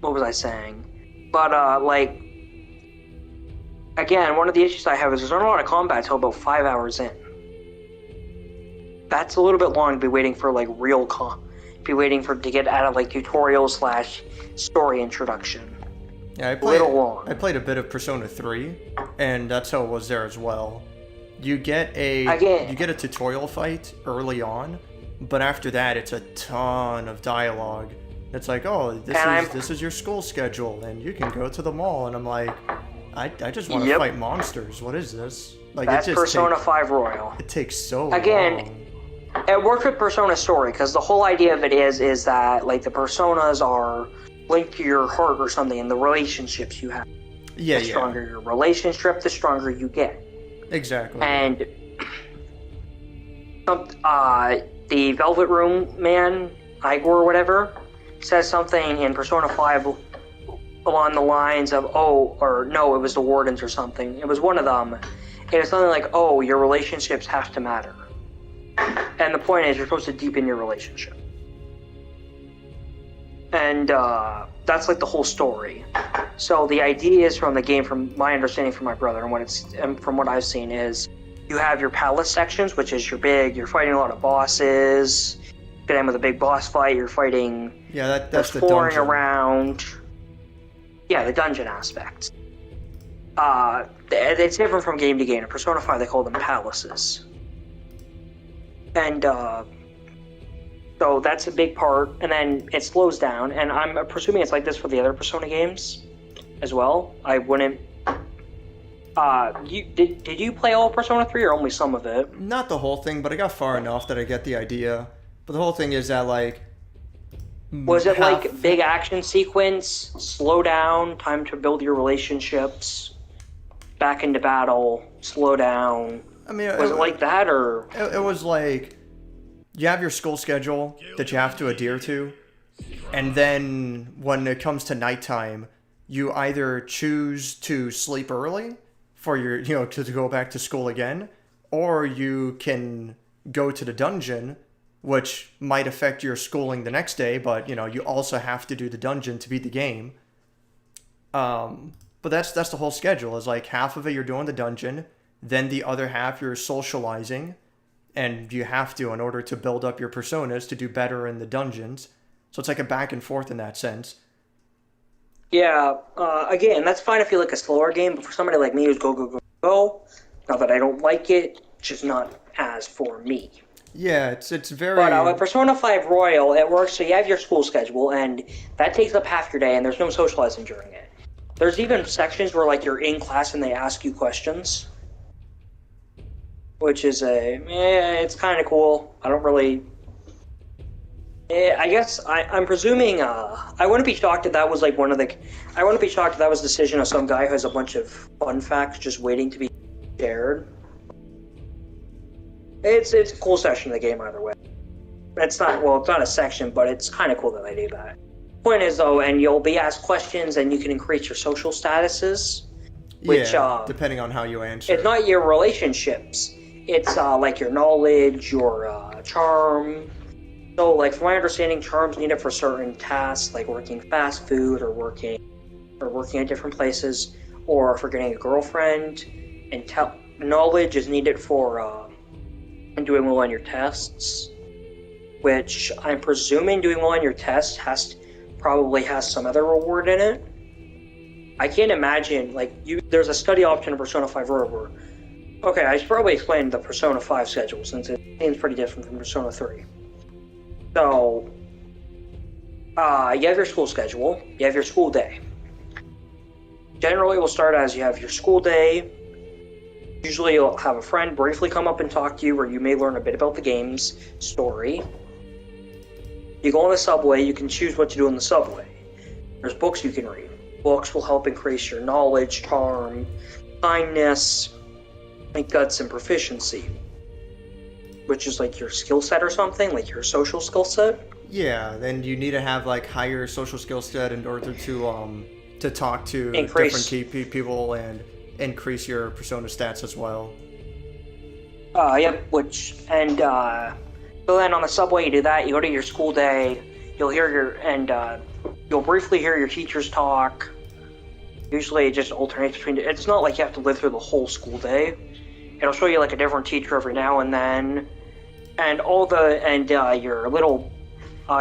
What was I saying? But, like, again, one of the issues I have is there's not a lot of combat until about 5 hours in. That's a little bit long to be waiting for, like, to get out of, like, tutorial/story introduction. Yeah, I played a bit of Persona 3, and that's how it was there as well. You get a tutorial fight early on, but after that, it's a ton of dialogue. It's like, oh, this is your school schedule, and you can go to the mall, and I'm like, I just want to fight monsters. What is this? Like, that's Persona 5 Royal. It takes so long. It worked with Persona Story, because the whole idea of it is that, like, the personas are linked to your heart or something, and the relationships you have. Yeah, the stronger your relationship, the stronger you get. Exactly. And the Velvet Room man, Igor or whatever, says something in Persona 5 along the lines of, it was the Wardens or something. It was one of them. It was something like, your relationships have to matter. And the point is, you're supposed to deepen your relationship. And that's like the whole story. So the idea is from the game, from my understanding from my brother and from what I've seen, is you have your palace sections, which is you're fighting a lot of bosses. You can end with a big boss fight. You're fighting. Yeah, that's the exploring dungeon. around. Yeah, the dungeon aspect. It's different from game to game. In Persona 5, they call them palaces. And so that's a big part, and then it slows down, and I'm presuming it's like this for the other Persona games as well. I wouldn't... Did you play all of Persona 3 or only some of it? Not the whole thing, but I got far enough that I get the idea. But the whole thing is that, like... Was it like big action sequence, slow down, time to build your relationships, back into battle, slow down? I mean, was it like that, or...? It was like... You have your school schedule that you have to adhere to, and then when it comes to nighttime, you either choose to sleep early for your, to go back to school again, or you can go to the dungeon, which might affect your schooling the next day, but, you also have to do the dungeon to beat the game. But that's the whole schedule, is like half of it you're doing the dungeon, then the other half you're socializing, and you have to in order to build up your personas to do better in the dungeons. So it's like a back and forth in that sense. Yeah, again, that's fine if you like a slower game, but for somebody like me who's go, not that I don't like it, just not as for me. Yeah, it's very... But with Persona 5 Royal, it works so you have your school schedule, and that takes up half your day, and there's no socializing during it. There's even sections where, like, you're in class and they ask you questions. Which is it's kind of cool. I don't really... I guess I'm presuming... I wouldn't be shocked if that was like one of the... I wouldn't be shocked if that was a decision of some guy who has a bunch of fun facts just waiting to be shared. It's a cool section of the game either way. It's not a section, but it's kind of cool that they do that. Point is, though, and you'll be asked questions and you can increase your social statuses. Which, depending on how you answer. It's not your relationships. It's like your knowledge, your charm. So, like, from my understanding, charm's needed for certain tasks, like working fast food or working at different places, or for getting a girlfriend. And knowledge is needed for doing well on your tests, which I'm presuming doing well on your tests probably has some other reward in it. I can't imagine, there's a study option in Persona 5 Royal. Okay, I should probably explain the Persona 5 schedule, since it seems pretty different from Persona 3. So, you have your school schedule, you have your school day. Generally, it will start as you have your school day. Usually, you'll have a friend briefly come up and talk to you, where you may learn a bit about the game's story. You go on the subway, you can choose what to do on the subway. There's books you can read. Books will help increase your knowledge, charm, kindness, like guts, and proficiency, which is like your skill set or something, like your social skill set. Yeah, then you need to have like higher social skill set in order to talk to Increase. different people and increase your persona stats as well. Yep, so then on the subway you do that, you go to your school day, you'll briefly hear your teachers talk. Usually it just alternates between, it's not like you have to live through the whole school day. It'll show you like a different teacher every now and then. And your little,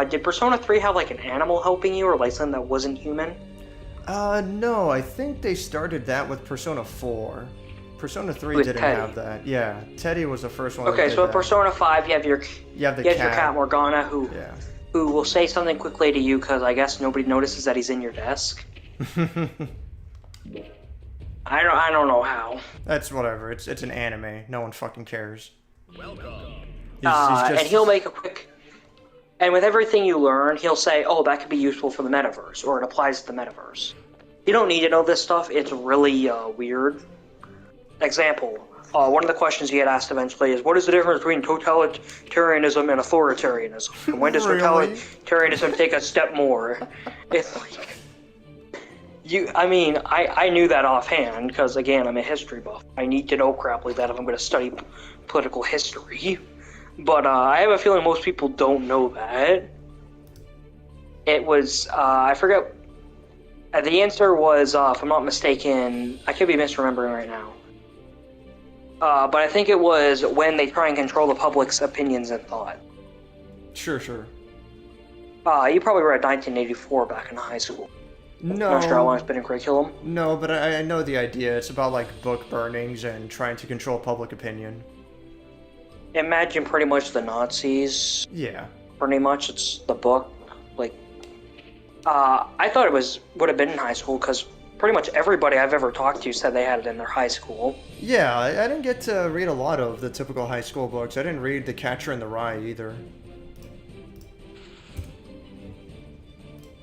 did Persona 3 have like an animal helping you or like something that wasn't human? No, I think they started that with Persona 4. Persona 3 With didn't Teddy. have that. Yeah, Teddy was the first one. Okay, that did so in that. Persona 5 you have your You have your cat. cat Morgana who will say something quickly to you because I guess nobody notices that he's in your desk. I don't know how. That's whatever. It's an anime. No one fucking cares. And he'll make a quick. And with everything you learn, he'll say, "Oh, that could be useful for the metaverse," or it applies to the metaverse. You don't need to know this stuff. It's really weird. Example: one of the questions you get asked eventually is, "What is the difference between totalitarianism and authoritarianism? And when does Really? totalitarianism take a step more?" It's like. I knew that offhand because, again, I'm a history buff. I need to know crap like that if I'm going to study political history. But I have a feeling most people don't know that. It was, I forget, the answer was, if I'm not mistaken, I could be misremembering right now. But I think it was when they try and control the public's opinions and thought. Sure. You probably read 1984 back in high school. No. Not sure how long it's been in curriculum. No, but I know the idea. It's about like book burnings and trying to control public opinion. Imagine pretty much the Nazis. Yeah. Pretty much, it's the book. Like, I thought it would have been in high school because pretty much everybody I've ever talked to said they had it in their high school. Yeah, I didn't get to read a lot of the typical high school books. I didn't read The Catcher in the Rye either.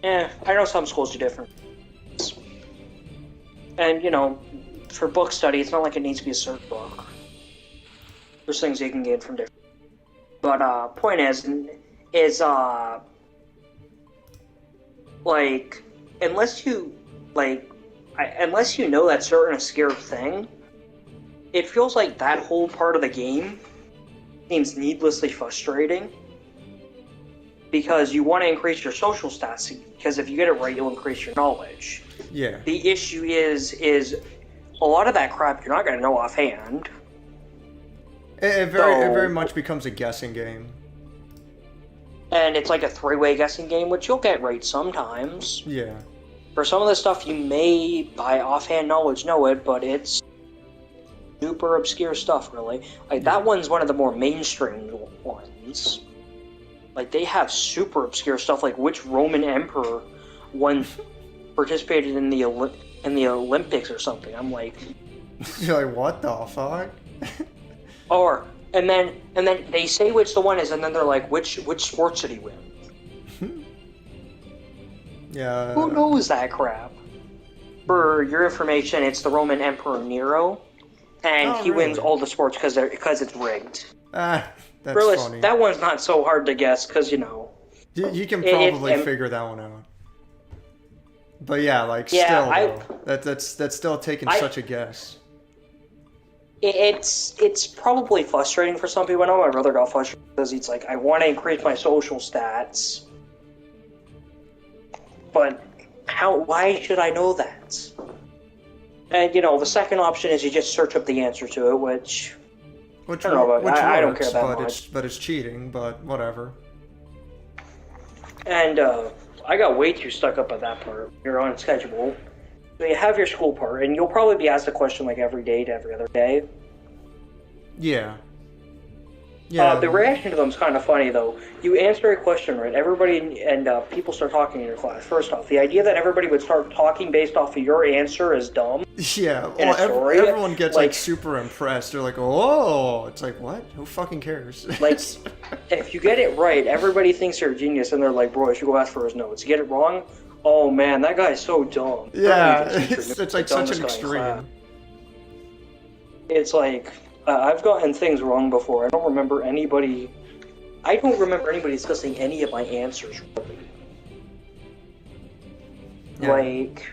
I know some schools do different. And, for book study, it's not like it needs to be a cert book. There's things you can get from different. But, point is, unless you know that certain obscure thing, it feels like that whole part of the game seems needlessly frustrating. Because you want to increase your social stats, because if you get it right, you'll increase your knowledge. Yeah. The issue is a lot of that crap you're not going to know offhand. It very much becomes a guessing game. And it's like a three-way guessing game, which you'll get right sometimes. Yeah. For some of the stuff, you may, by offhand knowledge, know it, but it's super obscure stuff, really. Like, that one's one of the more mainstream ones. Like, they have super obscure stuff, like which Roman emperor participated in the Olympics or something. I'm like... You're like, what the fuck? And then they say which the one is, and then they're like, which sports did he win? Yeah. Who knows that crap? For your information, it's the Roman Emperor Nero, and he wins all the sports because it's rigged. That's Really, funny. that one's not so hard to guess because You can probably figure that one out. But yeah, like still, that's still taking such a guess. It's probably frustrating for some people. I know my brother got frustrated because he's like, I want to increase my social stats, but why should I know that? And the second option is you just search up the answer to it, which I don't know about. I don't care that much. But it's cheating. But whatever. And I got way too stuck up at that part. You're on schedule. So you have your school part, and you'll probably be asked a question like every day to every other day. Yeah. Yeah. The reaction to them is kind of funny, though. You answer a question right, everybody and people start talking in your class. First off, the idea that everybody would start talking based off of your answer is dumb. Yeah, well, everyone gets like super impressed. They're like, "Oh!" It's like, what? Who fucking cares? Like, if you get it right, everybody thinks you're a genius, and they're like, "Bro, I should go ask for his notes." You get it wrong, oh man, that guy's so dumb. Yeah, it's like such an extreme. it's like I've gotten things wrong before. I don't remember anybody discussing any of my answers. Yeah. Like,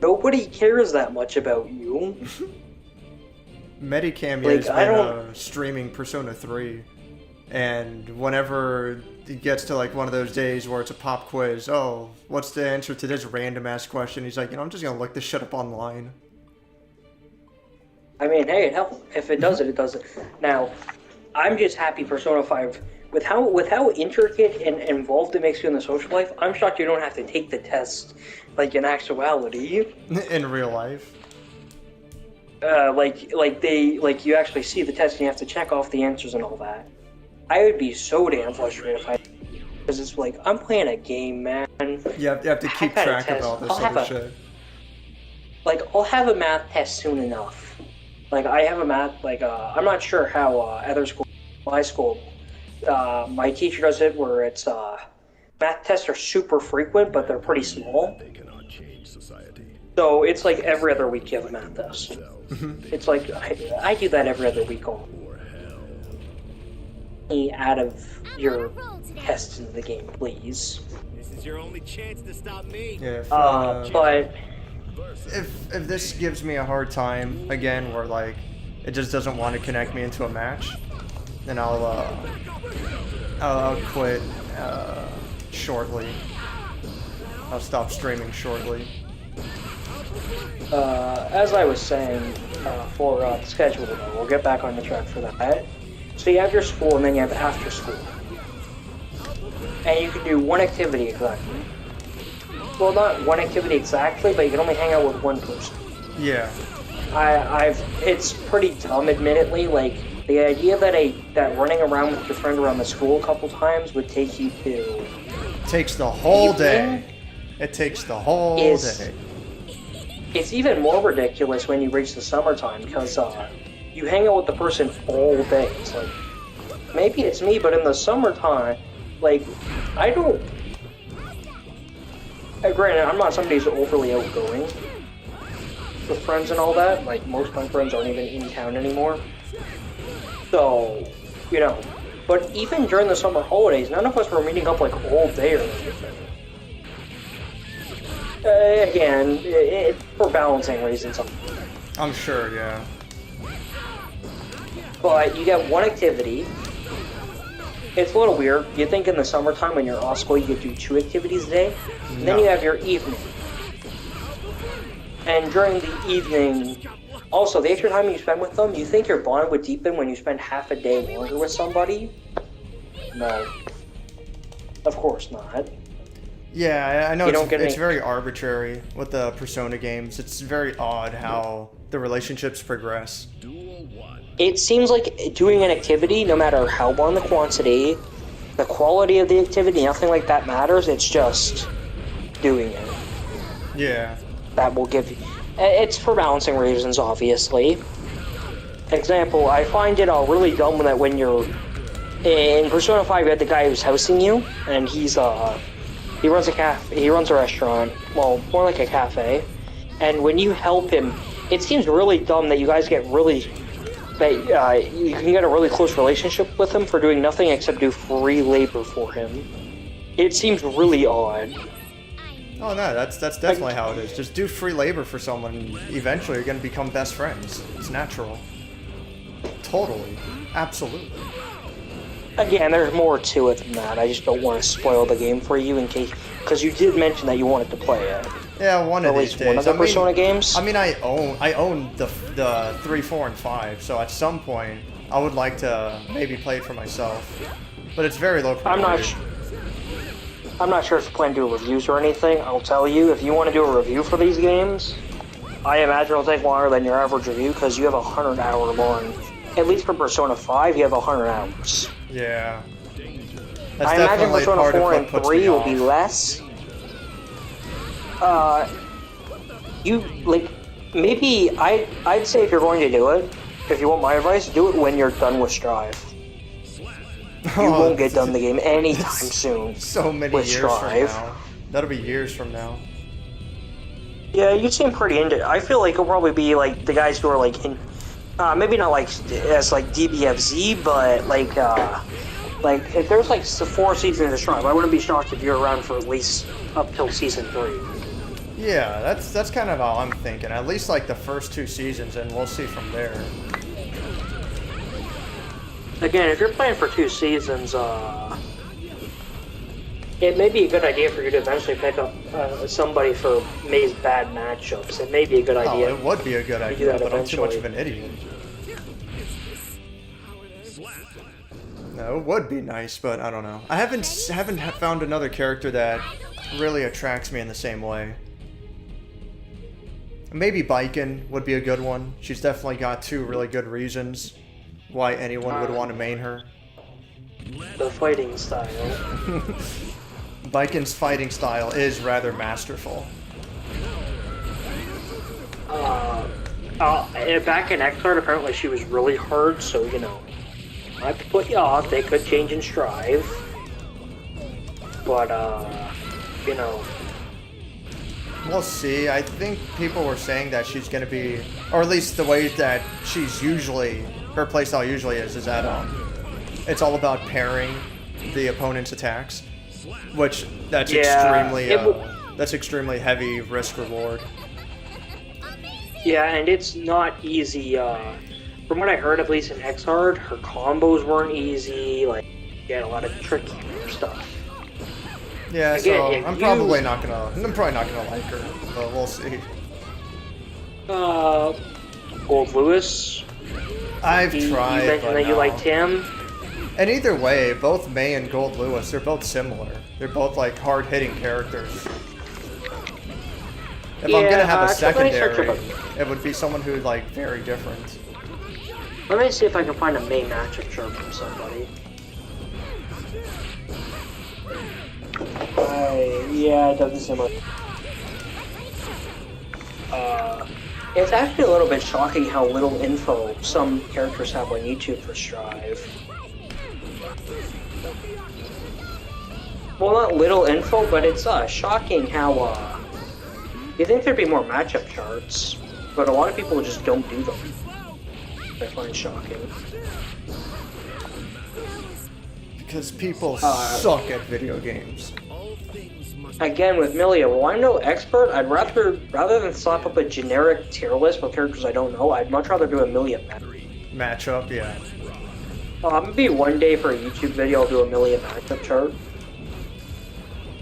nobody cares that much about you. Medicam Like, has I been don't- streaming Persona 3, and whenever it gets to like one of those days where it's a pop quiz, oh, what's the answer to this random ass question? He's like, I'm just gonna look this shit up online. I mean, hey, it helps. If it does it, it does it. Now, I'm just happy Persona 5, with how intricate and involved it makes you in the social life, I'm shocked you don't have to take the test, like, in actuality. In real life. Like you actually see the test and you have to check off the answers and all that. I would be so damn frustrated if I... Because it's like, I'm playing a game, man. You have to keep got a track of test. all this I'll have other a- shit. Like, I'll have a math test soon enough. Like, I have a math, like, I'm not sure how other school, my school, my teacher does it where it's, math tests are super frequent, but they're pretty small. So it's like every other week you have a math test. It's like, I do that every other week on. Out of your tests in the game, please. This is your only chance to stop me. Yeah, But if this gives me a hard time again, where like it just doesn't want to connect me into a match, then I'll quit shortly. I'll stop streaming shortly. as I was saying, for the schedule, though, we'll get back on the track for that. So you have your school, and then you have after school. And you can do one activity exactly. Well, not one activity exactly, but you can only hang out with one person. Yeah. It's pretty dumb, admittedly. Like, the idea that running around with your friend around the school a couple times would take you to... Takes the whole Evening day. It takes the whole day. It's even more ridiculous when you reach the summertime, because you hang out with the person all day. It's like, maybe it's me, but in the summertime, like, I don't... Granted, I'm not somebody who's overly outgoing with friends and all that. Like, most of my friends aren't even in town anymore. So, you know. But even during the summer holidays, none of us were meeting up, like, all day or anything. Again, for balancing reasons. I'm sure, yeah. But you get one activity. It's a little weird. You think in the summertime when you're off school you could do 2 activities a day. And then you have your evening. And during the evening, also the extra time you spend with them, you think your bond would deepen when you spend half a day longer with somebody? No. Of course not. Yeah, I know You don't it's, get it's any- very arbitrary with the Persona games. It's very odd how the relationships progress. It seems like doing an activity, no matter how long the quantity, the quality of the activity, nothing like that matters. It's just doing it. Yeah. That will give you... It's for balancing reasons, obviously. Example, I find it really dumb that when you're... In Persona 5, you had the guy who's housing you, and he runs a restaurant, well, more like a cafe, and when you help him, it seems really dumb that you guys get really... that you can get a really close relationship with him for doing nothing except do free labor for him. It seems really odd. Oh no, that's definitely how it is. Just do free labor for someone, and eventually you're gonna become best friends. It's natural. Totally. Absolutely. Again, there's more to it than that. I just don't want to spoil the game for you in case... Because you did mention that you wanted to play it. Yeah, one Or of at these least days. one of the Persona games. I mean, I own the 3, 4, and 5. So at some point, I would like to maybe play it for myself. But it's very low priority. I'm not sure if you plan to do reviews or anything. I'll tell you, if you want to do a review for these games, I imagine it'll take longer than your average review because you have a 100-hour long. At least for Persona 5, you have 100 hours. Yeah. That's I imagine definitely Persona part of 4 what and puts 3 me will be off. less. Maybe I'd say if you're going to do it, if you want my advice, do it when you're done with Strive. You won't get done the game anytime soon. So many with years Strive. from now. That'll be years from now. Yeah, you seem pretty into it. I feel like it'll probably be like the guys who are like in maybe not like as like DBFZ, but like if there's like 4 seasons of Strive, I wouldn't be shocked if you're around for at least up till season 3. Yeah, that's kind of how I'm thinking. At least like the first 2 seasons, and we'll see from there. Again, if you're playing for 2 seasons, it may be a good idea for you to eventually pick up somebody for May's bad matchups. It may be a good idea. Oh, it would be a good idea, but I'm too much of an idiot. No, it would be nice, but I don't know. I haven't found another character that really attracts me in the same way. Maybe Baiken would be a good one. She's definitely got 2 really good reasons why anyone would want to main her. The fighting style. Baiken's fighting style is rather masterful. Back in Xrd, apparently she was really hard, so, you know, I could put you off. They could change in Strive. But, you know. We'll see. I think people were saying that she's going to be, or at least the way that she's usually, her playstyle usually is that it's all about parrying the opponent's attacks, which that's extremely heavy risk reward. Yeah, and it's not easy. From what I heard, at least in Xrd, her combos weren't easy. Like, she had a lot of tricky stuff. Yeah, Again, so I'm probably not gonna like her, but we'll see. Gold Lewis. I've tried. You mentioned but that you no. liked him. And either way, both May and Gold Lewis, they're both similar. They're both like hard-hitting characters. If I'm gonna have a secondary, it would be someone who's like very different. Let me see if I can find a May matchup chart from somebody. Yeah, it doesn't seem like. It's actually a little bit shocking how little info some characters have on YouTube for Strive. Well, not little info, but it's shocking how you think there'd be more matchup charts, but a lot of people just don't do them. I find shocking. Because people suck at video games. Again, with Milia, well, I'm no expert. I'd rather than slap up a generic tier list with characters I don't know, I'd much rather do a Milia Matchup, yeah. Maybe one day for a YouTube video I'll do a Milia matchup chart.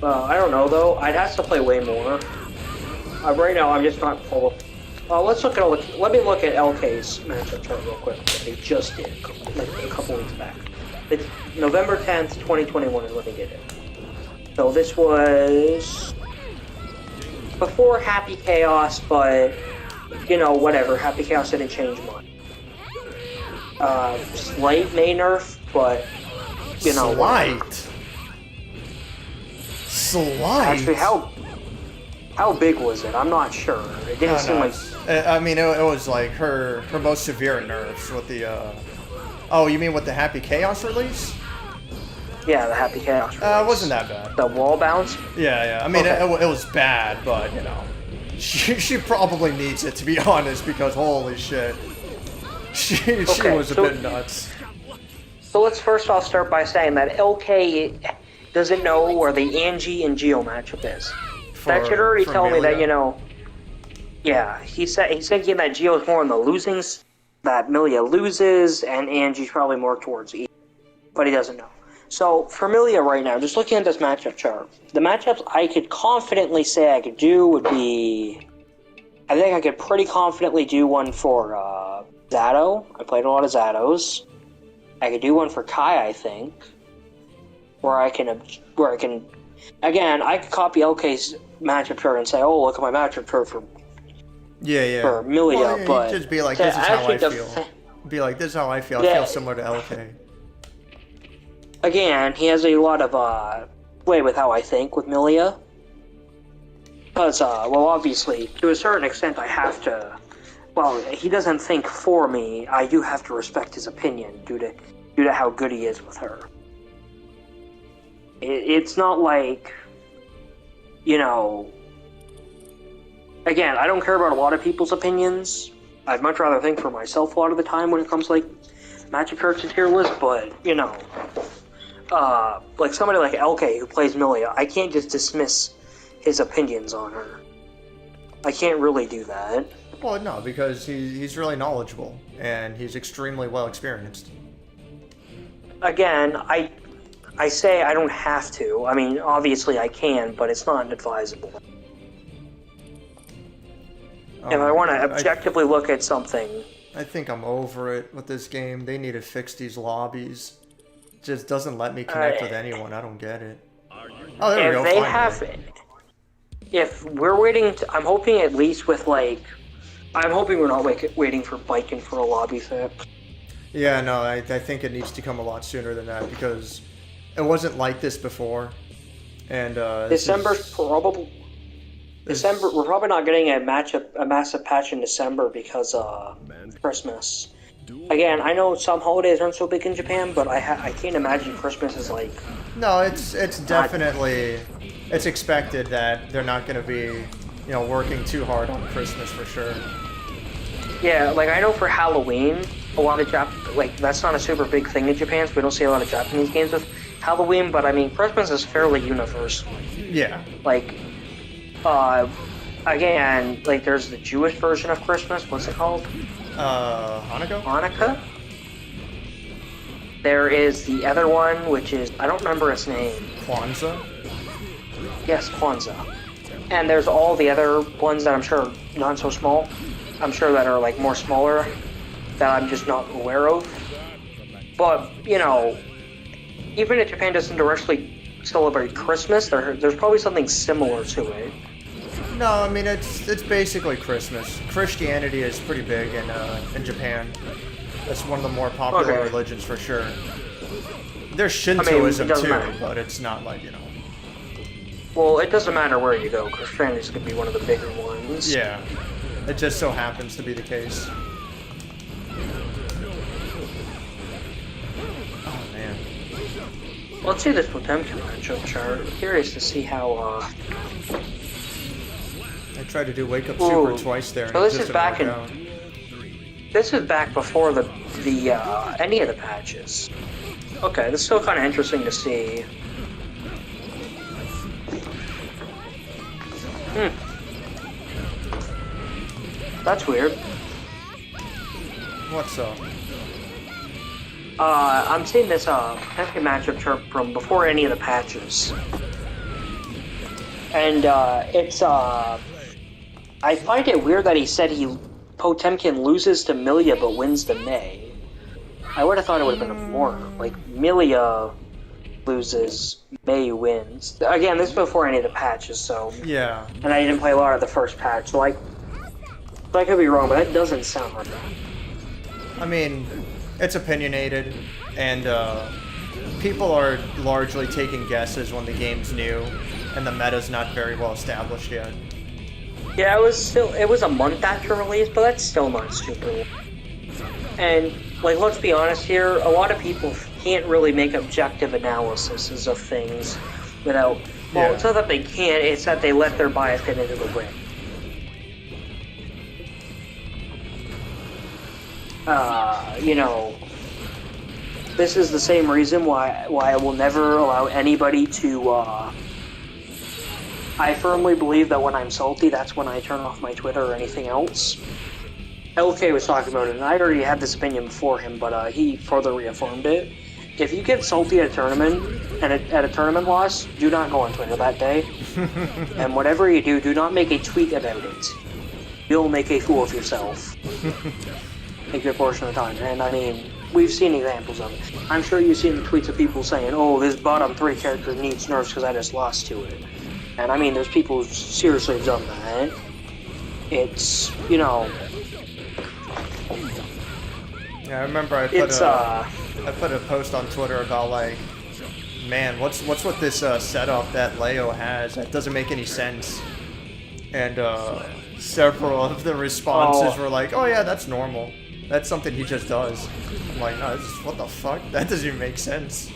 I don't know though. I'd have to play way more. Right now, I'm just not full of. Let me look at LK's matchup chart real quick. That he just did like a couple weeks back. It's November 10th, 2021 is when he did it. So this was before Happy Chaos, but you know, whatever. Happy Chaos didn't change much. Slight may nerf, but you know. Slight. Actually, how big was it? I'm not sure. It didn't seem like. I mean, it was like her most severe nerfs with the. Oh, you mean with the Happy Chaos release? Yeah, the Happy Chaos release. It wasn't that bad. The wall bounce? Yeah. I mean, it was bad, but, you know, she probably needs it, to be honest, because holy shit. She was a bit nuts. So let's first off start by saying that LK doesn't know where the Angie and Geo matchup is. That should already tell me that, you know, yeah, he's thinking that Geo's more on the losings, that Milia loses, and Angie's probably more towards E, but he doesn't know. So, for Milia right now, just looking at this matchup chart, the matchups I could confidently say I could do would be... I think I could pretty confidently do one for Zato. I played a lot of Zatos. I could do one for Kai, I think. Where I can... Again, I could copy LK's matchup chart and say, oh, look at my matchup chart for... Yeah. For Milia, well, but... just be like, this is how I feel. Be like, this is how I feel. I feel similar to LK. Again, he has a lot of play with how I think with Milia. Because, well, obviously, to a certain extent, I have to... Well, he doesn't think for me. I do have to respect his opinion due to how good he is with her. It's not like, you know... Again, I don't care about a lot of people's opinions, I'd much rather think for myself a lot of the time when it comes to, like, matchup charts and tier lists, but, you know, like somebody like LK who plays Milia, I can't just dismiss his opinions on her. I can't really do that. Well, no, because he's really knowledgeable, and he's extremely well experienced. Again, I say I don't have to. I mean, obviously I can, but it's not advisable. If I want to objectively look at something... I think I'm over it with this game. They need to fix these lobbies. It just doesn't let me connect with anyone. I don't get it. Oh, there we go. If they have... If we're waiting... I'm hoping at least with, like... I'm hoping we're not waiting for Biken for a lobby fix. Yeah, no, I think it needs to come a lot sooner than that, because it wasn't like this before. And December's probably... December, we're probably not getting a massive patch in December because Christmas. Again, I know some holidays aren't so big in Japan, but I can't imagine Christmas is like... No, it's definitely... It's expected that they're not going to be, you know, working too hard on Christmas for sure. Yeah, like I know for Halloween, a lot of like that's not a super big thing in Japan, so we don't see a lot of Japanese games with Halloween, but I mean, Christmas is fairly universal. Yeah. Like... again, like there's the Jewish version of Christmas. What's it called? Hanukkah? Hanukkah? There is the other one, which is, I don't remember its name. Kwanzaa? Yes, Kwanzaa. And there's all the other ones that I'm sure are not so small. I'm sure that are like more smaller that I'm just not aware of. But, you know, even if Japan doesn't directly celebrate Christmas, there's probably something similar to it. No, I mean it's basically Christmas. Christianity is pretty big in Japan. That's one of the more popular religions for sure. There's Shintoism too, but it's not like, you know. Well, it doesn't matter where you go. Christianity's gonna be one of the bigger ones. Yeah, it just so happens to be the case. Oh man. Let's see this Potemkin matchup chart. I'm curious to see how. I tried to do wake up super twice there. So this is back in. This is back before the any of the patches. Okay, this is still kind of interesting to see. That's weird. What's up? I'm seeing this Potemkin matchup chart from before any of the patches, and it's I find it weird that he said Potemkin loses to Milia but wins to May. I would have thought it would have been more like Milia loses, May wins. Again, this is before any of the patches, so yeah. And I didn't play a lot of the first patch, so I could be wrong, but that doesn't sound like that. I mean, it's opinionated, and people are largely taking guesses when the game's new, and the meta's not very well established yet. Yeah, it was a month after release, but that's still not super. And like, let's be honest here, a lot of people can't really make objective analyses of things without. Well, it's not that they can't; it's that they let their bias get into the way. You know, this is the same reason why I will never allow anybody to. I firmly believe that when I'm salty, that's when I turn off my Twitter or anything else. LK was talking about it, and I already had this opinion before him, but he further reaffirmed it. If you get salty at a tournament, and at a tournament loss, do not go on Twitter that day. And whatever you do, do not make a tweet about it. You'll make a fool of yourself. A good portion of the time. And I mean, we've seen examples of it. I'm sure you've seen the tweets of people saying, oh, this bottom 3 character needs nerfs because I just lost to it. And I mean, there's people who seriously have done that. It's, you know... Yeah, I remember I put a post on Twitter about, like, man, what's with this setup that Leo has? That doesn't make any sense. And several of the responses were like, oh yeah, that's normal. That's something he just does. I'm like, no, what the fuck? That doesn't even make sense.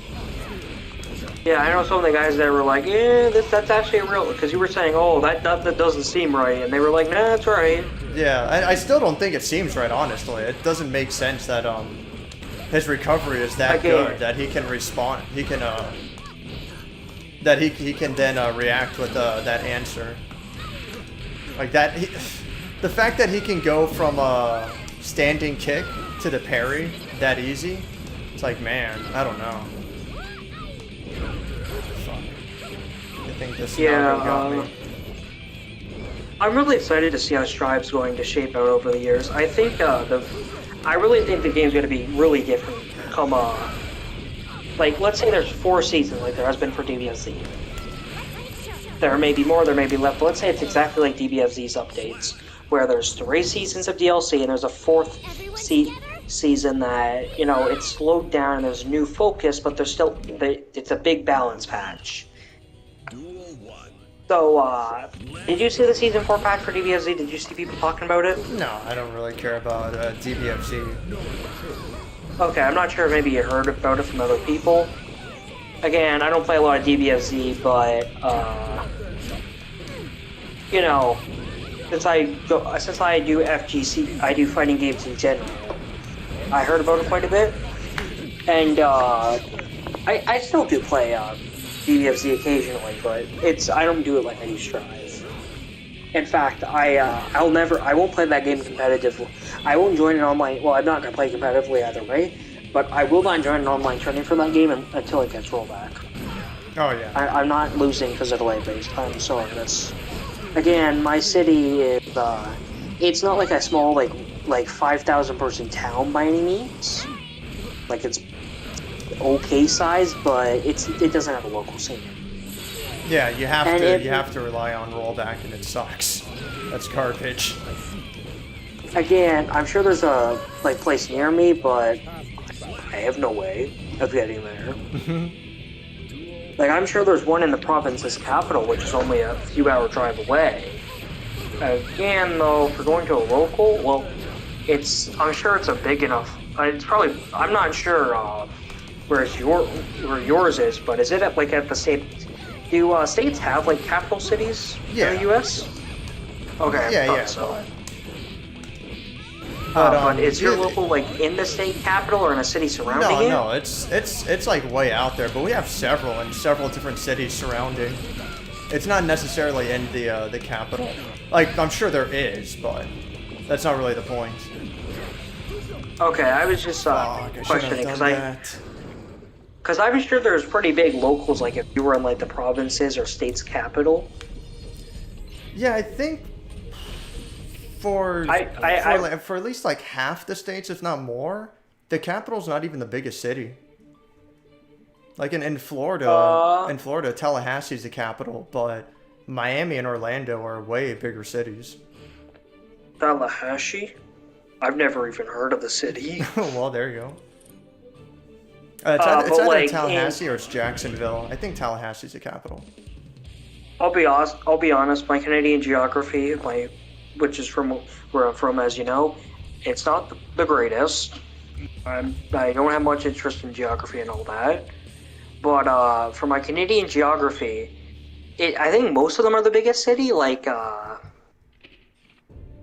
Yeah, I know some of the guys that were like, yeah, that's actually real, because you were saying, oh, that doesn't seem right, and they were like, nah, that's right. Yeah, I still don't think it seems right, honestly. It doesn't make sense that his recovery is that good that he can respond. He can that he can then react with that answer. Like that, the fact that he can go from a standing kick to the parry that easy, it's like, man, I don't know. Fuck. I think this Naruto got me. I'm really excited to see how Strive's going to shape out over the years. I think I really think the game's going to be really different. Come like, let's say there's 4 seasons, like there has been for DBFZ. There may be more, there may be less, but let's say it's exactly like DBFZ's updates, where there's 3 seasons of DLC and there's a 4th season that, you know, it's slowed down and there's new focus, but there's still, it's a big balance patch. So, did you see the Season 4 patch for DBFZ? Did you see people talking about it? No, I don't really care about DBFZ. Okay, I'm not sure, maybe you heard about it from other people. Again, I don't play a lot of DBFZ, but, you know, since I do FGC, I do fighting games in general, I heard about it quite a bit. And, I still do play, DBFZ occasionally, but I don't do it like I do Strive. In fact, I won't play that game competitively. I won't join an online, well, I'm not going to play competitively either way, but I will not join an online tournament for that game until it gets rollback. Oh, yeah. I'm not losing because of delay-based. I'm sorry, again, my city is, it's not like a small, like 5,000 person town by any means. Like, it's okay size, but it doesn't have a local scene. Yeah, you have to rely on rollback, and it sucks. That's garbage. Again, I'm sure there's a place near me, but I have no way of getting there. Like, I'm sure there's one in the province's capital, which is only a few hour drive away. Again, though, for going to a local, well, I'm sure it's a big enough. It's probably, I'm not sure where yours is, but is it at the state? Do states have capital cities in the U.S.? Okay, yeah. So. But is your local in the state capital or in a city surrounding it? No, it's way out there, but we have several different cities surrounding. It's not necessarily in the capital. I'm sure there is, but that's not really the point. Okay, I was just questioning because I'm sure there's pretty big locals, if you were in the provinces or state's capital. Yeah, I think for at least half the states, if not more, the capital's not even the biggest city. In Florida, Tallahassee's the capital, but Miami and Orlando are way bigger cities. Tallahassee? I've never even heard of the city. Well, there you go. It's either Tallahassee or it's Jacksonville. I think Tallahassee's the capital. I'll be honest. My Canadian geography, which is from where I'm from, as you know, it's not the greatest. I don't have much interest in geography and all that. But for my Canadian geography, I think most of them are the biggest city.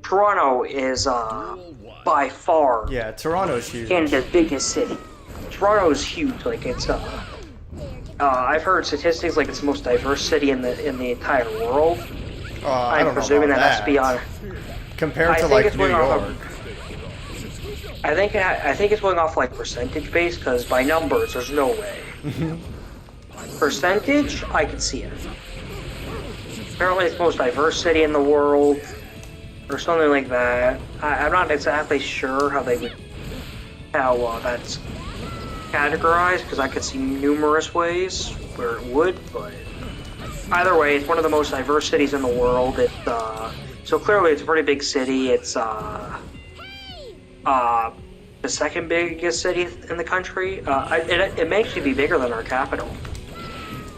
Toronto is by far. Yeah, Toronto's huge. Canada's biggest city. Toronto is huge. I've heard statistics it's the most diverse city in the entire world. I don't presuming know about that has to be on. Compared to New York. I think it's going off percentage base, because by numbers there's no way. Percentage, I can see it. Apparently it's the most diverse city in the world, or something like that. I'm not exactly sure how that's categorized, because I could see numerous ways where it would, but either way, it's one of the most diverse cities in the world. So clearly it's a pretty big city. It's the second biggest city in the country. It may actually be bigger than our capital,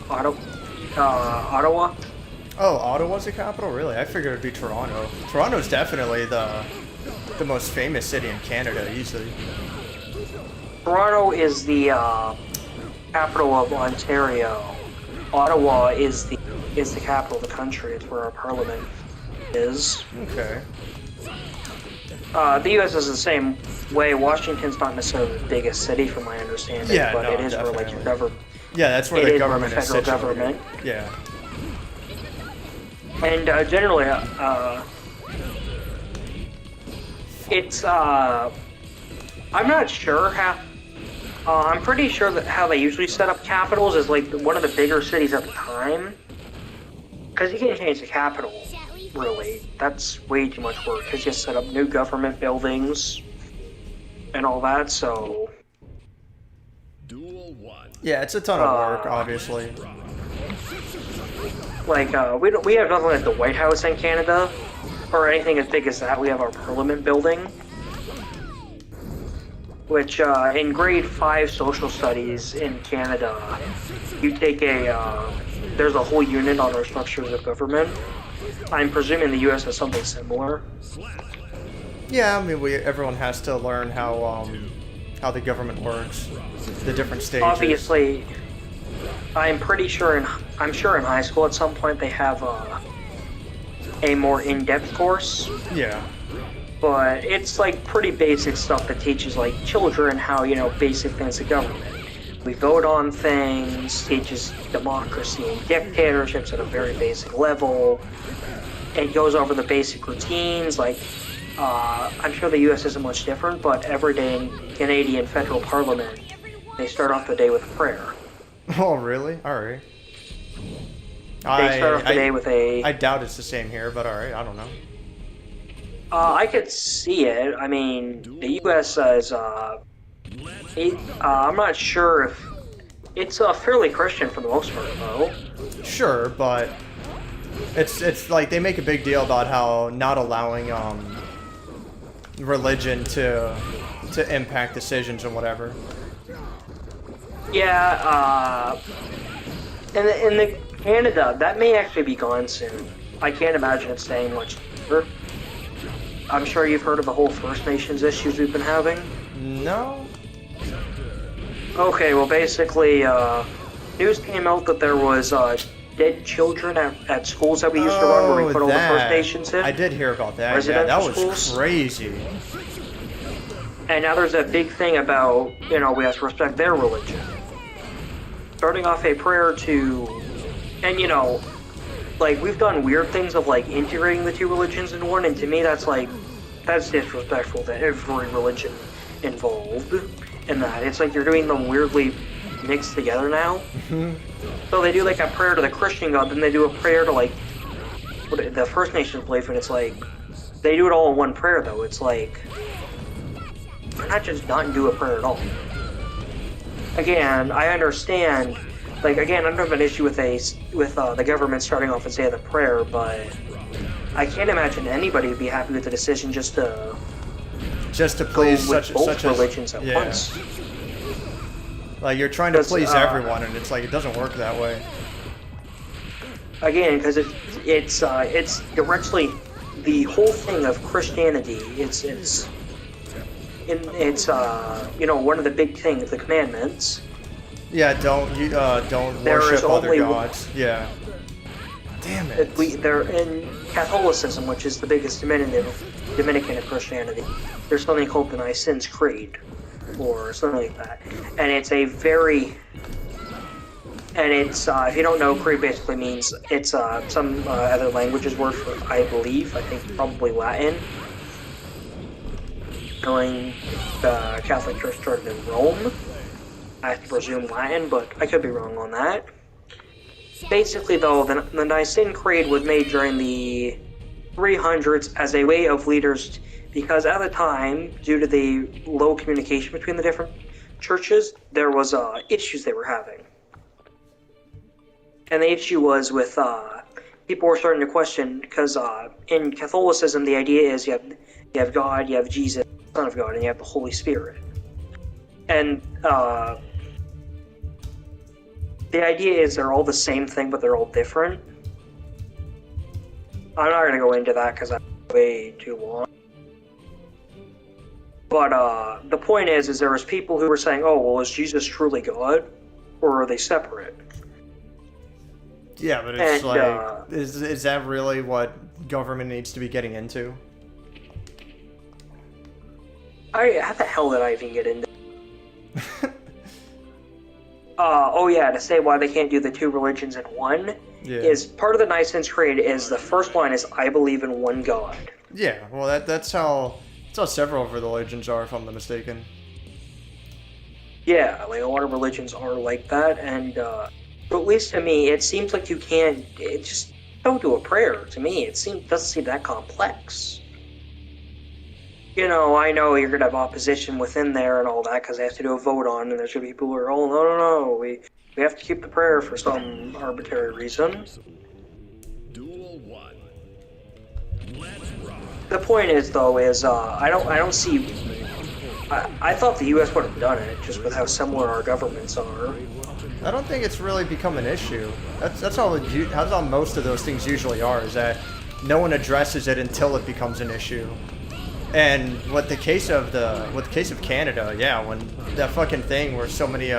Ottawa. Oh, Ottawa's the capital? Really? I figured it'd be Toronto. Toronto's definitely the most famous city in Canada, easily. Toronto is the capital of Ontario. Ottawa is the capital of the country. It's where our parliament is. Okay. The U.S. is the same way. Washington's not necessarily the biggest city, from my understanding, Yeah, but no, it is where like your government. Yeah, that's where It the is where government the is federal situated. government. Yeah. And generally, it's I'm not sure how. I'm pretty sure that how they usually set up capitals is like one of the bigger cities at the time, because you can't change the capital. Really, that's way too much work. Because you set up new government buildings and all that. So Duel 1. Yeah, it's a ton of work, obviously. like we have nothing like the White House in Canada or anything as big as that. We have our Parliament building, which in grade 5 social studies in Canada, you take there's a whole unit on our structures of government. I'm presuming the U.S. has something similar. Yeah, I mean, everyone has to learn how the government works, the different stages. Obviously, I'm sure in high school at some point they have a more in-depth course. Yeah. But it's like pretty basic stuff that teaches like children how, basic things of government. We vote on things, teaches democracy and dictatorships at a very basic level. It goes over the basic routines, like I'm sure the US isn't much different, but every day in Canadian federal parliament, they start off the day with a prayer. Oh, really? Alright. They start off the day with a... I doubt it's the same here, but alright, I don't know. I could see it. I mean, the US is, I'm not sure if... It's fairly Christian for the most part, though. Sure, but it's like they make a big deal about how not allowing religion to impact decisions and whatever. Yeah, in the Canada, that may actually be gone soon. I can't imagine it staying much longer. I'm sure you've heard of the whole First Nations issues we've been having. No? Okay, well basically, news came out that there was dead children at schools that we used to run where we put all the First Nations in. I did hear about that. Residential Yeah, that was schools. crazy. And now there's a big thing about, we have to respect their religion. Starting off a prayer to, and like we've done weird things of like integrating the two religions in one, and to me that's disrespectful to every religion involved in that. It's like you're doing them weirdly mixed together now. So they do like a prayer to the Christian God, then they do a prayer to like what the First Nations believe, and it's like they do it all in one prayer though. It's like not just not do a prayer at all. Again, I understand. Like again, I don't have an issue with the government starting off and saying the prayer, but I can't imagine anybody would be happy with the decision just to please both religions at yeah. once. Like you're trying to please everyone, and it's like it doesn't work that way. Again, because it's directly the whole thing of Christianity. It's one of the big things, the commandments. Yeah, don't worship other gods. Yeah. Damn it. They're in Catholicism, which is the biggest Dominican of Christianity. There's something called the Nicene Creed, or something like that, and it's if you don't know, creed basically means it's some other languages word for I think probably Latin. Knowing the Catholic Church started in Rome, I have to presume Latin, but I could be wrong on that. Basically, though, the Nicene Creed was made during the 300s as a way of leaders, because at the time, due to the low communication between the different churches, there was issues they were having. And the issue was with people were starting to question, because in Catholicism, the idea is you have God, you have Jesus, Son of God, and you have the Holy Spirit. And the idea is they're all the same thing, but they're all different. I'm not going to go into that because that's way too long. But the point is there was people who were saying, oh, well, is Jesus truly God? Or are they separate? Yeah, but it's is that really what government needs to be getting into? How the hell did I even get into? Oh yeah, to say why they can't do the two religions in one is part of the Nicene Creed. Is the first line is I believe in one God. Yeah, well that's how several of the religions are, if I'm not mistaken. Yeah, like a lot of religions are like that, and but at least to me, it seems like you can't. It just don't do a prayer. To me, doesn't seem that complex. You know, I know you're gonna have opposition within there and all that because they have to do a vote on, and there's gonna be people who are, oh no, we have to keep the prayer for some arbitrary reason. Duel 1. Let's rock. The point is, though, I don't see. I thought the U.S. would have done it just with how similar our governments are. I don't think it's really become an issue. That's how most of those things usually are. Is that no one addresses it until it becomes an issue. And with the case of Canada, yeah, when that fucking thing where so many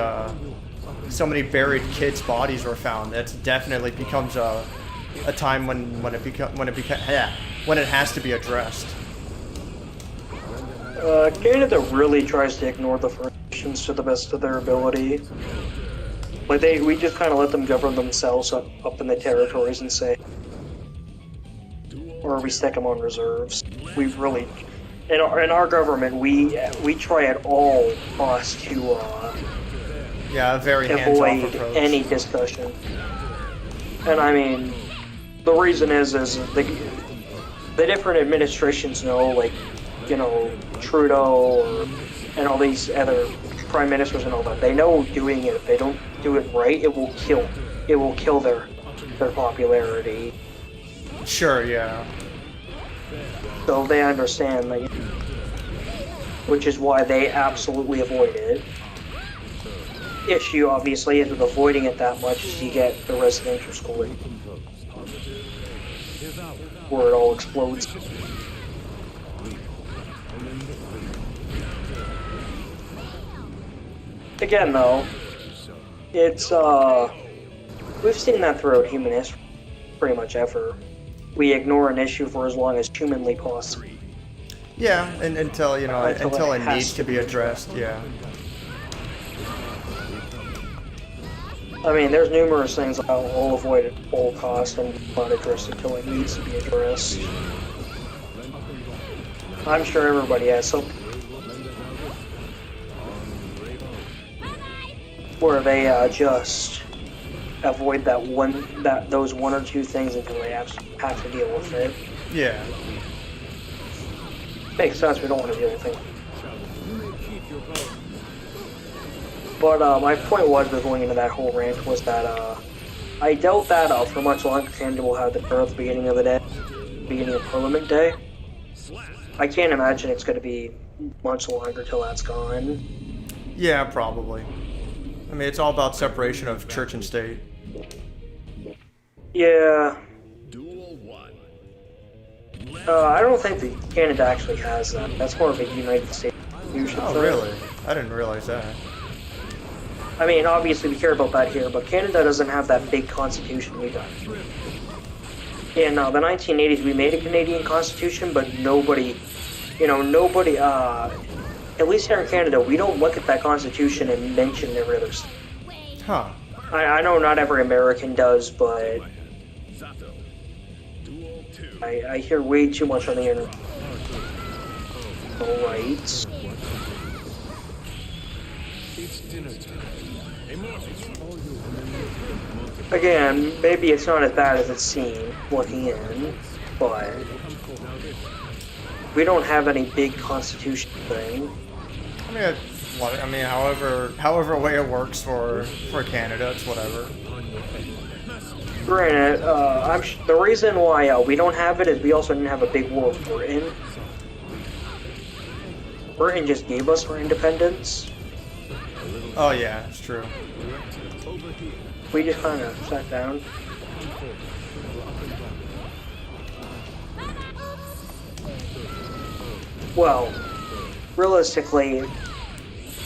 buried kids' bodies were found, that definitely becomes a time when it has to be addressed. Canada really tries to ignore the First Nations to the best of their ability. Like we just kind of let them govern themselves up in the territories and say, or we stick them on reserves. We really, in our government, we try at all costs to very hands-off avoid approach. any discussion. And I mean, the reason is the different administrations know, like, you know, Trudeau and all these other prime ministers and all that. They know doing it, if they don't do it right, it will kill their popularity. Sure, yeah. So they understand, like, which is why they absolutely avoid it. Issue obviously is with avoiding it that much is you get the residential school where it all explodes. Again, though, it's we've seen that throughout human history, pretty much ever. We ignore an issue for as long as humanly possible. Yeah, and until it needs to be addressed. Yeah. I mean, there's numerous things I'll avoid at all costs and not address until it needs to be addressed. I'm sure everybody has something where they just avoid those one or two things until they have to deal with it. Yeah. Makes sense. We don't want to deal with it. But my point was, with going into that whole rant, was that I doubt that for much longer Canada will have the prayer at the beginning of the day, beginning of Parliament Day. I can't imagine it's going to be much longer till that's gone. Yeah, probably. I mean, it's all about separation of church and state. Yeah. Duel 1. I don't think that Canada actually has that. That's more of a United States institution. Oh, really? I didn't realize that. I mean, obviously we care about that here, but Canada doesn't have that big constitution we got. In the 1980s, we made a Canadian constitution, but nobody, at least here in Canada, we don't look at that constitution and mention every other state. Huh. I know not every American does, but I hear way too much on the internet. Alright. Again, maybe it's not as bad as it seemed looking in, but we don't have any big constitution thing. I mean, however way it works for Canada, it's whatever. Granted, the reason why we don't have it is we also didn't have a big war with Britain. Britain just gave us our independence. Oh yeah, it's true. We just kind of sat down. Well, realistically,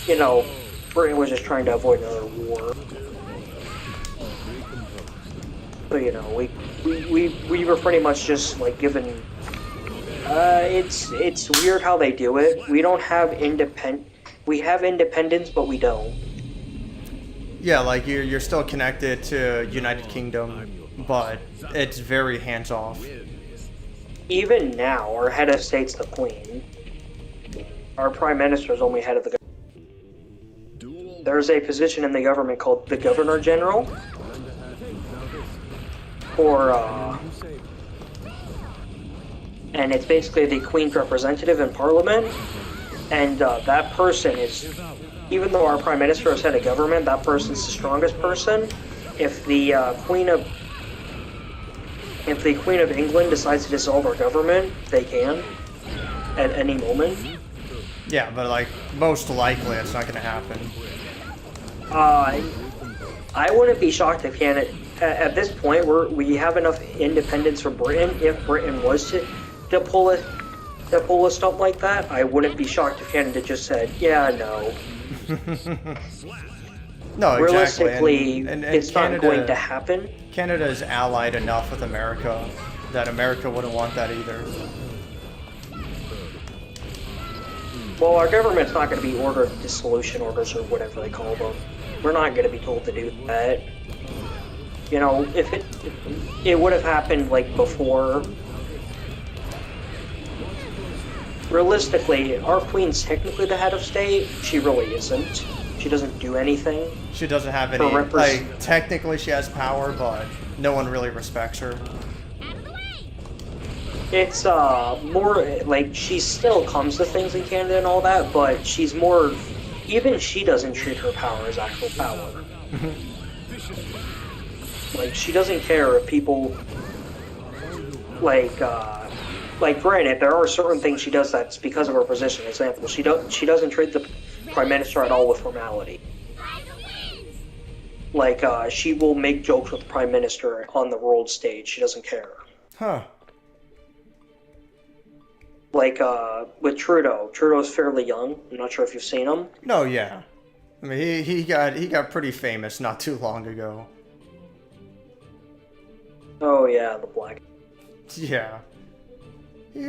Britain was just trying to avoid another war. So, we were pretty much just, like, given It's weird how they do it. We don't have we have independence, but we don't. Yeah, like you're still connected to United Kingdom, but it's very hands off. Even now, our head of state's the Queen. Our Prime Minister is only head of the government. There's a position in the government called the Governor General, and it's basically the Queen's representative in Parliament, and that person is, even though our Prime Minister is head of government, that person's the strongest person. If the Queen of England decides to dissolve our government, they can at any moment. Yeah, but like most likely it's not going to happen. I wouldn't be shocked if Canada, at this point, we have enough independence for Britain. If Britain was to pull a stunt like that, I wouldn't be shocked if Canada just said, "Yeah, no." No, exactly. Realistically, and it's Canada, not going to happen. Canada is allied enough with America that America wouldn't want that either. Well, our government's not going to be ordered dissolution orders or whatever they call them. We're not going to be told to do that. You know, if it would have happened like before. Realistically, our queen's technically the head of state. She really isn't. She doesn't do anything. She doesn't have any, like, technically she has power, but no one really respects her. It's more like she still comes to things in Canada and all that, but she's more, even she doesn't treat her power as actual power. Like, she doesn't care if people, like granted, there are certain things she does that's because of her position. Example, she doesn't treat the Prime Minister at all with formality. Like, she will make jokes with the Prime Minister on the world stage. She doesn't care. Huh. Like, with Trudeau. Trudeau's fairly young. I'm not sure if you've seen him. No, yeah. I mean, he got pretty famous not too long ago. Oh, yeah, the black. Yeah. He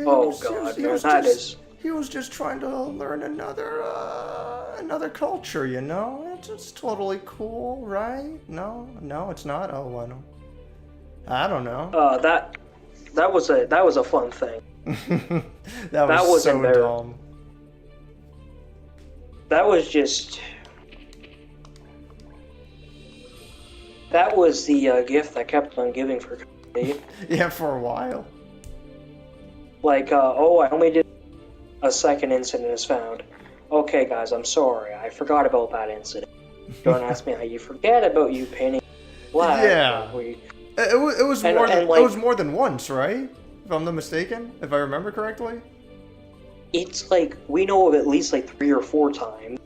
was just trying to learn another culture, you know? It's totally cool, right? No, it's not. Oh, well, I don't know. That was a fun thing. that was so dumb. That was just. That was the gift that kept on giving for me. Yeah, for a while. Like, I only did a second incident is found. Okay, guys, I'm sorry. I forgot about that incident. Don't ask me how you forget about you painting black. Yeah. It was more than once, right? If I'm not mistaken, if I remember correctly. It's like, we know of at least like 3 or 4 times.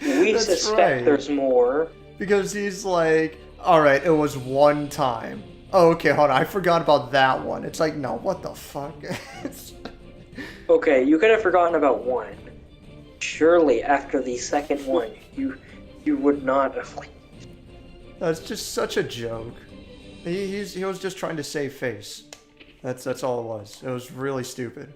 We suspect there's more. Because he's like, alright, it was one time. Oh, okay, hold on, I forgot about that one. It's like, no, what the fuck? Okay, you could have forgotten about one. Surely, after the second one, you would not have. That's just such a joke. He was just trying to save face. That's all it was. It was really stupid.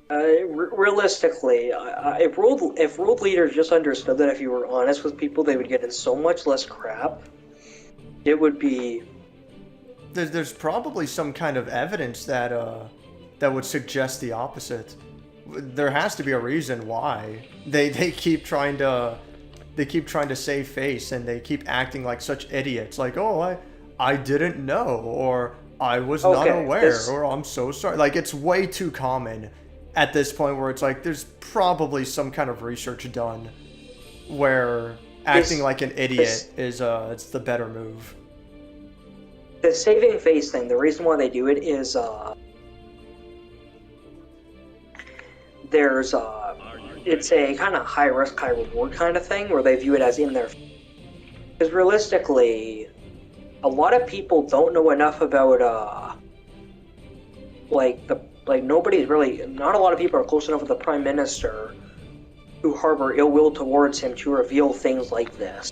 Realistically, if world leaders just understood that if you were honest with people, they would get in so much less crap. It would be. There's probably some kind of evidence that would suggest the opposite. There has to be a reason why they keep trying to save face, and they keep acting like such idiots. Like, oh, I didn't know, or I was not aware, or I'm so sorry. Like, it's way too common at this point where it's like there's probably some kind of research done where acting like an idiot is it's the better move. The saving face thing, the reason why they do it is there's it's a kind of high risk, high reward kind of thing where they view it as in their. Because realistically, a lot of people don't know enough about nobody's really, not a lot of people are close enough with the Prime Minister who harbor ill will towards him to reveal things like this.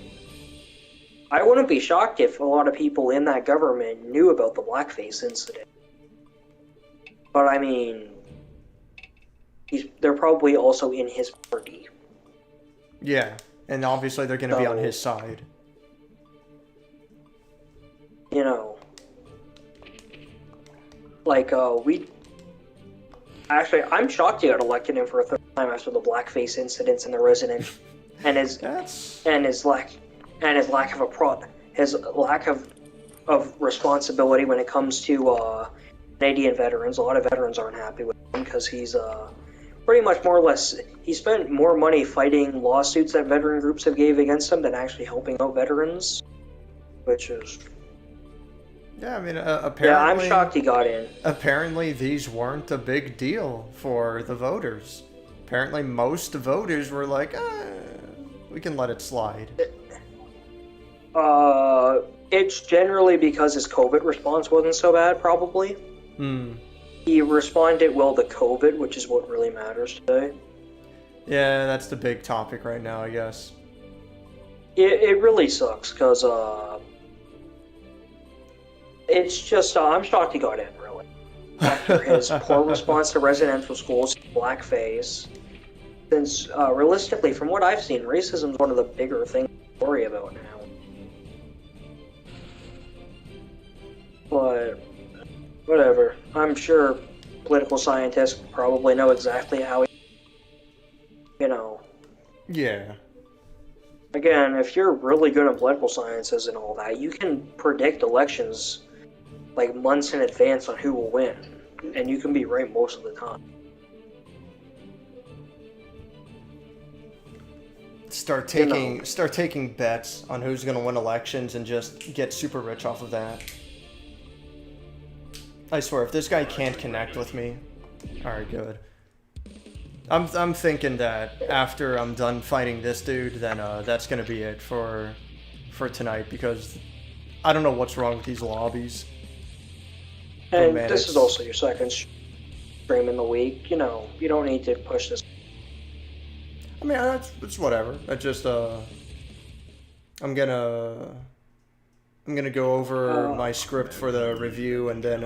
I wouldn't be shocked if a lot of people in that government knew about the blackface incident. but I mean, they're probably also in his party. Yeah, and obviously they're going to be on his side. You know, like, actually, I'm shocked he got elected in for a third time after the blackface incidents in the Resident, and his lack of responsibility when it comes to Canadian veterans. A lot of veterans aren't happy with him because he's pretty much more or less he spent more money fighting lawsuits that veteran groups have gave against him than actually helping out veterans, which is. Yeah, I mean, apparently... Yeah, I'm shocked he got in. Apparently, these weren't a big deal for the voters. Apparently, most voters were like, we can let it slide. It's generally because his COVID response wasn't so bad, probably. He responded well to COVID, which is what really matters today. Yeah, that's the big topic right now, I guess. It really sucks, because, it's just, I'm shocked he got in, really. After his poor response to residential schools, blackface. Since, realistically, from what I've seen, racism is one of the bigger things to worry about now. But, whatever. I'm sure political scientists probably know exactly how he, Yeah. Again, if you're really good at political sciences and all that, you can predict elections like months in advance on who will win, and you can be right most of the time. Start taking bets on who's going to win elections and just get super rich off of that. I swear, if this guy can't connect with me, alright, good. I'm thinking that after I'm done fighting this dude, then that's going to be it for tonight, because I don't know what's wrong with these lobbies. And this is also your second stream in the week. You don't need to push this. I mean, it's whatever. I just I'm gonna go over my script for the review and then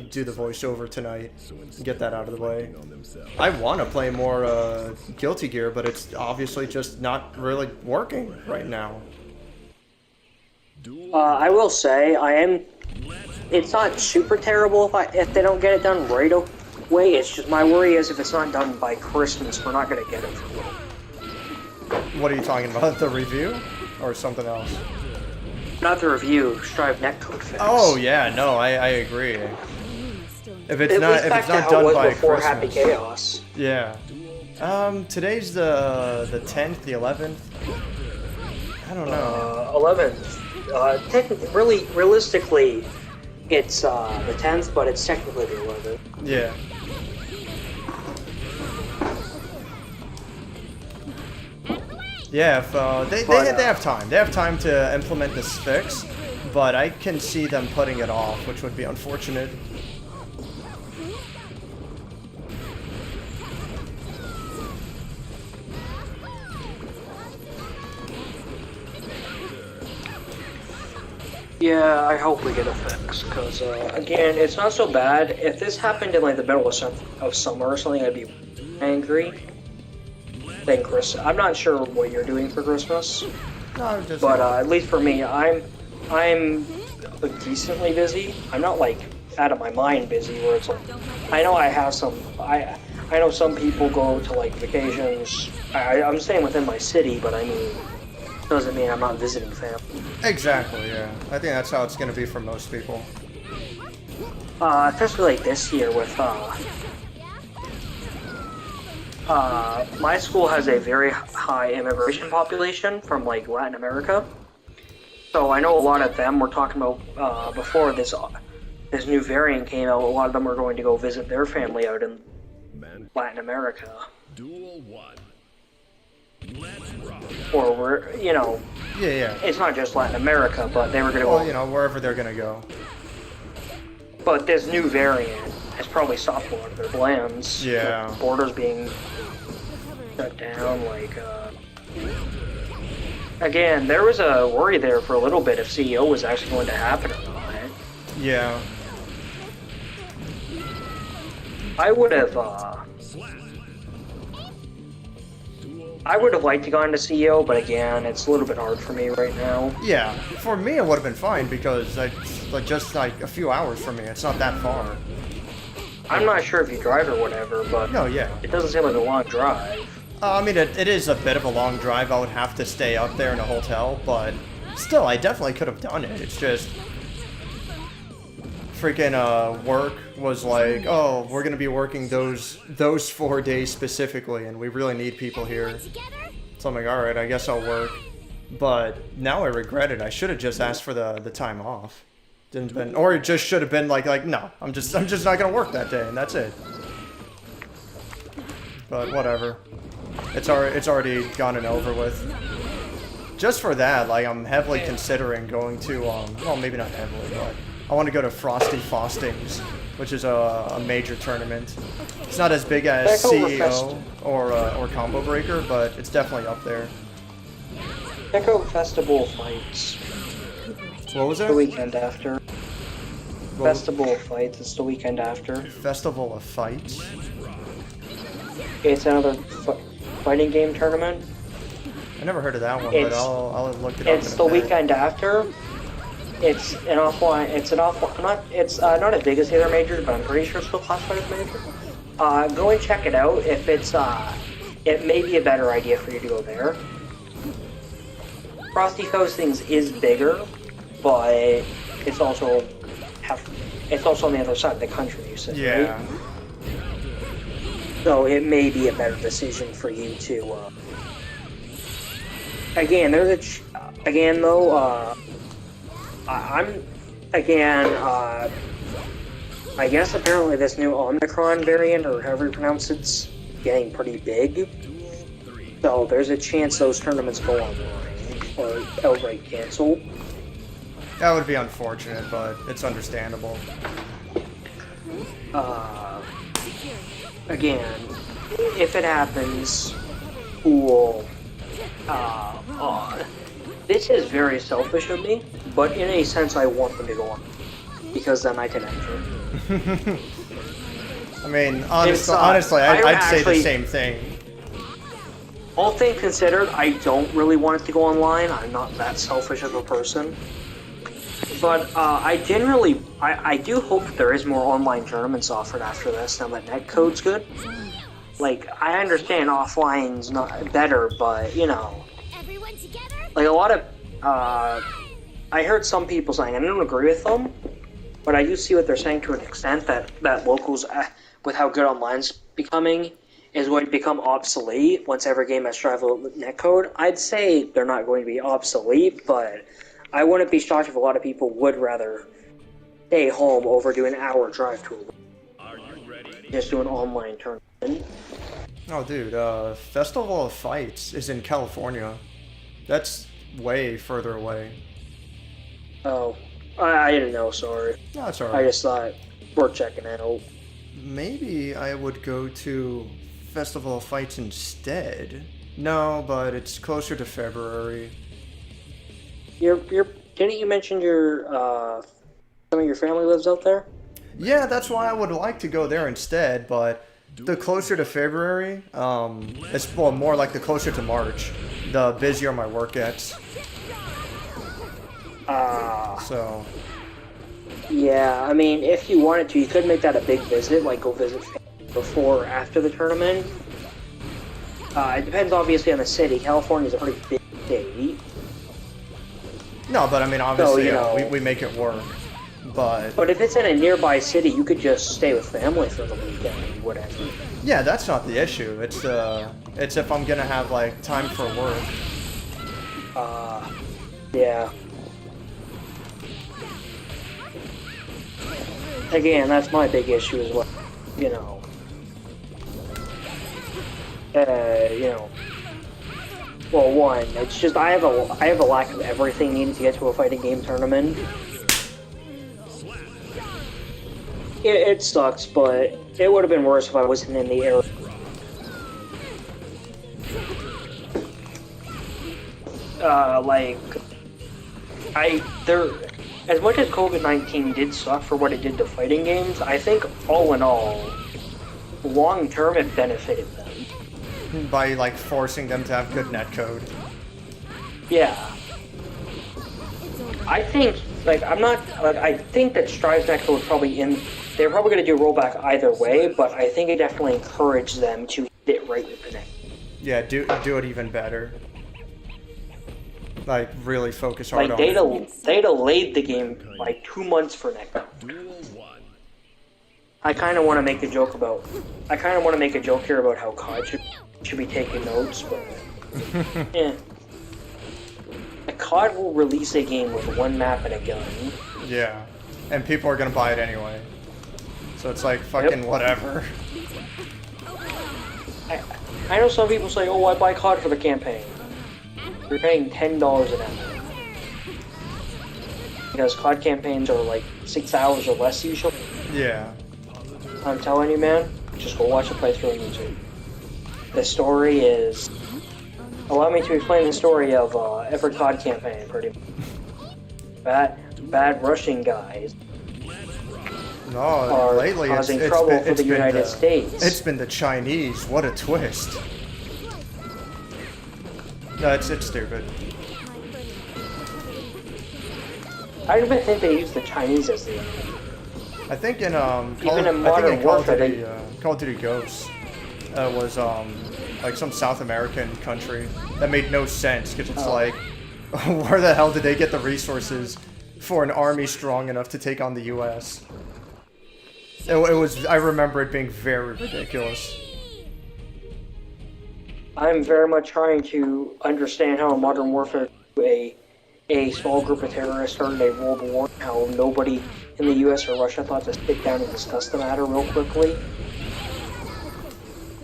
do the voiceover tonight and get that out of the way. I want to play more Guilty Gear, but it's obviously just not really working right now. I will say it's not super terrible if they don't get it done right away. It's just my worry is if it's not done by Christmas, we're not gonna get it for a little. What are you talking about? The review or something else? Not the review. Strive netcode fix. Oh yeah, no, I agree. If it's not done by Christmas. Happy Chaos. Yeah. Today's the 10th, the 11th. I don't know. 11th. Technically, realistically, it's the 10th, but it's technically the 11th. Yeah. Yeah, if they have time. They have time to implement this fix, but I can see them putting it off, which would be unfortunate. Yeah, I hope we get a fix, because, again, it's not so bad. If this happened in, like, the middle of summer or something, I'd be angry. Than Christmas. I'm not sure what you're doing for Christmas. No, but at least for me, I'm decently busy. I'm not, like, out of my mind busy, where it's like, I know I have some, I know some people go to, like, vacations. I'm staying within my city, but I mean, doesn't mean I'm not visiting family. Exactly, yeah. I think that's how it's going to be for most people. Especially like this year with, my school has a very high immigration population from, like, Latin America. So I know a lot of them were talking about, before this new variant came out, a lot of them are going to go visit their family out in Latin America. Duel 1. Let's rock. Or we're, Yeah. It's not just Latin America, but they were going to go, wherever they're going to go. But this new variant has probably stopped a lot of their plans. Yeah. With borders being shut down, like, again, there was a worry there for a little bit if CEO was actually going to happen or not. Yeah. I would have liked to go into CEO, but again, it's a little bit hard for me right now. Yeah, for me it would have been fine because it's like just like a few hours from me. It's not that far. I'm not sure if you drive or whatever, but No, yeah. it doesn't seem like a long drive. I mean, it is a bit of a long drive. I would have to stay up there in a hotel, but still, I definitely could have done it. It's just freaking work was like, oh, we're gonna be working those 4 days specifically, and we really need people here. So I'm like, all right, I guess I'll work. But now I regret it. I should have just asked for the time off. Didn't been, or it just should have been like no, I'm just not gonna work that day, and that's it. But whatever. It's already gone and over with. Just for that, like, I'm heavily considering going to, well, maybe not heavily, but I want to go to Frosty Faustings, which is a major tournament. It's not as big as CEO or Combo Breaker, but it's definitely up there. Check out Festival Fights. What was The that? weekend after. Festival Fights, it's the weekend after. Festival of Fights? It's another fighting game tournament. I never heard of that one, but I'll look it up. It's the weekend after. It's an offline. It's not as big as the other majors, but I'm pretty sure it's still classified as major. Go and check it out. If it's it may be a better idea for you to go there. Frosty Coastings is bigger, but it's also on the other side of the country. You said, Yeah. right? So it may be a better decision for you to. Again, I guess apparently this new Omicron variant, or however you pronounce it's getting pretty big. So there's a chance those tournaments go online or outright cancel. That would be unfortunate, but it's understandable. Again, if it happens, cool. This is very selfish of me, but in a sense I want them to go on, because then I can enter. I mean, honestly, I'd say the same thing. All things considered, I don't really want it to go online. I'm not that selfish of a person. But I do hope there is more online tournaments offered after this, now that netcode's good. Like, I understand offline's not better, but, you know, Everyone together? like a lot of, I heard some people saying, and I don't agree with them, but I do see what they're saying to an extent, that locals, with how good online's becoming, is going to become obsolete once every game has traveled with netcode. I'd say they're not going to be obsolete, but I wouldn't be shocked if a lot of people would rather stay home over doing an hour drive to just do an online tournament. Oh, dude, Festival of Fights is in California. That's way further away. Oh, I didn't know, sorry. No, that's I alright. just thought we're checking out. Maybe I would go to Festival of Fights instead. No, but it's closer to February. Didn't you mention some of your family lives out there? Yeah, that's why I would like to go there instead, but the closer to February, it's more like the closer to March, the busier my work gets. So, Yeah, I mean, if you wanted to, you could make that a big visit, like go visit before or after the tournament. It depends obviously on the city. California's a pretty big state. no, but I mean, obviously, you know, we make it work. But if it's in a nearby city, you could just stay with family for the weekend, whatever. yeah, that's not the issue. It's if I'm gonna have like time for work. Yeah. Again, that's my big issue as well. You know. Well, one, it's just I have a lack of everything needed to get to a fighting game tournament. It sucks, but it would have been worse if I wasn't in the area. As much as COVID-19 did suck for what it did to fighting games, I think all in all, long term it benefited them. By like forcing them to have good netcode. Yeah. I think, like, I think that Strive's netcode was probably they're probably going to do rollback either way, but I think it definitely encouraged them to hit it right with the net. Yeah, do it even better. Like, really focus hard Like, on it. they delayed the game by 2 months for netcode. Duel 1. I kind of want to make a joke here about how COD should be taking notes, but yeah. COD will release a game with one map and a gun. Yeah, and people are gonna buy it anyway. So it's like fucking whatever. I know some people say, "Oh, I buy COD for the campaign." You're paying $10 an hour because COD campaigns are like 6 hours or less usually. Yeah. I'm telling you, man, just go watch a playthrough on YouTube. The story is. Allow me to explain the story of every COD campaign, pretty much. Bad Russian guys No, are lately causing trouble for the United It's States. been the Chinese. What a twist. No, it's stupid. I don't even think they use the Chinese as the enemy. I think in Modern Call Warfare, of Duty Ghosts was like some South American country that made no sense because it's like, where the hell did they get the resources for an army strong enough to take on the U.S.? It was. I remember it being very ridiculous. I'm very much trying to understand how in Modern Warfare a small group of terrorists started a world war, how nobody in the US or Russia thought to sit down and discuss the matter real quickly.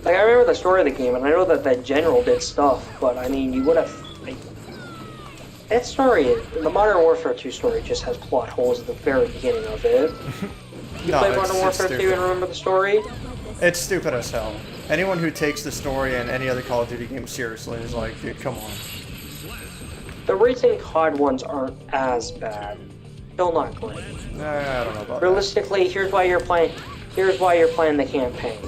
Like, I remember the story of the game, and I know that that general did stuff, but I mean, you would have... Like, that story, the Modern Warfare 2 story just has plot holes at the very beginning of it. You play Modern Warfare 2 and remember the story? It's stupid as hell. Anyone who takes the story and any other Call of Duty game seriously is like, dude, come on. The recent COD ones aren't as bad. Still not great. I don't know about Realistically, here's why you're playing the campaign.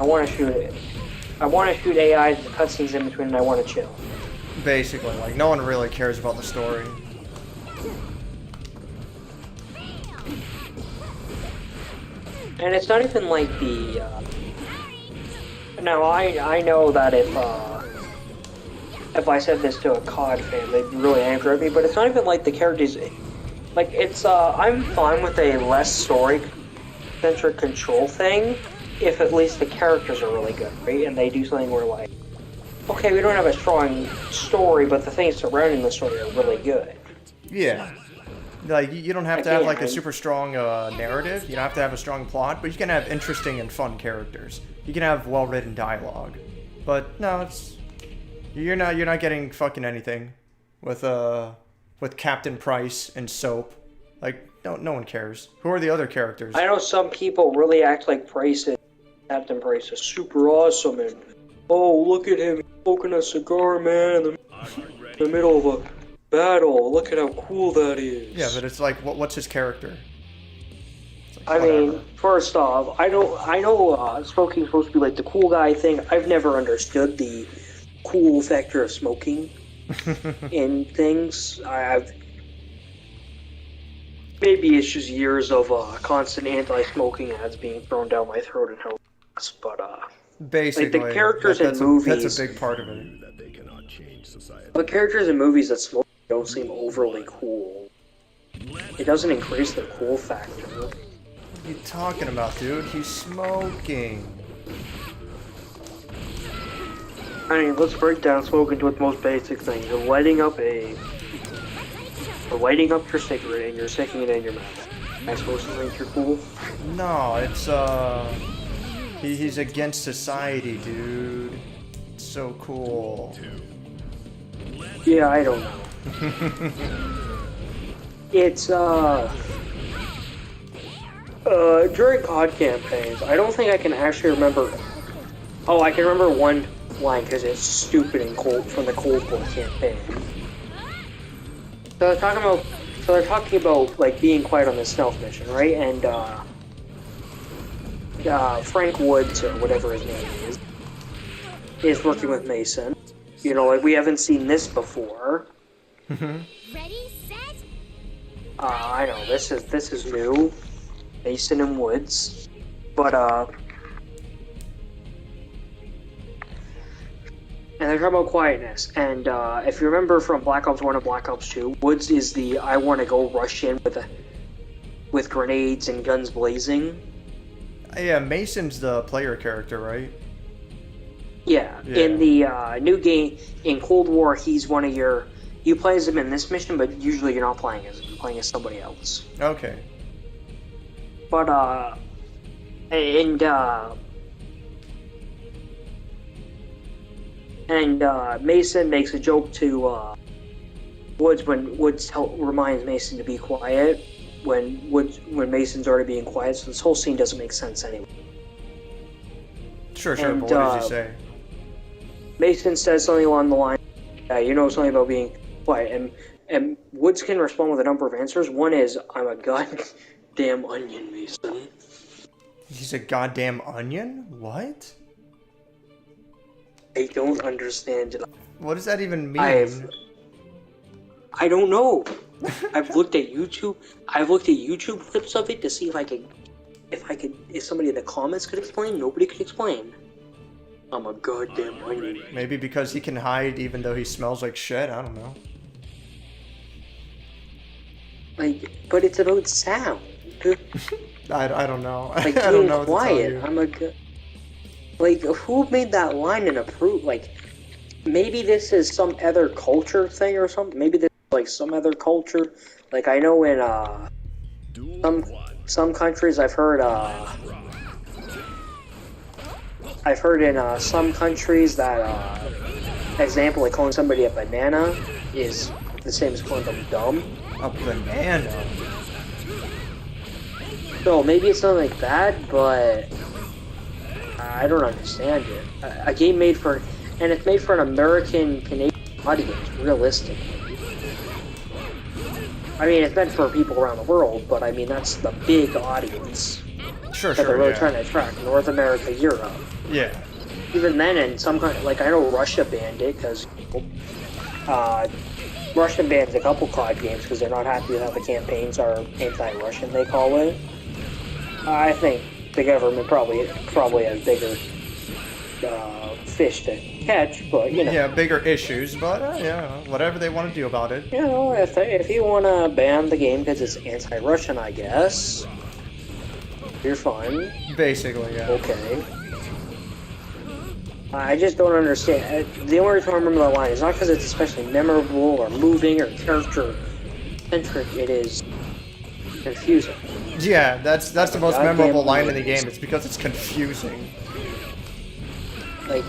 I want to shoot it. I want to shoot AI, the cutscenes in between, and I want to chill. that. Basically, like, no one really cares about the story. And it's not even like the, Now, I know that if I said this to a COD fan, they'd be really angry at me, but it's not even like the characters... Like, it's, I'm fine with a less story-centric control thing, if at least the characters are really good, right? And they do something where, like, okay, we don't have a strong story, but the things surrounding the story are really good. Yeah. Like, you don't have to have, like, a super strong narrative. You don't have to have a strong plot, but you can have interesting and fun characters. You can have well-written dialogue. But, no, it's... You're not getting fucking anything with Captain Price and Soap. Like, no one cares. Who are the other characters? I know some people really act like Captain Price is super awesome, and oh, look at him smoking a cigar, man, in the middle of a battle. Look at how cool that is. Yeah, but it's like, what's his character? I mean, first off, I know smoking's supposed to be like the cool guy thing. I've never understood the cool factor of smoking in things. Maybe it's just years of constant anti-smoking ads being thrown down my throat and how, but basically, like the characters in movies. That's a big part of it. That they cannot change society. The characters in movies that smoke don't seem overly cool. It doesn't increase the cool factor. What are you talking about, dude? He's smoking. I mean, let's break down smoking to its most basic thing. You're lighting up your cigarette and you're sticking it in your mouth. Am I supposed to think you're cool? No, it's he's against society, dude. It's so cool. Yeah, I don't know. It's during COD campaigns, I don't think I can actually remember. Oh, I can remember one line because it's stupid and cold from the Cold War campaign. So they're talking about like being quiet on the stealth mission, right? And Frank Woods, or whatever his name is working with Mason. You know, like, we haven't seen this before. Ready, set. I know, this is new. Mason and Woods. But, and they're talking about quietness. And, if you remember from Black Ops 1 and Black Ops 2, Woods is the I want to go rush in with grenades and guns blazing. Yeah, Mason's the player character, right? Yeah. In the new game, in Cold War, he's one of your... You play as him in this mission, but usually you're not playing as him. You're playing as somebody else. Okay. But, Mason makes a joke to Woods when Woods reminds Mason to be quiet when Mason's already being quiet. So this whole scene doesn't make sense anyway. Sure, And, but what does he say? Mason says something along the line, you know something about being quiet, and Woods can respond with a number of answers. One is, I'm a goddamn onion, Mason. He's a goddamn onion? What? I don't understand it. What does that even mean? I don't know. I've looked at YouTube clips of it to see if somebody in the comments could explain. Nobody could explain. I'm a goddamn onion. Maybe because he can hide even though he smells like shit? I don't know. But it's about sound. I don't know. Like, I don't know what to tell you. Who made that line and approved? Like, maybe this is some other culture thing or something. Maybe this is like some other culture. Like, I know in some countries, I've heard in some countries that example, like calling somebody a banana is the same as calling them dumb. A banana. So maybe it's not like that, but I don't understand it. A game made for, and it's made for an American-Canadian audience, realistically. I mean, it's meant for people around the world, but I mean, that's the big audience. Sure, that they're really trying to attract. North America, Europe. Yeah. Even then, in some kind, like, I know Russia banned it, because Russia bans a couple COD games because they're not happy with how the campaigns are anti-Russian, they call it. I think the government probably has bigger fish to catch, but, you know. Yeah, bigger issues, but, yeah, whatever they want to do about it. You know, if you want to ban the game because it's anti-Russian, I guess, you're fine. Basically, yeah. Okay. I just don't understand. The only reason I remember that line is not because it's especially memorable or moving or character-centric. It is confusing. Yeah, that's the most memorable line in the game. It's because it's confusing. Like,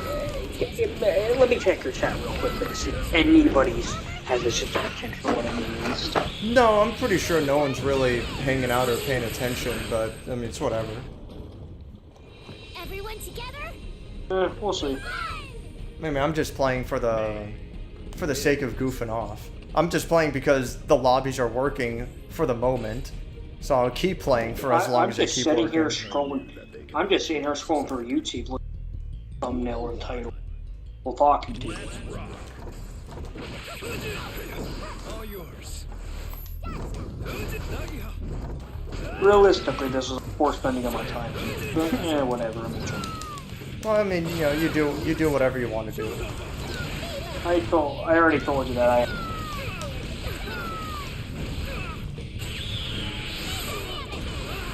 let me check your chat real quick to see if anybody has a suggestion for what it means. No, I'm pretty sure no one's really hanging out or paying attention, but, I mean, it's whatever. Everyone together. We'll see. Maybe I'm just playing for the sake of goofing off. I'm just playing because the lobbies are working for the moment, so I'll keep playing for as long as they keep working. I'm just sitting here scrolling through YouTube, looking at the thumbnail and title. We'll talk to you. Realistically, this is poor spending of my time. But, whatever. I'm enjoying it. Well, I mean, you know, you do whatever you want to do. I already told you that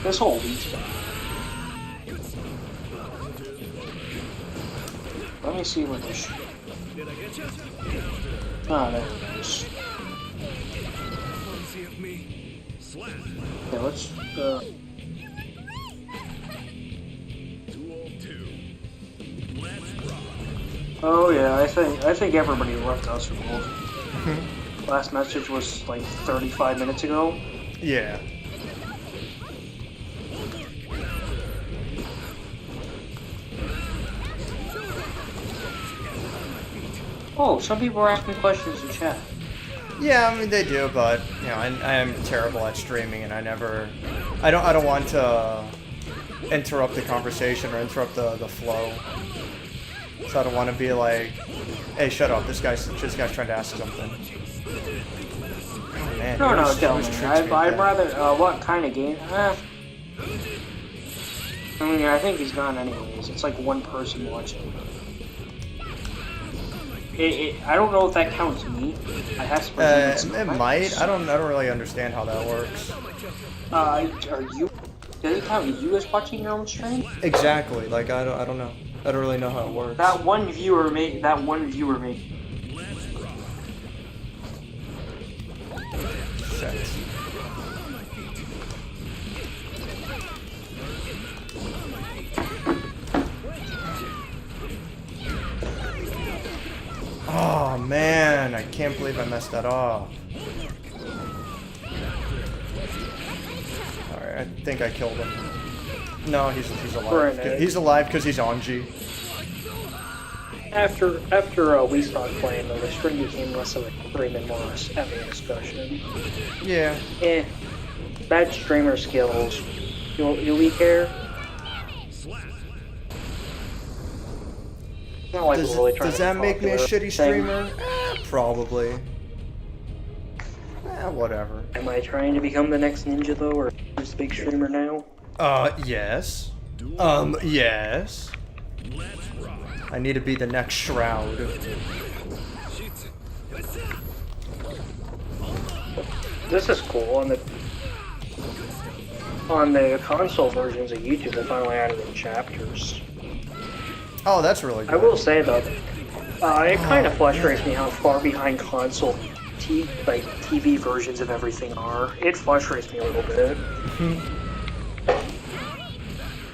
this whole week's bad. Let me see what this. Ah, there it is. Yeah, let's. Oh yeah, I think everybody left us world. Last message was like 35 minutes ago. Yeah. Oh, some people are asking questions in chat. Yeah, I mean they do, but you know, I am terrible at streaming, and I don't want to interrupt the conversation or interrupt the flow. So I don't want to be like, hey, shut up, this guy's trying to ask something. Oh, man, No, he no, always tell me. tricks me I'd with that. rather, what kind of game? I mean, I think he's gone anyways. It's like one person watching. I don't know if that counts me. I have to. It might. I don't really understand how that works. Are you? Does it count you as watching your own stream? Exactly. Like I don't know. I don't really know how it works. That one viewer made. Shit. Oh man, I can't believe I messed that up. Alright, I think I killed him. No, he's alive. He's alive because he's on G. After we started playing, though, the stream became less of a stream and more having a discussion. Yeah. Bad streamer skills. Do we care? Not like we're really trying Does to that be make me a popular. shitty streamer? Probably. Whatever. Am I trying to become the next ninja though, or who's the big streamer now? Yes. Yes. I need to be the next Shroud. This is cool. On the console versions of YouTube, they finally added in chapters. Oh, that's really good. I will say though, it kind of frustrates me how far behind console TV versions of everything are. It frustrates me a little bit.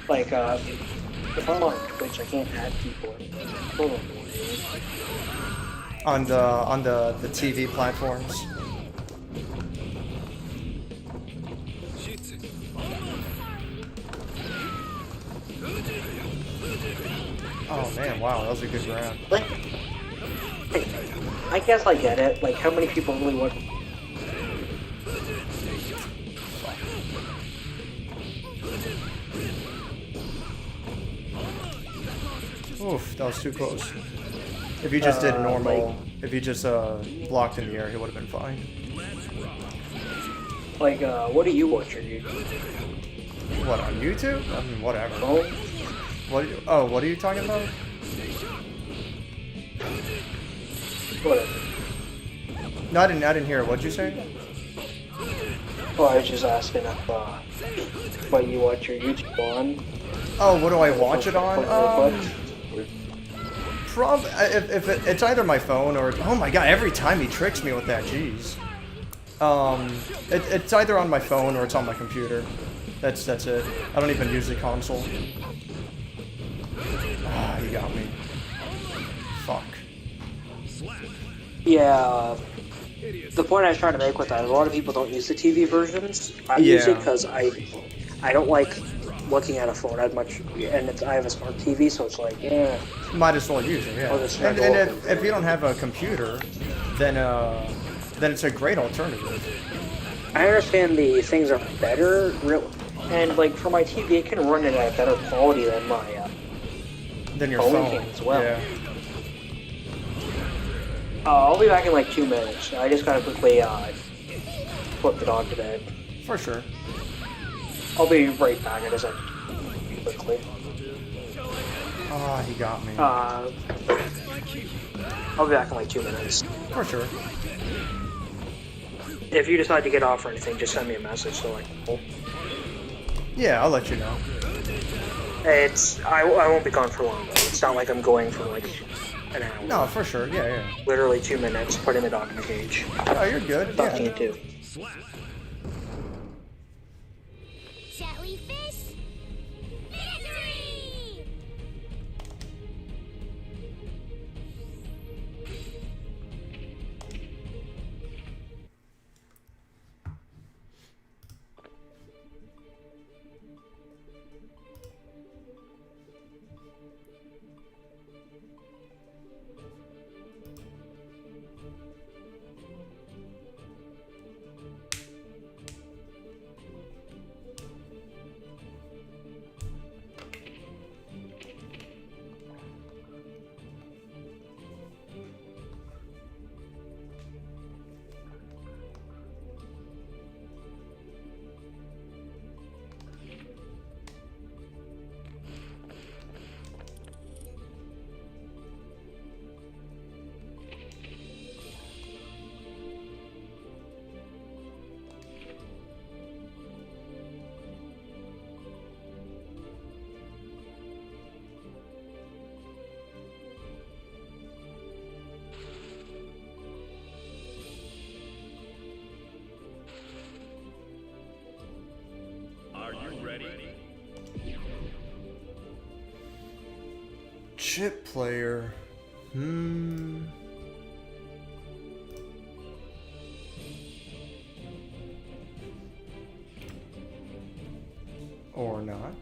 Like, if I'm on Twitch, I can't add people. On the TV platforms. Oh man, wow, that was a good round. Like, I guess I get it. Like, how many people really want? Oof, that was too close. If he just did normal, if he just blocked in the air, he would have been fine. Like, what do you watch on YouTube? What, on YouTube? I mean, whatever. Oh, What are you talking about? whatever. No, I didn't hear it. What'd you say? Well, I was just asking if what you watch your YouTube on. Oh, what do I watch it on? If it's either my phone or oh my god, every time he tricks me with that, jeez. It's either on my phone or it's on my computer. That's it. I don't even use the console. Ah, he got me. Fuck. Yeah. The point I was trying to make with that is a lot of people don't use the TV versions. I use it because I don't like looking at a phone that much, and I have a smart TV, so it's like, yeah. Might as well use it, yeah. And if you don't have a computer, then it's a great alternative. I understand the things are better, and like for my TV, it can run it at a better quality than my Than your phone can as well. Yeah. I'll be back in like 2 minutes. I just gotta quickly put the dog to bed. For sure. I'll be right back. I just have to quickly. Ah, he got me. I'll be back in like 2 minutes. For sure. If you decide to get off or anything, just send me a message so I can. Yeah, I'll let you know. I won't be gone for long though. It's not like I'm going for like an hour. No, for sure. Yeah. Literally 2 minutes. Putting the dog in the cage. Oh, you're good. Talking Yeah. to. Shall we fish? Victory! Chip player. Or not.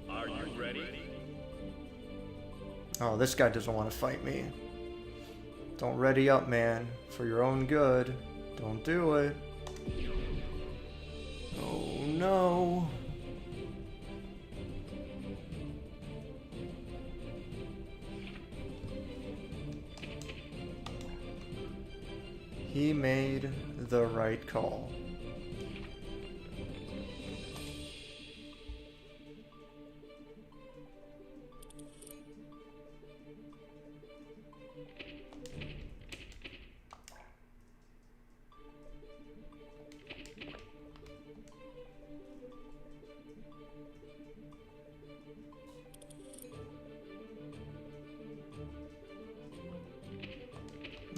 Are you ready? Oh, this guy doesn't want to fight me. Don't ready up, man. For your own good. Don't do it. Oh, no. He made the right call.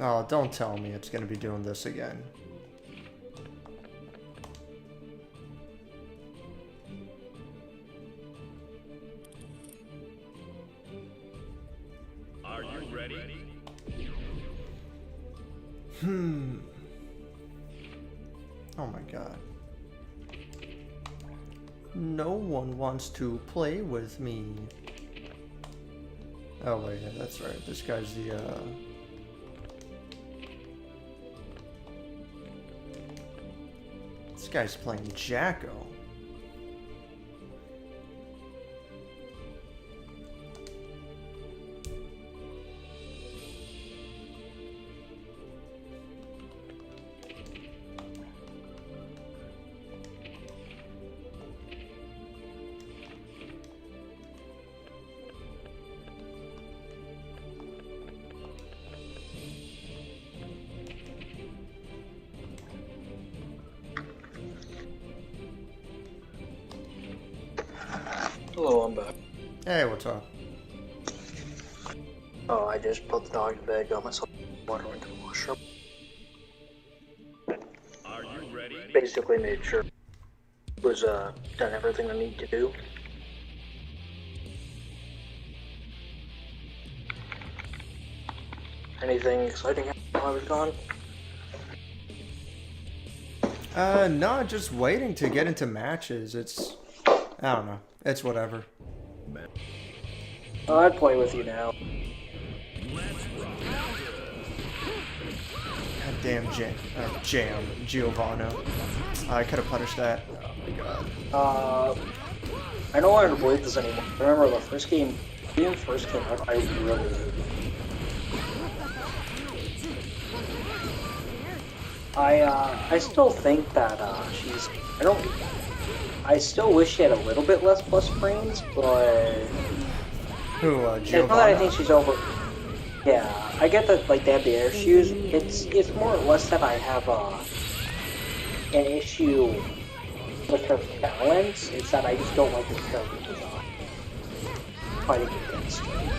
Oh, don't tell me it's gonna be doing this again. Are you ready? Oh my god. No one wants to play with me. Oh wait, yeah, that's right. This guy's the This guy's playing Jacko. Hello, I'm back. Hey, what's up? Oh, I just put the dog to bed, got myself water into the washroom. Are you ready? Basically made sure it was done everything I need to do. Anything exciting happened while I was gone? No, just waiting to get into matches. I don't know. It's whatever. Oh, I'd play with you now. Goddamn Jam, Giovanna. I could have punished that. Oh my god. I don't want to believe this anymore. I remember the first game, when it first came out, I really hated it. I still think that, I still wish she had a little bit less plus frames, but... Who, it's not that I think she's over... Yeah, I get that, like, they have the air shoes. It's more or less that I have, an issue with her balance. It's that I just don't like this character design. Fighting against her.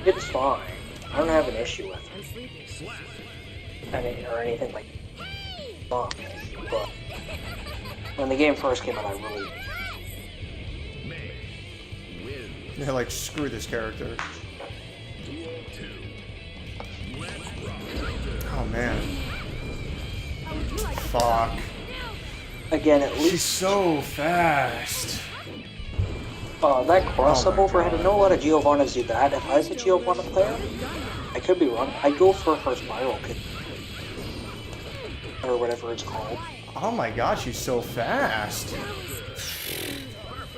It's fine. I don't have an issue with it. Or anything like that. But when the game first came out, I really... They're like, screw this character. Oh man. Fuck. Again, at least... She's so fast. That cross-up Oh my overhead, I God. know a lot of Giovannas do that. If I was a Giovanna player, I could be wrong. I'd go for her spiral kick. Or whatever it's called. Oh my gosh, she's so fast.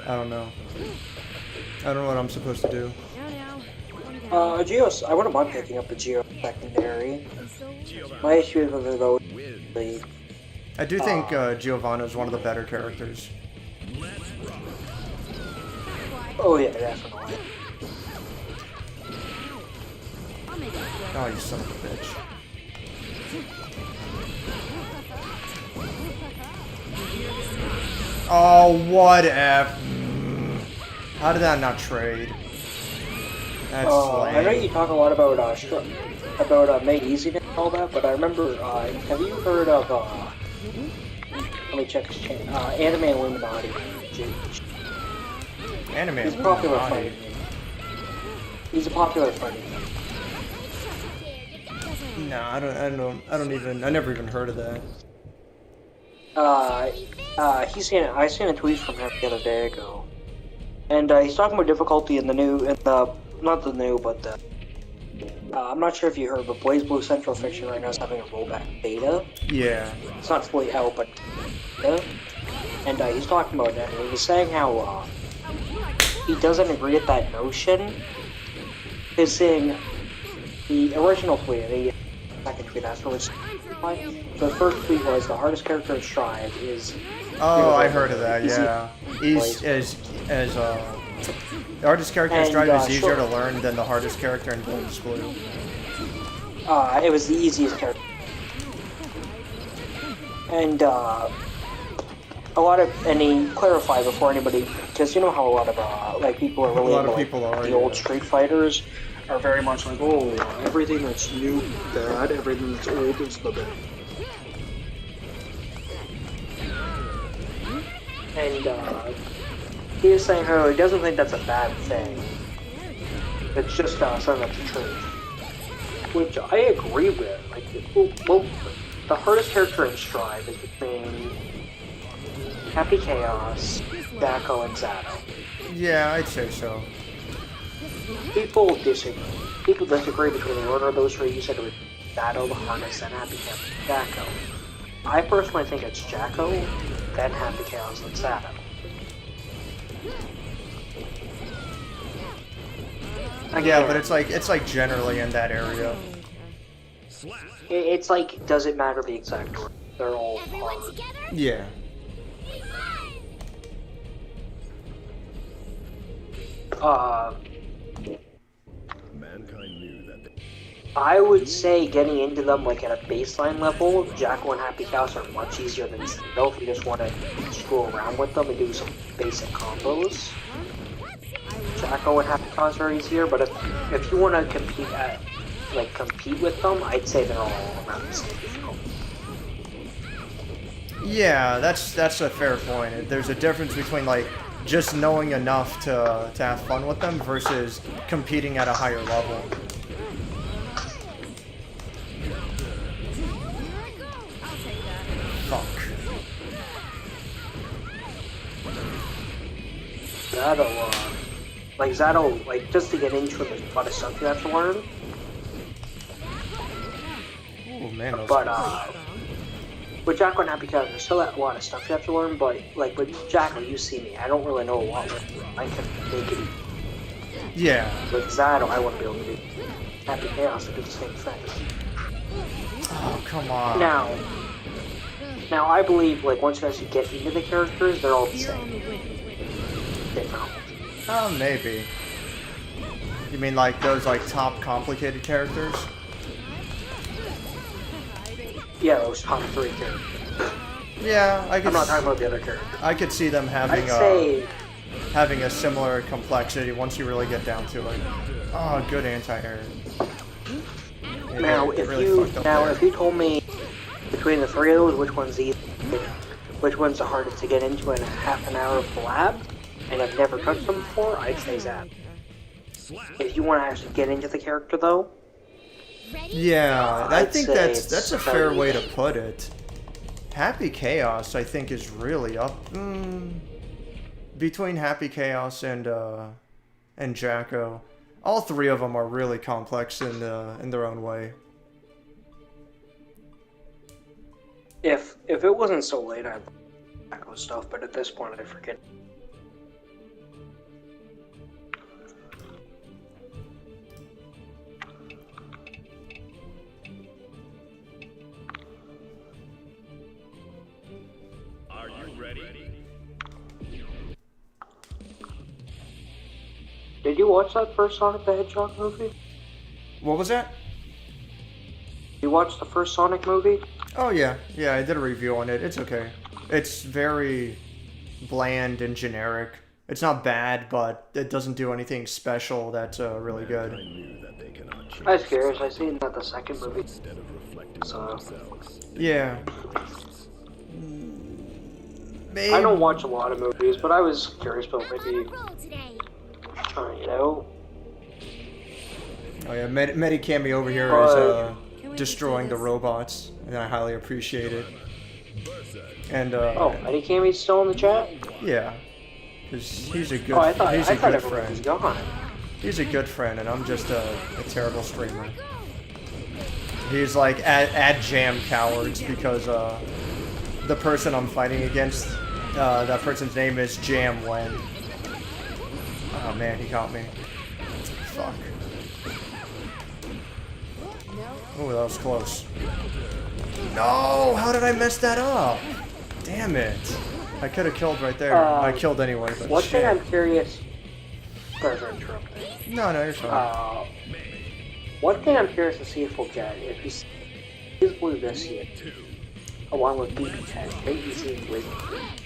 I don't know. I don't know what I'm supposed to do. Geos, I wouldn't mind picking up a Geo secondary. My issue with it though, the I do think Giovanna is one of the better characters. oh yeah, definitely. Oh, you son of a bitch. Oh, what F. How did that not trade? That's I know lame. you talk a lot about Made Easiness and all that, but I remember, have you heard of let me check his channel. Anime Illuminati. Anime. He's a popular Illuminati. fighter. He's a popular fighter. No, I never even heard of that. I seen a tweet from him the other day ago, and he's talking about difficulty in not the new, but the. I'm not sure if you heard, but Blaze Blue Central Fiction right now is having a rollback beta. Yeah. It's not fully out, but beta. And he's talking about that, and he was saying how he doesn't agree with that notion. He's saying the original tweet, the second tweet afterwards. The first tweet was the hardest character in Strive is. Oh, I heard of that. Yeah. The hardest character in Strive is easier to learn than the hardest character in Blaze Blue. It was the easiest character. And he clarified before anybody, because you know how a lot of people are really into the old Street Fighters are very much like, oh, everything that's new bad, everything that's old is the bad. And he was saying how he doesn't think that's a bad thing. It's just something that's true. Which I agree with. Like, well, the hardest character in Strive is between Happy Chaos, Dako, and Zato. Yeah, I'd say so. People disagree. People disagree between the order of those three. You said it was Zato, the hardest, and Happy Chaos, Dako. I personally think it's Jacko, then Happy Chaos, and Zato. Yeah, but it's like generally in that area. It's like, does it matter the exact order? They're all Everyone hard. together? Yeah. Mankind knew that I would say getting into them like at a baseline level, Jacko and Happy Chaos are much easier than Zato if you just want to screw around with them and do some basic combos. Jacko and Happy Chaos are easier, but if you want to compete with them, I'd say they're all around the same difficulty. Yeah, that's a fair point. There's a difference between like just knowing enough to have fun with them versus competing at a higher level. Fuck. Zato, just to get into it, there's a lot of stuff you have to learn. Oh man, those But, with Jacko and Happy Chaos, there's still a lot of stuff you have to learn, but, like, with Jacko, you see me, I don't really know a lot. I can make it. Yeah. With Zato, I wouldn't be able to do Happy Chaos to do the same thing. Oh, come on. Now, I believe, like, once you actually get into the characters, they're all the same. Different. Oh, maybe. You mean like those like top complicated characters? Yeah, those top three characters. Yeah, I'm not talking about the other characters. I could see them having having a similar complexity once you really get down to it. Oh, good anti-air. Now, if you told me between the three of those, which one's the hardest to get into in a half an hour of the lab, and I've never touched them before, I'd say Zap. If you want to actually get into the character, though, yeah, I think say that's a fair way to put it. Happy Chaos, I think, is really up. between Happy Chaos and Jacko, all three of them are really complex in their own way. If it wasn't so late, I'd echo stuff, but at this point, I forget. Are you ready? Did you watch that first Sonic the Hedgehog movie? What was that? You watched the first Sonic movie? Oh yeah, I did a review on it. It's okay. It's very bland and generic. It's not bad, but it doesn't do anything special that's really good. I was curious. I seen that the second movie. So Yeah. Maybe. I don't watch a lot of movies, but I was curious about maybe Roll today. trying it out. Oh yeah, Medicami over here is destroying the robots, and I highly appreciate it. And Oh, Eddie Cammy's still in the chat? yeah, because he's a good, Oh, I thought he's a good everyone was friend. gone. He's a good friend, and I'm just a terrible streamer. He's like at jam cowards because the person I'm fighting against, that person's name is Jam Wen. Oh man, he got me. Fuck. Oh, that was close. No! How did I mess that up? Damn it. I could have killed right there. I killed anyway, but One shit. thing I'm curious. Sorry for interrupting. No, you're fine. One thing I'm curious to see if we'll get if you is blue this year, along with BB10, maybe seeing with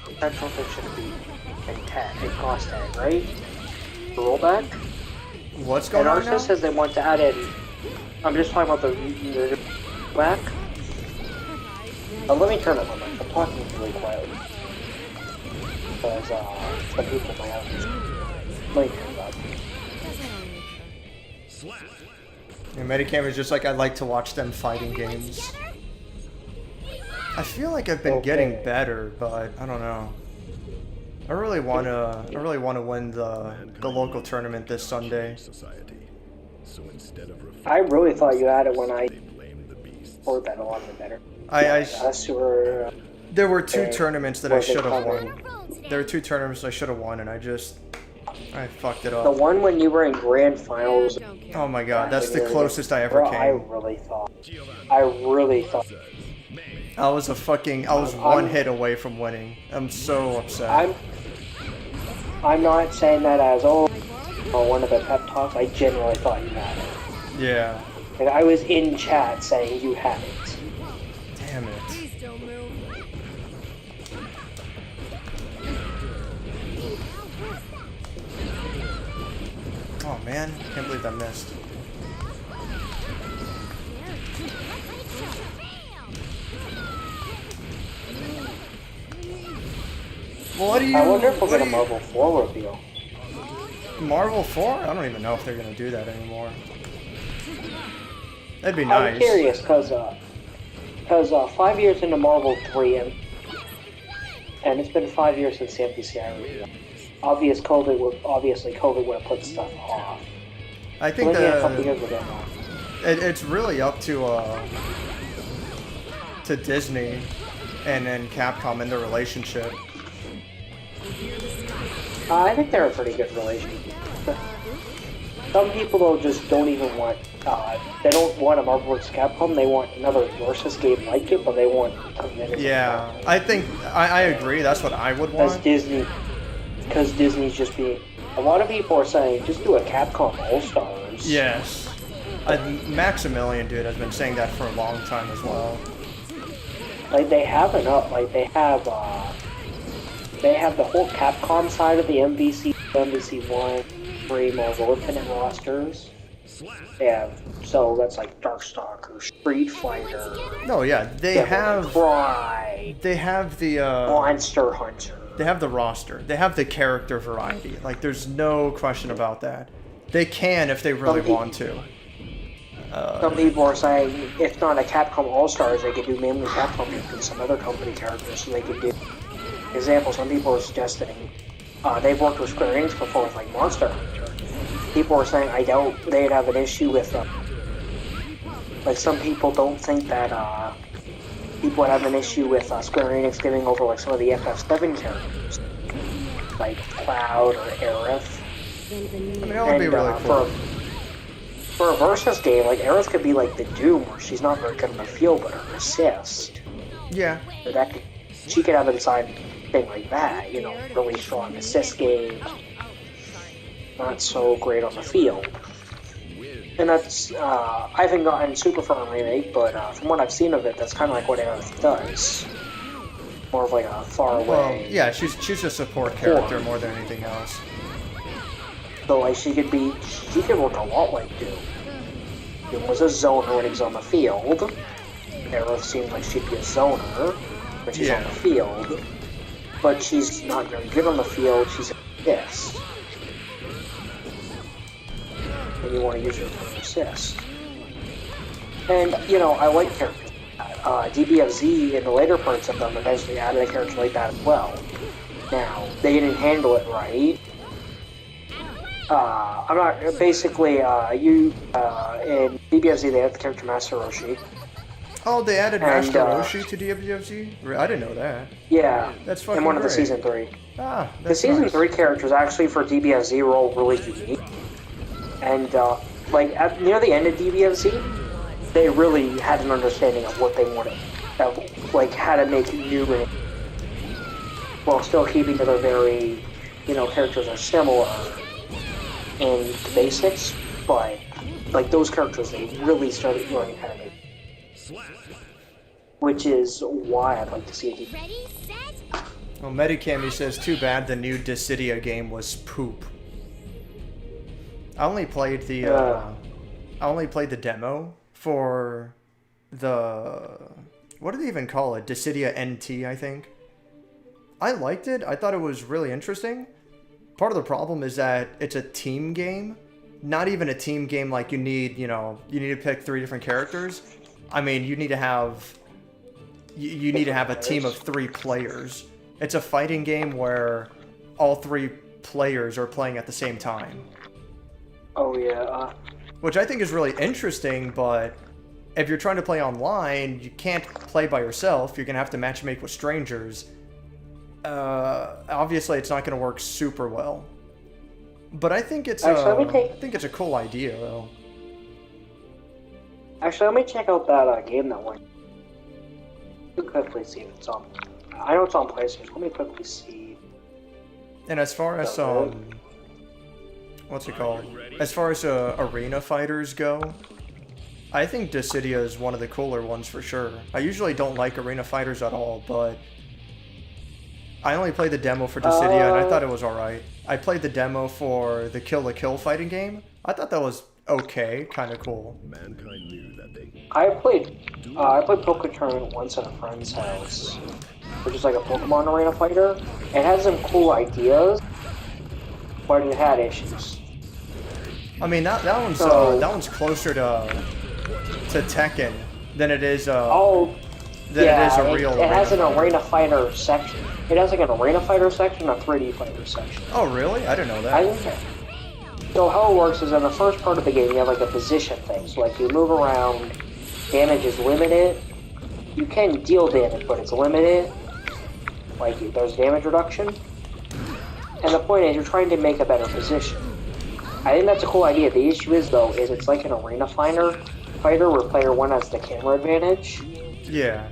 potential that should be a cost tag, right? The rollback. What's And going on now? ArcSys says they want to add in. I'm just talking about the back. Let me turn it on. I'm talking really quietly because some people might have this. Let me turn it up. And Medicam is just like, I like to watch them fighting games. I feel like I've been getting better, but I don't know. I really wanna win the local tournament this Sunday. I really thought you had it when I heard that a lot better. Us were. There were two tournaments that I was it should have called? won. There were two tournaments I should have won, and I fucked it The up. one when you were in grand finals. Oh my god, that's the closest I ever Bro, I came. really thought. I was one hit away from winning. I'm so upset. I'm not saying that as or one of the pep talks. I genuinely thought you had it. Yeah. And I was in chat saying you had it. Damn it. Please don't move. Oh man, can't believe I missed. What do you? I wonder if we'll what get a do you- Marvel 4 reveal. Marvel 4? I don't even know if they're gonna do that anymore. That'd be nice. I'm curious because 5 years into Marvel 3 and it's been 5 years since the MPCI reveal. Obviously, COVID would have put stuff off. I think Maybe a couple years ago. it's really up to Disney and Capcom and their relationship. I think they're a pretty good relationship. Some people though just don't even want. They don't want a Marvel vs. Capcom. They want another versus game like it, but they want a minute. Yeah, I think I agree. That's what I would want. Because Disney's just being. A lot of people are saying just do a Capcom All Stars. Yes, Maximilian dude has been saying that for a long time as well. Like they have enough. Like they have the whole Capcom side of the MVC 1, 3 Marvel Infinite rosters. Yeah, so that's like Darkstalker, Street Fighter. No, yeah, they have Pride, the Monster Hunter. they have the roster. They have the character variety. Like there's no question about that. They can if they really want to. Some people are saying if not a Capcom All Stars, they could do mainly Capcom and some other company characters. So they could do. Example, some people are suggesting they've worked with Square Enix before with like Monster Hunter. People were saying I doubt they'd have an issue with like some people don't think that people would have an issue with Square Enix giving over like some of the FF7 characters, like Cloud or Aerith. I mean, that would be really cool. For a versus game, like Aerith could be like the Doom, where she's not very good on the field, but her assist. Yeah. She could have inside thing like that, you know, really strong assist game, not so great on the field. And that's, I haven't gotten Super Firm Remake, but from what I've seen of it, that's kind of like what Aerith does. More of like a far away. Well, yeah, she's a support character more than anything else. So like she could work a lot like Doom. Doom was a zoner when he was on the field. Aerith seems like she'd be a zoner when she's on the field. But she's not very good on the field, she's a assist. And you want to use her for assist. And, you know, I like characters like that. DBFZ in the later parts of them eventually added a character like that as well. Now, they didn't handle it right. I'm not, basically, in DBFZ they had the character Master Roshi. Oh, they added Master Roshi to DBFZ? I didn't know that. Yeah, that's fucking in one of the great. Season 3. Ah, the that's Season nice. 3 characters actually for DBFZ were all really unique. And, like, near the end of DBFZ, they really had an understanding of what they wanted. Like, how to make new and while still keeping to their very, you know, characters are similar in the basics, but, like, those characters, they really started learning how to make. Which is why I'd like to see it. Ready, set. Well, Medicami says, too bad the new Dissidia game was poop. I only played the demo for the, what do they even call it? Dissidia NT, I think. I liked it. I thought it was really interesting. Part of the problem is that it's a team game. Not even a team game like you need to pick 3 different characters. I mean, you need to have a team of 3 players. It's a fighting game where all 3 players are playing at the same time. Oh yeah. Which I think is really interesting, but if you're trying to play online, you can't play by yourself. You're gonna have to matchmake with strangers. Obviously, it's not gonna work super well. But I think it's a cool idea, though. Actually, let me check out that game that one. Let me quickly see if it's on. I know it's on PlayStation. Let me quickly see. And as far as what's it called? As far as arena fighters go, I think Dissidia is one of the cooler ones for sure. I usually don't like arena fighters at all, but I only played the demo for Dissidia and I thought it was alright. I played the demo for the Kill la Kill fighting game. I thought that was okay, kind of cool. Mankind knew that they I played Poké Tournament once at a friend's house, which is like a Pokemon arena fighter. It had some cool ideas, but it had issues. I mean, that one's closer to Tekken than it is. It has an arena fighter section. It has like an arena fighter section, a 3D fighter section. Oh, really? I didn't know that. So how it works is in the first part of the game, you have like a position thing. So like you move around, damage is limited. You can deal damage, but it's limited. Like there's damage reduction. And the point is, you're trying to make a better position. I think that's a cool idea. The issue is though, is it's like an arena fighter where player 1 has the camera advantage. Yeah.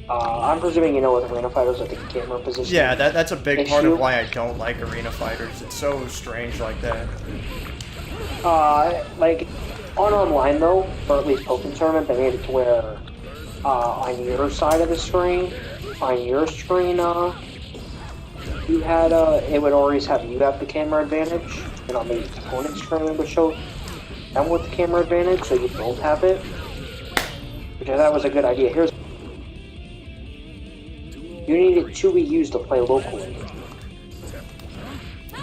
I'm presuming you know what arena fighters are, the camera position. Yeah, that's a big part of why I don't like arena fighters. It's so strange like that. Like on online though, or at least Pokemon Tournament, they made it to where on your side of the screen, you had it would always have you have the camera advantage, and on the opponent's screen it would show them with the camera advantage, so you both have it. Which I thought was a good idea. You need it to be used to play locally.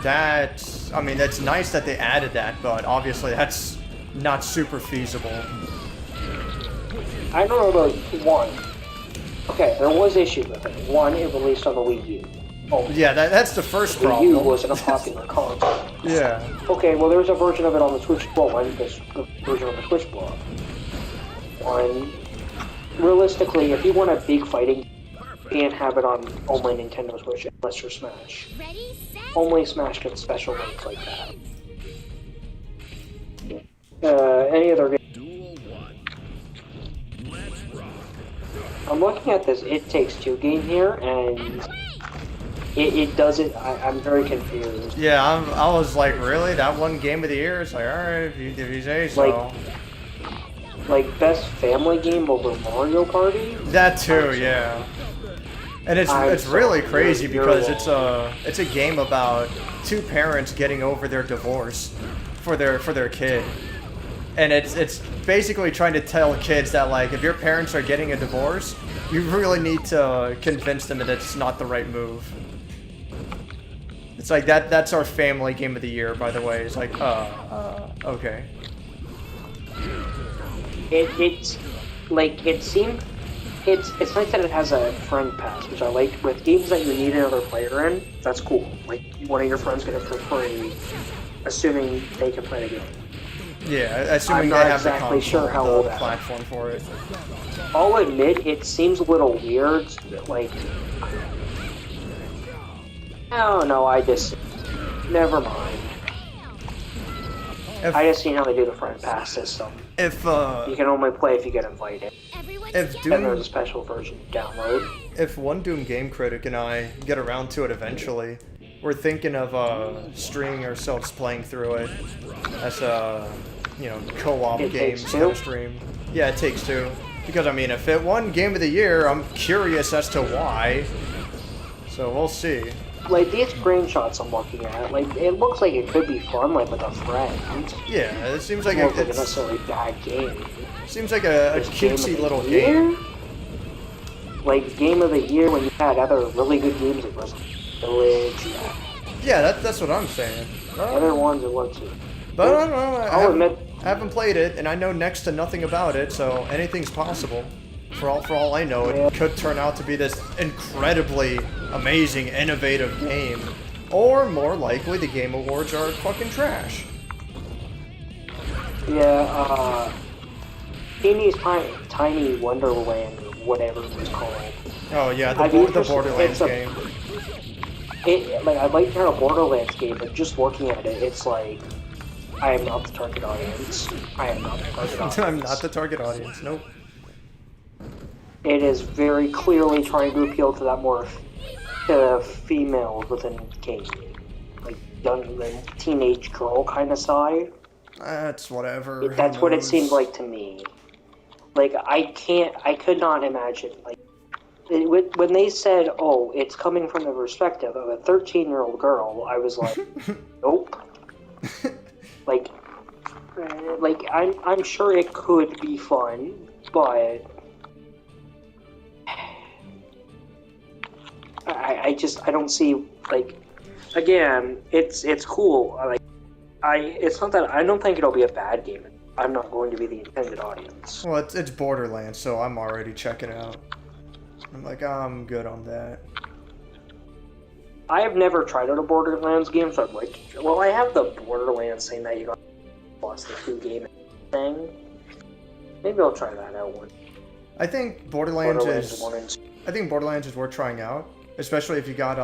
That's nice that they added that, but obviously that's not super feasible. I don't know about one. Okay, there was issues with it. One, it released on the Wii U. Oh, Yeah, that's the first the Wii problem. U wasn't a popular console. Yeah. Okay, well, there's a version of it on the Switch. Well, I think there's the version on the Switch blog. And realistically, if you want a big fighting, you can't have it on only Nintendo Switch unless you're Smash. Ready, set. Only Smash gets special links like that. Any other game? Duel 1. Let's rock. I'm looking at this It Takes Two game here, and it does it. I'm very confused. Yeah, I was like, really? That one game of the year? It's like, alright, if you say so. Like best family game over Mario Party? That too, yeah. And it's really crazy you're because wrong. it's a game about two parents getting over their divorce for their kid. And it's basically trying to tell kids that, like, if your parents are getting a divorce, you really need to convince them that it's not the right move. It's like that's our family game of the year, by the way. It's like, okay. It's like it seemed. It's nice that it has a friend pass, which I like. With games that you need another player in, that's cool. Like one of your friends get it for free, assuming they can play the game. Yeah, assuming I'm they not have exactly the console, sure how the old that is. platform for it. I'll admit it seems a little weird. Like, oh no, never mind. I just seen how they do the friend pass system. If You can only play if you get invited. Everyone if together. Then there's a Doom, special version to download. if one Doom game critic and I get around to it eventually, we're thinking of streaming ourselves playing through it as a co-op It games Takes kind Two? of stream. Yeah, it takes two. Because I mean, if it won Game of the Year, I'm curious as to why. So we'll see. Like these screenshots I'm looking at, like it looks like it could be fun, like with a friend. Yeah, it seems like It's not like a it's necessarily bad game. seems like a This game of cutesy the little year? game. Like game of the year when you had other really good games like Resident Village, Yeah, that's what I'm saying. other ones it was too. But I don't know. I'll admit, I haven't played it, and I know next to nothing about it, so anything's possible. For all I know, Yeah. it could turn out to be this incredibly amazing, innovative game. Or more likely, the Game Awards are fucking trash. yeah, Amy's Tiny Wonderland, or whatever it was called. Oh yeah, I'd be the interested- Borderlands it's a- game. I'd like to hear a Borderlands game, but just looking at it, it's like, I am not the target audience. I am not the target audience. I'm not the target audience. Nope. It is very clearly trying to appeal to that more females within gaming, like young, like, teenage girl kind of side. That's whatever. That's who what it knows? seemed like to me. Like I could not imagine like when they said, "Oh, it's coming from the perspective of a 13-year-old girl," I was like, "Nope." like I'm sure it could be fun, but I don't see, like, again, it's cool. It's not that I don't think it'll be a bad game. I'm not going to be the intended audience. Well, it's Borderlands, so I'm already checking it out. I'm like, I'm good on that. I have never tried out a Borderlands game, so I'd like to. Well, I have the Borderlands thing that you got plus the 2 game thing. Maybe I'll try that out one. I think Borderlands is. 1 and 2. I think Borderlands is worth trying out, especially if you got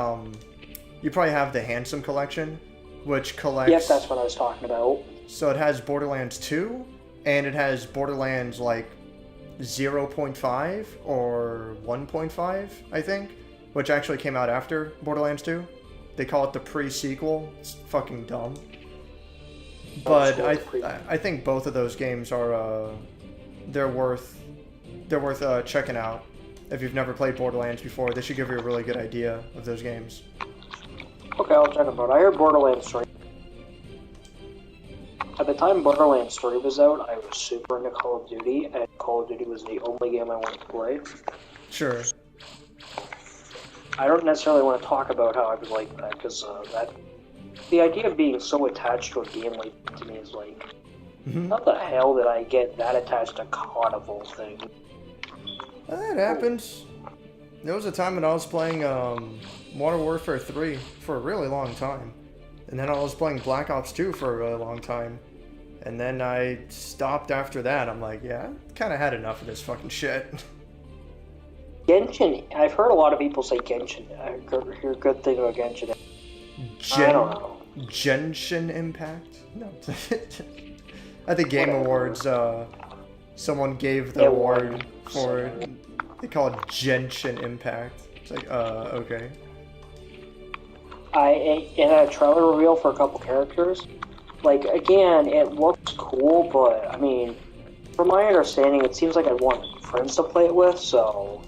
you probably have the Handsome Collection, which collects. Yep, that's what I was talking about. So it has Borderlands 2, and it has Borderlands like 0.5 or 1.5, I think, which actually came out after Borderlands 2. They call it the pre-sequel. It's fucking dumb. But I think both of those games are they're worth checking out. If you've never played Borderlands before, they should give you a really good idea of those games. Okay, I'll check them out. I heard Borderlands 3. At the time Borderlands 3 was out, I was super into Call of Duty, and Call of Duty was the only game I wanted to play. Sure. I don't necessarily want to talk about how I was like that, because the idea of being so attached to a game like to me is like, how the hell did I get that attached to COD of all things? That happens. There was a time when I was playing Modern Warfare 3 for a really long time. And then I was playing Black Ops 2 for a really long time. And then I stopped after that. I'm like, yeah, I kind of had enough of this fucking shit. Genshin, I've heard a lot of people say Genshin. I hear good thing about Genshin. I don't know. Genshin Impact? No. At the Game Awards, someone gave the award for, they call it Genshin Impact. It's like, okay. It had a trailer reveal for a couple characters. Like, again, it looks cool, but, I mean, from my understanding, it seems like I'd want friends to play it with, so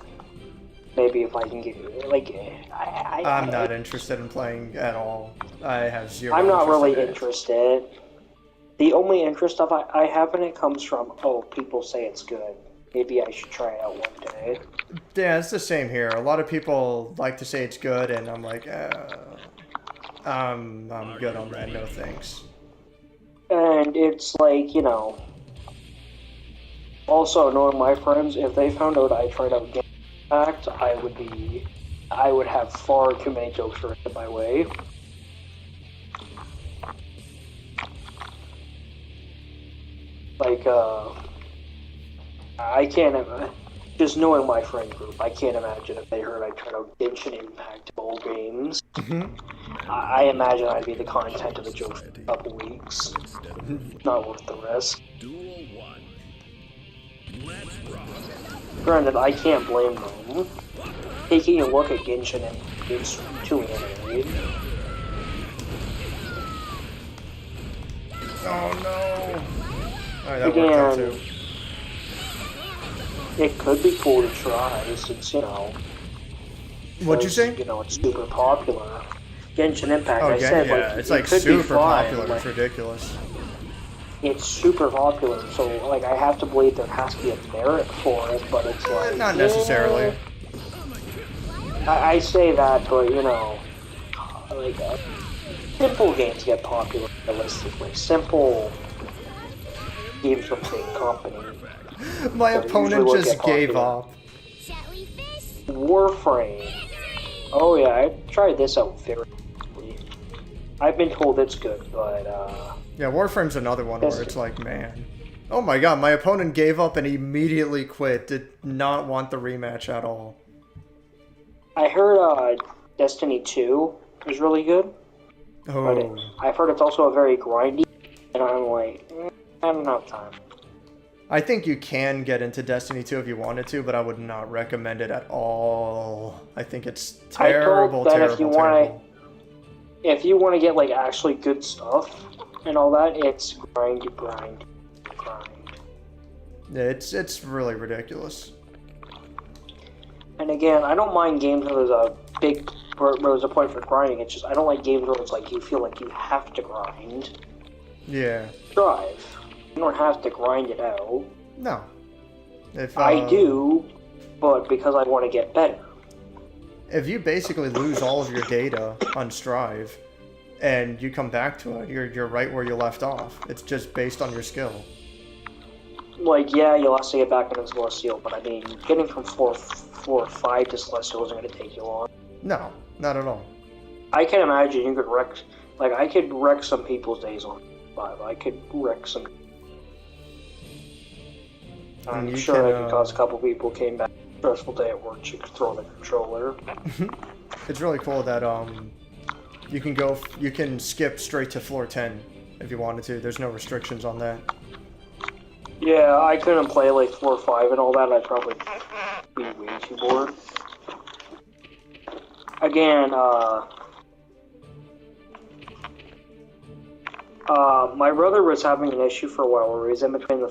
maybe if I can get, like, I'm not interested in playing at all. I have zero I'm not really in it. interested. The only interest I have in it comes from, oh, people say it's good. Maybe I should try it out one day. Yeah, it's the same here. A lot of people like to say it's good, and I'm like, I'm good on that, no thanks. And it's like, you know, also knowing my friends, if they found out I tried out Game Impact, I would have far too many jokes written my way. Like, I can't, just knowing my friend group, I can't imagine if they heard I tried out Genshin Impact old games. I imagine I'd be the content of the jokes for a couple weeks. Not worth the risk. Duel 1. Let's rock. Granted, I can't blame them. Taking a look at Genshin and it's too animated. Oh no! Alright, that worked out too. It could be cool to try since, you know... What'd you say? You know, it's super popular. Genshin Impact, Oh, I said, yeah, like, it's it like could be super fun, popular. like, It's ridiculous. it's super popular, so, like, I have to believe there has to be a merit for it, but it's like... Not necessarily. I say that, but, you know, like, simple games get popular realistically. Simple games from the same company. My opponent just gave up. Warframe. Oh yeah, I tried this out very quickly. I've been told it's good, but Yeah, Warframe's another one where it's like, man. Oh my god, my opponent gave up and immediately quit. Did not want the rematch at all. I heard Destiny 2 is really good. Oh. I've heard it's also a very grindy, and I'm like, I don't have time. I think you can get into Destiny 2 if you wanted to, but I would not recommend it at all. I think it's terrible, terrible, terrible. If you want to get like actually good stuff and all that, it's grind. Yeah, it's really ridiculous. And again, I don't mind games where there's a point for grinding. It's just I don't like games where it's like you feel like you have to grind. Yeah. Drive. You don't have to grind it out. No. If I do, but because I want to get better. If you basically lose all of your data on Strive, and you come back to it, you're right where you left off. It's just based on your skill. Like, yeah, you'll have to get back into Celestial, but I mean, getting from floor 5 to Celestial isn't going to take you long. No, not at all. I can imagine you could wreck, like, I could wreck some people's days on 5. I could wreck some. I'm sure I could cause a couple people came back. Stressful day at work, you could throw the controller. It's really cool that you can skip straight to floor 10 if you wanted to. There's no restrictions on that. Yeah, I couldn't play like floor 5 and all that. I'd probably be way too bored. Again, my brother was having an issue for a while where he was in between the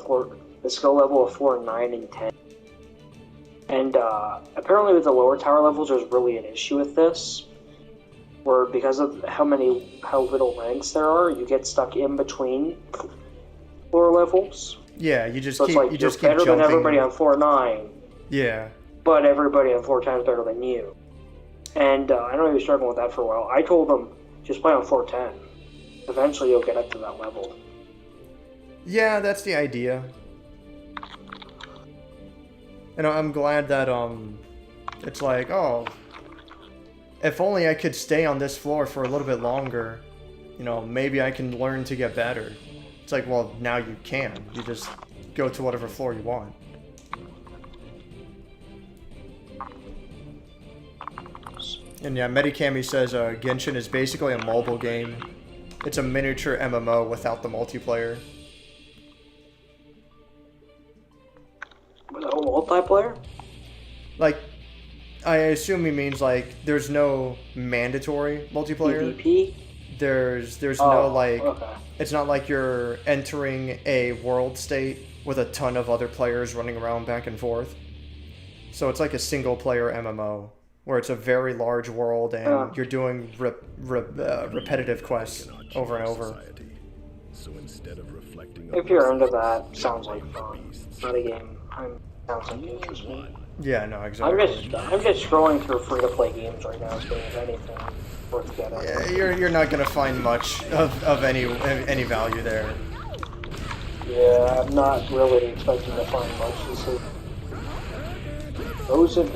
skill level of floor 9 and 10. And apparently with the lower tower levels, there's really an issue with this. Where because of how little ranks there are, you get stuck in between floor levels. Yeah, you just so keep it's like, you just you're keep better jumping. than everybody on floor 9. Yeah. But everybody on floor 10 is better than you. And I know he was struggling with that for a while. I told him, just play on floor 10. Eventually you'll get up to that level. Yeah, that's the idea. And I'm glad that It's like, oh, if only I could stay on this floor for a little bit longer, you know, maybe I can learn to get better. It's like, well, now you can. You just go to whatever floor you want. And yeah, Medikami says Genshin is basically a mobile game. It's a miniature MMO without the multiplayer. No multiplayer? Like, I assume he means like there's no mandatory multiplayer. PvP? There's no like, okay. it's not like you're entering a world state with a ton of other players running around back and forth. So it's like a single player MMO where it's a very large world and you're doing repetitive quests over and over. So instead of reflecting If you're into that, sounds like fun. Not a game. Sounds like interesting. Yeah, no, exactly. I'm just scrolling through free-to-play games right now, seeing if anything worth getting. Yeah, you're not gonna find much of any value there. Yeah, I'm not really expecting to find much. This is Frozen.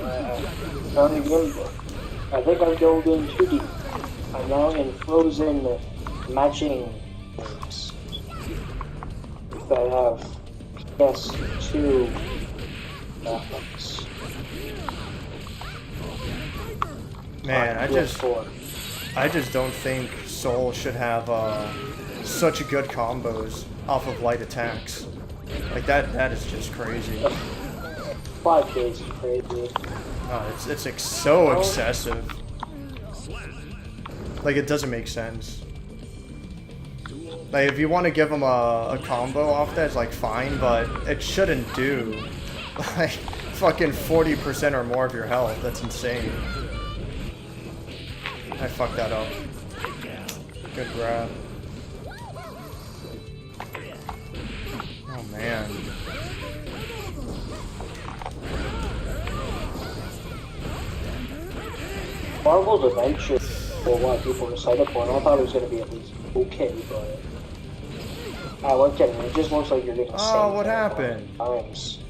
Found again. I think I've dove in too deep. I'm now in Frozen matching games that have PS2 graphics. Man, I just don't think Soul should have such good combos off of light attacks. Like that is just crazy. 5 days is crazy. It's like so excessive. Like it doesn't make sense. Like if you want to give him a combo off that, it's like fine, but it shouldn't do like fucking 40% or more of your health. That's insane. I fucked that up. Good grab. Oh man. Marvel's Adventure, well, a lot of people are excited for, and I thought it was going to be at least okay, but I looked at it, and it just looks like you're getting what happened? Times.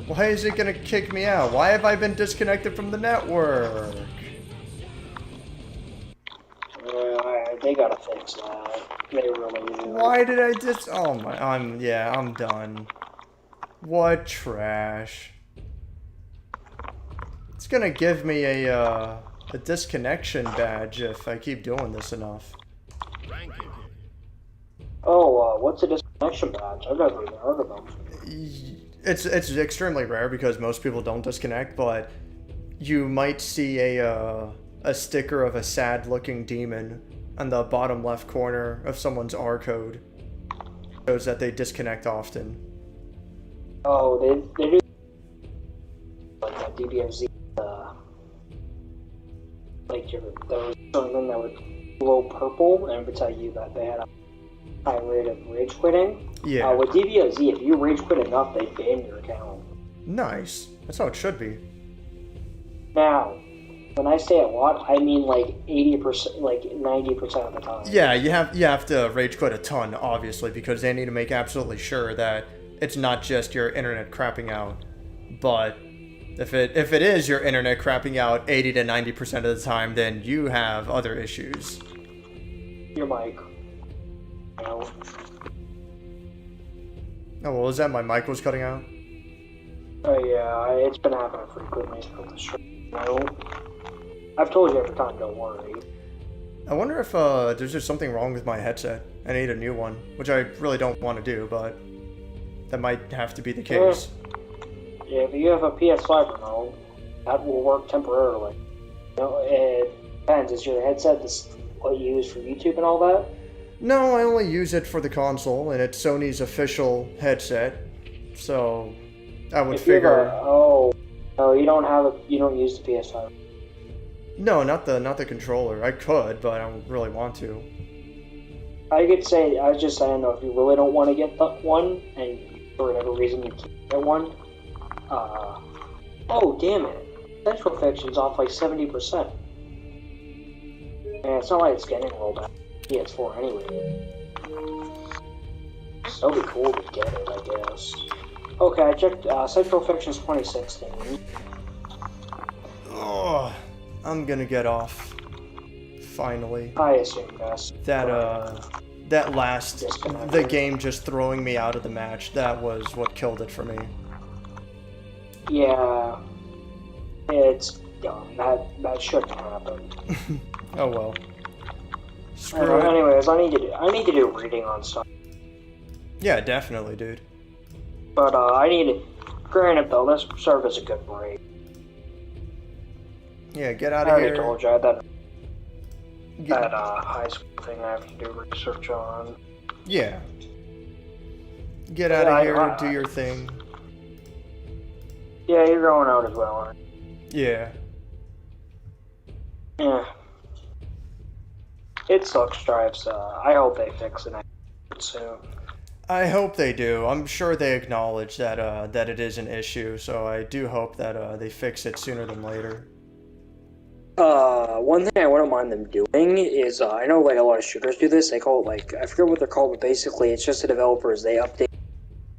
Why is it gonna kick me out? Why have I been disconnected from the network? They gotta fix that. They really do. Why did I just? Oh my! I'm done. What trash? It's gonna give me a disconnection badge if I keep doing this enough. Oh, what's a disconnection badge? I've never even heard of them. It's extremely rare because most people don't disconnect, but you might see a sticker of a sad-looking demon on the bottom left corner of someone's R code. Shows that they disconnect often. Oh, they do like that DBFZ. Like there was something that would glow purple, and it would tell you that they had a high rate of rage quitting. Yeah. With DBFZ, if you rage quit enough, they ban your account. Nice. That's how it should be. Now, when I say a lot, I mean like 80%, like 90% of the time. Yeah, you have to rage quit a ton, obviously, because they need to make absolutely sure that it's not just your internet crapping out. But if it is your internet crapping out 80 to 90% of the time, then you have other issues. Your mic. No. Oh, well, is that my mic was cutting out? Oh yeah, it's been happening frequently for the show. No. I've told you every time, don't worry. I wonder if there's just something wrong with my headset. I need a new one, which I really don't want to do, but that might have to be the case. Yeah, if you have a PS5 remote, that will work temporarily. You know, it depends. Is your headset what you use for YouTube and all that? No, I only use it for the console, and it's Sony's official headset. So I would figure. No, you don't use the PS5. No, not the controller. I could, but I don't really want to. I was just saying though, if you really don't want to get one, and for whatever reason you can't get one, oh damn it, Central Fiction's off like 70%. And it's not like it's getting rolled out PS4 anyway. So it'd be cool to get it, I guess. Okay, I checked Central Fiction's 2016. Oh, I'm gonna get off. Finally. I assume yes. That last, the game just throwing me out of the match, that was what killed it for me. Yeah. It's dumb. That shouldn't happen. Oh well. Screw it. Anyways, I need to do reading on stuff. Yeah, definitely, dude. But granted though, this served as a good break. Yeah, get out I of already here. told you I had that high school thing I have to do research on. Yeah. Get out of here, do your thing. Yeah, you're going out as well, aren't you? Yeah. Yeah. It sucks, Stripes. I hope they fix it soon. I hope they do. I'm sure they acknowledge that that it is an issue, so I do hope that they fix it sooner than later. One thing I wouldn't mind them doing is, I know like a lot of shooters do this, they call it like, I forget what they're called, but basically it's just the developers, they update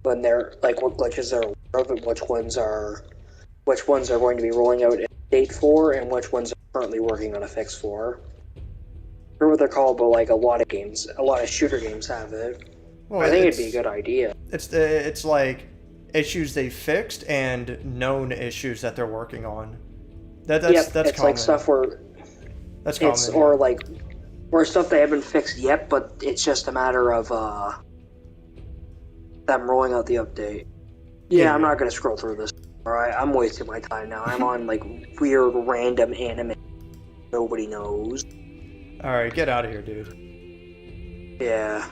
when they're, like what glitches they're aware of and which ones are going to be rolling out a date for and which ones are currently working on a fix for. I forget what they're called, but like a lot of shooter games have it. Well, I think it'd be a good idea. It's like issues they fixed and known issues that they're working on. That's it's common. like stuff where That's common. Or stuff they haven't fixed yet, but it's just a matter of them rolling out the update. Yeah, I'm not gonna scroll through this. Alright, I'm wasting my time now. I'm on like weird random anime nobody knows. Alright, get out of here, dude. Yeah.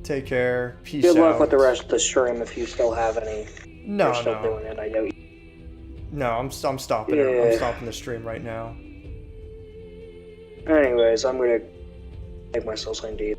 Take care. Peace out. Good luck with the rest of the stream if you still have any. No, You're still doing it, I know. No, I'm stopping it. I'm stopping the stream right now. Anyways, I'm gonna make myself something to eat.